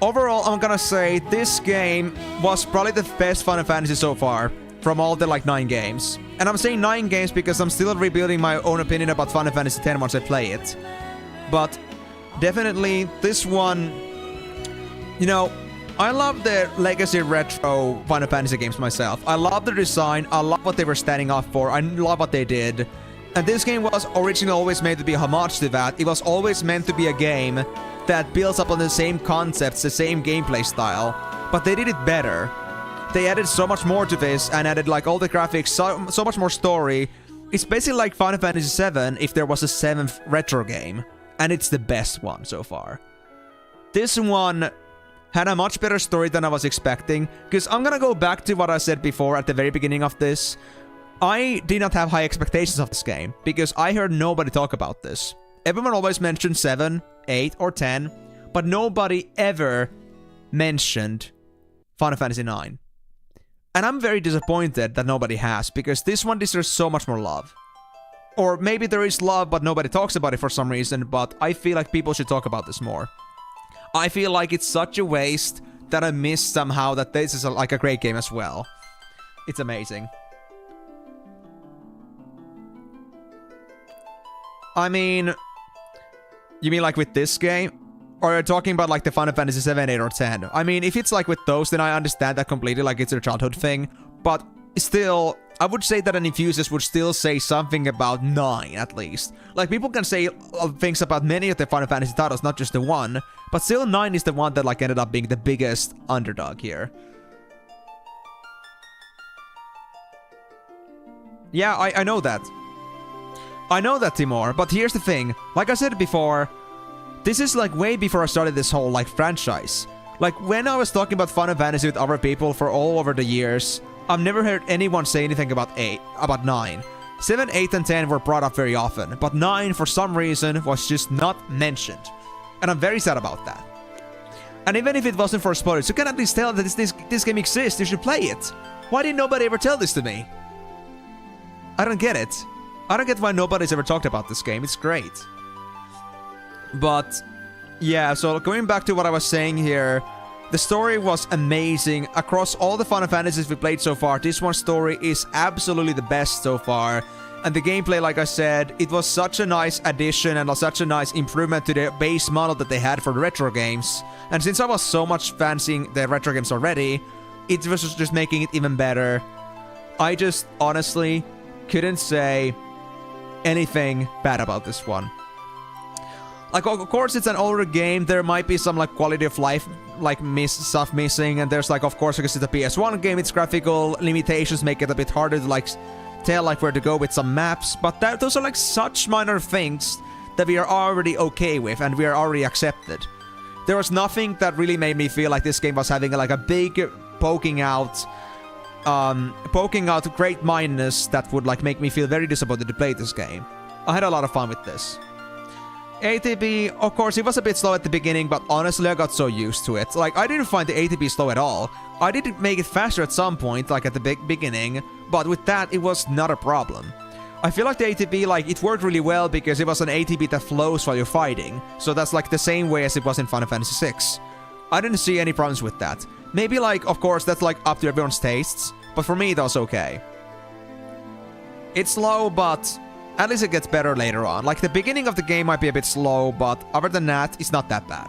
Overall, I'm gonna say this game was probably the best Final Fantasy so far from all the like 9 games. And I'm saying 9 games because I'm still rebuilding my own opinion about Final Fantasy X once I play it. But definitely this one, you know, I love the legacy retro Final Fantasy games myself. I love the design, I love what they were standing up for, I love what they did. And this game was originally always made to be a homage to that. It was always meant to be a game that builds up on the same concepts, the same gameplay style. But they did it better. They added so much more to this and added like all the graphics, so much more story. It's basically like Final Fantasy VII if there was a 7th retro game. And it's the best one so far. This one had a much better story than I was expecting. Because I'm gonna go back to what I said before at the very beginning of this. I did not have high expectations of this game. Because I heard nobody talk about this. Everyone always mentioned 7, 8, or 10. But nobody ever mentioned Final Fantasy IX. And I'm very disappointed that nobody has. Because this one deserves so much more love. Or maybe there is love but nobody talks about it for some reason. But I feel like people should talk about this more. I feel like it's such a waste that I missed somehow that this is like a great game as well. It's amazing. I mean, you mean like with this game? Or are you talking about like the Final Fantasy 7, 8, or 10? I mean, if it's like with those, then I understand that completely, like it's a childhood thing. But still, I would say that an enthusiast would still say something about 9, at least. Like, people can say things about many of the Final Fantasy titles, not just the one. But still, 9 is the one that, like, ended up being the biggest underdog here. Yeah, I know that. I know that, Timur. But here's the thing. Like I said before, this is, like, way before I started this whole, like, franchise. Like, when I was talking about Final Fantasy with other people for all over the years, I've never heard anyone say anything about 9. 7, 8, and 10 were brought up very often, but 9, for some reason, was just not mentioned. And I'm very sad about that. And even if it wasn't for spoilers, you can at least tell that this game exists, you should play it. Why did nobody ever tell this to me? I don't get it. I don't get why nobody's ever talked about this game, it's great. But, yeah, so going back to what I was saying here, the story was amazing. Across all the Final Fantasies we played so far, this one's story is absolutely the best so far. And the gameplay, like I said, it was such a nice addition and such a nice improvement to the base model that they had for the retro games. And since I was so much fancying the retro games already, it was just making it even better. I just honestly couldn't say anything bad about this one. Like, of course, it's an older game. There might be some, like, quality of life, like, stuff missing. And there's, like, of course, because it's a PS1 game, its graphical limitations make it a bit harder to, like, tell, like, where to go with some maps. But those are, like, such minor things that we are already okay with and we are already accepted. There was nothing that really made me feel like this game was having, like, a big poking out great-mindedness that would, like, make me feel very disappointed to play this game. I had a lot of fun with this. ATB, of course, it was a bit slow at the beginning, but honestly, I got so used to it. Like, I didn't find the ATB slow at all. I did make it faster at some point, like at the beginning, but with that, it was not a problem. I feel like the ATB, like, it worked really well because it was an ATB that flows while you're fighting. So that's, like, the same way as it was in Final Fantasy VI. I didn't see any problems with that. Maybe, like, of course, that's, like, up to everyone's tastes, but for me, it was okay. It's slow, but at least it gets better later on. Like, the beginning of the game might be a bit slow, but other than that, it's not that bad.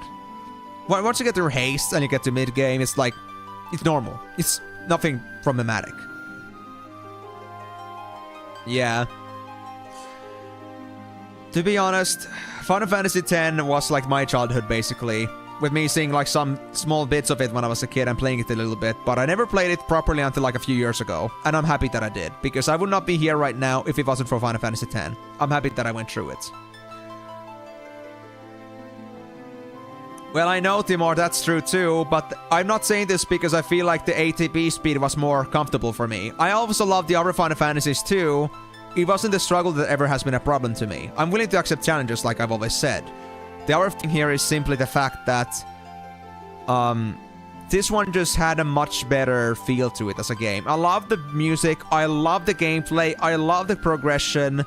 Once you get through haste and you get to mid-game, it's like, it's normal. It's nothing problematic. Yeah. To be honest, Final Fantasy X was like my childhood, basically. With me seeing like some small bits of it when I was a kid and playing it a little bit, but I never played it properly until like a few years ago, and I'm happy that I did, because I would not be here right now if it wasn't for Final Fantasy X. I'm happy that I went through it. Well, I know, Timur, that's true too, but I'm not saying this because I feel like the ATB speed was more comfortable for me. I also love the other Final Fantasies too. It wasn't the struggle that ever has been a problem to me. I'm willing to accept challenges like I've always said. The other thing here is simply the fact that this one just had a much better feel to it as a game. I love the music, I love the gameplay, I love the progression.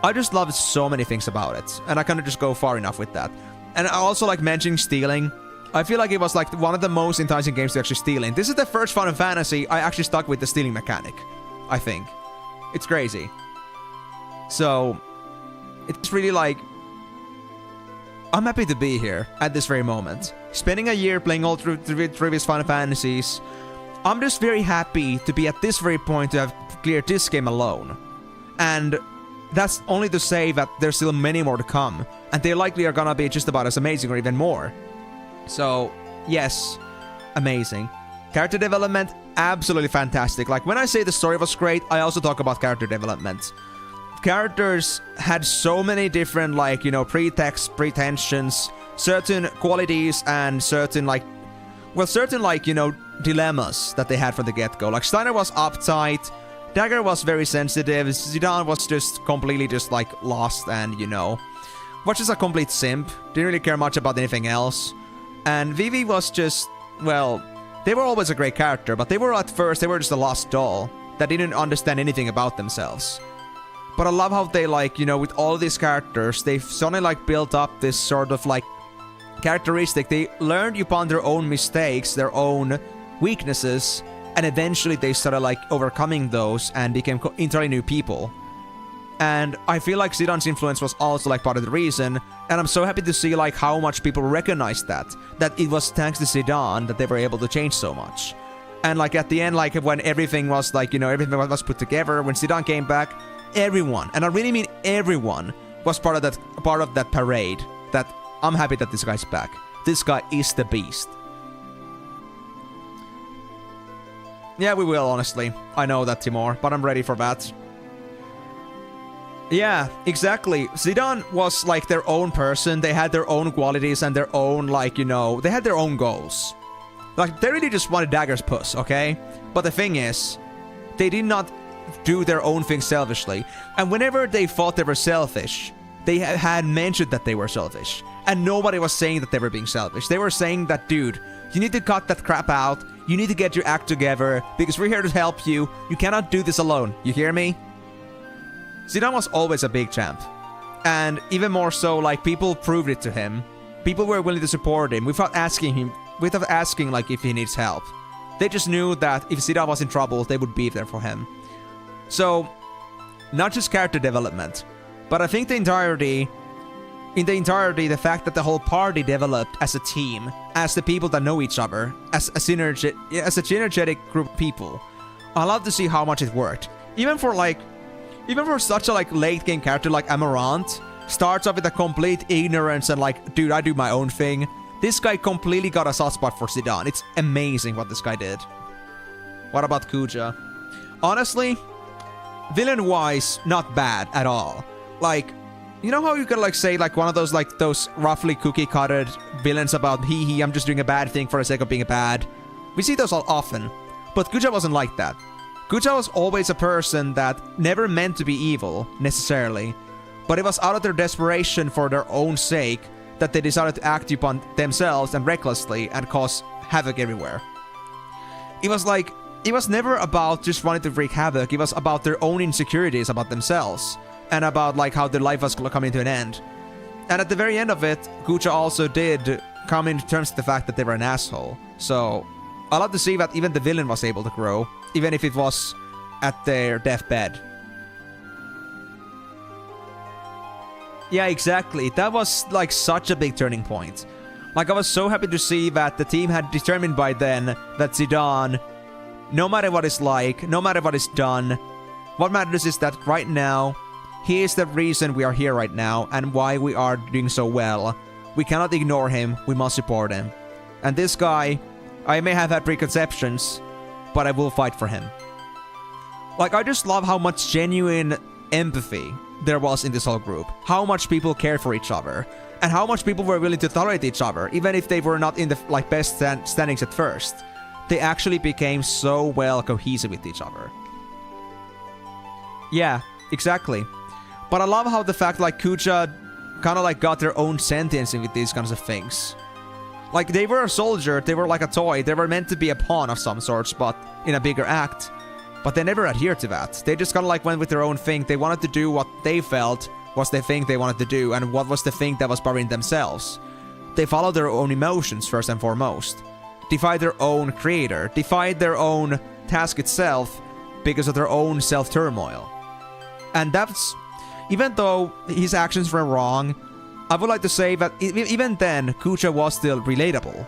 I just love so many things about it, and I kind of just go far enough with that. And I also like mentioning stealing. I feel like it was like one of the most enticing games to actually steal in. This is the first Final Fantasy I actually stuck with the stealing mechanic, I think. It's crazy. So, it's really like... I'm happy to be here at this very moment. Spending a year playing all through the previous Final Fantasies, I'm just very happy to be at this very point to have cleared this game alone. And that's only to say that there's still many more to come, and they likely are gonna be just about as amazing or even more. So, yes, amazing. Character development, absolutely fantastic. Like, when I say the story was great, I also talk about character development. Characters had so many different, like, you know, pretexts, pretensions, certain qualities, and certain, like, well, certain, like, you know, dilemmas that they had from the get-go. Like, Steiner was uptight, Dagger was very sensitive, Zidane was just completely just, like, lost and, you know, was just a complete simp, didn't really care much about anything else. And VIII was just, well, they were always a great character, but they were at first, they were just a lost doll that didn't understand anything about themselves. But I love how they, like, you know, with all these characters, they've suddenly, like, built up this sort of, like, characteristic. They learned upon their own mistakes, their own weaknesses, and eventually they started, like, overcoming those and became entirely new people. And I feel like Zidane's influence was also, like, part of the reason, and I'm so happy to see, like, how much people recognize that it was thanks to Zidane that they were able to change so much. And, like, at the end, like, when everything was, like, you know, everything was put together, when Zidane came back, everyone, and I really mean everyone, was part of that parade. That I'm happy that this guy's back. This guy is the beast. Yeah, we will, honestly. I know that, Timur, but I'm ready for that. Yeah, exactly. Zidane was like their own person. They had their own qualities and their own, like, you know, they had their own goals. Like, they really just wanted Dagger's puss, okay? But the thing is, they did not do their own thing selfishly. And whenever they thought they were selfish, they had mentioned that they were selfish. And nobody was saying that they were being selfish. They were saying that, dude, you need to cut that crap out. You need to get your act together because we're here to help you. You cannot do this alone. You hear me? Zidane was always a big champ. And even more so, like, people proved it to him. People were willing to support him without asking like if he needs help. They just knew that if Zidane was in trouble, they would be there for him. So, not just character development, but I think in the entirety, the fact that the whole party developed as a team, as the people that know each other, as a synergetic group of people. I love to see how much it worked. Even for such a, like, late game character like Amaranth, starts off with a complete ignorance and, like, dude, I do my own thing. This guy completely got a soft spot for Zidane. It's amazing what this guy did. What about Kuja? Honestly, villain-wise, not bad at all. Like, you know how you could, like, say, like, one of those, like, those roughly cookie-cutted villains about, hee, I'm just doing a bad thing for the sake of being bad? We see those all often. But Kuja wasn't like that. Kuja was always a person that never meant to be evil, necessarily. But it was out of their desperation for their own sake that they decided to act upon themselves and recklessly and cause havoc everywhere. It was like, it was never about just wanting to wreak havoc. It was about their own insecurities about themselves and about, like, how their life was coming to an end. And at the very end of it, Kuja also did come into terms with the fact that they were an asshole. So I love to see that even the villain was able to grow, even if it was at their deathbed. Yeah, exactly. That was, like, such a big turning point. Like, I was so happy to see that the team had determined by then that Zidane, no matter what it's like, no matter what is done, what matters is that right now, he is the reason we are here right now and why we are doing so well. We cannot ignore him, we must support him. And this guy, I may have had preconceptions, but I will fight for him. Like, I just love how much genuine empathy there was in this whole group. How much people cared for each other. And how much people were willing to tolerate each other, even if they were not in the, like, best standings at first. They actually became so well cohesive with each other. Yeah, exactly. But I love how the fact, like, Kuja kind of, like, got their own sentence with these kinds of things. Like, they were a soldier, they were like a toy, they were meant to be a pawn of some sorts, but in a bigger act. But they never adhered to that. They just kind of like went with their own thing. They wanted to do what they felt was the thing they wanted to do, and what was the thing that was bothering themselves. They followed their own emotions first and foremost. Defied their own creator. Defied their own task itself because of their own self-turmoil. And that's... Even though his actions were wrong, I would like to say that even then, Kucha was still relatable.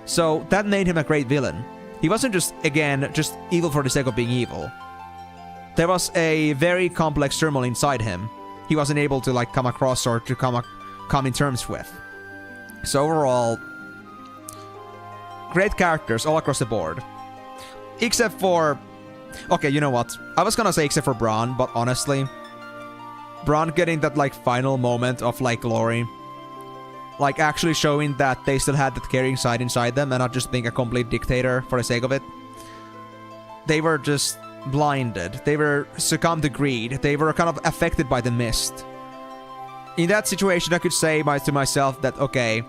So that made him a great villain. He wasn't just, again, just evil for the sake of being evil. There was a very complex turmoil inside him. He wasn't able to like come across or to come in terms with. So overall, great characters all across the board. Except for... Okay, you know what? I was gonna say except for Braun, but honestly... Braun getting that like final moment of like glory. Like actually showing that they still had that caring side inside them and not just being a complete dictator for the sake of it. They were just blinded. They were succumbed to greed. They were kind of affected by the mist. In that situation, I could say to myself that, okay,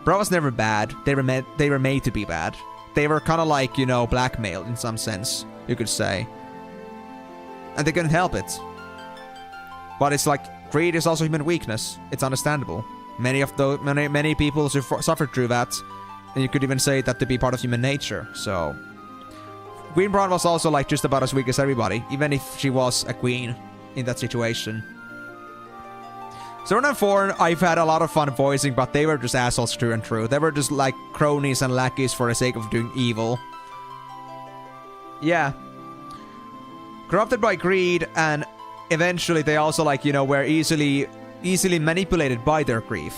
Braun was never bad. They were made to be bad. They were kind of like, you know, blackmailed in some sense, you could say. And they couldn't help it. But it's like, greed is also human weakness. It's understandable. Many people suffered through that. And you could even say that to be part of human nature, so... Queen Braun was also like just about as weak as everybody, even if she was a queen in that situation. Zone and Forn, I've had a lot of fun voicing, but they were just assholes through and through. They were just like cronies and lackeys for the sake of doing evil. Yeah. Corrupted by greed, and eventually they also like, you know, were easily manipulated by their grief.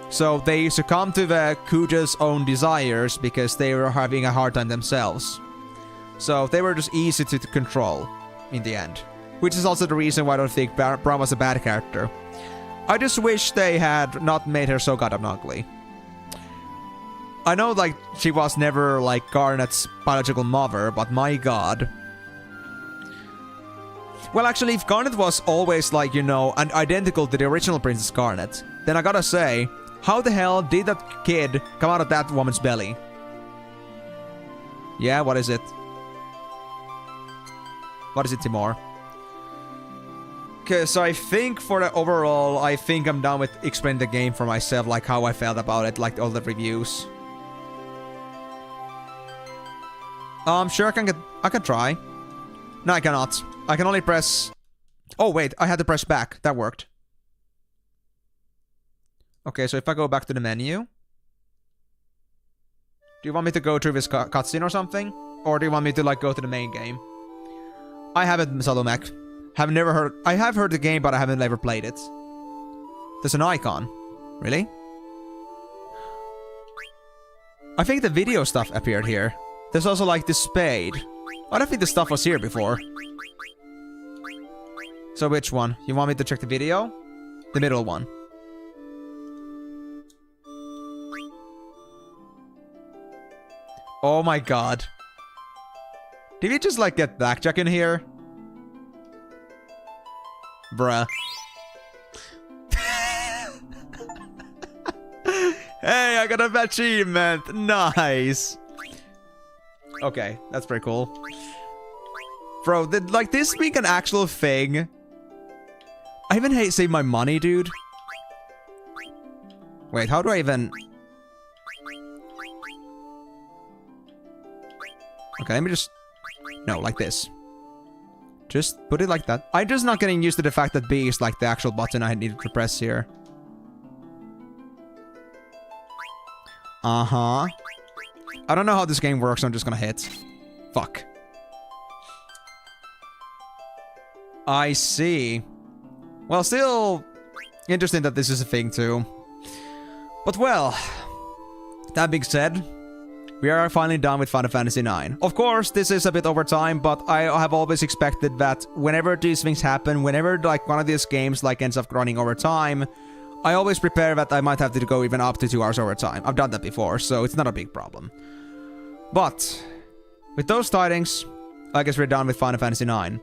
So they succumbed to the Kuja's own desires because they were having a hard time themselves. So they were just easy to control in the end. Which is also the reason why I don't think Braun was a bad character. I just wish they had not made her so goddamn ugly. I know like she was never like Garnet's biological mother, but my god. Well, actually, if Garnet was always like, you know, identical to the original Princess Garnet, then I gotta say, how the hell did that kid come out of that woman's belly? Yeah, what is it? What is it, Timor? Okay, so I think for the overall, I think I'm done with explaining the game for myself, like how I felt about it, like all the reviews. Sure, I can try. No, I cannot. I can only press... Oh, wait, I had to press back. That worked. Okay, so if I go back to the menu... Do you want me to go through this cutscene or something? Or do you want me to, like, go to the main game? I haven't, Salomech. I have heard the game, but I haven't ever played it. There's an icon. Really? I think the video stuff appeared here. There's also, like, the spade. I don't think the stuff was here before. So which one? You want me to check the video? The middle one. Oh my god. Did we just like get blackjack in here? Bruh. Hey, I got an achievement! Nice! Okay, that's pretty cool. Bro, did like this being an actual thing? I even hate saving my money, dude. Wait, how do I even... Okay, let me just... No, like this. Just put it like that. I'm just not getting used to the fact that B is like the actual button I needed to press here. Uh-huh. I don't know how this game works, so I'm just gonna hit. Fuck. I see. Well, still interesting that this is a thing too. But well, that being said, we are finally done with Final Fantasy IX. Of course, this is a bit over time, but I have always expected that whenever these things happen, whenever like one of these games like ends up running over time, I always prepare that I might have to go even up to 2 hours over time. I've done that before, so it's not a big problem. But with those tidings, I guess we're done with Final Fantasy IX.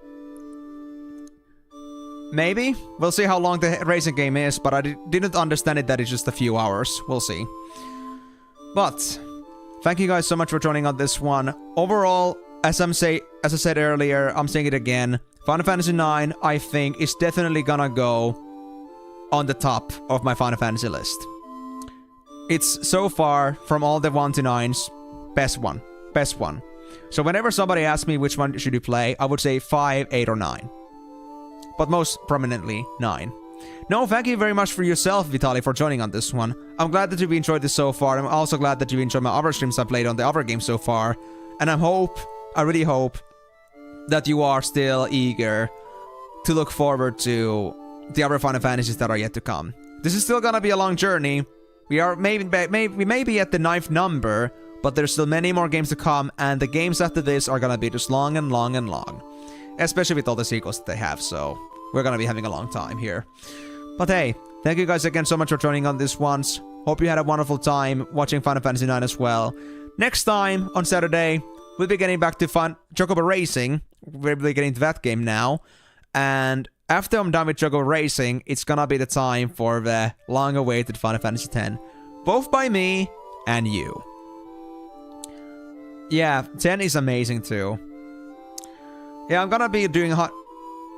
Maybe. We'll see how long the racing game is, but I didn't understand it that it's just a few hours. We'll see. But thank you guys so much for joining on this one. Overall, as I said earlier, I'm saying it again. Final Fantasy IX, I think, is definitely gonna go on the top of my Final Fantasy list. It's so far, from all the 1 to 9s, best one. Best one. So whenever somebody asks me which one should you play, I would say 5, 8, or 9. But most prominently, 9. No, thank you very much for yourself, Vitaly, for joining on this one. I'm glad that you've enjoyed this so far. I'm also glad that you've enjoyed my other streams I played on the other games so far. And I really hope that you are still eager to look forward to the other Final Fantasies that are yet to come. This is still gonna be a long journey. We may be at the 9th number, but there's still many more games to come, and the games after this are gonna be just long and long and long. Especially with all the sequels that they have, so we're gonna be having a long time here. But hey, thank you guys again so much for joining on this once. Hope you had a wonderful time watching Final Fantasy IX as well. Next time, on Saturday, we'll be getting back to Chocobo Racing. We'll be getting to that game now. And after I'm done with Chocobo Racing, it's gonna be the time for the long-awaited Final Fantasy X. Both by me and you. Yeah, 10 is amazing too. Yeah, I'm gonna be doing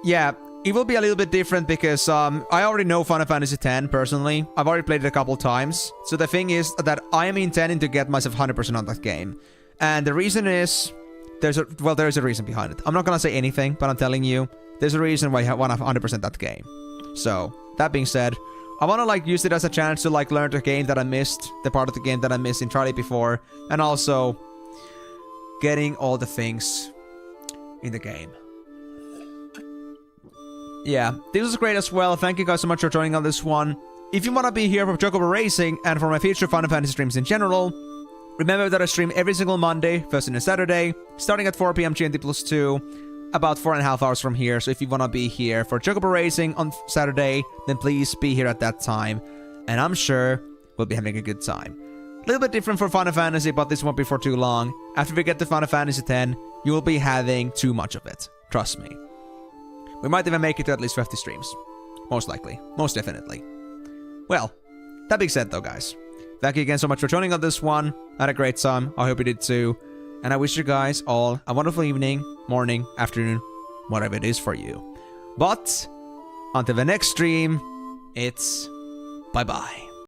Yeah, it will be a little bit different because I already know Final Fantasy X personally. I've already played it a couple times. So the thing is that I am intending to get myself 100% on that game. And the reason is... There's a reason behind it. I'm not gonna say anything, but I'm telling you, there's a reason why I want to 100% that game. So, that being said, I want to use it as a chance to learn the game that I missed, the part of the game that I missed entirely before, and also getting all the things in the game. Yeah, this was great as well. Thank you guys so much for joining on this one. If you want to be here for Chocobo Racing and for my future Final Fantasy streams in general, remember that I stream every single Monday, Thursday, and Saturday, starting at 4 PM GMT+2, about 4.5 hours from here. So if you want to be here for Chocobo Racing on Saturday, then please be here at that time. And I'm sure we'll be having a good time. A little bit different for Final Fantasy, but this won't be for too long. After we get to Final Fantasy X, you will be having too much of it. Trust me. We might even make it to at least 50 streams. Most likely. Most definitely. Well, that being said though, guys. Thank you again so much for joining on this one. I had a great time. I hope you did too. And I wish you guys all a wonderful evening, morning, afternoon, whatever it is for you. But, until the next stream, it's bye-bye.